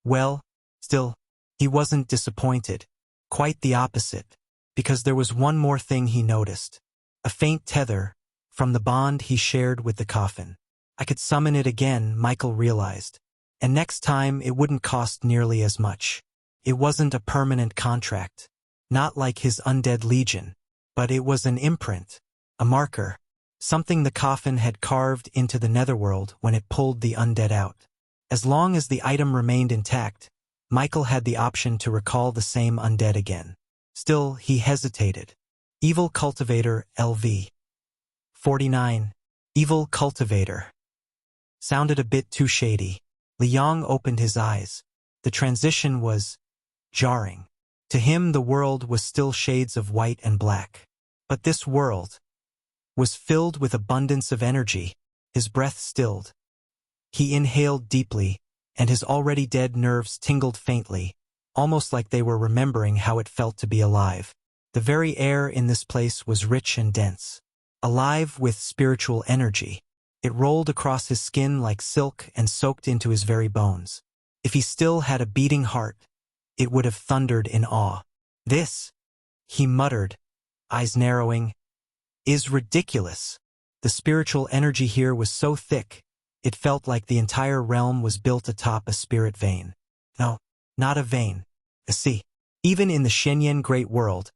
Well, still, he wasn't disappointed. Quite the opposite. Because there was one more thing he noticed. A faint tether, from the bond he shared with the coffin. I could summon it again, Michael realized. And next time it wouldn't cost nearly as much. It wasn't a permanent contract. Not like his Undead Legion. But it was an imprint. A marker. Something the coffin had carved into the netherworld when it pulled the undead out. As long as the item remained intact, Michael had the option to recall the same undead again. Still, he hesitated. Evil Cultivator LV. 49. Evil Cultivator. Sounded a bit too shady. Liang opened his eyes. The transition was jarring. To him the world was still shades of white and black. But this world was filled with abundance of energy. His breath stilled. He inhaled deeply, and his already dead nerves tingled faintly, almost like they were remembering how it felt to be alive. The very air in this place was rich and dense, alive with spiritual energy. It rolled across his skin like silk and soaked into his very bones. If he still had a beating heart, it would have thundered in awe. This, he muttered, eyes narrowing, is ridiculous. The spiritual energy here was so thick, it felt like the entire realm was built atop a spirit vein. No, not a vein, a sea. Even in the Shenyan Great World,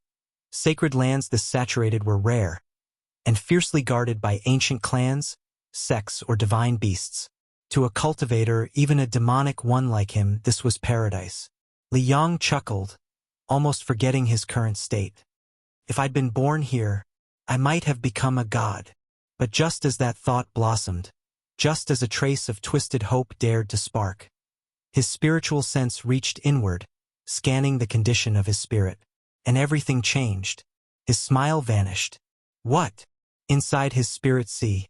sacred lands this saturated were rare, and fiercely guarded by ancient clans, sects, or divine beasts. To a cultivator, even a demonic one like him, this was paradise. Li Yang chuckled, almost forgetting his current state. If I'd been born here, I might have become a god. But just as that thought blossomed, just as a trace of twisted hope dared to spark, his spiritual sense reached inward, scanning the condition of his spirit, and everything changed. His smile vanished. What? Inside his spirit sea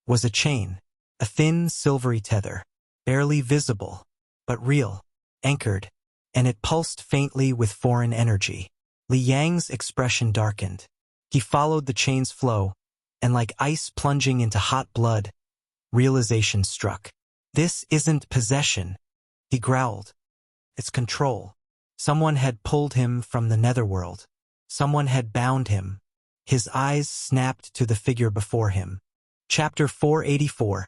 was a chain, a thin, silvery tether, barely visible, but real, anchored, and it pulsed faintly with foreign energy. Li Yang's expression darkened. He followed the chain's flow, and like ice plunging into hot blood, realization struck. This isn't possession, he growled. It's control. Someone had pulled him from the netherworld. Someone had bound him. His eyes snapped to the figure before him. Chapter 484.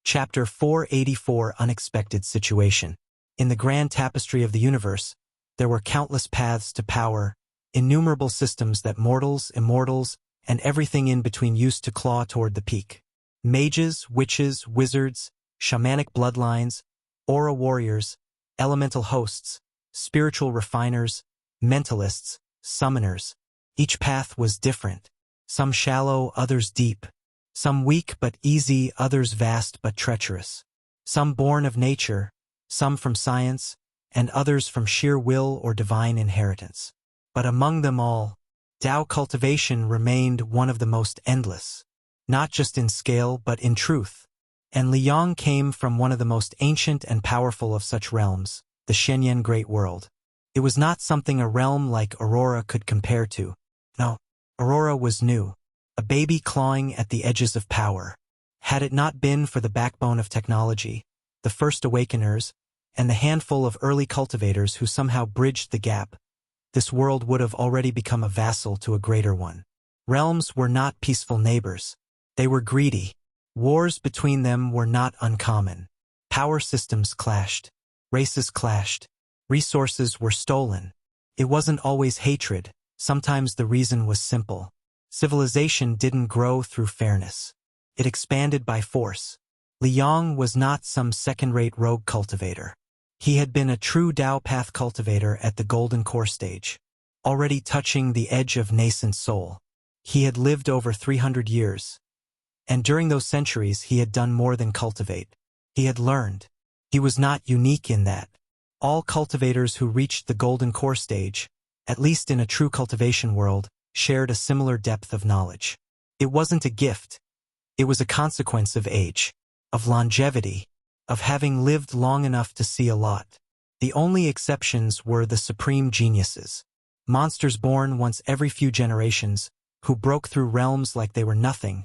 Chapter 484 Unexpected Situation. In the grand tapestry of the universe, there were countless paths to power, innumerable systems that mortals, immortals, and everything in between used to claw toward the peak. Mages, witches, wizards, shamanic bloodlines, aura warriors, elemental hosts, spiritual refiners, mentalists, summoners. Each path was different. Some shallow, others deep. Some weak but easy, others vast but treacherous. Some born of nature, some from science, and others from sheer will or divine inheritance. But among them all, Tao cultivation remained one of the most endless, not just in scale but in truth. And Li Yang came from one of the most ancient and powerful of such realms, the Shenyan Great World. It was not something a realm like Aurora could compare to. No, Aurora was new, a baby clawing at the edges of power. Had it not been for the backbone of technology, the first Awakeners, and the handful of early cultivators who somehow bridged the gap, this world would have already become a vassal to a greater one. Realms were not peaceful neighbors. They were greedy. Wars between them were not uncommon. Power systems clashed. Races clashed. Resources were stolen. It wasn't always hatred. Sometimes the reason was simple. Civilization didn't grow through fairness. It expanded by force. Li Yang was not some second-rate rogue cultivator. He had been a true Tao path cultivator at the Golden Core stage, already touching the edge of nascent soul. He had lived over 300 years, and during those centuries he had done more than cultivate. He had learned. He was not unique in that. All cultivators who reached the Golden Core stage, at least in a true cultivation world, shared a similar depth of knowledge. It wasn't a gift. It was a consequence of age, of longevity, of having lived long enough to see a lot. The only exceptions were the supreme geniuses, monsters born once every few generations, who broke through realms like they were nothing,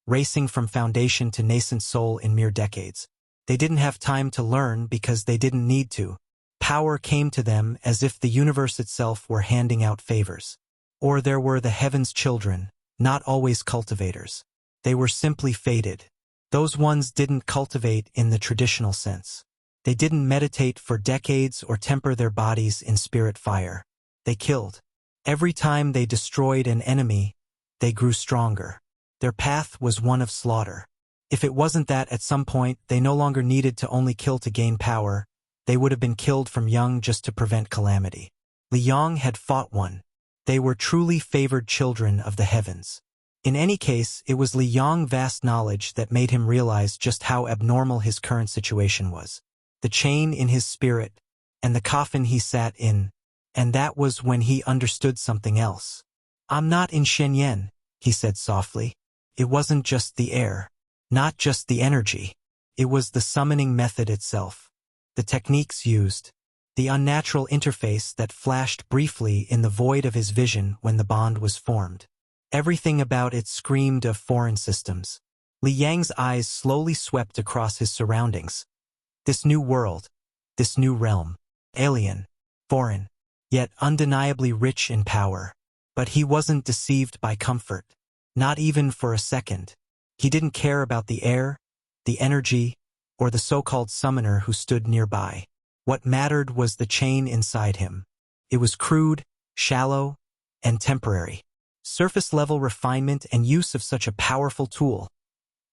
racing from foundation to nascent soul in mere decades. They didn't have time to learn because they didn't need to. Power came to them as if the universe itself were handing out favors. Or there were the heavens' children, not always cultivators. They were simply fated. Those ones didn't cultivate in the traditional sense. They didn't meditate for decades or temper their bodies in spirit fire. They killed. Every time they destroyed an enemy, they grew stronger. Their path was one of slaughter. If it wasn't that at some point they no longer needed to only kill to gain power, they would have been killed from young just to prevent calamity. Li Yang had fought one. They were truly favored children of the heavens. In any case, it was Li Yang's vast knowledge that made him realize just how abnormal his current situation was. The chain in his spirit, and the coffin he sat in, and that was when he understood something else. "I'm not in Shenyan," he said softly. It wasn't just the air, not just the energy. It was the summoning method itself, the techniques used, the unnatural interface that flashed briefly in the void of his vision when the bond was formed. Everything about it screamed of foreign systems. Li Yang's eyes slowly swept across his surroundings. This new world, this new realm, alien, foreign, yet undeniably rich in power. But he wasn't deceived by comfort, not even for a second. He didn't care about the air, the energy, or the so-called summoner who stood nearby. What mattered was the chain inside him. It was crude, shallow, and temporary. Surface-level refinement and use of such a powerful tool.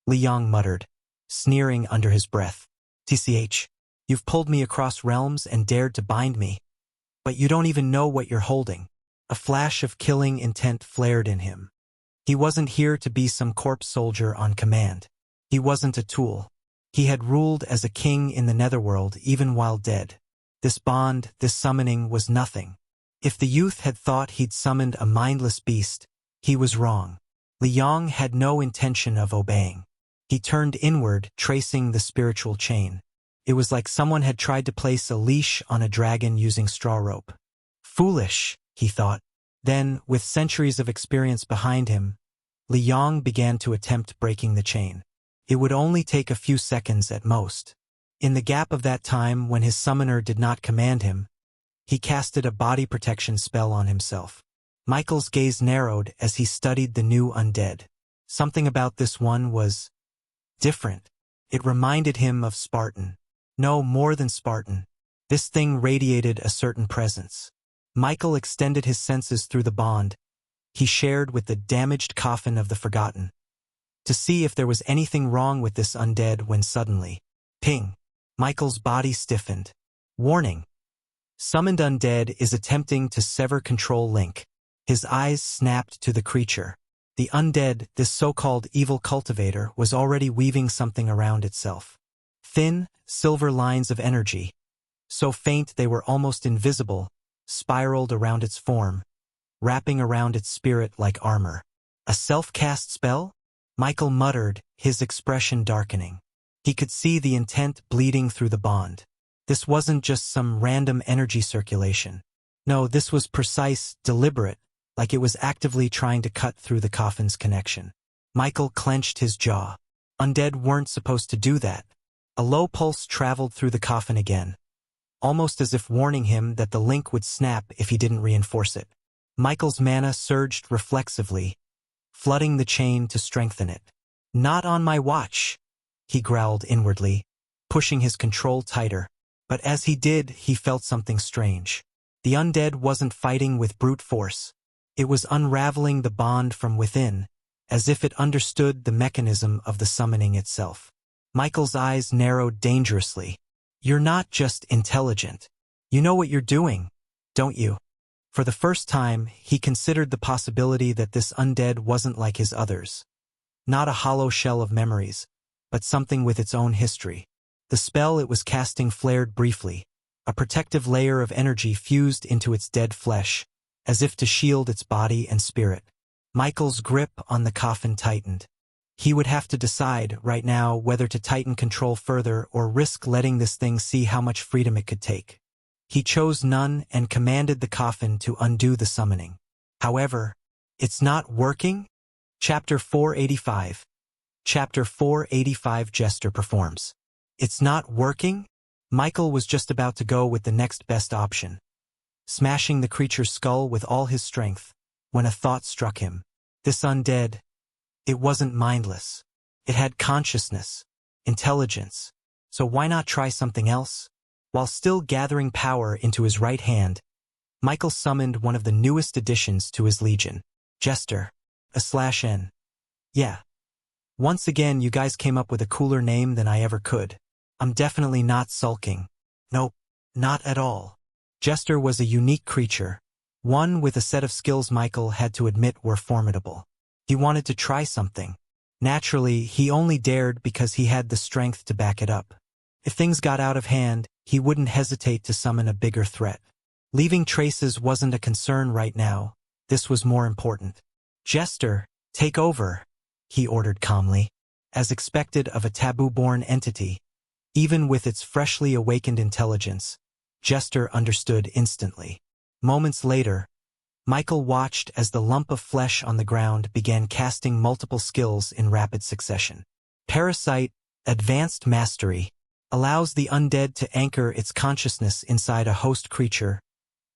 Liang muttered, sneering under his breath. TCH, you've pulled me across realms and dared to bind me. But you don't even know what you're holding. A flash of killing intent flared in him. He wasn't here to be some corpse soldier on command. He wasn't a tool. He had ruled as a king in the netherworld even while dead. This bond, this summoning was nothing. If the youth had thought he'd summoned a mindless beast, he was wrong. Liang had no intention of obeying. He turned inward, tracing the spiritual chain. It was like someone had tried to place a leash on a dragon using straw rope. Foolish, he thought. Then, with centuries of experience behind him, Liang began to attempt breaking the chain. It would only take a few seconds at most. In the gap of that time when his summoner did not command him, he casted a body protection spell on himself. Michael's gaze narrowed as he studied the new undead. Something about this one was different. It reminded him of Spartan. No, more than Spartan. This thing radiated a certain presence. Michael extended his senses through the bond he shared with the damaged coffin of the forgotten, to see if there was anything wrong with this undead when suddenly, ping, Michael's body stiffened. Warning. Summoned undead is attempting to sever control link. His eyes snapped to the creature. The undead, this so-called evil cultivator, was already weaving something around itself. Thin, silver lines of energy, so faint they were almost invisible, spiraled around its form, wrapping around its spirit like armor. A self-cast spell? Michael muttered, his expression darkening. He could see the intent bleeding through the bond. This wasn't just some random energy circulation. No, this was precise, deliberate, like it was actively trying to cut through the coffin's connection. Michael clenched his jaw. Undead weren't supposed to do that. A low pulse traveled through the coffin again, almost as if warning him that the link would snap if he didn't reinforce it. Michael's mana surged reflexively, flooding the chain to strengthen it. Not on my watch, he growled inwardly, pushing his control tighter. But as he did, he felt something strange. The undead wasn't fighting with brute force. It was unraveling the bond from within, as if it understood the mechanism of the summoning itself. Michael's eyes narrowed dangerously. You're not just intelligent. You know what you're doing, don't you? For the first time, he considered the possibility that this undead wasn't like his others. Not a hollow shell of memories, but something with its own history. The spell it was casting flared briefly. A protective layer of energy fused into its dead flesh, as if to shield its body and spirit. Michael's grip on the coffin tightened. He would have to decide, right now, whether to tighten control further or risk letting this thing see how much freedom it could take. He chose none and commanded the coffin to undo the summoning. However, it's not working? Chapter 485. Chapter 485 Jester performs. It's not working? Michael was just about to go with the next best option, smashing the creature's skull with all his strength, when a thought struck him. This undead, it wasn't mindless. It had consciousness, intelligence. So why not try something else? While still gathering power into his right hand, Michael summoned one of the newest additions to his legion, Jester, /N. Yeah. Once again, you guys came up with a cooler name than I ever could. I'm definitely not sulking. Nope, not at all. Jester was a unique creature, one with a set of skills Michael had to admit were formidable. He wanted to try something. Naturally, he only dared because he had the strength to back it up. If things got out of hand, he wouldn't hesitate to summon a bigger threat. Leaving traces wasn't a concern right now. This was more important. Jester, take over, he ordered calmly. As expected of a taboo-born entity, even with its freshly awakened intelligence, Jester understood instantly. Moments later, Michael watched as the lump of flesh on the ground began casting multiple skills in rapid succession. Parasite, Advanced Mastery, allows the undead to anchor its consciousness inside a host creature,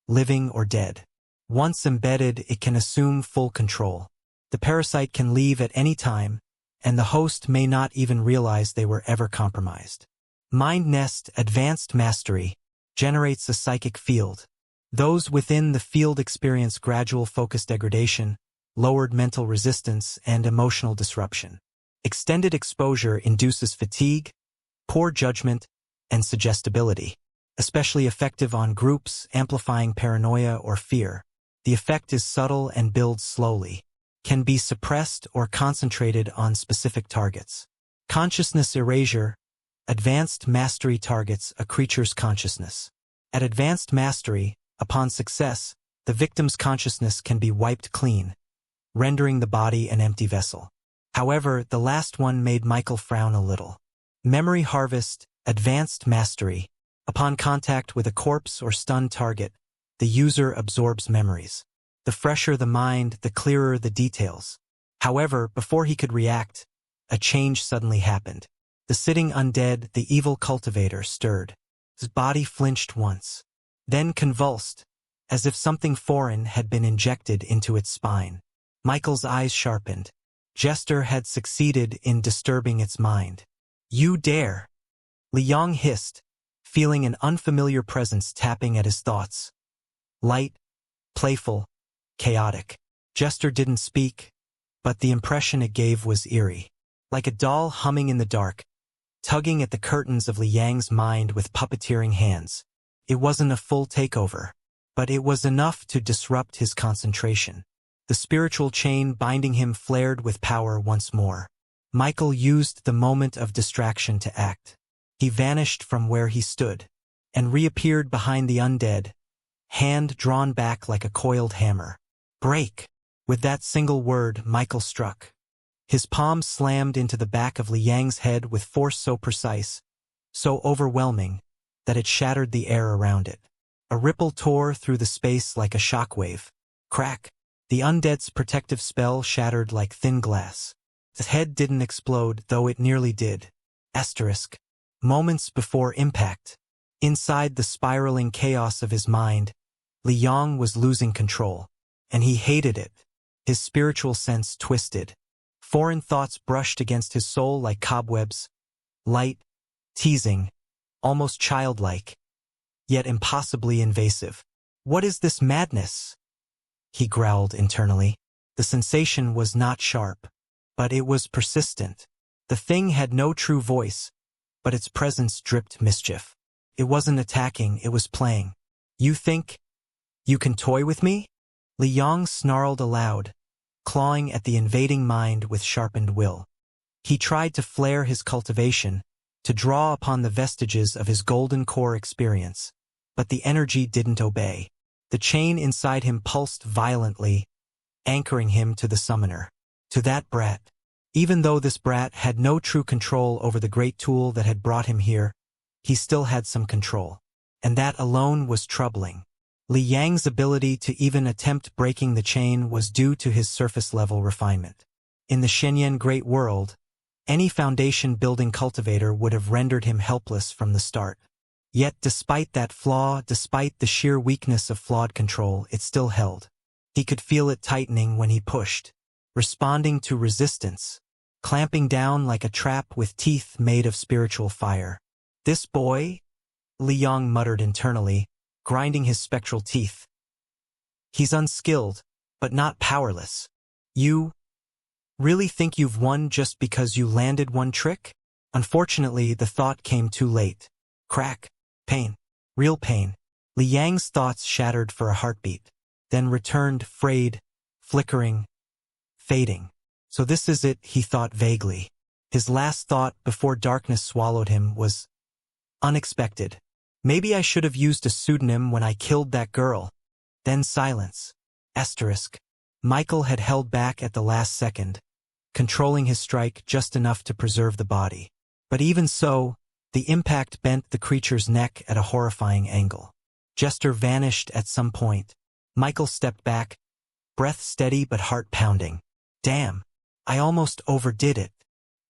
living or dead. Once embedded, it can assume full control. The parasite can leave at any time, and the host may not even realize they were ever compromised. Mind Nest, Advanced Mastery, generates a psychic field. Those within the field experience gradual focus degradation, lowered mental resistance, and emotional disruption. Extended exposure induces fatigue, poor judgment, and suggestibility, especially effective on groups, amplifying paranoia or fear. The effect is subtle and builds slowly, can be suppressed or concentrated on specific targets. Consciousness erasure. Advanced mastery targets a creature's consciousness. At advanced mastery, upon success, the victim's consciousness can be wiped clean, rendering the body an empty vessel. However, the last one made Michael frown a little. Memory harvest. Advanced mastery. Upon contact with a corpse or stunned target, the user absorbs memories. The fresher the mind, the clearer the details. However, before he could react, a change suddenly happened. The sitting undead, the evil cultivator, stirred. His body flinched once, then convulsed, as if something foreign had been injected into its spine. Michael's eyes sharpened. Jester had succeeded in disturbing its mind. "You dare!" Liang hissed, feeling an unfamiliar presence tapping at his thoughts. Light, playful, chaotic. Jester didn't speak, but the impression it gave was eerie. Like a doll humming in the dark, tugging at the curtains of Liang's mind with puppeteering hands. It wasn't a full takeover, but it was enough to disrupt his concentration. The spiritual chain binding him flared with power once more. Michael used the moment of distraction to act. He vanished from where he stood, and reappeared behind the undead, hand drawn back like a coiled hammer. "Break!" With that single word, Michael struck. His palm slammed into the back of Liang's head with force so precise, so overwhelming, that it shattered the air around it. A ripple tore through the space like a shockwave. Crack! The undead's protective spell shattered like thin glass. His head didn't explode, though it nearly did. Asterisk. Moments before impact. Inside the spiraling chaos of his mind, Liang was losing control, and he hated it. His spiritual sense twisted. Foreign thoughts brushed against his soul like cobwebs, light, teasing, almost childlike, yet impossibly invasive. "What is this madness?" he growled internally. The sensation was not sharp, but it was persistent. The thing had no true voice, but its presence dripped mischief. It wasn't attacking, it was playing. "You think you can toy with me?" Liang snarled aloud, clawing at the invading mind with sharpened will. He tried to flare his cultivation, to draw upon the vestiges of his golden core experience, but the energy didn't obey. The chain inside him pulsed violently, anchoring him to the summoner, to that brat. Even though this brat had no true control over the great tool that had brought him here, he still had some control. And that alone was troubling. Liang's ability to even attempt breaking the chain was due to his surface-level refinement. In the Shenyan Great World, any foundation-building cultivator would have rendered him helpless from the start. Yet despite that flaw, despite the sheer weakness of flawed control, it still held. He could feel it tightening when he pushed, responding to resistance, clamping down like a trap with teeth made of spiritual fire. "This boy?" Liang muttered internally, grinding his spectral teeth. "He's unskilled, but not powerless. You really think you've won just because you landed one trick?" Unfortunately, the thought came too late. Crack. Pain. Real pain. Liang's thoughts shattered for a heartbeat, then returned frayed, flickering, fading. So this is it, he thought vaguely. His last thought before darkness swallowed him was unexpected. "Maybe I should have used a pseudonym when I killed that girl." Then silence. Asterisk. Michael had held back at the last second, controlling his strike just enough to preserve the body. But even so, the impact bent the creature's neck at a horrifying angle. Jester vanished at some point. Michael stepped back, breath steady but heart pounding. Damn, I almost overdid it.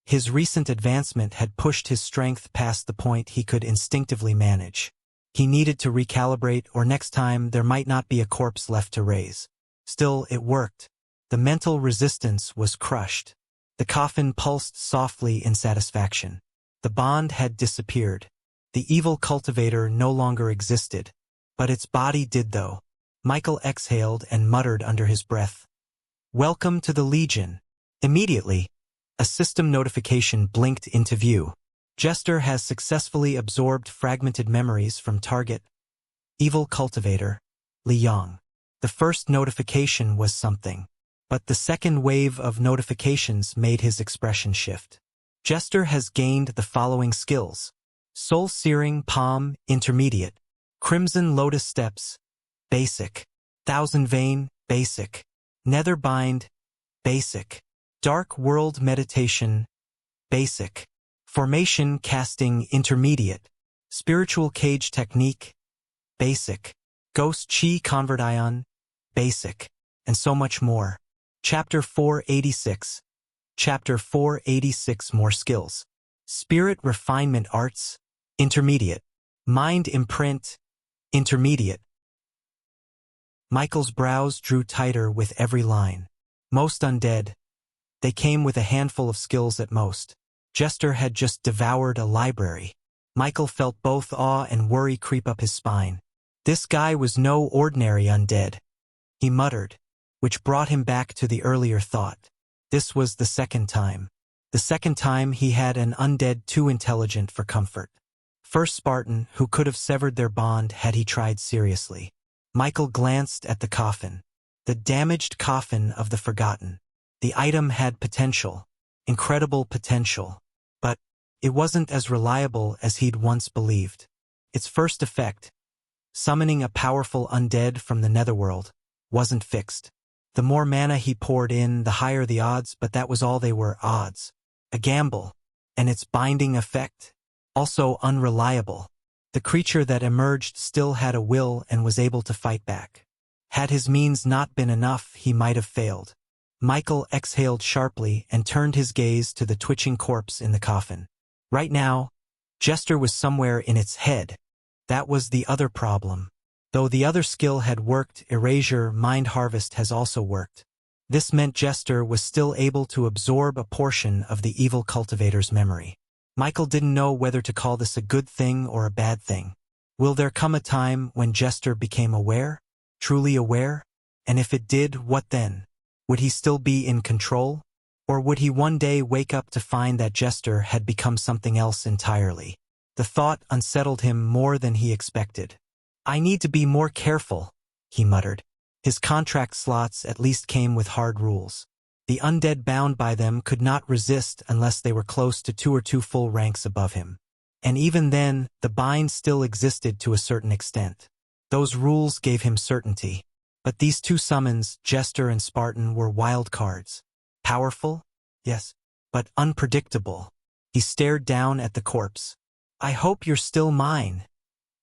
His recent advancement had pushed his strength past the point he could instinctively manage. He needed to recalibrate, or next time there might not be a corpse left to raise. Still, it worked. The mental resistance was crushed. The coffin pulsed softly in satisfaction. The bond had disappeared. The evil cultivator no longer existed. But its body did though. Michael exhaled and muttered under his breath. Welcome to the Legion. Immediately, a system notification blinked into view. Jester has successfully absorbed fragmented memories from target. Evil cultivator, Li Yang. The first notification was something. But the second wave of notifications made his expression shift. Jester has gained the following skills. Soul Searing Palm, Intermediate. Crimson Lotus Steps, Basic. Thousand Vein, Basic. Netherbind, Basic. Dark World Meditation, Basic. Formation Casting, Intermediate. Spiritual Cage Technique, Basic. Ghost Chi Convert Ion, Basic. And so much more. Chapter 486. Chapter 486 More Skills. Spirit Refinement Arts, Intermediate. Mind Imprint, Intermediate. Michael's brows drew tighter with every line. Most undead. They came with a handful of skills at most. Jester had just devoured a library. Michael felt both awe and worry creep up his spine. This guy was no ordinary undead. He muttered, which brought him back to the earlier thought. This was the second time. The second time he had an undead too intelligent for comfort. First Spartan, who could have severed their bond had he tried seriously. Michael glanced at the coffin. The damaged coffin of the Forgotten. The item had potential. Incredible potential. But it wasn't as reliable as he'd once believed. Its first effect, summoning a powerful undead from the netherworld, wasn't fixed. The more mana he poured in, the higher the odds, but that was all they were, odds. A gamble. And its binding effect? Also unreliable. The creature that emerged still had a will and was able to fight back. Had his means not been enough, he might have failed. Michael exhaled sharply and turned his gaze to the twitching corpse in the coffin. Right now, Jester was somewhere in its head. That was the other problem. Though the other skill had worked, Erasure Mind Harvest has also worked. This meant Jester was still able to absorb a portion of the evil cultivator's memory. Michael didn't know whether to call this a good thing or a bad thing. Will there come a time when Jester became aware? Truly aware? And if it did, what then? Would he still be in control? Or would he one day wake up to find that Jester had become something else entirely? The thought unsettled him more than he expected. I need to be more careful, he muttered. His contract slots at least came with hard rules. The undead bound by them could not resist unless they were close to 2 or 2 full ranks above him. And even then, the bind still existed to a certain extent. Those rules gave him certainty. But these 2 summons, Jester and Spartan, were wild cards. Powerful? Yes. But unpredictable. He stared down at the corpse. I hope you're still mine,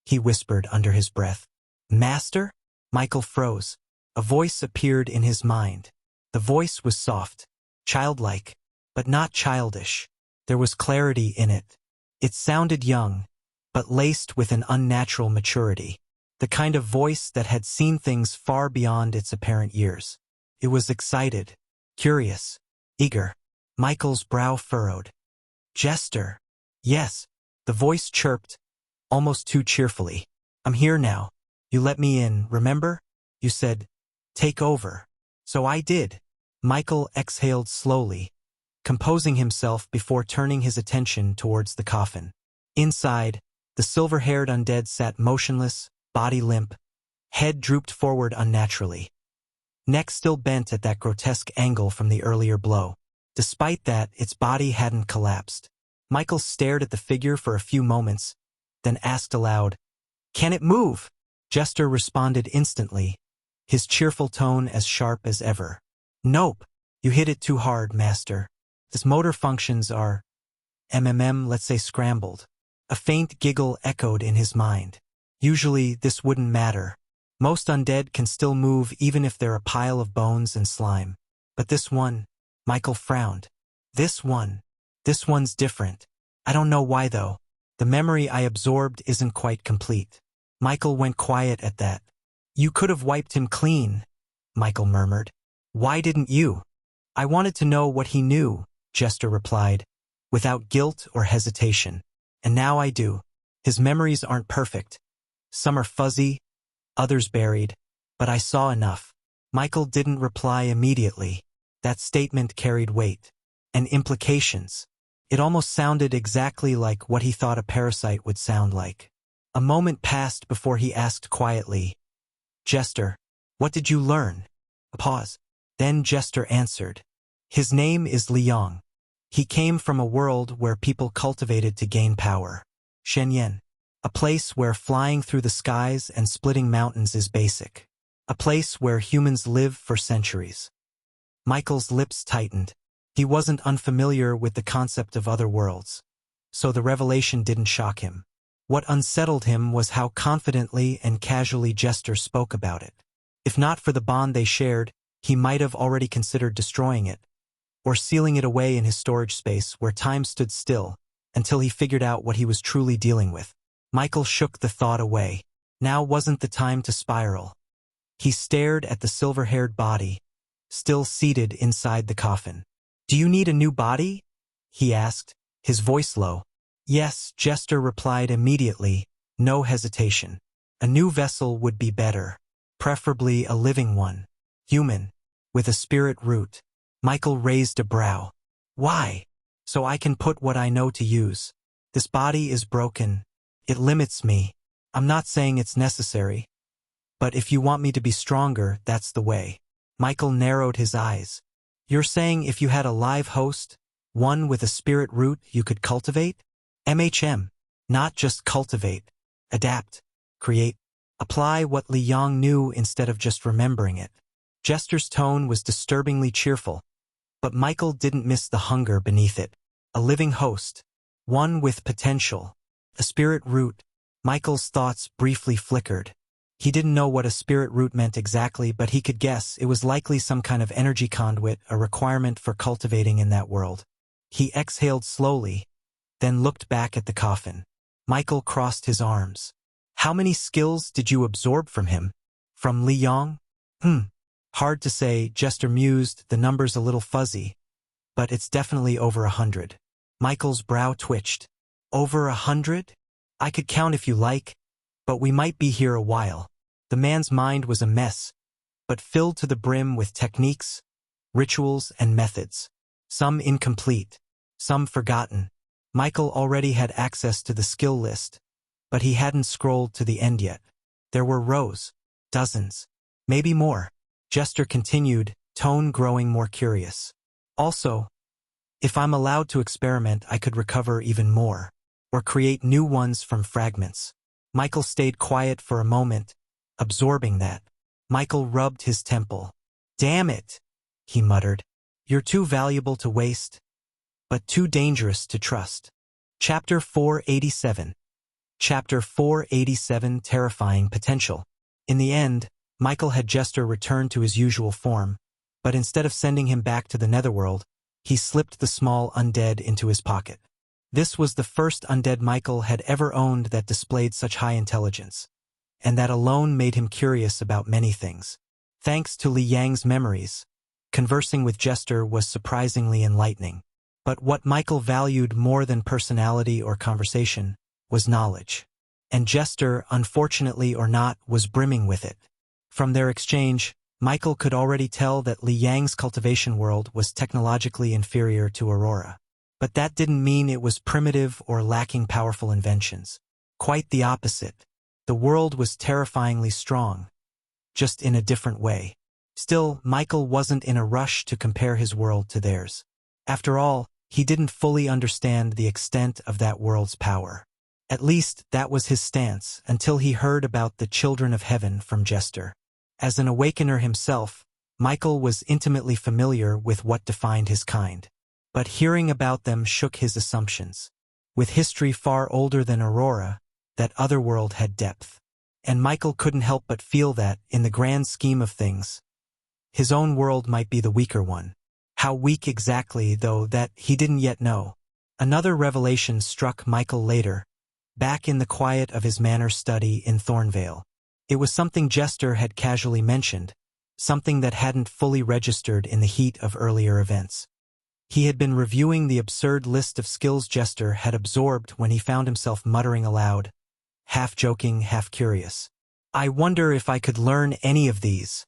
he whispered under his breath. Master? Michael froze. A voice appeared in his mind. The voice was soft, childlike, but not childish. There was clarity in it. It sounded young, but laced with an unnatural maturity. The kind of voice that had seen things far beyond its apparent years. It was excited, curious, eager. Michael's brow furrowed. Jester. Yes, the voice chirped, almost too cheerfully. I'm here now. You let me in, remember? You said, take over. So I did. Michael exhaled slowly, composing himself before turning his attention towards the coffin. Inside, the silver-haired undead sat motionless, body limp, head drooped forward unnaturally. Neck still bent at that grotesque angle from the earlier blow. Despite that, its body hadn't collapsed. Michael stared at the figure for a few moments, then asked aloud, Can it move? Jester responded instantly, his cheerful tone as sharp as ever. Nope, you hit it too hard, master. Its motor functions are, let's say scrambled. A faint giggle echoed in his mind. Usually, this wouldn't matter. Most undead can still move even if they're a pile of bones and slime. But this one, Michael frowned. This one's different. I don't know why though. The memory I absorbed isn't quite complete. Michael went quiet at that. You could have wiped him clean, Michael murmured. Why didn't you? I wanted to know what he knew, Jester replied, without guilt or hesitation. And now I do. His memories aren't perfect. Some are fuzzy, others buried, but I saw enough. Michael didn't reply immediately. That statement carried weight and implications. It almost sounded exactly like what he thought a parasite would sound like. A moment passed before he asked quietly, "Jester, what did you learn?" A pause. Then Jester answered. His name is Liang. He came from a world where people cultivated to gain power. Shenyan. A place where flying through the skies and splitting mountains is basic. A place where humans live for centuries. Michael's lips tightened. He wasn't unfamiliar with the concept of other worlds, so the revelation didn't shock him. What unsettled him was how confidently and casually Jester spoke about it. If not for the bond they shared, he might have already considered destroying it, or sealing it away in his storage space where time stood still until he figured out what he was truly dealing with. Michael shook the thought away. Now wasn't the time to spiral. He stared at the silver-haired body, still seated inside the coffin. "Do you need a new body?" he asked, his voice low. "Yes," Jester replied immediately, no hesitation. "A new vessel would be better, preferably a living one, human, with a spirit root." Michael raised a brow. "Why?" "So I can put what I know to use. This body is broken. It limits me. I'm not saying it's necessary. But if you want me to be stronger, that's the way." Michael narrowed his eyes. "You're saying if you had a live host, one with a spirit root you could cultivate?" "MHM. Not just cultivate. Adapt. Create. Apply what Liang knew instead of just remembering it." Jester's tone was disturbingly cheerful, but Michael didn't miss the hunger beneath it. A living host. One with potential. A spirit root. Michael's thoughts briefly flickered. He didn't know what a spirit root meant exactly, but he could guess it was likely some kind of energy conduit, a requirement for cultivating in that world. He exhaled slowly, then looked back at the coffin. Michael crossed his arms. "How many skills did you absorb from him?" "From Liang?" Hard to say," Jester mused, the numbers a little fuzzy. "But it's definitely over 100. Michael's brow twitched. "Over 100? I could count if you like, but we might be here a while." The man's mind was a mess, but filled to the brim with techniques, rituals, and methods. Some incomplete, some forgotten. Michael already had access to the skill list, but he hadn't scrolled to the end yet. There were rows, dozens, maybe more. Jester continued, tone growing more curious. "Also, if I'm allowed to experiment, I could recover even more, or create new ones from fragments." Michael stayed quiet for a moment, absorbing that. Michael rubbed his temple. "Damn it," he muttered. "You're too valuable to waste, but too dangerous to trust." Chapter 487. Chapter 487, Terrifying Potential. In the end, Michael had Jester return to his usual form, but instead of sending him back to the netherworld, he slipped the small undead into his pocket. This was the first undead Michael had ever owned that displayed such high intelligence, and that alone made him curious about many things. Thanks to Liang's memories, conversing with Jester was surprisingly enlightening. But what Michael valued more than personality or conversation was knowledge. And Jester, unfortunately or not, was brimming with it. From their exchange, Michael could already tell that Liang's cultivation world was technologically inferior to Aurora. But that didn't mean it was primitive or lacking powerful inventions. Quite the opposite. The world was terrifyingly strong, just in a different way. Still, Michael wasn't in a rush to compare his world to theirs. After all, he didn't fully understand the extent of that world's power. At least, that was his stance until he heard about the Children of Heaven from Jester. As an Awakener himself, Michael was intimately familiar with what defined his kind. But hearing about them shook his assumptions. With history far older than Aurora, that other world had depth. And Michael couldn't help but feel that, in the grand scheme of things, his own world might be the weaker one. How weak exactly, though, that he didn't yet know. Another revelation struck Michael later, back in the quiet of his manor study in Thornvale. It was something Jester had casually mentioned, something that hadn't fully registered in the heat of earlier events. He had been reviewing the absurd list of skills Jester had absorbed when he found himself muttering aloud, half joking, half curious. I wonder if I could learn any of these.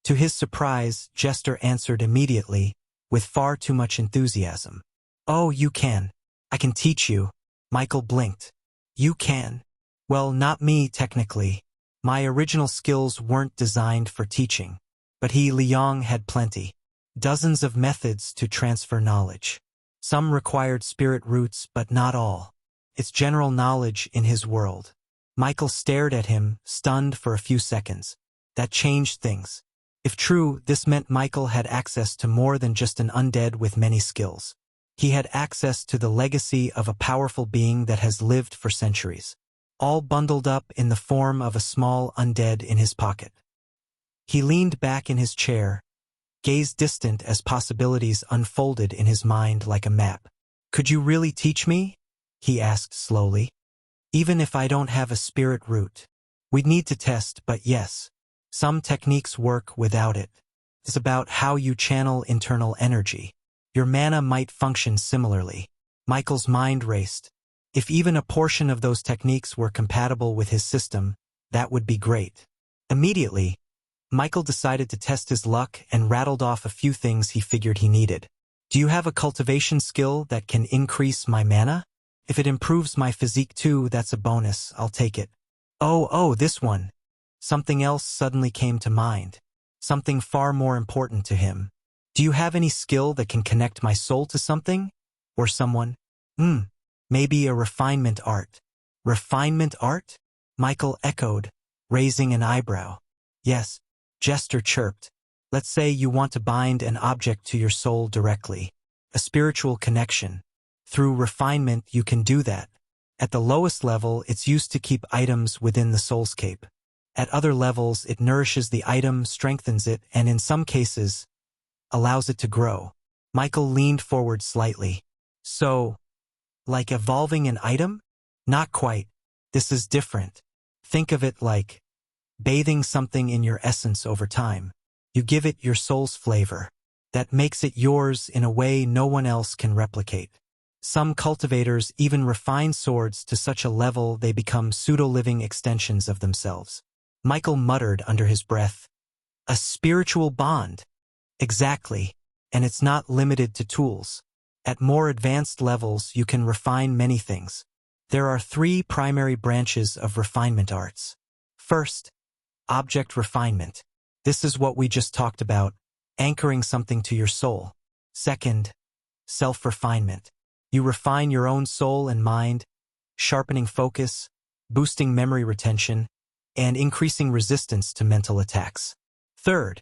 To his surprise, Jester answered immediately, with far too much enthusiasm. Oh, you can. I can teach you. Michael blinked. You can? Well, not me, technically. My original skills weren't designed for teaching. But Liang had plenty. Dozens of methods to transfer knowledge. Some required spirit roots, but not all. It's general knowledge in his world. Michael stared at him, stunned for a few seconds. That changed things. If true, this meant Michael had access to more than just an undead with many skills. He had access to the legacy of a powerful being that has lived for centuries, all bundled up in the form of a small undead in his pocket. He leaned back in his chair, gazed distant as possibilities unfolded in his mind like a map. Could you really teach me? He asked slowly. Even if I don't have a spirit root. We'd need to test, but yes. Some techniques work without it. It's about how you channel internal energy. Your mana might function similarly. Michael's mind raced. If even a portion of those techniques were compatible with his system, that would be great. Immediately, Michael decided to test his luck and rattled off a few things he figured he needed. Do you have a cultivation skill that can increase my mana? If it improves my physique too, that's a bonus, I'll take it. Oh, this one. Something else suddenly came to mind. Something far more important to him. Do you have any skill that can connect my soul to something? Or someone? Maybe a refinement art. Refinement art? Michael echoed, raising an eyebrow. Yes, Jester chirped. Let's say you want to bind an object to your soul directly. A spiritual connection. Through refinement, you can do that. At the lowest level, it's used to keep items within the soulscape. At other levels, it nourishes the item, strengthens it, and in some cases, allows it to grow. Michael leaned forward slightly. So, like evolving an item? Not quite. This is different. Think of it like bathing something in your essence over time. You give it your soul's flavor. That makes it yours in a way no one else can replicate. Some cultivators even refine swords to such a level they become pseudo-living extensions of themselves. Michael muttered under his breath. A spiritual bond. Exactly. And it's not limited to tools. At more advanced levels, you can refine many things. There are 3 primary branches of refinement arts. First, object refinement. This is what we just talked about, anchoring something to your soul. Second, self-refinement. You refine your own soul and mind, sharpening focus, boosting memory retention, and increasing resistance to mental attacks. Third,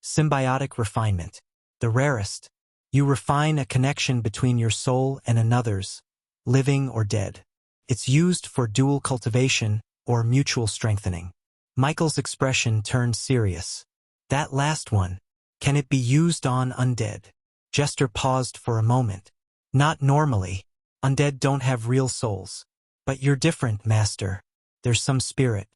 symbiotic refinement. The rarest. You refine a connection between your soul and another's, living or dead. It's used for dual cultivation or mutual strengthening. Michael's expression turned serious. That last one, can it be used on undead? Jester paused for a moment. Not normally. Undead don't have real souls. But you're different, Master. There's some spirit.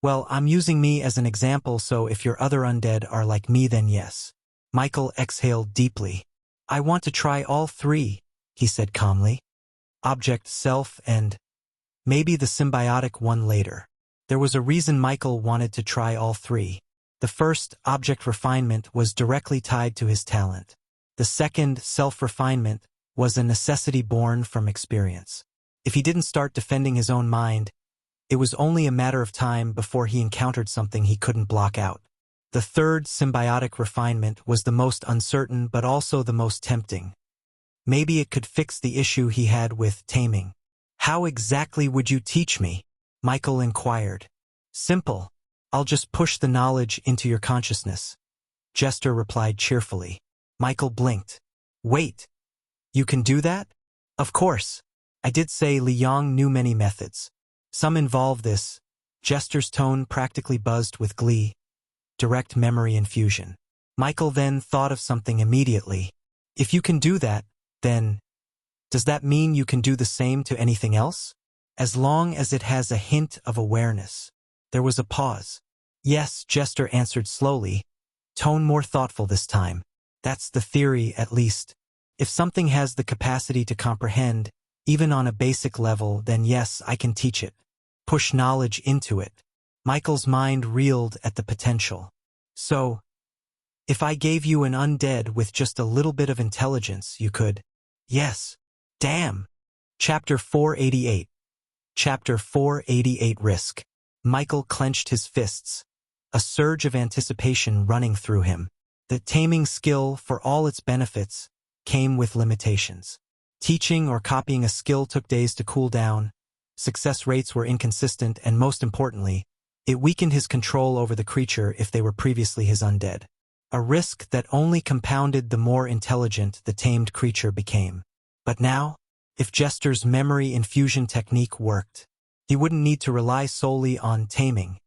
Well, I'm using me as an example, so if your other undead are like me, then yes. Michael exhaled deeply. I want to try all 3, he said calmly. Object, self, and maybe the symbiotic one later. There was a reason Michael wanted to try all 3. The first, object refinement, was directly tied to his talent. The second, self-refinement, was a necessity born from experience. If he didn't start defending his own mind, it was only a matter of time before he encountered something he couldn't block out. The third, symbiotic refinement, was the most uncertain but also the most tempting. Maybe it could fix the issue he had with taming. How exactly would you teach me? Michael inquired. Simple. I'll just push the knowledge into your consciousness. Jester replied cheerfully. Michael blinked. Wait. You can do that? Of course. I did say Liang knew many methods. Some involve this. Jester's tone practically buzzed with glee. Direct memory infusion. Michael then thought of something immediately. If you can do that, then does that mean you can do the same to anything else? As long as it has a hint of awareness. There was a pause. Yes, Jester answered slowly, tone more thoughtful this time. That's the theory, at least. If something has the capacity to comprehend, even on a basic level, then yes, I can teach it. Push knowledge into it. Michael's mind reeled at the potential. So, if I gave you an undead with just a little bit of intelligence, you could… Yes. Damn. Chapter 488. Chapter 488 Risk. Michael clenched his fists, a surge of anticipation running through him. The taming skill, for all its benefits, came with limitations. Teaching or copying a skill took days to cool down, success rates were inconsistent, and most importantly, it weakened his control over the creature if they were previously his undead. A risk that only compounded the more intelligent the tamed creature became. But now, if Jester's memory infusion technique worked, he wouldn't need to rely solely on taming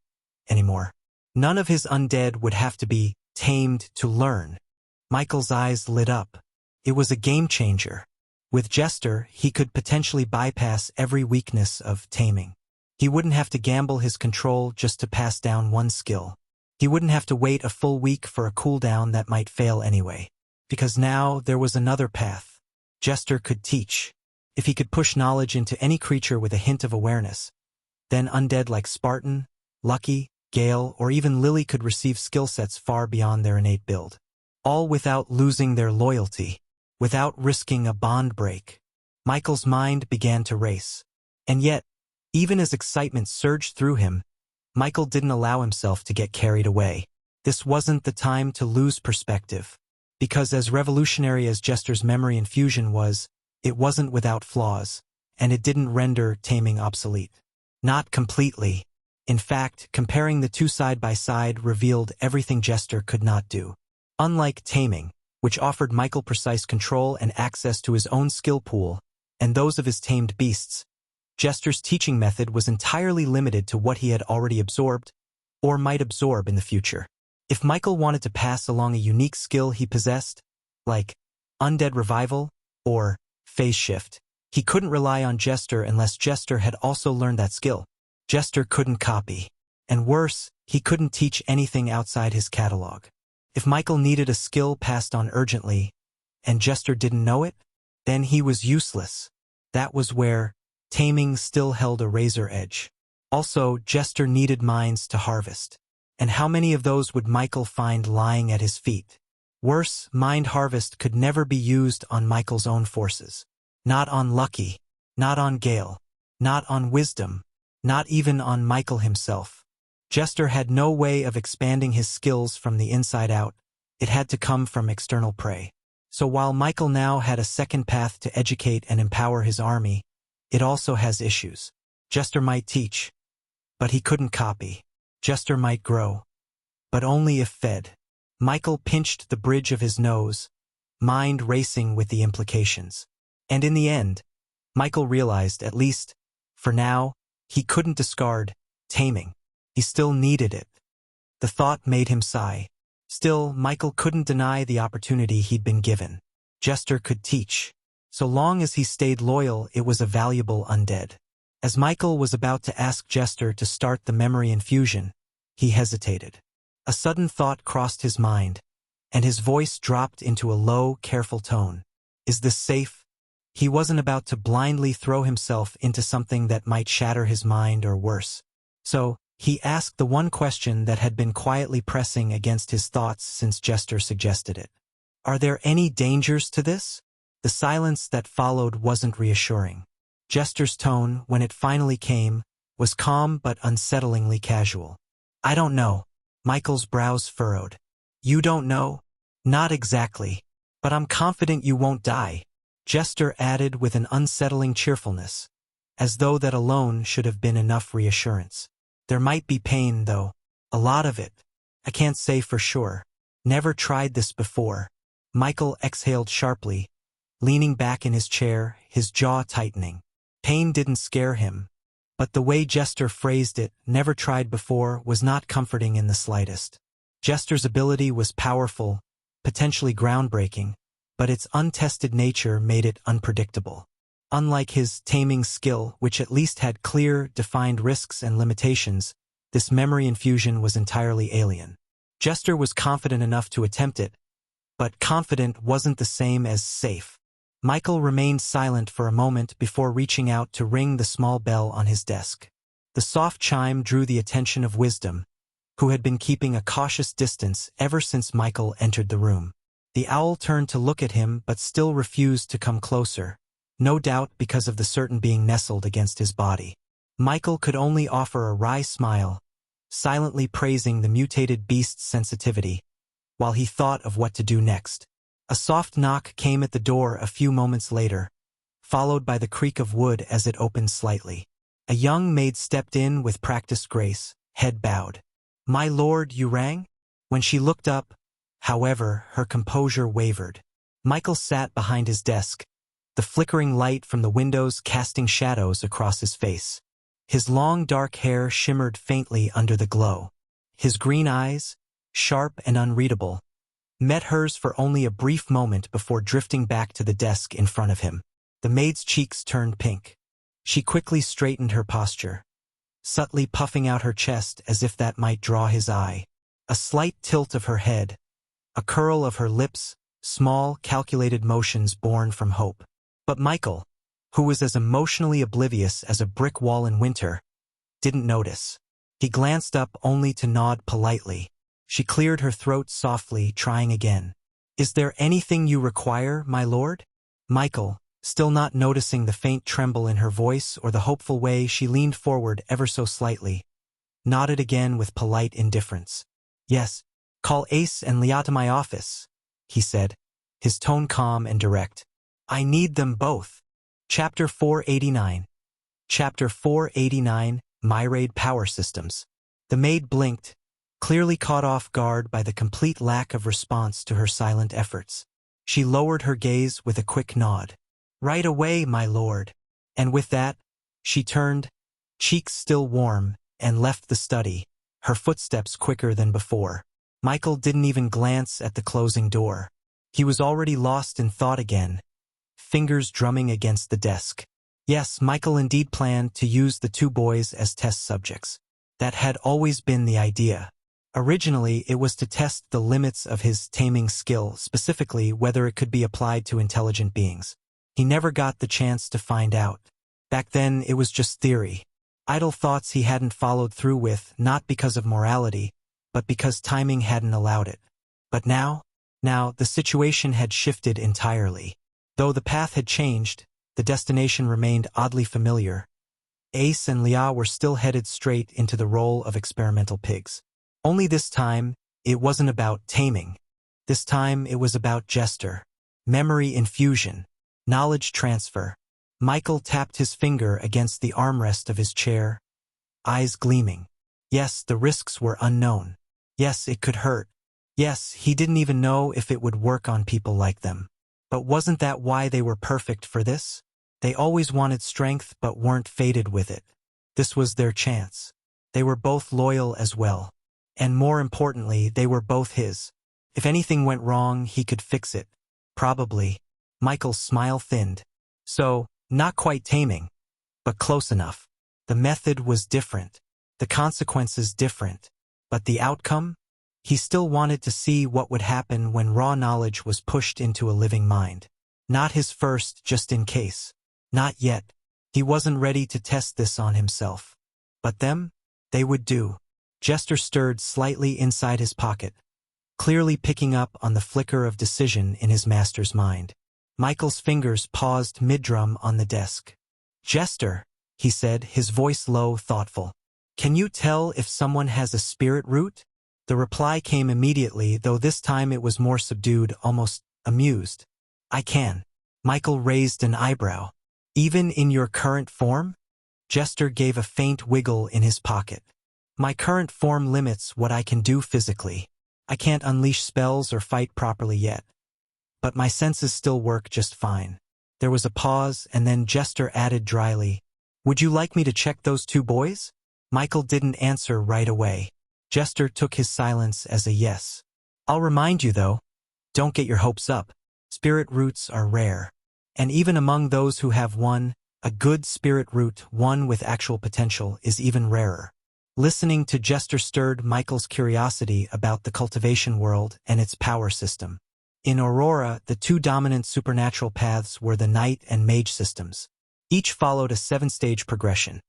anymore. None of his undead would have to be tamed to learn. Michael's eyes lit up. It was a game changer. With Jester, he could potentially bypass every weakness of taming. He wouldn't have to gamble his control just to pass down one skill. He wouldn't have to wait a full week for a cooldown that might fail anyway. Because now there was another path. Jester could teach. If he could push knowledge into any creature with a hint of awareness, then undead like Spartan, Lucky, Gale, or even Lily could receive skill sets far beyond their innate build. All without losing their loyalty, without risking a bond break. Michael's mind began to race. And yet, even as excitement surged through him, Michael didn't allow himself to get carried away. This wasn't the time to lose perspective. Because as revolutionary as Jester's memory infusion was, it wasn't without flaws, and it didn't render taming obsolete. Not completely. In fact, comparing the two side by side revealed everything Jester could not do. Unlike taming, which offered Michael precise control and access to his own skill pool, and those of his tamed beasts, Jester's teaching method was entirely limited to what he had already absorbed, or might absorb in the future. If Michael wanted to pass along a unique skill he possessed, like Undead Revival or Phase Shift, he couldn't rely on Jester unless Jester had also learned that skill. Jester couldn't copy. And worse, he couldn't teach anything outside his catalog. If Michael needed a skill passed on urgently, and Jester didn't know it, then he was useless. That was where taming still held a razor edge. Also, Jester needed minds to harvest. And how many of those would Michael find lying at his feet? Worse, mind harvest could never be used on Michael's own forces. Not on Lucky, not on Gale, not on Wisdom, not even on Michael himself. Jester had no way of expanding his skills from the inside out. It had to come from external prey. So while Michael now had a second path to educate and empower his army, it also has issues. Jester might teach, but he couldn't copy. Jester might grow, but only if fed. Michael pinched the bridge of his nose, mind racing with the implications. And in the end, Michael realized, at least, for now, he couldn't discard taming. He still needed it. The thought made him sigh. Still, Michael couldn't deny the opportunity he'd been given. Jester could teach. So long as he stayed loyal, it was a valuable undead. As Michael was about to ask Jester to start the memory infusion, he hesitated. A sudden thought crossed his mind, and his voice dropped into a low, careful tone. Is this safe? He wasn't about to blindly throw himself into something that might shatter his mind or worse. So, he asked the one question that had been quietly pressing against his thoughts since Jester suggested it. Are there any dangers to this? The silence that followed wasn't reassuring. Jester's tone, when it finally came, was calm but unsettlingly casual. I don't know. Michael's brows furrowed. You don't know? Not exactly. But I'm confident you won't die. Jester added with an unsettling cheerfulness, as though that alone should have been enough reassurance. There might be pain, though. A lot of it. I can't say for sure. Never tried this before. Michael exhaled sharply, leaning back in his chair, his jaw tightening. Pain didn't scare him, but the way Jester phrased it, never tried before, was not comforting in the slightest. Jester's ability was powerful, potentially groundbreaking, but its untested nature made it unpredictable. Unlike his taming skill, which at least had clear, defined risks and limitations, this memory infusion was entirely alien. Jester was confident enough to attempt it, but confident wasn't the same as safe. Michael remained silent for a moment before reaching out to ring the small bell on his desk. The soft chime drew the attention of Wisdom, who had been keeping a cautious distance ever since Michael entered the room. The owl turned to look at him but still refused to come closer, no doubt because of the certain being nestled against his body. Michael could only offer a wry smile, silently praising the mutated beast's sensitivity, while he thought of what to do next. A soft knock came at the door a few moments later, followed by the creak of wood as it opened slightly. A young maid stepped in with practiced grace, head bowed. "My lord, you rang?" When she looked up, however, her composure wavered. Michael sat behind his desk, the flickering light from the windows casting shadows across his face. His long dark hair shimmered faintly under the glow. His green eyes, sharp and unreadable, met hers for only a brief moment before drifting back to the desk in front of him. The maid's cheeks turned pink. She quickly straightened her posture, subtly puffing out her chest as if that might draw his eye. A slight tilt of her head, a curl of her lips, small, calculated motions born from hope. But Michael, who was as emotionally oblivious as a brick wall in winter, didn't notice. He glanced up only to nod politely. She cleared her throat softly, trying again. "Is there anything you require, my lord?" Michael, still not noticing the faint tremble in her voice or the hopeful way she leaned forward ever so slightly, nodded again with polite indifference. "Yes, call Ace and Leah to my office," he said, his tone calm and direct. "I need them both." Chapter 489. Chapter 489, Myriad Power Systems. The maid blinked, clearly caught off guard by the complete lack of response to her silent efforts. She lowered her gaze with a quick nod. "Right away, my lord." And with that, she turned, cheeks still warm, and left the study, her footsteps quicker than before. Michael didn't even glance at the closing door. He was already lost in thought again, fingers drumming against the desk. Yes, Michael indeed planned to use the two boys as test subjects. That had always been the idea. Originally, it was to test the limits of his taming skill, specifically whether it could be applied to intelligent beings. He never got the chance to find out. Back then, it was just theory. Idle thoughts he hadn't followed through with, not because of morality, but because timing hadn't allowed it. But now, the situation had shifted entirely. Though the path had changed, the destination remained oddly familiar. Ace and Leah were still headed straight into the role of experimental pigs. Only this time, it wasn't about taming. This time, it was about gesture, memory infusion, knowledge transfer. Michael tapped his finger against the armrest of his chair, eyes gleaming. Yes, the risks were unknown. Yes, it could hurt. Yes, he didn't even know if it would work on people like them. But wasn't that why they were perfect for this? They always wanted strength but weren't fated with it. This was their chance. They were both loyal as well. And more importantly, they were both his. If anything went wrong, he could fix it. Probably. Michael's smile thinned. So, not quite taming, but close enough. The method was different. The consequences different. But the outcome? He still wanted to see what would happen when raw knowledge was pushed into a living mind. Not his first, just in case. Not yet. He wasn't ready to test this on himself. But them? They would do. Jester stirred slightly inside his pocket, clearly picking up on the flicker of decision in his master's mind. Michael's fingers paused mid-drum on the desk. "Jester," he said, his voice low, thoughtful. "Can you tell if someone has a spirit root?" The reply came immediately, though this time it was more subdued, almost amused. "I can." Michael raised an eyebrow. "Even in your current form?" Jester gave a faint wiggle in his pocket. "My current form limits what I can do physically. I can't unleash spells or fight properly yet. But my senses still work just fine." There was a pause, and then Jester added dryly, "Would you like me to check those two boys?" Michael didn't answer right away. Jester took his silence as a yes. "I'll remind you though, don't get your hopes up. Spirit roots are rare. And even among those who have one, a good spirit root, one with actual potential, is even rarer." Listening to Jester stirred Michael's curiosity about the cultivation world and its power system. In Aurora, the two dominant supernatural paths were the Knight and Mage systems. Each followed a 7-stage progression.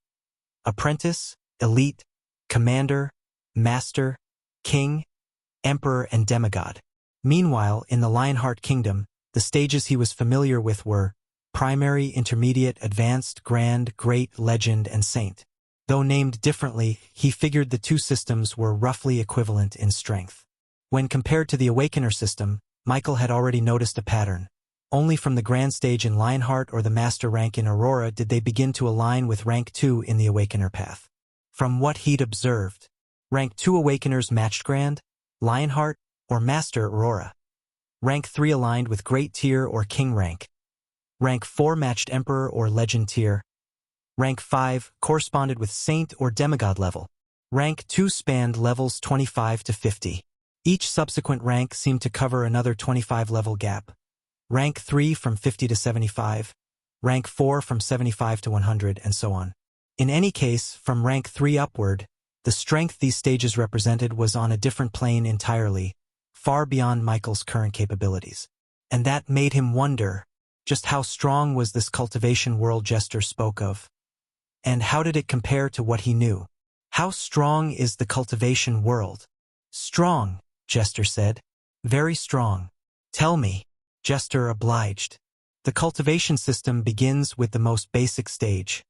apprentice, elite, commander, master, king, emperor, and demigod. Meanwhile, in the Lionheart Kingdom, the stages he was familiar with were primary, intermediate, advanced, grand, great, legend, and saint. Though named differently, he figured the two systems were roughly equivalent in strength. When compared to the Awakener system, Michael had already noticed a pattern. Only from the grand stage in Lionheart or the master rank in Aurora did they begin to align with rank 2 in the Awakener path. From what he'd observed, rank 2 Awakeners matched grand, Lionheart, or master Aurora. Rank 3 aligned with great tier or king rank. Rank 4 matched emperor or legend tier. Rank 5 corresponded with saint or demigod level. Rank 2 spanned levels 25 to 50. Each subsequent rank seemed to cover another 25 level gap. Rank 3 from 50 to 75, rank 4 from 75 to 100, and so on. In any case, from rank 3 upward, the strength these stages represented was on a different plane entirely, far beyond Michael's current capabilities. And that made him wonder, just how strong was this cultivation world Jester spoke of? And how did it compare to what he knew? How strong is the cultivation world? Strong, Jester said. Very strong. Tell me. Jester obliged. The cultivation system begins with the most basic stage,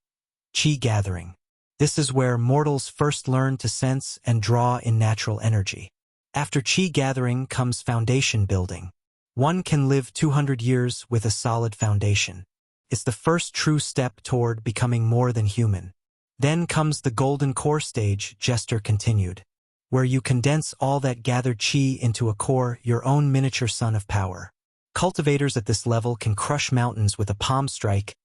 Qi gathering. This is where mortals first learn to sense and draw in natural energy. After Qi gathering comes foundation building. One can live 200 years with a solid foundation. It's the first true step toward becoming more than human. Then comes the golden core stage, Jester continued, where you condense all that gathered Qi into a core, your own miniature sun of power. Cultivators at this level can crush mountains with a palm strike,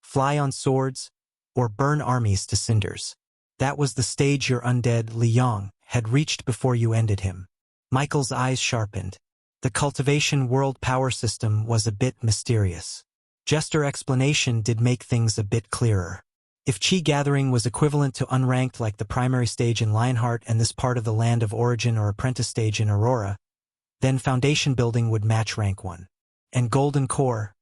fly on swords, or burn armies to cinders. That was the stage your undead, Li Yang, had reached before you ended him. Michael's eyes sharpened. The cultivation world power system was a bit mysterious. Jester explanation did make things a bit clearer. If Qi gathering was equivalent to unranked like the primary stage in Lionheart and this part of the land of origin or apprentice stage in Aurora, then foundation building would match rank 1. And golden core,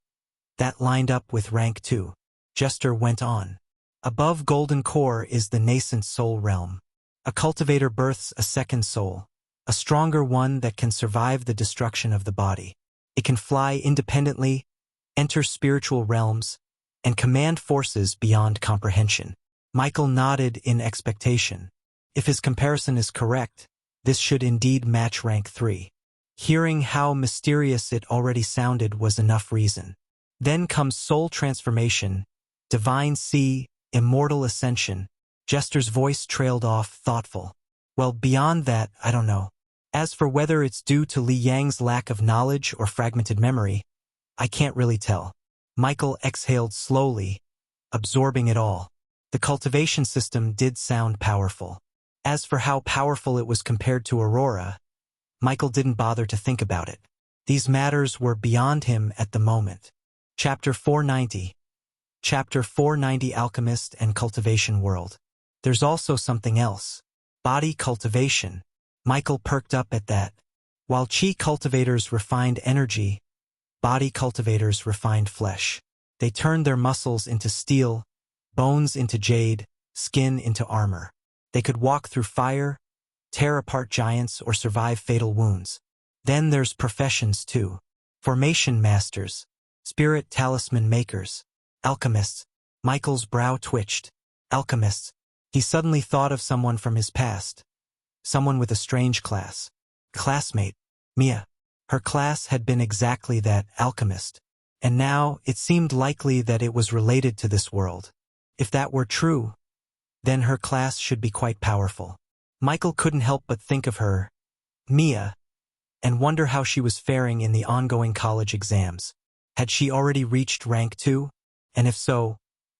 that lined up with rank 2. Jester went on. Above golden core is the nascent soul realm. A cultivator births a second soul, a stronger one that can survive the destruction of the body. It can fly independently, enter spiritual realms, and command forces beyond comprehension. Michael nodded in expectation. If his comparison is correct, this should indeed match rank 3. Hearing how mysterious it already sounded was enough reason. Then comes soul transformation, divine sea, immortal ascension. Jester's voice trailed off, thoughtful. Well, beyond that, I don't know. As for whether it's due to Li Yang's lack of knowledge or fragmented memory, I can't really tell. Michael exhaled slowly, absorbing it all. The cultivation system did sound powerful. As for how powerful it was compared to Aurora, Michael didn't bother to think about it. These matters were beyond him at the moment. Chapter 490. Chapter 490 Alchemist and Cultivation World. There's also something else. Body cultivation. Michael perked up at that. While Qi cultivators refined energy, body cultivators refined flesh. They turned their muscles into steel, bones into jade, skin into armor. They could walk through fire, tear apart giants, or survive fatal wounds. Then there's professions too. Formation masters, spirit talisman makers, alchemists. Michael's brow twitched. Alchemists. He suddenly thought of someone from his past. Someone with a strange class. Classmate, Mia. Her class had been exactly that, alchemist. And now it seemed likely that it was related to this world. If that were true, then her class should be quite powerful. Michael couldn't help but think of her, Mia, and wonder how she was faring in the ongoing college exams. Had she already reached rank 2? And if so,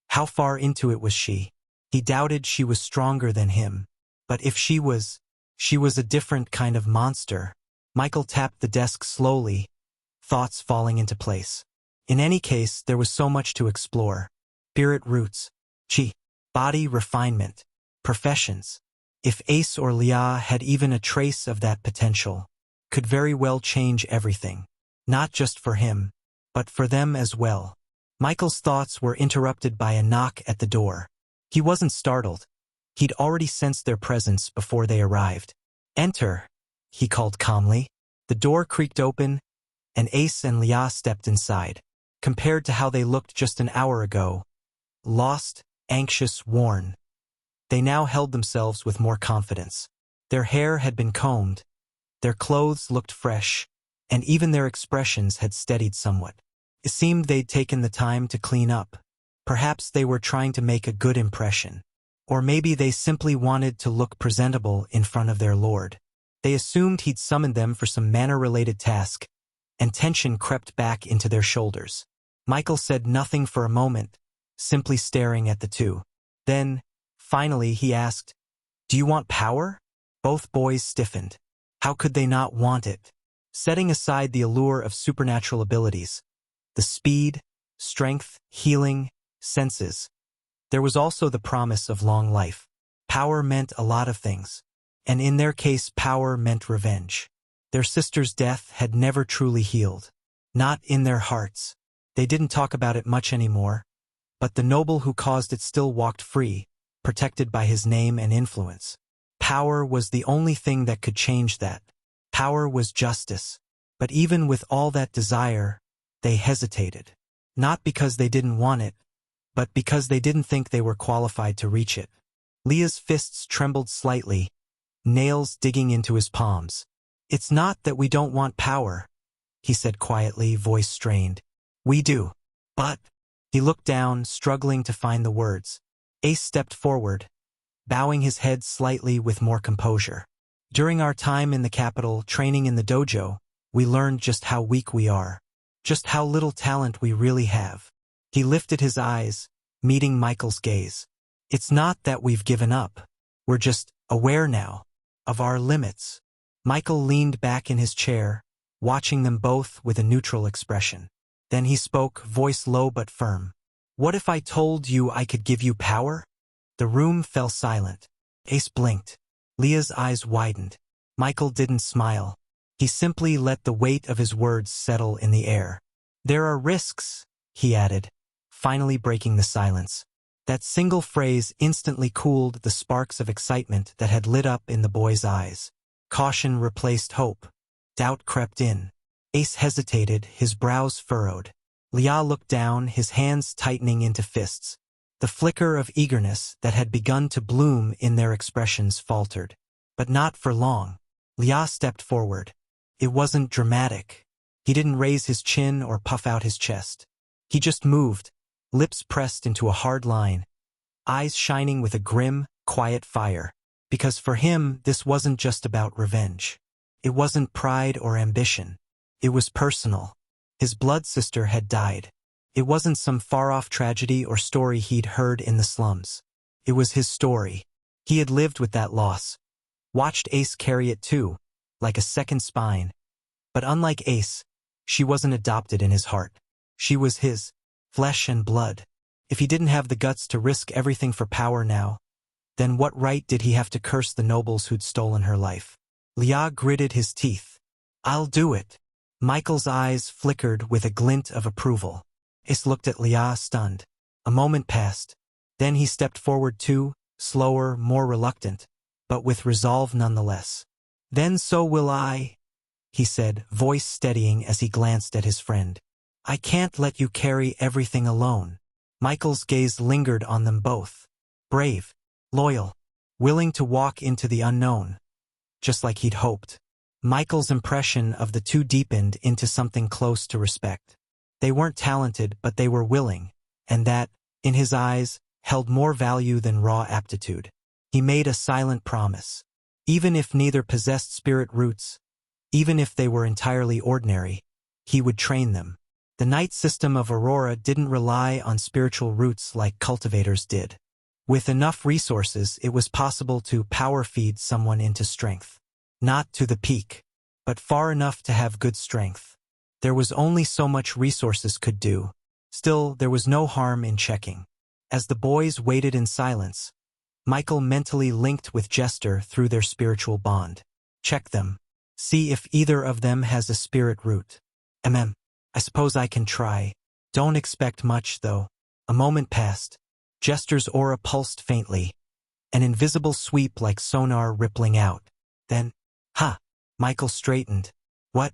how far into it was she? He doubted she was stronger than him. But if she was a different kind of monster. Michael tapped the desk slowly, thoughts falling into place. In any case, there was so much to explore. Spirit roots, Qi, body refinement, professions. If Ace or Lia had even a trace of that potential, could very well change everything. Not just for him, but for them as well. Michael's thoughts were interrupted by a knock at the door. He wasn't startled. He'd already sensed their presence before they arrived. "Enter," he called calmly. The door creaked open, and Ace and Leah stepped inside. Compared to how they looked just an hour ago, lost, anxious, worn, they now held themselves with more confidence. Their hair had been combed, their clothes looked fresh, and even their expressions had steadied somewhat. It seemed they'd taken the time to clean up. Perhaps they were trying to make a good impression. Or maybe they simply wanted to look presentable in front of their lord. They assumed he'd summoned them for some manor-related task, and tension crept back into their shoulders. Michael said nothing for a moment, simply staring at the two. Then, finally, he asked, "Do you want power?" Both boys stiffened. How could they not want it? Setting aside the allure of supernatural abilities, the speed, strength, healing, senses, there was also the promise of long life. Power meant a lot of things, and in their case power meant revenge. Their sister's death had never truly healed. Not in their hearts. They didn't talk about it much anymore, but the noble who caused it still walked free, protected by his name and influence. Power was the only thing that could change that. Power was justice. But even with all that desire, they hesitated. Not because they didn't want it, but because they didn't think they were qualified to reach it. Leah's fists trembled slightly, nails digging into his palms. "It's not that we don't want power," he said quietly, voice strained. "We do. But—" He looked down, struggling to find the words. Ace stepped forward, bowing his head slightly with more composure. "During our time in the capital, training in the dojo, we learned just how weak we are, just how little talent we really have." He lifted his eyes, meeting Michael's gaze. "It's not that we've given up. We're just aware now of our limits." Michael leaned back in his chair, watching them both with a neutral expression. Then he spoke, voice low but firm. "What if I told you I could give you power?" The room fell silent. Ace blinked. Leah's eyes widened. Michael didn't smile. He simply let the weight of his words settle in the air. "There are risks," he added, finally breaking the silence. That single phrase instantly cooled the sparks of excitement that had lit up in the boy's eyes. Caution replaced hope. Doubt crept in. Ace hesitated, his brows furrowed. Leah looked down, his hands tightening into fists. The flicker of eagerness that had begun to bloom in their expressions faltered. But not for long. Leah stepped forward. It wasn't dramatic. He didn't raise his chin or puff out his chest. He just moved, lips pressed into a hard line, eyes shining with a grim, quiet fire. Because for him, this wasn't just about revenge. It wasn't pride or ambition. It was personal. His blood sister had died. It wasn't some far-off tragedy or story he'd heard in the slums. It was his story. He had lived with that loss. Watched Ace carry it too, like a second spine. But unlike Ace, she wasn't adopted in his heart. She was his, flesh and blood. If he didn't have the guts to risk everything for power now, then what right did he have to curse the nobles who'd stolen her life? Leah gritted his teeth. "I'll do it." Michael's eyes flickered with a glint of approval. Ace looked at Leah, stunned. A moment passed. Then he stepped forward too, slower, more reluctant, but with resolve nonetheless. "Then so will I," he said, voice steadying as he glanced at his friend. "I can't let you carry everything alone." Michael's gaze lingered on them both. Brave, loyal, willing to walk into the unknown, just like he'd hoped. Michael's impression of the two deepened into something close to respect. They weren't talented, but they were willing, and that, in his eyes, held more value than raw aptitude. He made a silent promise. Even if neither possessed spirit roots, even if they were entirely ordinary, he would train them. The night system of Aurora didn't rely on spiritual roots like cultivators did. With enough resources, it was possible to power feed someone into strength. Not to the peak, but far enough to have good strength. There was only so much resources could do. Still, there was no harm in checking. As the boys waited in silence, Michael mentally linked with Jester through their spiritual bond. Check them. See if either of them has a spirit root. I suppose I can try. Don't expect much, though. A moment passed. Jester's aura pulsed faintly. an invisible sweep like sonar rippling out. Then, Michael straightened. What?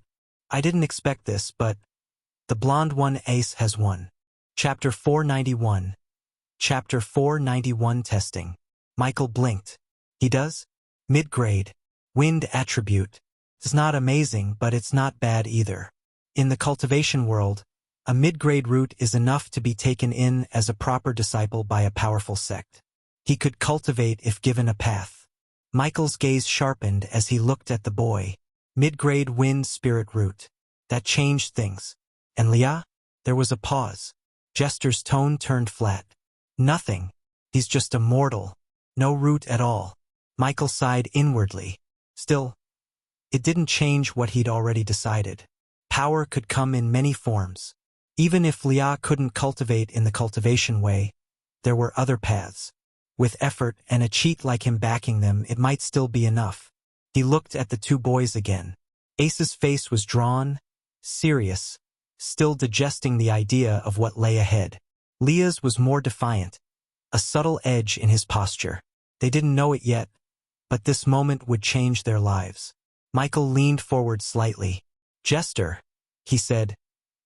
I didn't expect this, but the blonde one ace has won. Chapter 491. Chapter 491 Testing. Michael blinked. He does? Mid-grade. Wind attribute. It's not amazing, but it's not bad either. In the cultivation world, a mid-grade root is enough to be taken in as a proper disciple by a powerful sect. He could cultivate if given a path. Michael's gaze sharpened as he looked at the boy. Mid-grade wind spirit root. That changed things. And Leah? There was a pause. Jester's tone turned flat. Nothing. He's just a mortal. No root at all. Michael sighed inwardly. Still, it didn't change what he'd already decided. Power could come in many forms. Even if Leah couldn't cultivate in the cultivation way, there were other paths. With effort and a cheat like him backing them, it might still be enough. He looked at the two boys again. Ace's face was drawn, serious, still digesting the idea of what lay ahead. Leah's was more defiant, a subtle edge in his posture. They didn't know it yet, but this moment would change their lives. Michael leaned forward slightly. Jester, he said,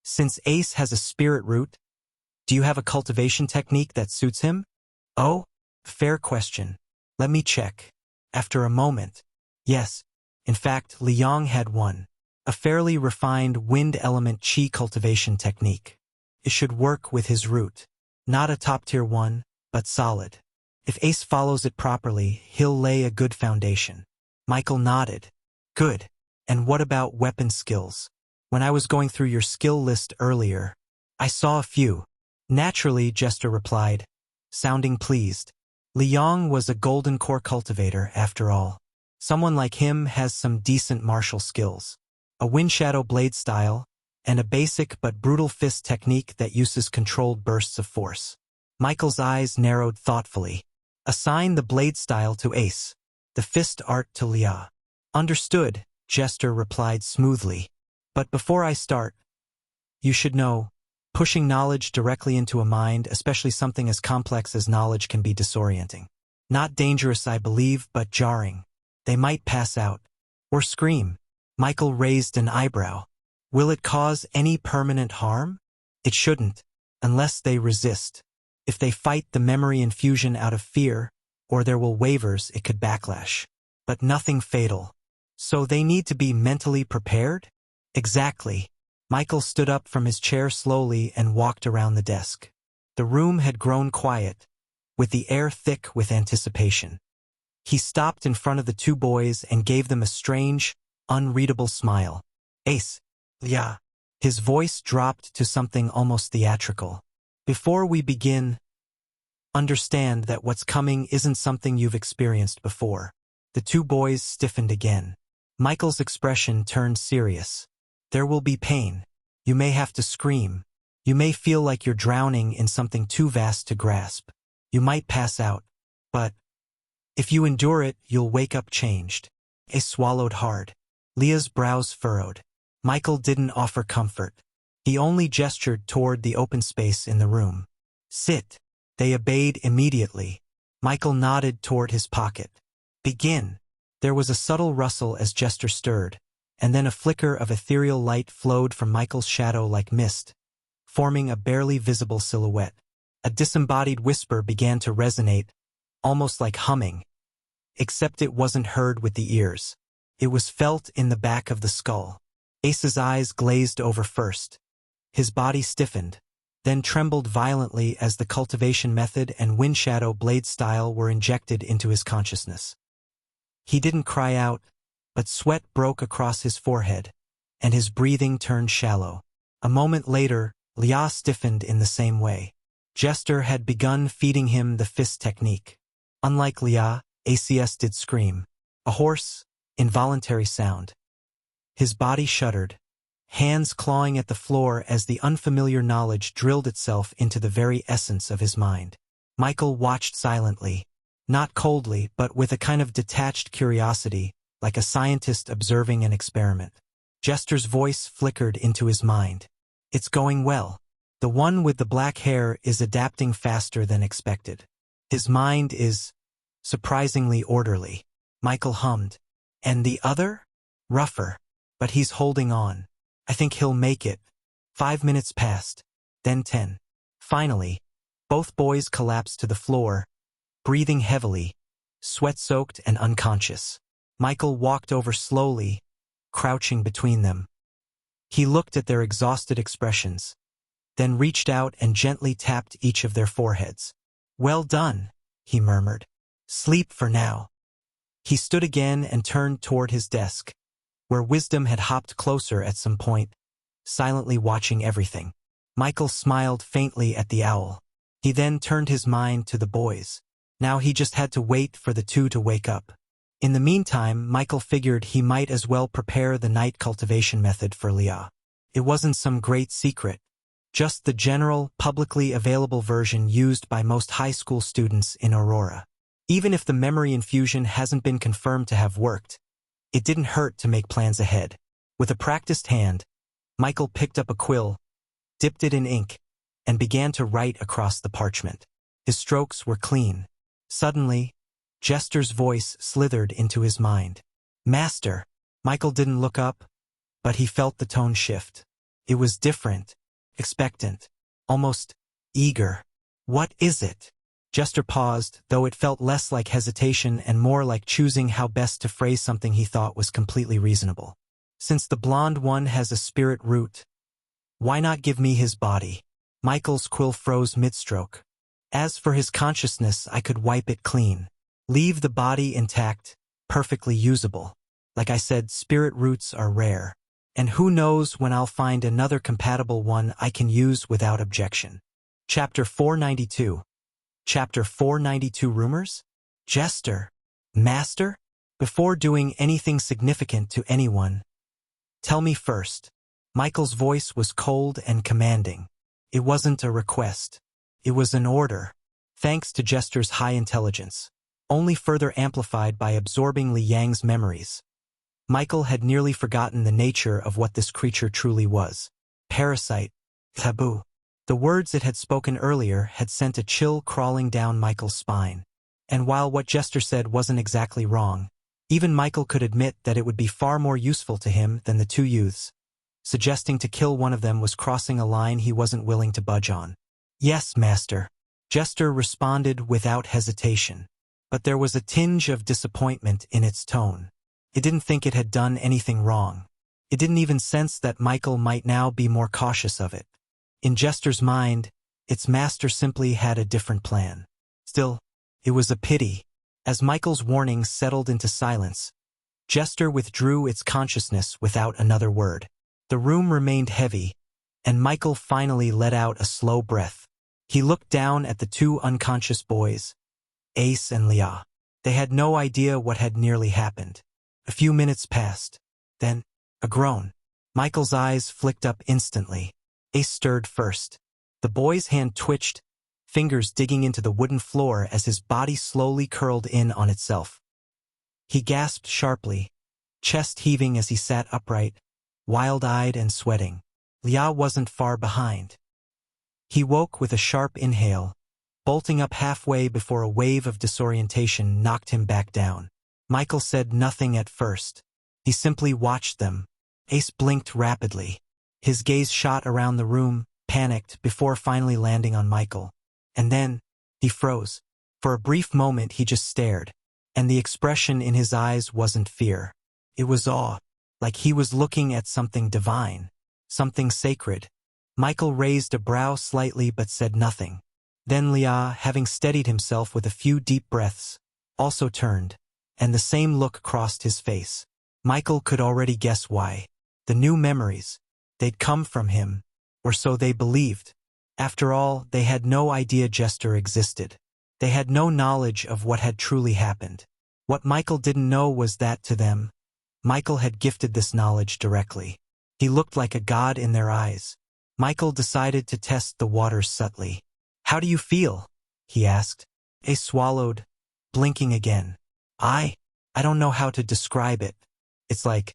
since Ace has a spirit root, do you have a cultivation technique that suits him? Oh, fair question. Let me check. After a moment. Yes. In fact, Liang had one. A fairly refined wind element chi cultivation technique. It should work with his root. Not a top-tier one, but solid. If Ace follows it properly, he'll lay a good foundation. Michael nodded. Good. And what about weapon skills? When I was going through your skill list earlier, I saw a few. Naturally, Jester replied, sounding pleased. Liang was a golden core cultivator, after all. Someone like him has some decent martial skills. A wind shadow blade style, and a basic but brutal fist technique that uses controlled bursts of force. Michael's eyes narrowed thoughtfully. Assign the blade style to Ace, the fist art to Leah. Understood, Jester replied smoothly. But before I start, you should know, pushing knowledge directly into a mind, especially something as complex as knowledge, can be disorienting. Not dangerous, I believe, but jarring. They might pass out. Or scream. Michael raised an eyebrow. Will it cause any permanent harm? It shouldn't, unless they resist. If they fight the memory infusion out of fear, or their will wavers, it could backlash. But nothing fatal. So they need to be mentally prepared? Exactly. Michael stood up from his chair slowly and walked around the desk. The room had grown quiet, with the air thick with anticipation. He stopped in front of the two boys and gave them a strange, unreadable smile. Ace. Yeah. His voice dropped to something almost theatrical. Before we begin, understand that what's coming isn't something you've experienced before. The two boys stiffened again. Michael's expression turned serious. There will be pain. You may have to scream. You may feel like you're drowning in something too vast to grasp. You might pass out. But if you endure it, you'll wake up changed. Ace swallowed hard. Leah's brows furrowed. Michael didn't offer comfort. He only gestured toward the open space in the room. Sit. They obeyed immediately. Michael nodded toward his pocket. Begin. There was a subtle rustle as Jester stirred, and then a flicker of ethereal light flowed from Michael's shadow like mist, forming a barely visible silhouette. A disembodied whisper began to resonate, almost like humming, except it wasn't heard with the ears. It was felt in the back of the skull. Ace's eyes glazed over first. His body stiffened, then trembled violently as the cultivation method and wind shadow blade style were injected into his consciousness. He didn't cry out, but sweat broke across his forehead, and his breathing turned shallow. A moment later, Leah stiffened in the same way. Jester had begun feeding him the fist technique. Unlike Leah, ACS did scream. A hoarse, involuntary sound. His body shuddered, hands clawing at the floor as the unfamiliar knowledge drilled itself into the very essence of his mind. Michael watched silently, not coldly, but with a kind of detached curiosity, like a scientist observing an experiment. Jester's voice flickered into his mind. It's going well. The one with the black hair is adapting faster than expected. His mind is surprisingly orderly. Michael hummed. And the other? Rougher. But he's holding on. I think he'll make it. 5 minutes passed. Then 10. Finally, both boys collapsed to the floor, breathing heavily, sweat-soaked and unconscious. Michael walked over slowly, crouching between them. He looked at their exhausted expressions, then reached out and gently tapped each of their foreheads. "Well done," he murmured. "Sleep for now." He stood again and turned toward his desk, where Wisdom had hopped closer at some point, silently watching everything. Michael smiled faintly at the owl. He then turned his mind to the boys. Now he just had to wait for the two to wake up. In the meantime, Michael figured he might as well prepare the night cultivation method for Leah. It wasn't some great secret, just the general, publicly available version used by most high school students in Aurora. Even if the memory infusion hasn't been confirmed to have worked, it didn't hurt to make plans ahead. With a practiced hand, Michael picked up a quill, dipped it in ink, and began to write across the parchment. His strokes were clean. Suddenly, Jester's voice slithered into his mind. "Master." Michael didn't look up, but he felt the tone shift. It was different, expectant, almost eager. "What is it?" Jester paused, though it felt less like hesitation and more like choosing how best to phrase something he thought was completely reasonable. "Since the blonde one has a spirit root, why not give me his body?" Michael's quill froze mid-stroke. "As for his consciousness, I could wipe it clean. Leave the body intact, perfectly usable. Like I said, spirit roots are rare. And who knows when I'll find another compatible one I can use without objection." Chapter 492. Chapter 492 Rumors? Jester? Master? Before doing anything significant to anyone, tell me first. Michael's voice was cold and commanding. It wasn't a request. It was an order. Thanks to Jester's high intelligence, only further amplified by absorbing Li Yang's memories, Michael had nearly forgotten the nature of what this creature truly was. Parasite. Taboo. The words it had spoken earlier had sent a chill crawling down Michael's spine. And while what Jester said wasn't exactly wrong, even Michael could admit that it would be far more useful to him than the two youths. Suggesting to kill one of them was crossing a line he wasn't willing to budge on. "Yes, Master." Jester responded without hesitation. But there was a tinge of disappointment in its tone. It didn't think it had done anything wrong. It didn't even sense that Michael might now be more cautious of it. In Jester's mind, its master simply had a different plan. Still, it was a pity. As Michael's warnings settled into silence, Jester withdrew its consciousness without another word. The room remained heavy, and Michael finally let out a slow breath. He looked down at the two unconscious boys, Ace and Leah. They had no idea what had nearly happened. A few minutes passed. Then, a groan. Michael's eyes flicked up instantly. Ace stirred first. The boy's hand twitched, fingers digging into the wooden floor as his body slowly curled in on itself. He gasped sharply, chest heaving as he sat upright, wild-eyed and sweating. Leah wasn't far behind. He woke with a sharp inhale, bolting up halfway before a wave of disorientation knocked him back down. Michael said nothing at first. He simply watched them. Ace blinked rapidly. His gaze shot around the room, panicked, before finally landing on Michael. And then, he froze. For a brief moment he just stared, and the expression in his eyes wasn't fear. It was awe, like he was looking at something divine, something sacred. Michael raised a brow slightly but said nothing. Then Leah, having steadied himself with a few deep breaths, also turned, and the same look crossed his face. Michael could already guess why. The new memories, they'd come from him, or so they believed. After all, they had no idea Jester existed. They had no knowledge of what had truly happened. What Michael didn't know was that, to them, Michael had gifted this knowledge directly. He looked like a god in their eyes. Michael decided to test the waters subtly. "How do you feel?" he asked. Ace swallowed, blinking again. I don't know how to describe it. It's like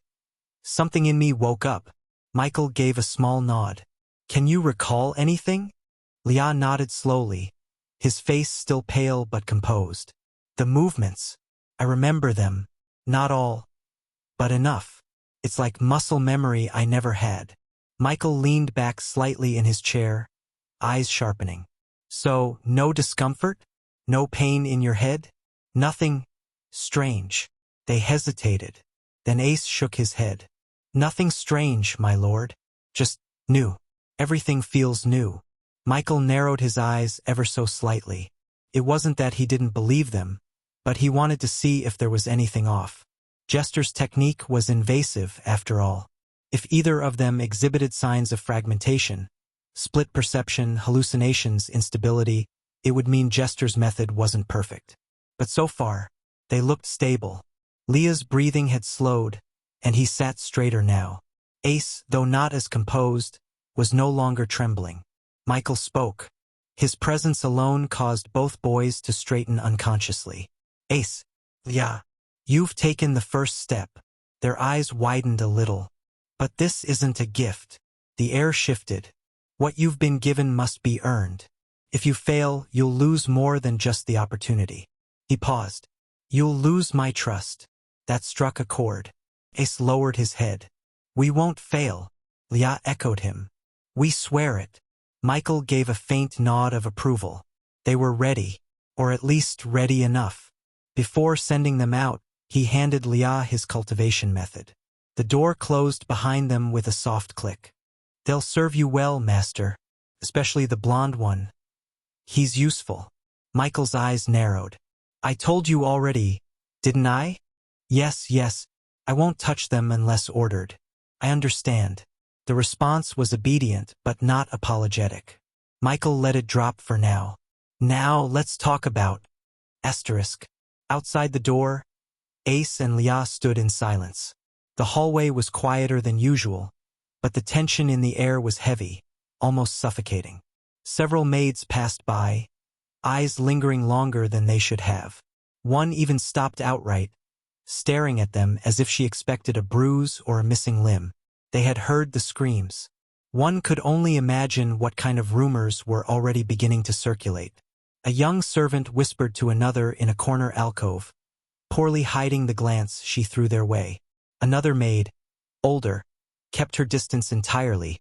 something in me woke up." Michael gave a small nod. "Can you recall anything?" Leah nodded slowly, his face still pale but composed. The movements. I remember them. Not all, but enough. It's like muscle memory I never had. Michael leaned back slightly in his chair, eyes sharpening. So, no discomfort? No pain in your head? Nothing strange. They hesitated. Then Ace shook his head. Nothing strange, my lord. Just new. Everything feels new. Michael narrowed his eyes ever so slightly. It wasn't that he didn't believe them, but he wanted to see if there was anything off. Jester's technique was invasive, after all. If either of them exhibited signs of fragmentation, split perception, hallucinations, instability, it would mean Jester's method wasn't perfect. But so far, they looked stable. Leah's breathing had slowed, and he sat straighter now. Ace, though not as composed, was no longer trembling. Michael spoke. His presence alone caused both boys to straighten unconsciously. Ace, Leah, you've taken the first step. Their eyes widened a little. But this isn't a gift. The air shifted. What you've been given must be earned. If you fail, you'll lose more than just the opportunity. He paused. You'll lose my trust. That struck a chord. Ace lowered his head. We won't fail. Leah echoed him. We swear it. Michael gave a faint nod of approval. They were ready, or at least ready enough. Before sending them out, he handed Leah his cultivation method. The door closed behind them with a soft click. They'll serve you well, master, especially the blonde one. He's useful. Michael's eyes narrowed. I told you already, didn't I? Yes, I won't touch them unless ordered. I understand. The response was obedient, but not apologetic. Michael let it drop for now. Now let's talk about... Asterisk. Outside the door, Ace and Leah stood in silence. The hallway was quieter than usual, but the tension in the air was heavy, almost suffocating. Several maids passed by, eyes lingering longer than they should have. One even stopped outright, staring at them as if she expected a bruise or a missing limb. They had heard the screams. One could only imagine what kind of rumors were already beginning to circulate. A young servant whispered to another in a corner alcove, poorly hiding the glance she threw their way. Another maid, older, kept her distance entirely,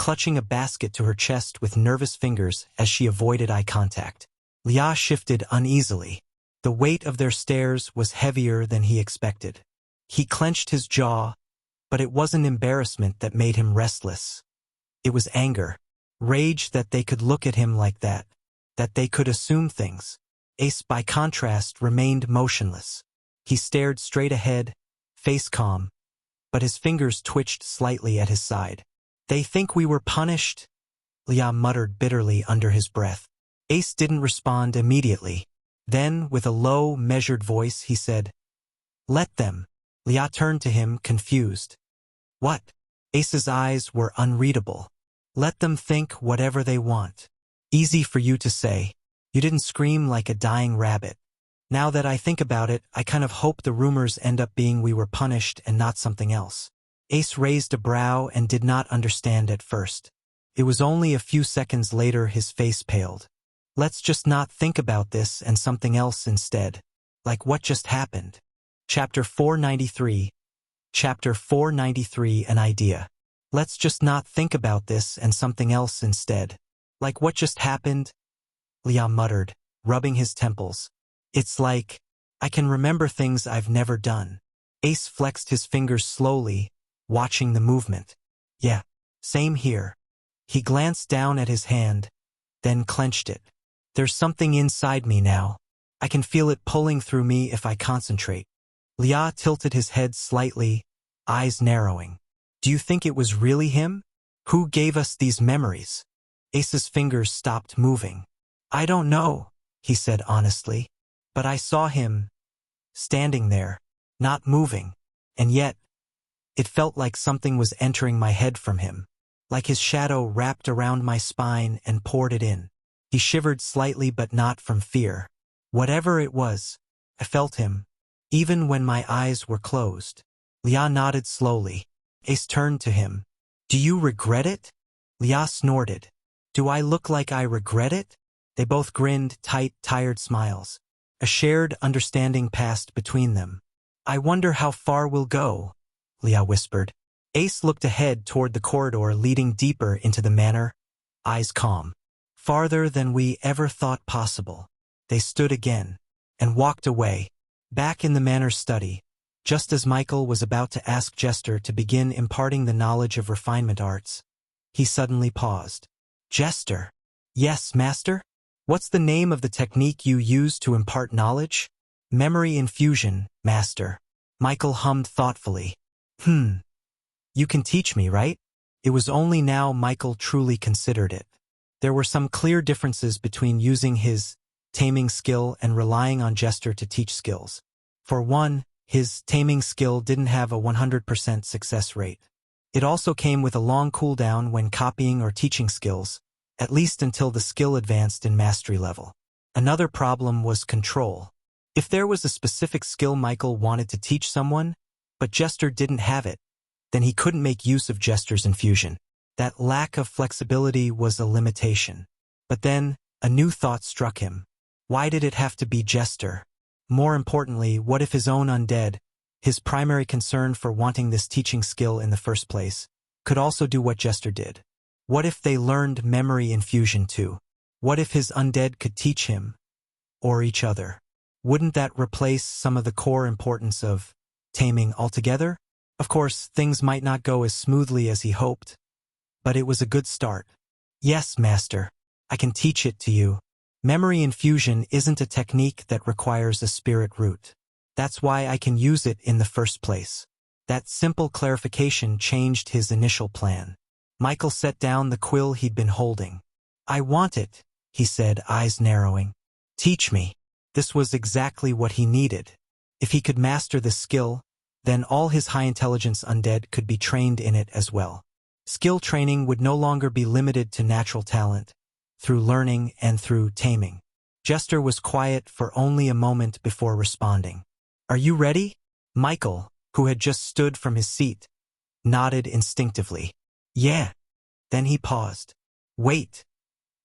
clutching a basket to her chest with nervous fingers as she avoided eye contact. Leah shifted uneasily. The weight of their stares was heavier than he expected. He clenched his jaw, but it wasn't embarrassment that made him restless. It was anger, rage that they could look at him like that they could assume things. Ace, by contrast, remained motionless. He stared straight ahead, face calm, but his fingers twitched slightly at his side. They think we were punished, Leah muttered bitterly under his breath. Ace didn't respond immediately. Then, with a low, measured voice, he said, Let them. Leah turned to him, confused. What? Ace's eyes were unreadable. Let them think whatever they want. Easy for you to say. You didn't scream like a dying rabbit. Now that I think about it, I kind of hope the rumors end up being we were punished and not something else. Ace raised a brow and did not understand at first. It was only a few seconds later his face paled. Let's just not think about this and something else instead. Like what just happened. Chapter 493. Chapter 493, an idea. Let's just not think about this and something else instead. Like what just happened? Leah muttered, rubbing his temples. It's like, I can remember things I've never done. Ace flexed his fingers slowly, watching the movement. Yeah, same here. He glanced down at his hand, then clenched it. There's something inside me now. I can feel it pulling through me if I concentrate. Leah tilted his head slightly, eyes narrowing. Do you think it was really him? Who gave us these memories? Ace's fingers stopped moving. I don't know, he said honestly. But I saw him, standing there, not moving. And yet, it felt like something was entering my head from him. Like his shadow wrapped around my spine and poured it in. He shivered slightly but not from fear. Whatever it was, I felt him, even when my eyes were closed. Leah nodded slowly. Ace turned to him. Do you regret it? Leah snorted. Do I look like I regret it? They both grinned tight, tired smiles. A shared understanding passed between them. I wonder how far we'll go, Leah whispered. Ace looked ahead toward the corridor leading deeper into the manor, eyes calm. Farther than we ever thought possible. They stood again and walked away, back in the manor's study, just as Michael was about to ask Jester to begin imparting the knowledge of refinement arts. He suddenly paused. Jester. Yes, master? What's the name of the technique you use to impart knowledge? Memory infusion, master. Michael hummed thoughtfully. You can teach me, right? It was only now Michael truly considered it. There were some clear differences between using his taming skill and relying on Jester to teach skills. For one, his taming skill didn't have a 100% success rate. It also came with a long cooldown when copying or teaching skills, at least until the skill advanced in mastery level. Another problem was control. If there was a specific skill Michael wanted to teach someone, but Jester didn't have it, then he couldn't make use of Jester's infusion. That lack of flexibility was a limitation. But then, a new thought struck him. Why did it have to be Jester? More importantly, what if his own undead, his primary concern for wanting this teaching skill in the first place, could also do what Jester did? What if they learned memory infusion too? What if his undead could teach him, or each other? Wouldn't that replace some of the core importance of taming altogether? Of course, things might not go as smoothly as he hoped, but it was a good start. Yes, master, I can teach it to you. Memory infusion isn't a technique that requires a spirit root. That's why I can use it in the first place. That simple clarification changed his initial plan. Michael set down the quill he'd been holding. I want it, he said, eyes narrowing. Teach me. This was exactly what he needed. If he could master the skill, then all his high-intelligence undead could be trained in it as well. Skill training would no longer be limited to natural talent, through learning and through taming. Jester was quiet for only a moment before responding. Are you ready? Michael, who had just stood from his seat, nodded instinctively. Yeah. Then he paused. Wait.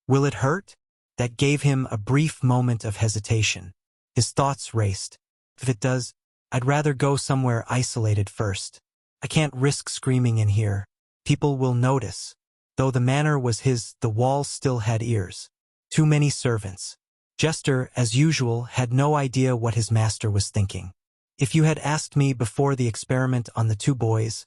Will it hurt? That gave him a brief moment of hesitation. His thoughts raced. If it does, I'd rather go somewhere isolated first. I can't risk screaming in here. People will notice. Though the manor was his, the walls still had ears. Too many servants. Jester, as usual, had no idea what his master was thinking. If you had asked me before the experiment on the two boys,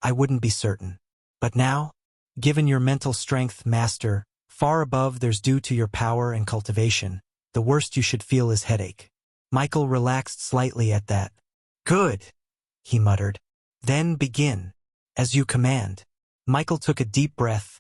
I wouldn't be certain. But now, given your mental strength, master, far above there's due to your power and cultivation, the worst you should feel is headache. Michael relaxed slightly at that. Good, he muttered. Then begin, as you command. Michael took a deep breath,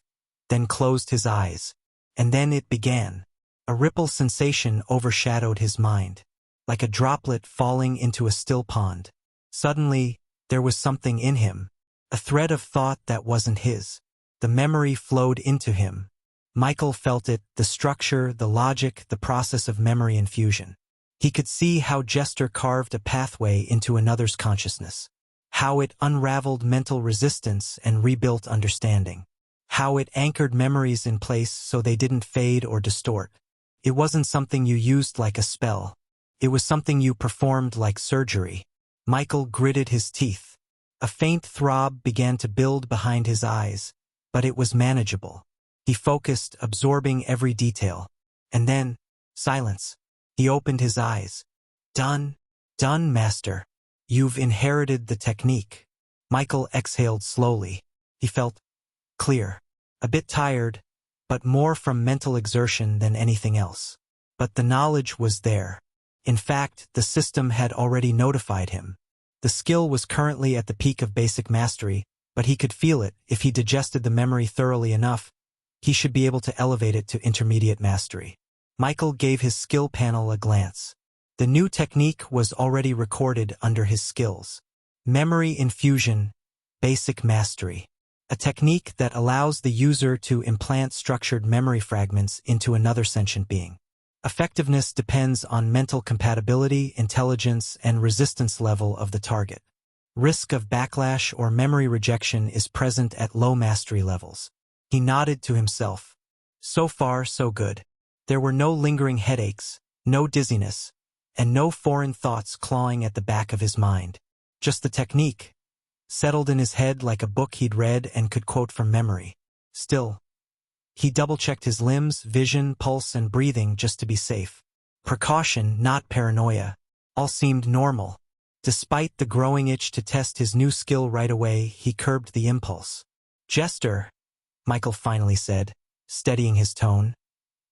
then closed his eyes, and then it began. A ripple sensation overshadowed his mind, like a droplet falling into a still pond. Suddenly, there was something in him, a thread of thought that wasn't his. The memory flowed into him. Michael felt it, the structure, the logic, the process of memory infusion. He could see how Jester carved a pathway into another's consciousness. How it unraveled mental resistance and rebuilt understanding. How it anchored memories in place so they didn't fade or distort. It wasn't something you used like a spell. It was something you performed like surgery. Michael gritted his teeth. A faint throb began to build behind his eyes, but it was manageable. He focused, absorbing every detail. And then, silence. He opened his eyes. Done, master. You've inherited the technique. Michael exhaled slowly. He felt clear. A bit tired, but more from mental exertion than anything else. But the knowledge was there. In fact, the system had already notified him. The skill was currently at the peak of basic mastery, but he could feel it. If he digested the memory thoroughly enough, he should be able to elevate it to intermediate mastery. Michael gave his skill panel a glance. The new technique was already recorded under his skills. Memory infusion, basic mastery. A technique that allows the user to implant structured memory fragments into another sentient being. Effectiveness depends on mental compatibility, intelligence, and resistance level of the target. Risk of backlash or memory rejection is present at low mastery levels. He nodded to himself. So far, so good. There were no lingering headaches, no dizziness, and no foreign thoughts clawing at the back of his mind. Just the technique, settled in his head like a book he'd read and could quote from memory. Still, he double-checked his limbs, vision, pulse, and breathing just to be safe. Precaution, not paranoia. All seemed normal. Despite the growing itch to test his new skill right away, he curbed the impulse. "Jester," Michael finally said, steadying his tone.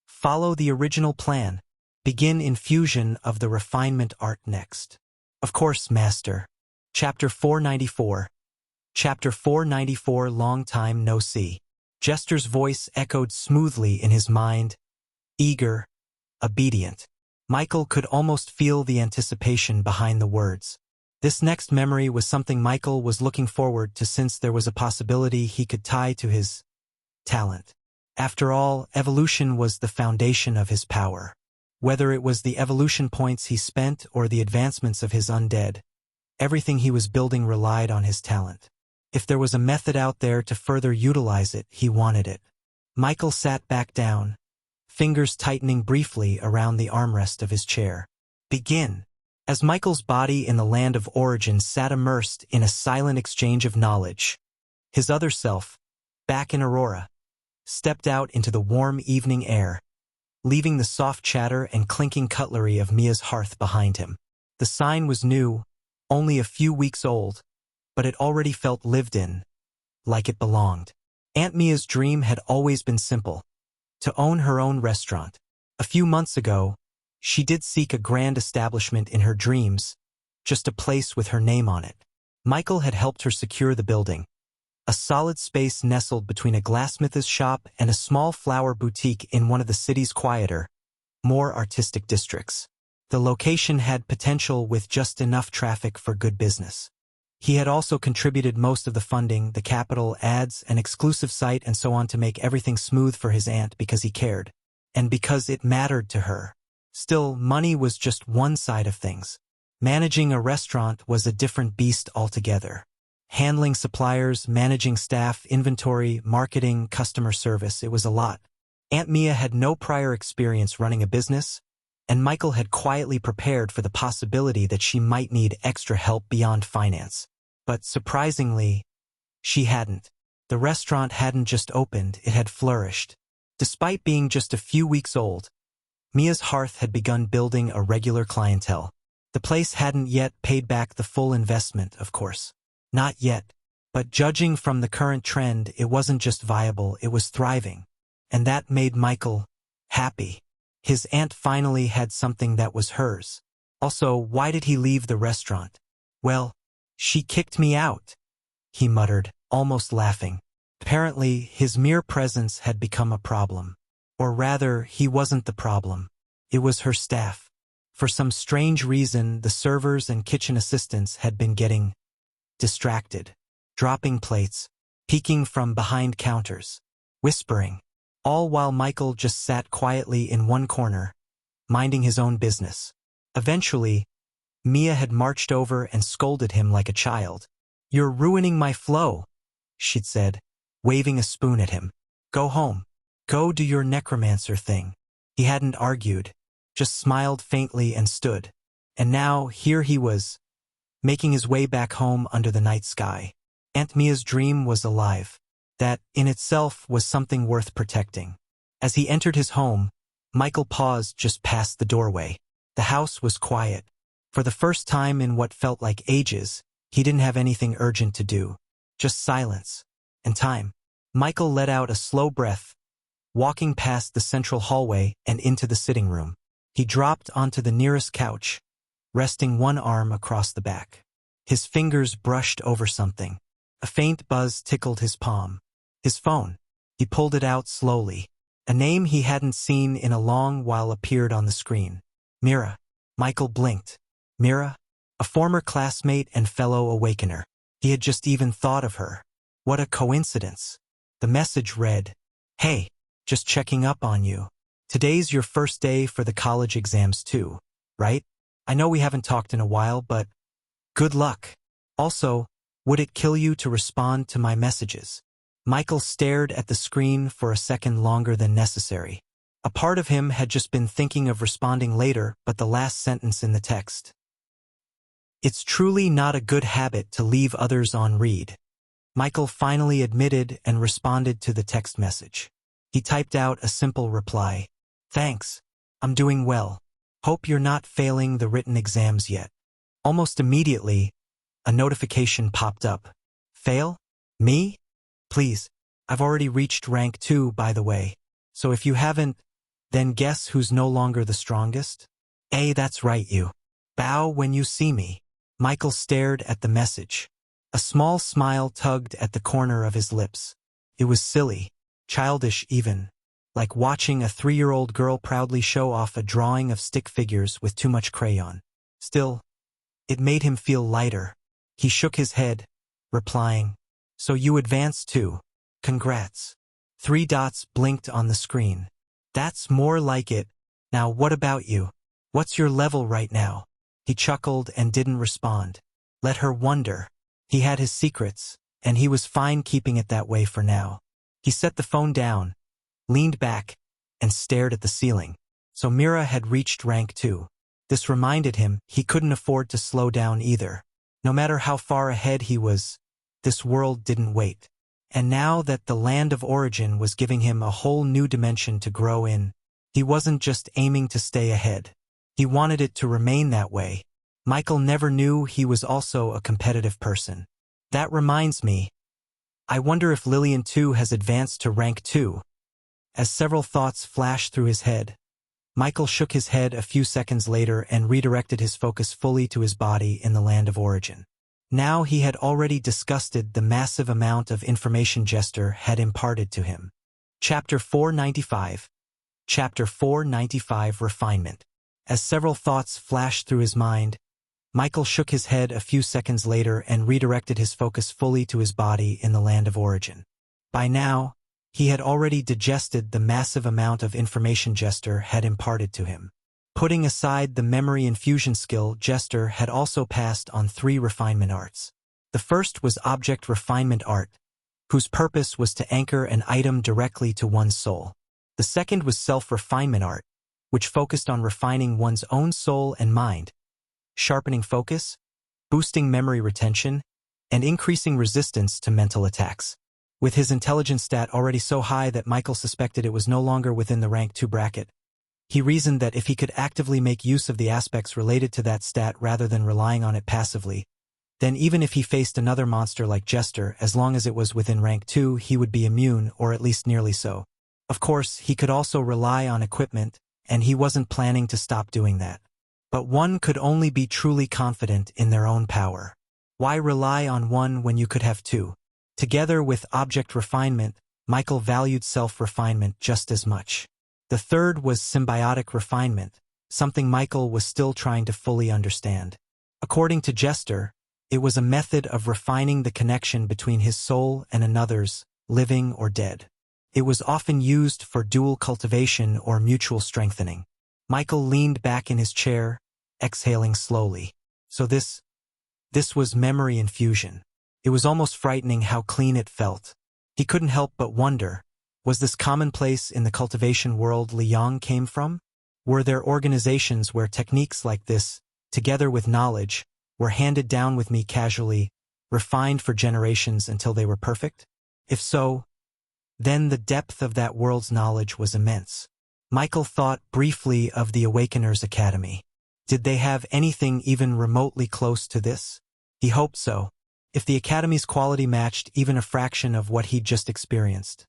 "Follow the original plan. Begin infusion of the refinement art next." "Of course, Master." Chapter 494. Chapter 494. Long time no see. Jester's voice echoed smoothly in his mind, eager, obedient. Michael could almost feel the anticipation behind the words. This next memory was something Michael was looking forward to, since there was a possibility he could tie to his talent. After all, evolution was the foundation of his power. Whether it was the evolution points he spent or the advancements of his undead, everything he was building relied on his talent. If there was a method out there to further utilize it, he wanted it. Michael sat back down, fingers tightening briefly around the armrest of his chair. Begin. As Michael's body in the land of origin sat immersed in a silent exchange of knowledge, his other self, back in Aurora, stepped out into the warm evening air, leaving the soft chatter and clinking cutlery of Mia's hearth behind him. The sign was new, only a few weeks old, but it already felt lived in, like it belonged. Aunt Mia's dream had always been simple: to own her own restaurant. A few months ago, she did seek a grand establishment in her dreams, just a place with her name on it. Michael had helped her secure the building, a solid space nestled between a glassmaker's shop and a small flower boutique in one of the city's quieter, more artistic districts. The location had potential with just enough traffic for good business. He had also contributed most of the funding, the capital, ads, an exclusive site, and so on to make everything smooth for his aunt, because he cared, and because it mattered to her. Still, money was just one side of things. Managing a restaurant was a different beast altogether. Handling suppliers, managing staff, inventory, marketing, customer service, it was a lot. Aunt Mia had no prior experience running a business, and Michael had quietly prepared for the possibility that she might need extra help beyond finance. But surprisingly, she hadn't. The restaurant hadn't just opened, it had flourished. Despite being just a few weeks old, Mia's hearth had begun building a regular clientele. The place hadn't yet paid back the full investment, of course. Not yet. But judging from the current trend, it wasn't just viable, it was thriving. And that made Michael happy. His aunt finally had something that was hers. Also, why did he leave the restaurant? "Well, she kicked me out," he muttered, almost laughing. Apparently, his mere presence had become a problem. Or rather, he wasn't the problem. It was her staff. For some strange reason, the servers and kitchen assistants had been getting distracted, dropping plates, peeking from behind counters, whispering, all while Michael just sat quietly in one corner, minding his own business. Eventually, Mia had marched over and scolded him like a child. "You're ruining my flow," she'd said, waving a spoon at him. "Go home. Go do your necromancer thing." He hadn't argued, just smiled faintly and stood. And now, here he was, making his way back home under the night sky. Aunt Mia's dream was alive. That, in itself, was something worth protecting. As he entered his home, Michael paused just past the doorway. The house was quiet. For the first time in what felt like ages, he didn't have anything urgent to do. Just silence. And time. Michael let out a slow breath, walking past the central hallway and into the sitting room. He dropped onto the nearest couch, resting one arm across the back. His fingers brushed over something. A faint buzz tickled his palm. His phone. He pulled it out slowly. A name he hadn't seen in a long while appeared on the screen. Mira. Michael blinked. Mira? A former classmate and fellow awakener. He had just even thought of her. What a coincidence. The message read, "Hey, just checking up on you. Today's your first day for the college exams too, right? I know we haven't talked in a while, but good luck. Also, would it kill you to respond to my messages?" Michael stared at the screen for a second longer than necessary. A part of him had just been thinking of responding later, but the last sentence in the text. It's truly not a good habit to leave others on read. Michael finally admitted and responded to the text message. He typed out a simple reply. Thanks. I'm doing well. Hope you're not failing the written exams yet. Almost immediately, a notification popped up. Fail? Me? Please. I've already reached rank 2, by the way. So if you haven't, then guess who's no longer the strongest? That's right, you. Bow when you see me. Michael stared at the message. A small smile tugged at the corner of his lips. It was silly, childish even, like watching a 3-year-old girl proudly show off a drawing of stick figures with too much crayon. Still, it made him feel lighter. He shook his head, replying, So you advanced too. Congrats. 3 dots blinked on the screen. That's more like it. Now what about you? What's your level right now? He chuckled and didn't respond. Let her wonder. He had his secrets, and he was fine keeping it that way for now. He set the phone down, leaned back, and stared at the ceiling. So Mira had reached rank 2. This reminded him he couldn't afford to slow down either. No matter how far ahead he was, this world didn't wait. And now that the land of origin was giving him a whole new dimension to grow in, he wasn't just aiming to stay ahead. He wanted it to remain that way. Michael never knew he was also a competitive person. That reminds me. I wonder if Lillian too has advanced to rank 2. As several thoughts flashed through his head, Michael shook his head a few seconds later and redirected his focus fully to his body in the land of origin. Now he had already disgusted the massive amount of information Jester had imparted to him. Chapter 495. Chapter 495 Refinement. As several thoughts flashed through his mind, Michael shook his head a few seconds later and redirected his focus fully to his body in the land of origin. By now, he had already digested the massive amount of information Jester had imparted to him. Putting aside the memory infusion skill, Jester had also passed on 3 refinement arts. The first was Object Refinement Art, whose purpose was to anchor an item directly to one's soul. The second was Self-Refinement Art, which focused on refining one's own soul and mind, sharpening focus, boosting memory retention, and increasing resistance to mental attacks. With his intelligence stat already so high that Michael suspected it was no longer within the rank 2 bracket, he reasoned that if he could actively make use of the aspects related to that stat rather than relying on it passively, then even if he faced another monster like Jester, as long as it was within rank 2, he would be immune, or at least nearly so. Of course, he could also rely on equipment, and he wasn't planning to stop doing that. But one could only be truly confident in their own power. Why rely on one when you could have 2? Together with Object Refinement, Michael valued self-refinement just as much. The third was Symbiotic Refinement, something Michael was still trying to fully understand. According to Jester, it was a method of refining the connection between his soul and another's, living or dead. It was often used for dual cultivation or mutual strengthening. Michael leaned back in his chair, exhaling slowly. So this was memory infusion. It was almost frightening how clean it felt. He couldn't help but wonder, was this commonplace in the cultivation world Liang came from? Were there organizations where techniques like this, together with knowledge, were handed down with me casually, refined for generations until they were perfect? If so, then the depth of that world's knowledge was immense. Michael thought briefly of the Awakeners Academy. Did they have anything even remotely close to this? He hoped so, if the Academy's quality matched even a fraction of what he'd just experienced.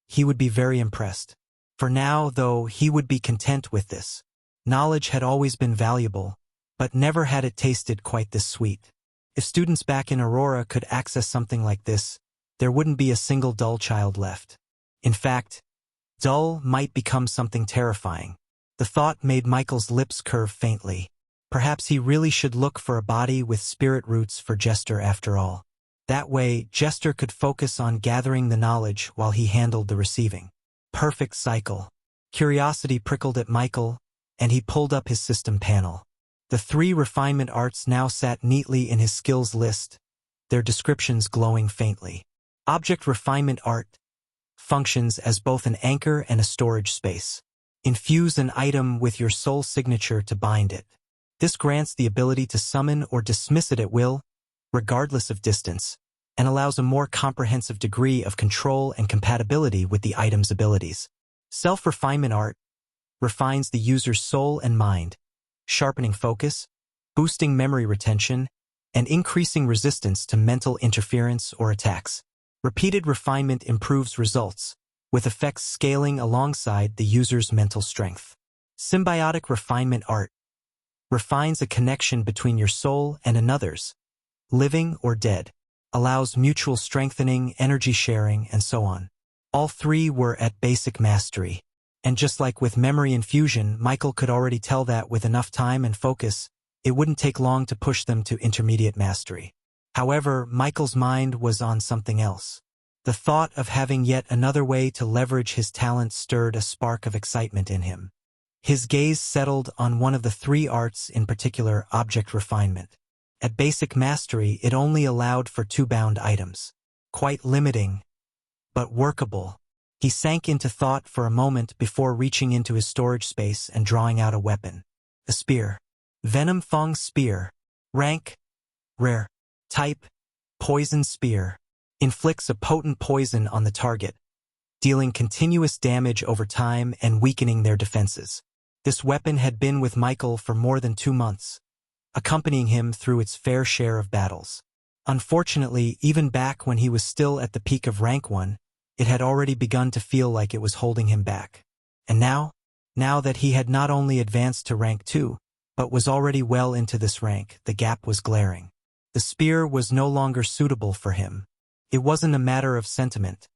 He would be very impressed. For now, though, he would be content with this. Knowledge had always been valuable, but never had it tasted quite this sweet. If students back in Aurora could access something like this, there wouldn't be a single dull child left. In fact, dull might become something terrifying. The thought made Michael's lips curve faintly. Perhaps he really should look for a body with spirit roots for Jester after all. That way, Jester could focus on gathering the knowledge while he handled the receiving. Perfect cycle. Curiosity prickled at Michael, and he pulled up his system panel. The 3 refinement arts now sat neatly in his skills list, their descriptions glowing faintly. Object Refinement Art functions as both an anchor and a storage space. Infuse an item with your soul signature to bind it. This grants the ability to summon or dismiss it at will, regardless of distance, and allows a more comprehensive degree of control and compatibility with the item's abilities. Self-refinement art refines the user's soul and mind, sharpening focus, boosting memory retention, and increasing resistance to mental interference or attacks. Repeated refinement improves results, with effects scaling alongside the user's mental strength. Symbiotic refinement art refines a connection between your soul and another's, living or dead, allows mutual strengthening, energy sharing, and so on. All three were at basic mastery. And just like with memory infusion, Michael could already tell that with enough time and focus, it wouldn't take long to push them to intermediate mastery. However, Michael's mind was on something else. The thought of having yet another way to leverage his talent stirred a spark of excitement in him. His gaze settled on one of the three arts, in particular object refinement. At basic mastery, it only allowed for 2 bound items. Quite limiting, but workable. He sank into thought for a moment before reaching into his storage space and drawing out a weapon. A spear. Venom Fang Spear. Rank: Rare. Type: Poison Spear. Inflicts a potent poison on the target, dealing continuous damage over time and weakening their defenses. This weapon had been with Michael for more than 2 months, accompanying him through its fair share of battles. Unfortunately, even back when he was still at the peak of rank 1, it had already begun to feel like it was holding him back. And now that he had not only advanced to rank 2, but was already well into this rank, the gap was glaring. The spear was no longer suitable for him. It wasn't a matter of sentiment.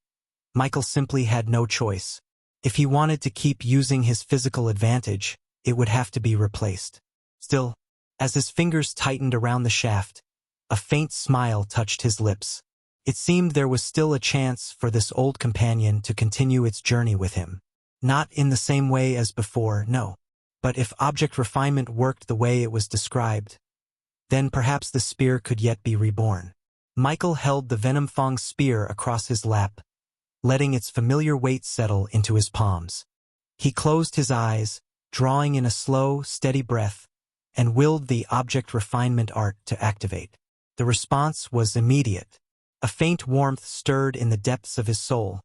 Michael simply had no choice. If he wanted to keep using his physical advantage, it would have to be replaced. Still, as his fingers tightened around the shaft, a faint smile touched his lips. It seemed there was still a chance for this old companion to continue its journey with him. Not in the same way as before, no. But if object refinement worked the way it was described, then perhaps the spear could yet be reborn. Michael held the Venom Fang spear across his lap, letting its familiar weight settle into his palms. He closed his eyes, drawing in a slow, steady breath, and willed the object refinement art to activate. The response was immediate. A faint warmth stirred in the depths of his soul,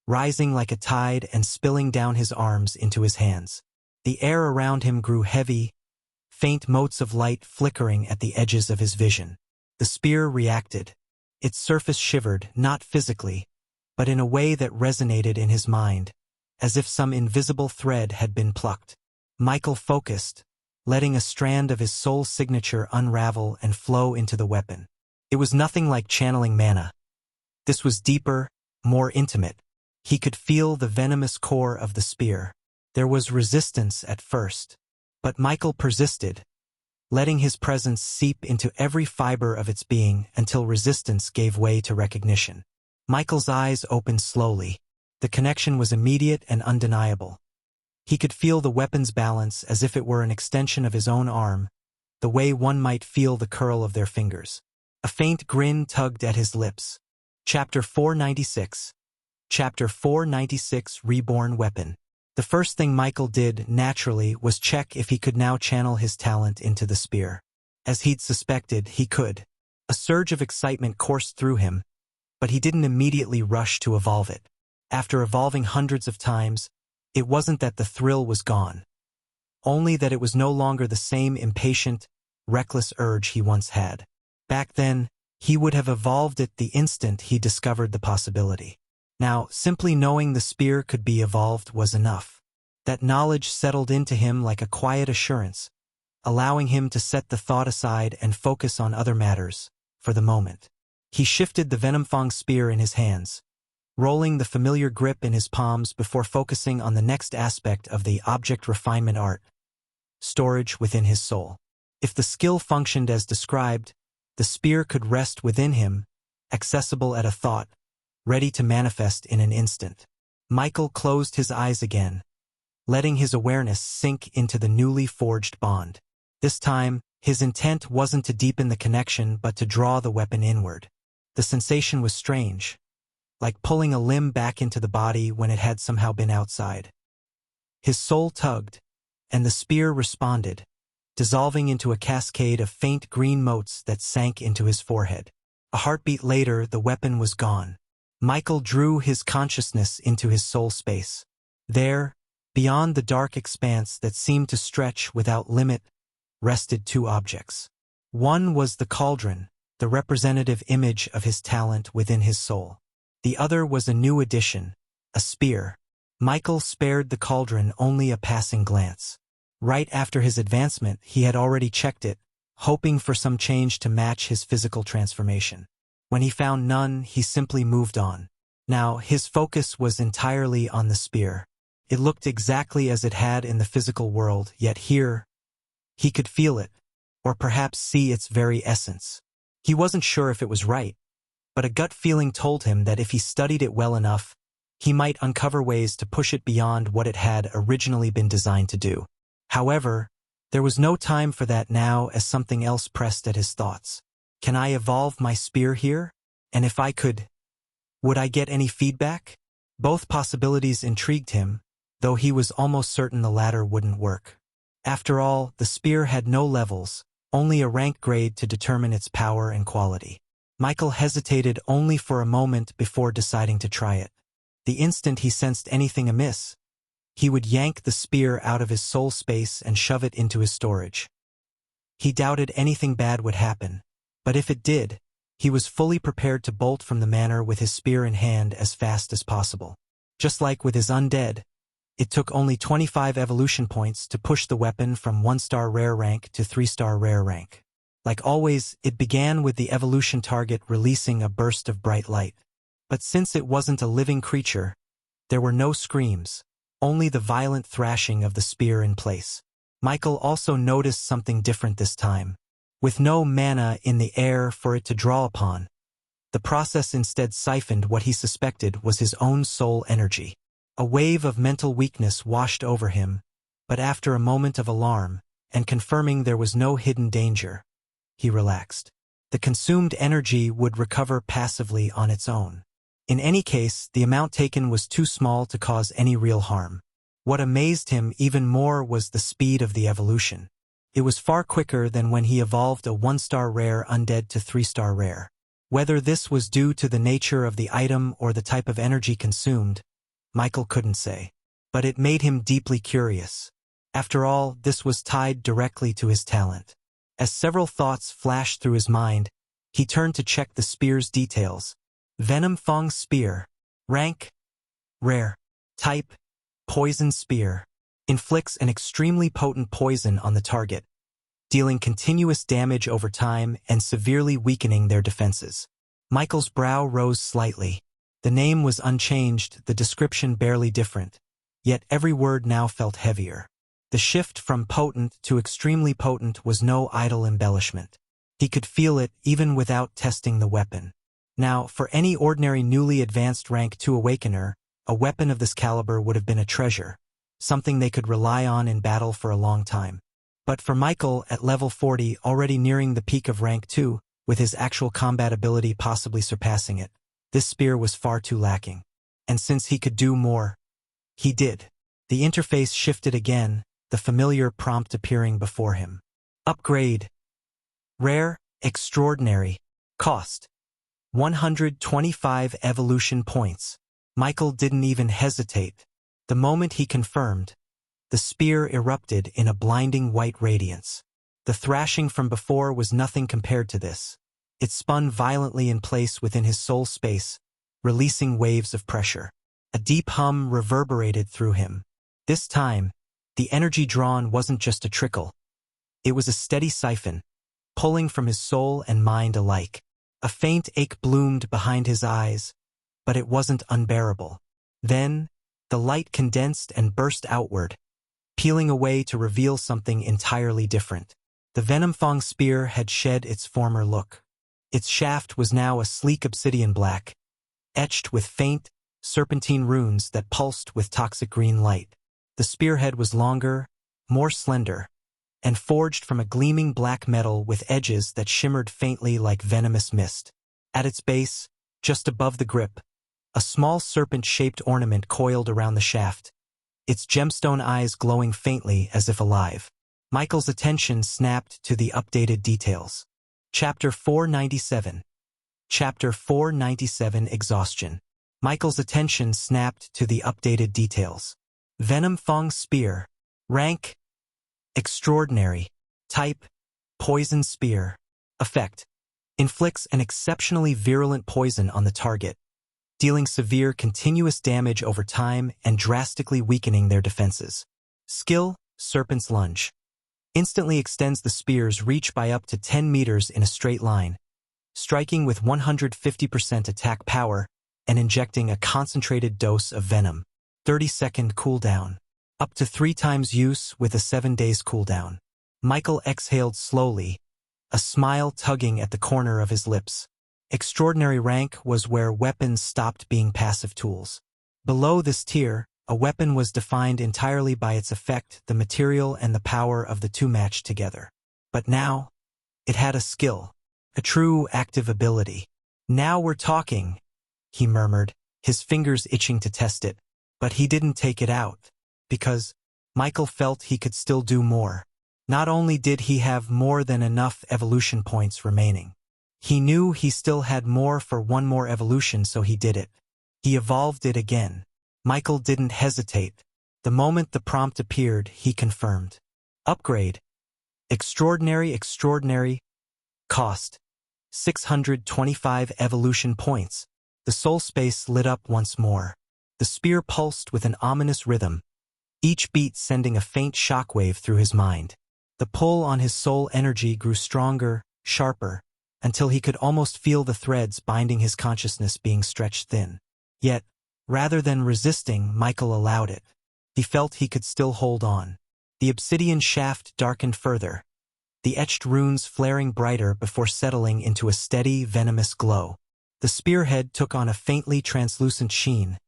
rising like a tide and spilling down his arms into his hands. The air around him grew heavy, faint motes of light flickering at the edges of his vision. The spear reacted. Its surface shivered, not physically, but in a way that resonated in his mind, as if some invisible thread had been plucked. Michael focused, letting a strand of his soul signature unravel and flow into the weapon. It was nothing like channeling mana. This was deeper, more intimate. He could feel the venomous core of the spear. There was resistance at first, but Michael persisted, letting his presence seep into every fiber of its being until resistance gave way to recognition. Michael's eyes opened slowly. The connection was immediate and undeniable. He could feel the weapon's balance as if it were an extension of his own arm, the way one might feel the curl of their fingers. A faint grin tugged at his lips. Chapter 496. Chapter 496 Reborn Weapon. The first thing Michael did, naturally, was check if he could now channel his talent into the spear. As he'd suspected, he could. A surge of excitement coursed through him, but he didn't immediately rush to evolve it. After evolving hundreds of times, it wasn't that the thrill was gone, only that it was no longer the same impatient, reckless urge he once had. Back then, he would have evolved it the instant he discovered the possibility. Now, simply knowing the spear could be evolved was enough. That knowledge settled into him like a quiet assurance, allowing him to set the thought aside and focus on other matters, for the moment. He shifted the Venom Fang spear in his hands, rolling the familiar grip in his palms before focusing on the next aspect of the object refinement art: storage within his soul. If the skill functioned as described, the spear could rest within him, accessible at a thought, ready to manifest in an instant. Michael closed his eyes again, letting his awareness sink into the newly forged bond. This time, his intent wasn't to deepen the connection but to draw the weapon inward. The sensation was strange, like pulling a limb back into the body when it had somehow been outside. His soul tugged, and the spear responded, dissolving into a cascade of faint green motes that sank into his forehead. A heartbeat later, the weapon was gone. Michael drew his consciousness into his soul space. There, beyond the dark expanse that seemed to stretch without limit, rested two objects. One was the cauldron, the representative image of his talent within his soul. The other was a new addition, a spear. Michael spared the cauldron only a passing glance. Right after his advancement, he had already checked it, hoping for some change to match his physical transformation. When he found none, he simply moved on. Now, his focus was entirely on the spear. It looked exactly as it had in the physical world, yet here, he could feel it, or perhaps see its very essence. He wasn't sure if it was right, but a gut feeling told him that if he studied it well enough, he might uncover ways to push it beyond what it had originally been designed to do. However, there was no time for that now, as something else pressed at his thoughts. Can I evolve my spear here? And if I could, would I get any feedback? Both possibilities intrigued him, though he was almost certain the latter wouldn't work. After all, the spear had no levels, only a rank grade to determine its power and quality. Michael hesitated only for a moment before deciding to try it. The instant he sensed anything amiss, he would yank the spear out of his soul space and shove it into his storage. He doubted anything bad would happen, but if it did, he was fully prepared to bolt from the manor with his spear in hand as fast as possible. Just like with his undead, it took only 25 evolution points to push the weapon from 1-star rare rank to 3-star rare rank. Like always, it began with the evolution target releasing a burst of bright light. But since it wasn't a living creature, there were no screams, only the violent thrashing of the spear in place. Michael also noticed something different this time. With no mana in the air for it to draw upon, the process instead siphoned what he suspected was his own soul energy. A wave of mental weakness washed over him, but after a moment of alarm, and confirming there was no hidden danger, he relaxed. The consumed energy would recover passively on its own. In any case, the amount taken was too small to cause any real harm. What amazed him even more was the speed of the evolution. It was far quicker than when he evolved a 1-star rare undead to 3-star rare. Whether this was due to the nature of the item or the type of energy consumed, Michael couldn't say. But it made him deeply curious. After all, this was tied directly to his talent. As several thoughts flashed through his mind, he turned to check the spear's details. Venom Fang Spear. Rank: Rare. Type: Poison Spear. Inflicts an extremely potent poison on the target, dealing continuous damage over time and severely weakening their defenses. Michael's brow rose slightly. The name was unchanged, the description barely different, yet every word now felt heavier. The shift from potent to extremely potent was no idle embellishment. He could feel it even without testing the weapon. Now, for any ordinary newly advanced rank 2 Awakener, a weapon of this caliber would have been a treasure, something they could rely on in battle for a long time. But for Michael, at level 40, already nearing the peak of rank 2, with his actual combat ability possibly surpassing it, this spear was far too lacking. And since he could do more, he did. The interface shifted again, the familiar prompt appearing before him. Upgrade. Rare, extraordinary. Cost: 125 evolution points. Michael didn't even hesitate. The moment he confirmed, the spear erupted in a blinding white radiance. The thrashing from before was nothing compared to this. It spun violently in place within his soul space, releasing waves of pressure. A deep hum reverberated through him. This time, the energy drawn wasn't just a trickle. It was a steady siphon, pulling from his soul and mind alike. A faint ache bloomed behind his eyes, but it wasn't unbearable. Then, the light condensed and burst outward, peeling away to reveal something entirely different. The Venom Fang spear had shed its former look. Its shaft was now a sleek obsidian black, etched with faint, serpentine runes that pulsed with toxic green light. The spearhead was longer, more slender, and forged from a gleaming black metal with edges that shimmered faintly like venomous mist. At its base, just above the grip, a small serpent-shaped ornament coiled around the shaft, its gemstone eyes glowing faintly as if alive. Michael's attention snapped to the updated details. Chapter 497. Chapter 497 Exhaustion. Michael's attention snapped to the updated details. Venom Fang Spear. Rank: Extraordinary. Type: Poison Spear. Effect: inflicts an exceptionally virulent poison on the target, dealing severe continuous damage over time and drastically weakening their defenses. Skill: Serpent's Lunge. Instantly extends the spear's reach by up to 10 meters in a straight line, striking with 150% attack power and injecting a concentrated dose of venom. 30-second cooldown. Up to 3 times use with a 7 days cooldown. Michael exhaled slowly, a smile tugging at the corner of his lips. Extraordinary rank was where weapons stopped being passive tools. Below this tier, a weapon was defined entirely by its effect, the material and the power of the two matched together. But now, it had a skill, a true active ability. "Now we're talking," he murmured, his fingers itching to test it. But he didn't take it out, because Michael felt he could still do more. Not only did he have more than enough evolution points remaining, he knew he still had more for one more evolution, so he did it. He evolved it again. Michael didn't hesitate. The moment the prompt appeared, he confirmed. Upgrade. Extraordinary. Cost: 625 evolution points. The soul space lit up once more. The spear pulsed with an ominous rhythm, each beat sending a faint shockwave through his mind. The pull on his soul energy grew stronger, sharper, until he could almost feel the threads binding his consciousness being stretched thin. Yet, rather than resisting, Michael allowed it. He felt he could still hold on. The obsidian shaft darkened further, the etched runes flaring brighter before settling into a steady, venomous glow. The spearhead took on a faintly translucent sheen,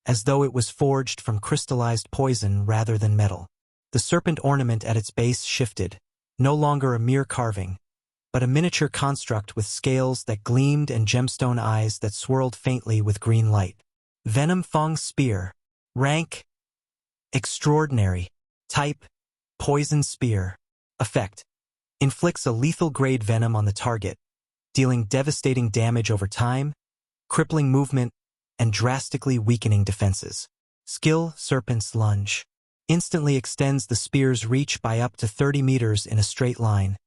as though it was forged from crystallized poison rather than metal. The serpent ornament at its base shifted, no longer a mere carving, but a miniature construct with scales that gleamed and gemstone eyes that swirled faintly with green light. Venom Fang Spear. Rank: Extraordinary. Type: Poison Spear. Effect: inflicts a lethal grade venom on the target, dealing devastating damage over time, crippling movement, and drastically weakening defenses. Skill: Serpent's Lunge. Instantly extends the spear's reach by up to 30 meters in a straight line,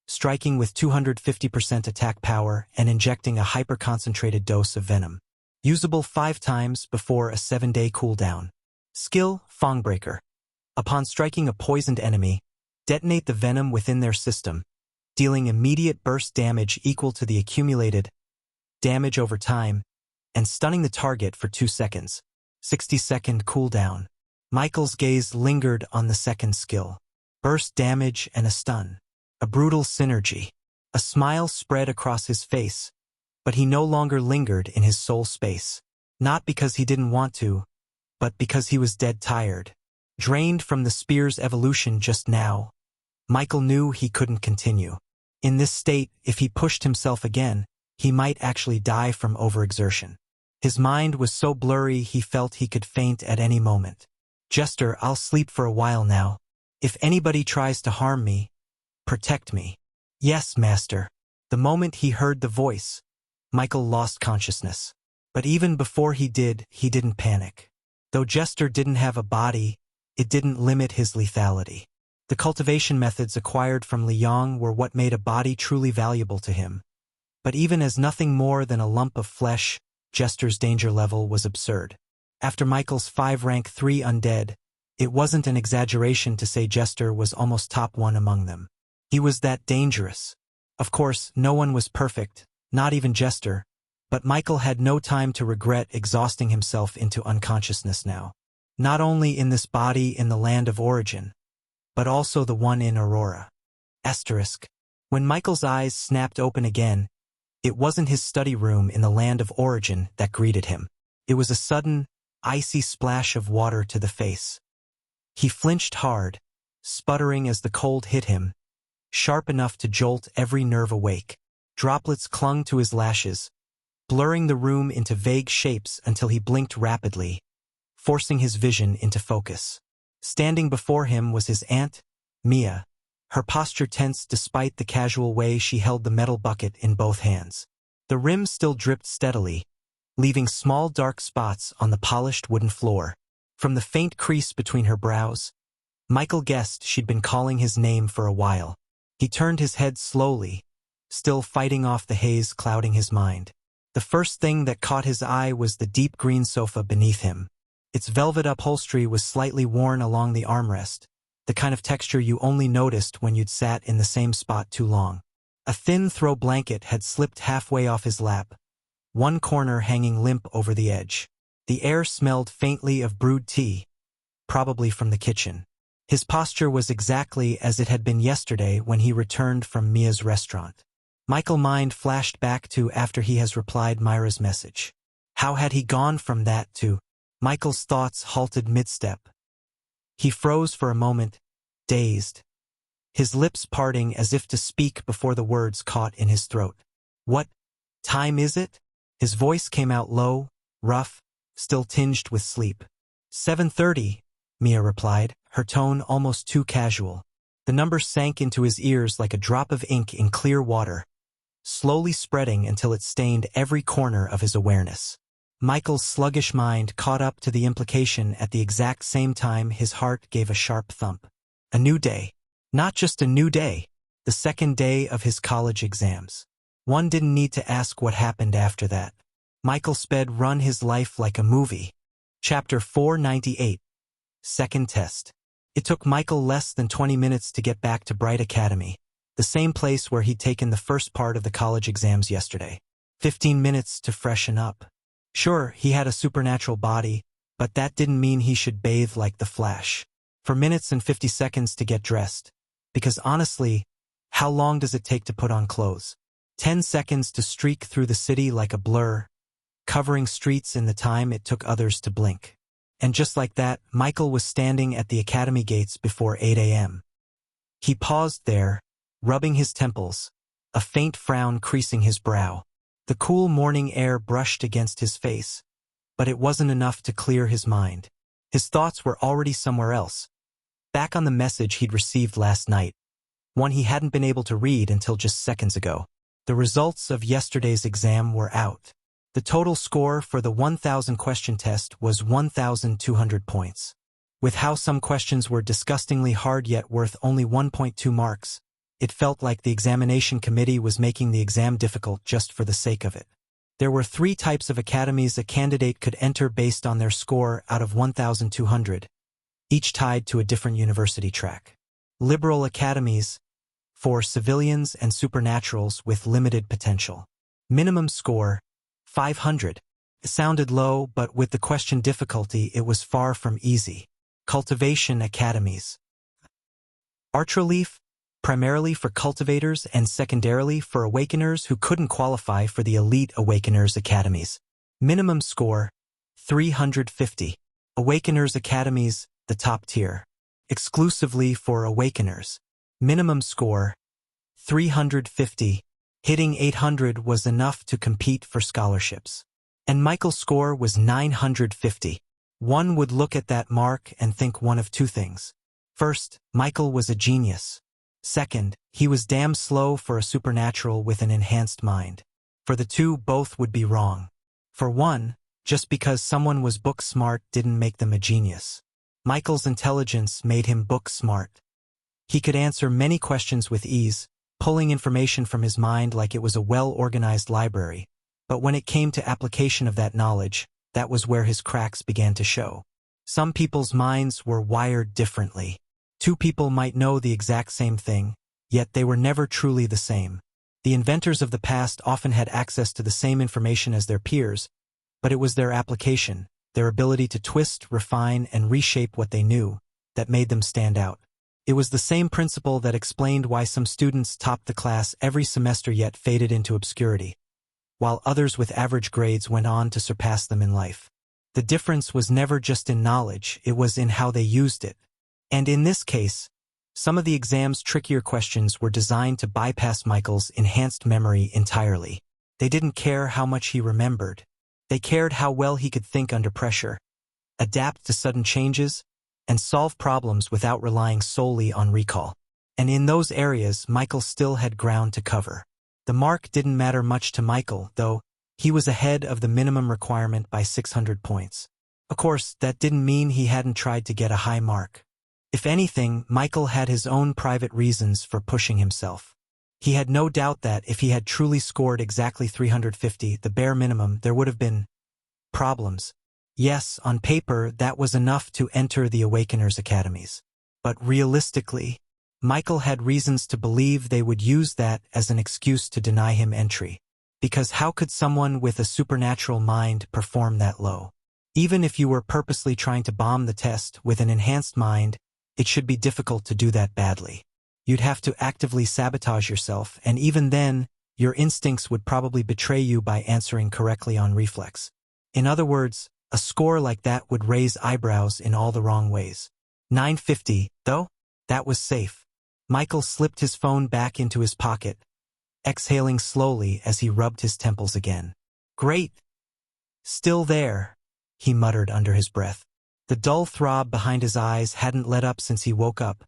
striking with 250% attack power and injecting a hyper-concentrated dose of venom. Usable 5 times before a 7-day cooldown. Skill: Fangbreaker. Upon striking a poisoned enemy, detonate the venom within their system, dealing immediate burst damage equal to the accumulated damage over time, and stunning the target for 2 seconds. 60-second cooldown. Michael's gaze lingered on the second skill. Burst damage and a stun. A brutal synergy. A smile spread across his face, but he no longer lingered in his soul space. Not because he didn't want to, but because he was dead tired. Drained from the spear's evolution just now, Michael knew he couldn't continue. In this state, if he pushed himself again, he might actually die from overexertion. His mind was so blurry he felt he could faint at any moment. "Jester, I'll sleep for a while now. If anybody tries to harm me, protect me." "Yes, Master." The moment he heard the voice, Michael lost consciousness. But even before he didn't panic. Though Jester didn't have a body, it didn't limit his lethality. The cultivation methods acquired from Liang were what made a body truly valuable to him. But even as nothing more than a lump of flesh, Jester's danger level was absurd. After Michael's 5 rank 3 undead, it wasn't an exaggeration to say Jester was almost top 1 among them. He was that dangerous. Of course, no one was perfect, not even Jester, but Michael had no time to regret exhausting himself into unconsciousness now. Not only in this body in the land of origin, but also the one in Aurora. Asterisk. When Michael's eyes snapped open again, it wasn't his study room in the land of origin that greeted him. It was a sudden, icy splash of water to the face. He flinched hard, sputtering as the cold hit him, sharp enough to jolt every nerve awake. Droplets clung to his lashes, blurring the room into vague shapes until he blinked rapidly, forcing his vision into focus. Standing before him was his aunt, Mia, her posture tense despite the casual way she held the metal bucket in both hands. The rim still dripped steadily, leaving small dark spots on the polished wooden floor. From the faint crease between her brows, Michael guessed she'd been calling his name for a while. He turned his head slowly, still fighting off the haze clouding his mind. The first thing that caught his eye was the deep green sofa beneath him. Its velvet upholstery was slightly worn along the armrest, the kind of texture you only noticed when you'd sat in the same spot too long. A thin throw blanket had slipped halfway off his lap, one corner hanging limp over the edge. The air smelled faintly of brewed tea, probably from the kitchen. His posture was exactly as it had been yesterday when he returned from Mia's restaurant. Michael's mind flashed back to after he has replied Myra's message. How had he gone from that to... Michael's thoughts halted mid-step. He froze for a moment, dazed, his lips parting as if to speak before the words caught in his throat. What time is it? His voice came out low, rough, still tinged with sleep. 7:30, Mia replied, her tone almost too casual. The number sank into his ears like a drop of ink in clear water, slowly spreading until it stained every corner of his awareness. Michael's sluggish mind caught up to the implication at the exact same time his heart gave a sharp thump. A new day. Not just a new day, the second day of his college exams. One didn't need to ask what happened after that. Michael sped run his life like a movie. Chapter 498. Second test. It took Michael less than 20 minutes to get back to Bright Academy, the same place where he'd taken the first part of the college exams yesterday. 15 minutes to freshen up. Sure, he had a supernatural body, but that didn't mean he should bathe like the Flash. For minutes and 50 seconds to get dressed. Because honestly, how long does it take to put on clothes? 10 seconds to streak through the city like a blur, covering streets in the time it took others to blink. And just like that, Michael was standing at the academy gates before 8 a.m. He paused there, rubbing his temples, a faint frown creasing his brow. The cool morning air brushed against his face, but it wasn't enough to clear his mind. His thoughts were already somewhere else, back on the message he'd received last night, one he hadn't been able to read until just seconds ago. The results of yesterday's exam were out. The total score for the 1,000 question test was 1,200 points. With how some questions were disgustingly hard yet worth only 1.2 marks, it felt like the examination committee was making the exam difficult just for the sake of it. There were 3 types of academies a candidate could enter based on their score out of 1,200, each tied to a different university track. Liberal academies, for civilians and supernaturals with limited potential. Minimum score, 500. It sounded low, but with the question difficulty it was far from easy. Cultivation academies. Archleaf, primarily for cultivators and secondarily for awakeners who couldn't qualify for the elite Awakeners academies. Minimum score, 350. Awakeners academies, the top tier. Exclusively for awakeners. Minimum score, 350. Hitting 800 was enough to compete for scholarships. And Michael's score was 950. One would look at that mark and think one of two things. First, Michael was a genius. Second, he was damn slow for a supernatural with an enhanced mind. For the two, both would be wrong. For one, just because someone was book smart didn't make them a genius. Michael's intelligence made him book smart. He could answer many questions with ease, pulling information from his mind like it was a well-organized library. But when it came to application of that knowledge, that was where his cracks began to show. Some people's minds were wired differently. Two people might know the exact same thing, yet they were never truly the same. The inventors of the past often had access to the same information as their peers, but it was their application, their ability to twist, refine, and reshape what they knew, that made them stand out. It was the same principle that explained why some students topped the class every semester yet faded into obscurity, while others with average grades went on to surpass them in life. The difference was never just in knowledge, it was in how they used it. And in this case, some of the exam's trickier questions were designed to bypass Michael's enhanced memory entirely. They didn't care how much he remembered. They cared how well he could think under pressure. adapt to sudden changes, and solve problems without relying solely on recall. And in those areas, Michael still had ground to cover. The mark didn't matter much to Michael, though. He was ahead of the minimum requirement by 600 points. Of course, that didn't mean he hadn't tried to get a high mark. If anything, Michael had his own private reasons for pushing himself. He had no doubt that if he had truly scored exactly 350, the bare minimum, there would have been problems. Yes, on paper, that was enough to enter the Awakeners academies. But realistically, Michael had reasons to believe they would use that as an excuse to deny him entry. Because how could someone with a supernatural mind perform that low? Even if you were purposely trying to bomb the test with an enhanced mind, it should be difficult to do that badly. You'd have to actively sabotage yourself, and even then, your instincts would probably betray you by answering correctly on reflex. In other words, a score like that would raise eyebrows in all the wrong ways. 950, though? That was safe. Michael slipped his phone back into his pocket, exhaling slowly as he rubbed his temples again. Great. Still there, he muttered under his breath. The dull throb behind his eyes hadn't let up since he woke up,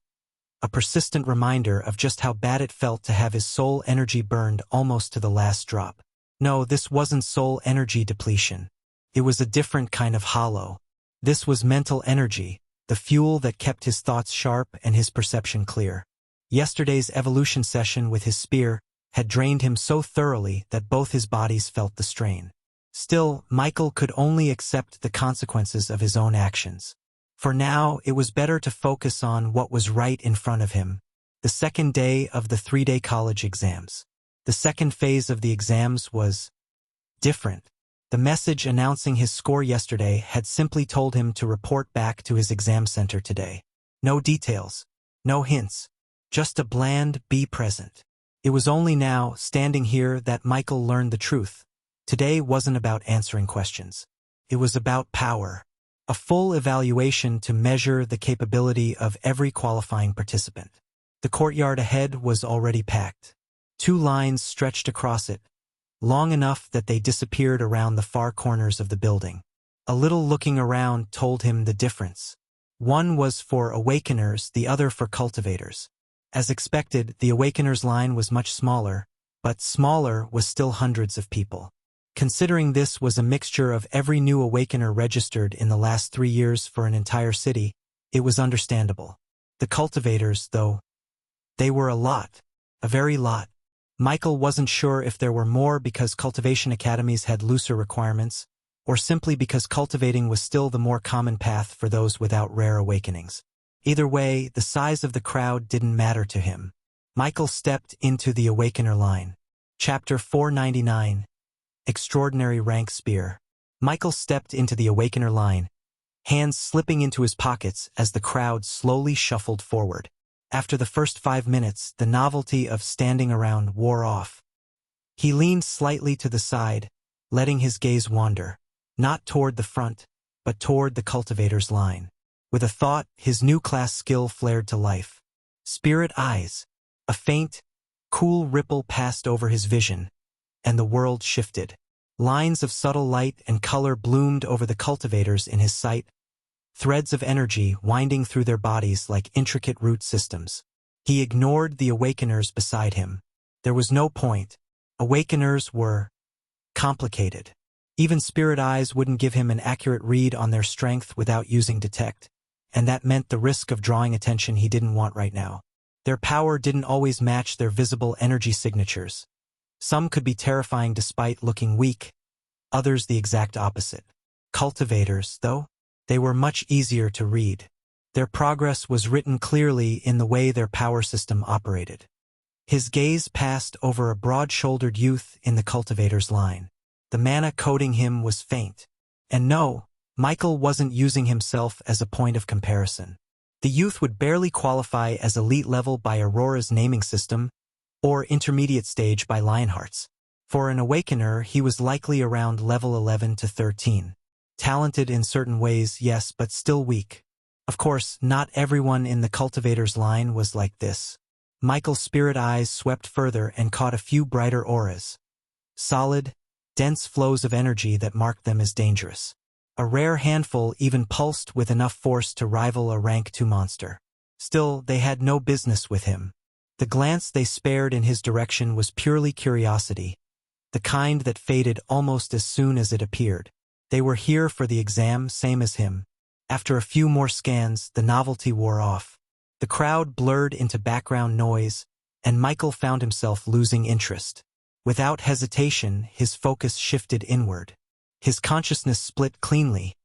a persistent reminder of just how bad it felt to have his soul energy burned almost to the last drop. No, this wasn't soul energy depletion. It was a different kind of hollow. This was mental energy, the fuel that kept his thoughts sharp and his perception clear. Yesterday's evolution session with his spear had drained him so thoroughly that both his bodies felt the strain. Still, Michael could only accept the consequences of his own actions. For now, it was better to focus on what was right in front of him, the second day of the 3-day college exams. The second phase of the exams was different. The message announcing his score yesterday had simply told him to report back to his exam center today. No details, no hints, just a bland be present. It was only now, standing here, that Michael learned the truth. Today wasn't about answering questions. It was about power. A full evaluation to measure the capability of every qualifying participant. The courtyard ahead was already packed. 2 lines stretched across it, long enough that they disappeared around the far corners of the building. A little looking around told him the difference. One was for Awakeners, the other for cultivators. As expected, the Awakeners line was much smaller, but smaller was still hundreds of people. Considering this was a mixture of every new Awakener registered in the last 3 years for an entire city, it was understandable. The cultivators, though, they were a lot. A very lot. Michael wasn't sure if there were more because cultivation academies had looser requirements, or simply because cultivating was still the more common path for those without rare awakenings. Either way, the size of the crowd didn't matter to him. Michael stepped into the Awakener line. Chapter 499. Extraordinary Rank Spear. Michael stepped into the Awakener line, hands slipping into his pockets as the crowd slowly shuffled forward. After the first 5 minutes, the novelty of standing around wore off. He leaned slightly to the side, letting his gaze wander, not toward the front, but toward the cultivator's line. With a thought, his new class skill flared to life. Spirit Eyes. A faint, cool ripple passed over his vision, and the world shifted. Lines of subtle light and color bloomed over the cultivators in his sight, threads of energy winding through their bodies like intricate root systems. He ignored the Awakeners beside him. There was no point. Awakeners were complicated. Even Spirit Eyes wouldn't give him an accurate read on their strength without using detect, and that meant the risk of drawing attention he didn't want right now. Their power didn't always match their visible energy signatures. Some could be terrifying despite looking weak, others the exact opposite. Cultivators, though, they were much easier to read. Their progress was written clearly in the way their power system operated. His gaze passed over a broad-shouldered youth in the cultivator's line. The mana coating him was faint. And no, Michael wasn't using himself as a point of comparison. The youth would barely qualify as elite level by Aurora's naming system, or intermediate stage by Lionheart's. For an Awakener, he was likely around level 11 to 13. Talented in certain ways, yes, but still weak. Of course, not everyone in the cultivator's line was like this. Michael's spirit eyes swept further and caught a few brighter auras. Solid, dense flows of energy that marked them as dangerous. A rare handful even pulsed with enough force to rival a rank 2 monster. Still, they had no business with him. The glance they spared in his direction was purely curiosity, the kind that faded almost as soon as it appeared. They were here for the exam, same as him. After a few more scans, the novelty wore off. The crowd blurred into background noise, and Michael found himself losing interest. Without hesitation, his focus shifted inward. His consciousness split cleanly,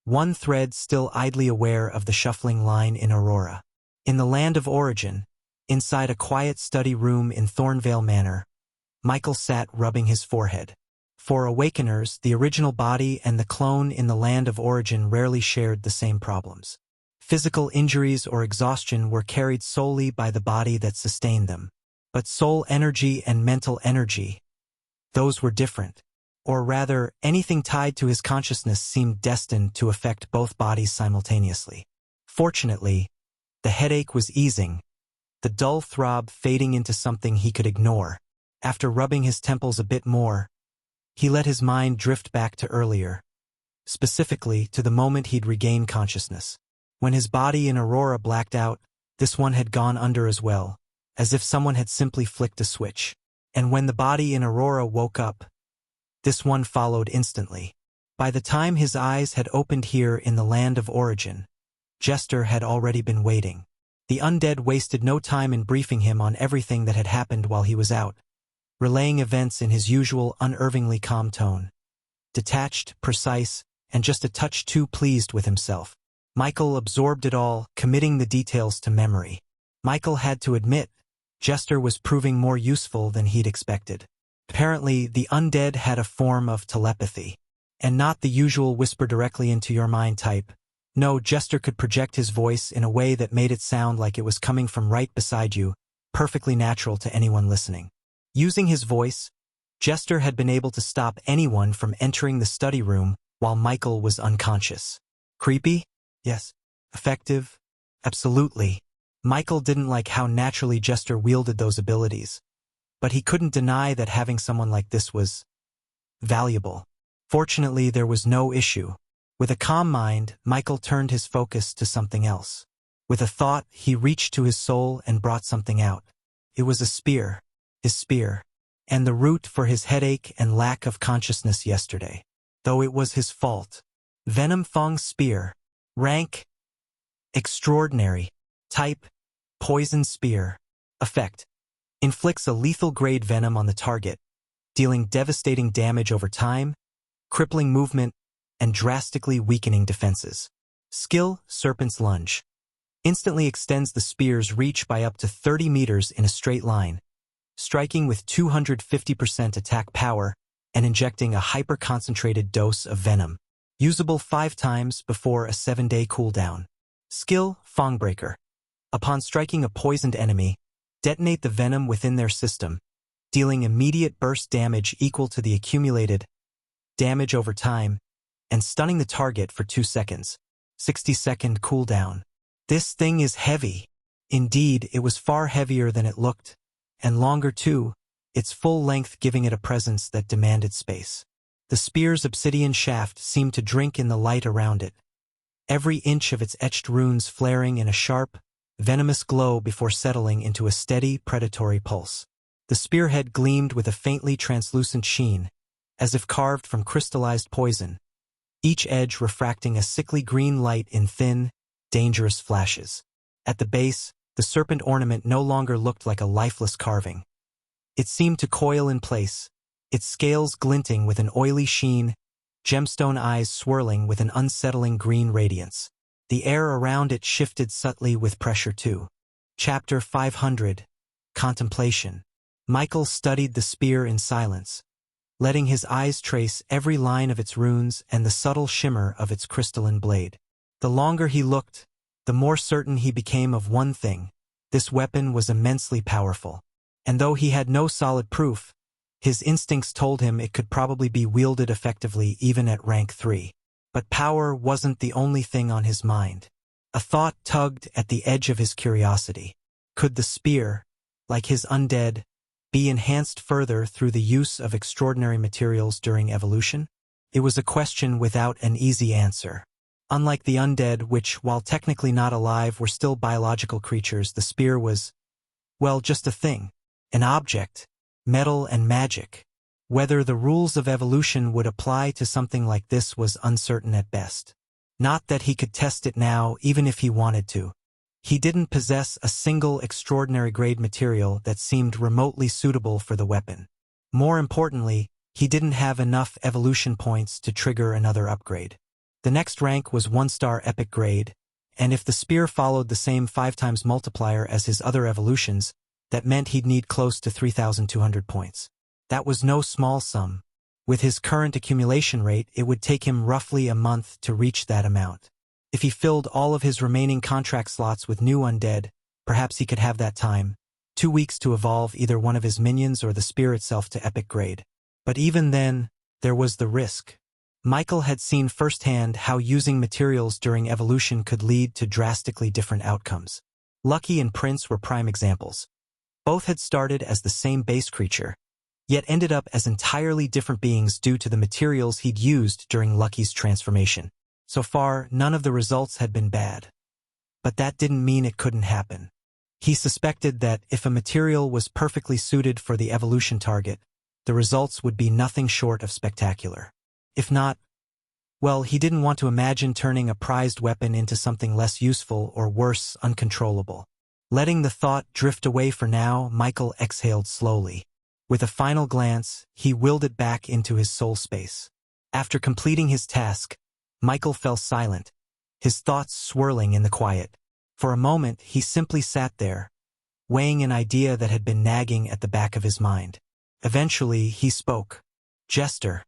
one thread still idly aware of the shuffling line in Aurora. In the land of origin, inside a quiet study room in Thornvale Manor, Michael sat rubbing his forehead. For Awakeners, the original body and the clone in the land of origin rarely shared the same problems. Physical injuries or exhaustion were carried solely by the body that sustained them. But soul energy and mental energy, those were different. Or rather, anything tied to his consciousness seemed destined to affect both bodies simultaneously. Fortunately, the headache was easing, the dull throb fading into something he could ignore. After rubbing his temples a bit more, he let his mind drift back to earlier, specifically to the moment he'd regained consciousness. When his body in Aurora blacked out, this one had gone under as well, as if someone had simply flicked a switch. And when the body in Aurora woke up, this one followed instantly. By the time his eyes had opened here in the land of origin, Jester had already been waiting. The undead wasted no time in briefing him on everything that had happened while he was out, relaying events in his usual unervingly calm tone. Detached, precise, and just a touch too pleased with himself. Michael absorbed it all, committing the details to memory. Michael had to admit, Jester was proving more useful than he'd expected. Apparently, the undead had a form of telepathy. And not the usual whisper directly into your mind type. No, Jester could project his voice in a way that made it sound like it was coming from right beside you, perfectly natural to anyone listening. Using his voice, Jester had been able to stop anyone from entering the study room while Michael was unconscious. Creepy? Yes. Effective? Absolutely. Michael didn't like how naturally Jester wielded those abilities, but he couldn't deny that having someone like this was valuable. Fortunately, there was no issue. With a calm mind, Michael turned his focus to something else. With a thought, he reached to his soul and brought something out. It was a spear, his spear, and the root for his headache and lack of consciousness yesterday. Though it was his fault. Venom Fong's spear. Rank, extraordinary. Type, poison spear. Effect, inflicts a lethal grade venom on the target, dealing devastating damage over time, crippling movement, and drastically weakening defenses. Skill, Serpent's Lunge. Instantly extends the spear's reach by up to 30 meters in a straight line, striking with 250% attack power and injecting a hyper-concentrated dose of venom. Usable 5 times before a 7-day cooldown. Skill, Fongbreaker. Upon striking a poisoned enemy, detonate the venom within their system, dealing immediate burst damage equal to the accumulated damage over time, and stunning the target for 2 seconds. 60-second cooldown. This thing is heavy. Indeed, it was far heavier than it looked, and longer too, its full length giving it a presence that demanded space. The spear's obsidian shaft seemed to drink in the light around it, every inch of its etched runes flaring in a sharp, venomous glow before settling into a steady, predatory pulse. The spearhead gleamed with a faintly translucent sheen, as if carved from crystallized poison, each edge refracting a sickly green light in thin, dangerous flashes. At the base, the serpent ornament no longer looked like a lifeless carving. It seemed to coil in place, its scales glinting with an oily sheen, gemstone eyes swirling with an unsettling green radiance. The air around it shifted subtly with pressure too. Chapter 500. Contemplation. Michael studied the spear in silence, letting his eyes trace every line of its runes and the subtle shimmer of its crystalline blade. The longer he looked, the more certain he became of one thing: this weapon was immensely powerful. And though he had no solid proof, his instincts told him it could probably be wielded effectively even at rank 3. But power wasn't the only thing on his mind. A thought tugged at the edge of his curiosity. Could the spear, like his undead, be enhanced further through the use of extraordinary materials during evolution? It was a question without an easy answer. Unlike the undead, which, while technically not alive, were still biological creatures, the spear was, well, just a thing. An object. Metal and magic. Whether the rules of evolution would apply to something like this was uncertain at best. Not that he could test it now, even if he wanted to. He didn't possess a single extraordinary grade material that seemed remotely suitable for the weapon. More importantly, he didn't have enough evolution points to trigger another upgrade. The next rank was 1-star epic grade, and if the spear followed the same 5x multiplier as his other evolutions, that meant he'd need close to 3,200 points. That was no small sum. With his current accumulation rate, it would take him roughly a month to reach that amount. If he filled all of his remaining contract slots with new undead, perhaps he could have that time, 2 weeks to evolve either one of his minions or the spear itself to epic grade. But even then, there was the risk. Michael had seen firsthand how using materials during evolution could lead to drastically different outcomes. Lucky and Prince were prime examples. Both had started as the same base creature, yet ended up as entirely different beings due to the materials he'd used during Lucky's transformation. So far, none of the results had been bad. But that didn't mean it couldn't happen. He suspected that if a material was perfectly suited for the evolution target, the results would be nothing short of spectacular. If not, well, he didn't want to imagine turning a prized weapon into something less useful or worse, uncontrollable. Letting the thought drift away for now, Michael exhaled slowly. With a final glance, he willed it back into his soul space. After completing his task, Michael fell silent, his thoughts swirling in the quiet. For a moment, he simply sat there, weighing an idea that had been nagging at the back of his mind. Eventually, he spoke. "Jester,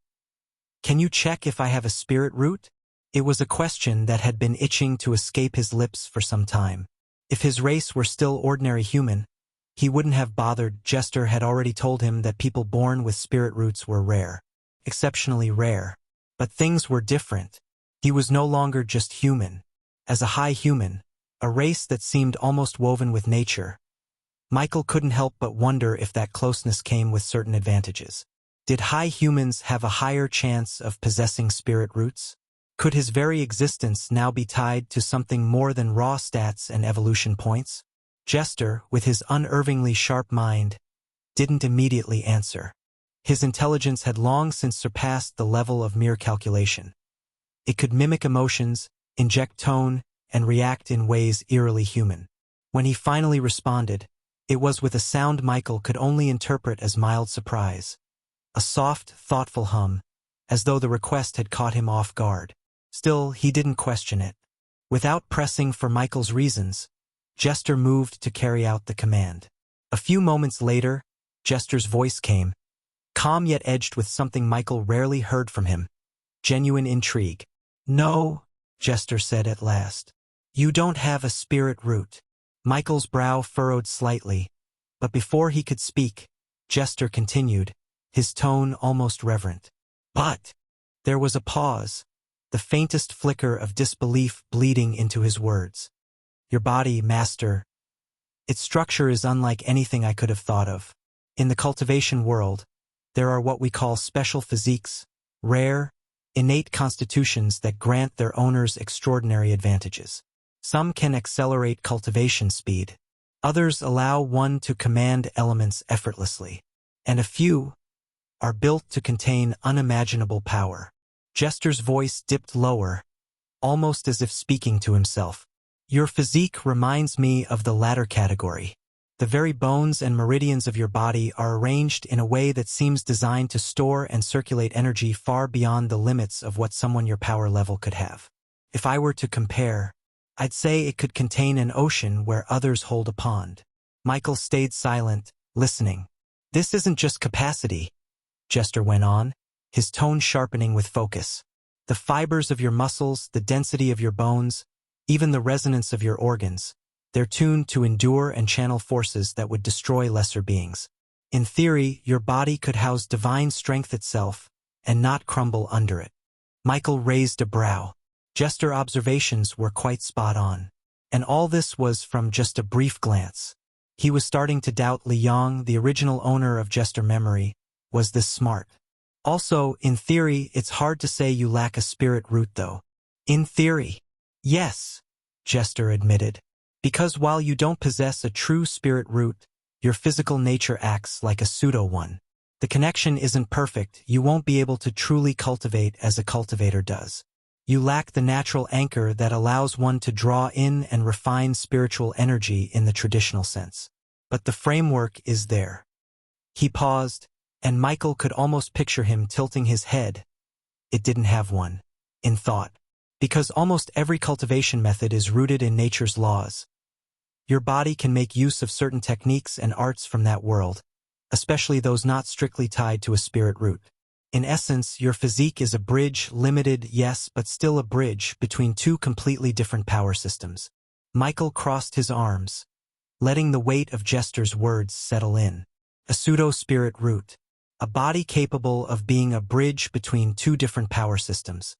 can you check if I have a spirit root?" It was a question that had been itching to escape his lips for some time. If his race were still ordinary human, he wouldn't have bothered. Jester had already told him that people born with spirit roots were rare. Exceptionally rare. But things were different. He was no longer just human. As a high human, a race that seemed almost woven with nature, Michael couldn't help but wonder if that closeness came with certain advantages. Did high humans have a higher chance of possessing spirit roots? Could his very existence now be tied to something more than raw stats and evolution points? Jester, with his unervingly sharp mind, didn't immediately answer. His intelligence had long since surpassed the level of mere calculation. It could mimic emotions, inject tone, and react in ways eerily human. When he finally responded, it was with a sound Michael could only interpret as mild surprise. A soft, thoughtful hum, as though the request had caught him off guard. Still, he didn't question it. Without pressing for Michael's reasons, Jester moved to carry out the command. A few moments later, Jester's voice came, calm yet edged with something Michael rarely heard from him. Genuine intrigue. "No," Jester said at last. "You don't have a spirit root." Michael's brow furrowed slightly, but before he could speak, Jester continued, his tone almost reverent. "But..." There was a pause, the faintest flicker of disbelief bleeding into his words. "Your body, Master, its structure is unlike anything I could have thought of. In the cultivation world, there are what we call special physiques, rare, innate constitutions that grant their owners extraordinary advantages. Some can accelerate cultivation speed. Others allow one to command elements effortlessly. And a few are built to contain unimaginable power." Jester's voice dipped lower, almost as if speaking to himself. "Your physique reminds me of the latter category. The very bones and meridians of your body are arranged in a way that seems designed to store and circulate energy far beyond the limits of what someone your power level could have. If I were to compare, I'd say it could contain an ocean where others hold a pond." Michael stayed silent, listening. "This isn't just capacity," Jester went on, his tone sharpening with focus. "The fibers of your muscles, the density of your bones, even the resonance of your organs, they're tuned to endure and channel forces that would destroy lesser beings. In theory, your body could house divine strength itself and not crumble under it." Michael raised a brow. Jester observations were quite spot on. And all this was from just a brief glance. He was starting to doubt Li Yong, the original owner of Jester memory, was this smart. Also, in theory, it's hard to say you lack a spirit root though. In theory. Yes, Jester admitted. Because while you don't possess a true spirit root, your physical nature acts like a pseudo one. The connection isn't perfect, you won't be able to truly cultivate as a cultivator does. You lack the natural anchor that allows one to draw in and refine spiritual energy in the traditional sense. But the framework is there. He paused, and Michael could almost picture him tilting his head. It didn't have one. In thought. Because almost every cultivation method is rooted in nature's laws. Your body can make use of certain techniques and arts from that world, especially those not strictly tied to a spirit root. In essence, your physique is a bridge, limited, yes, but still a bridge between two completely different power systems. Michael crossed his arms, letting the weight of Jester's words settle in. A pseudo-spirit root. A body capable of being a bridge between two different power systems.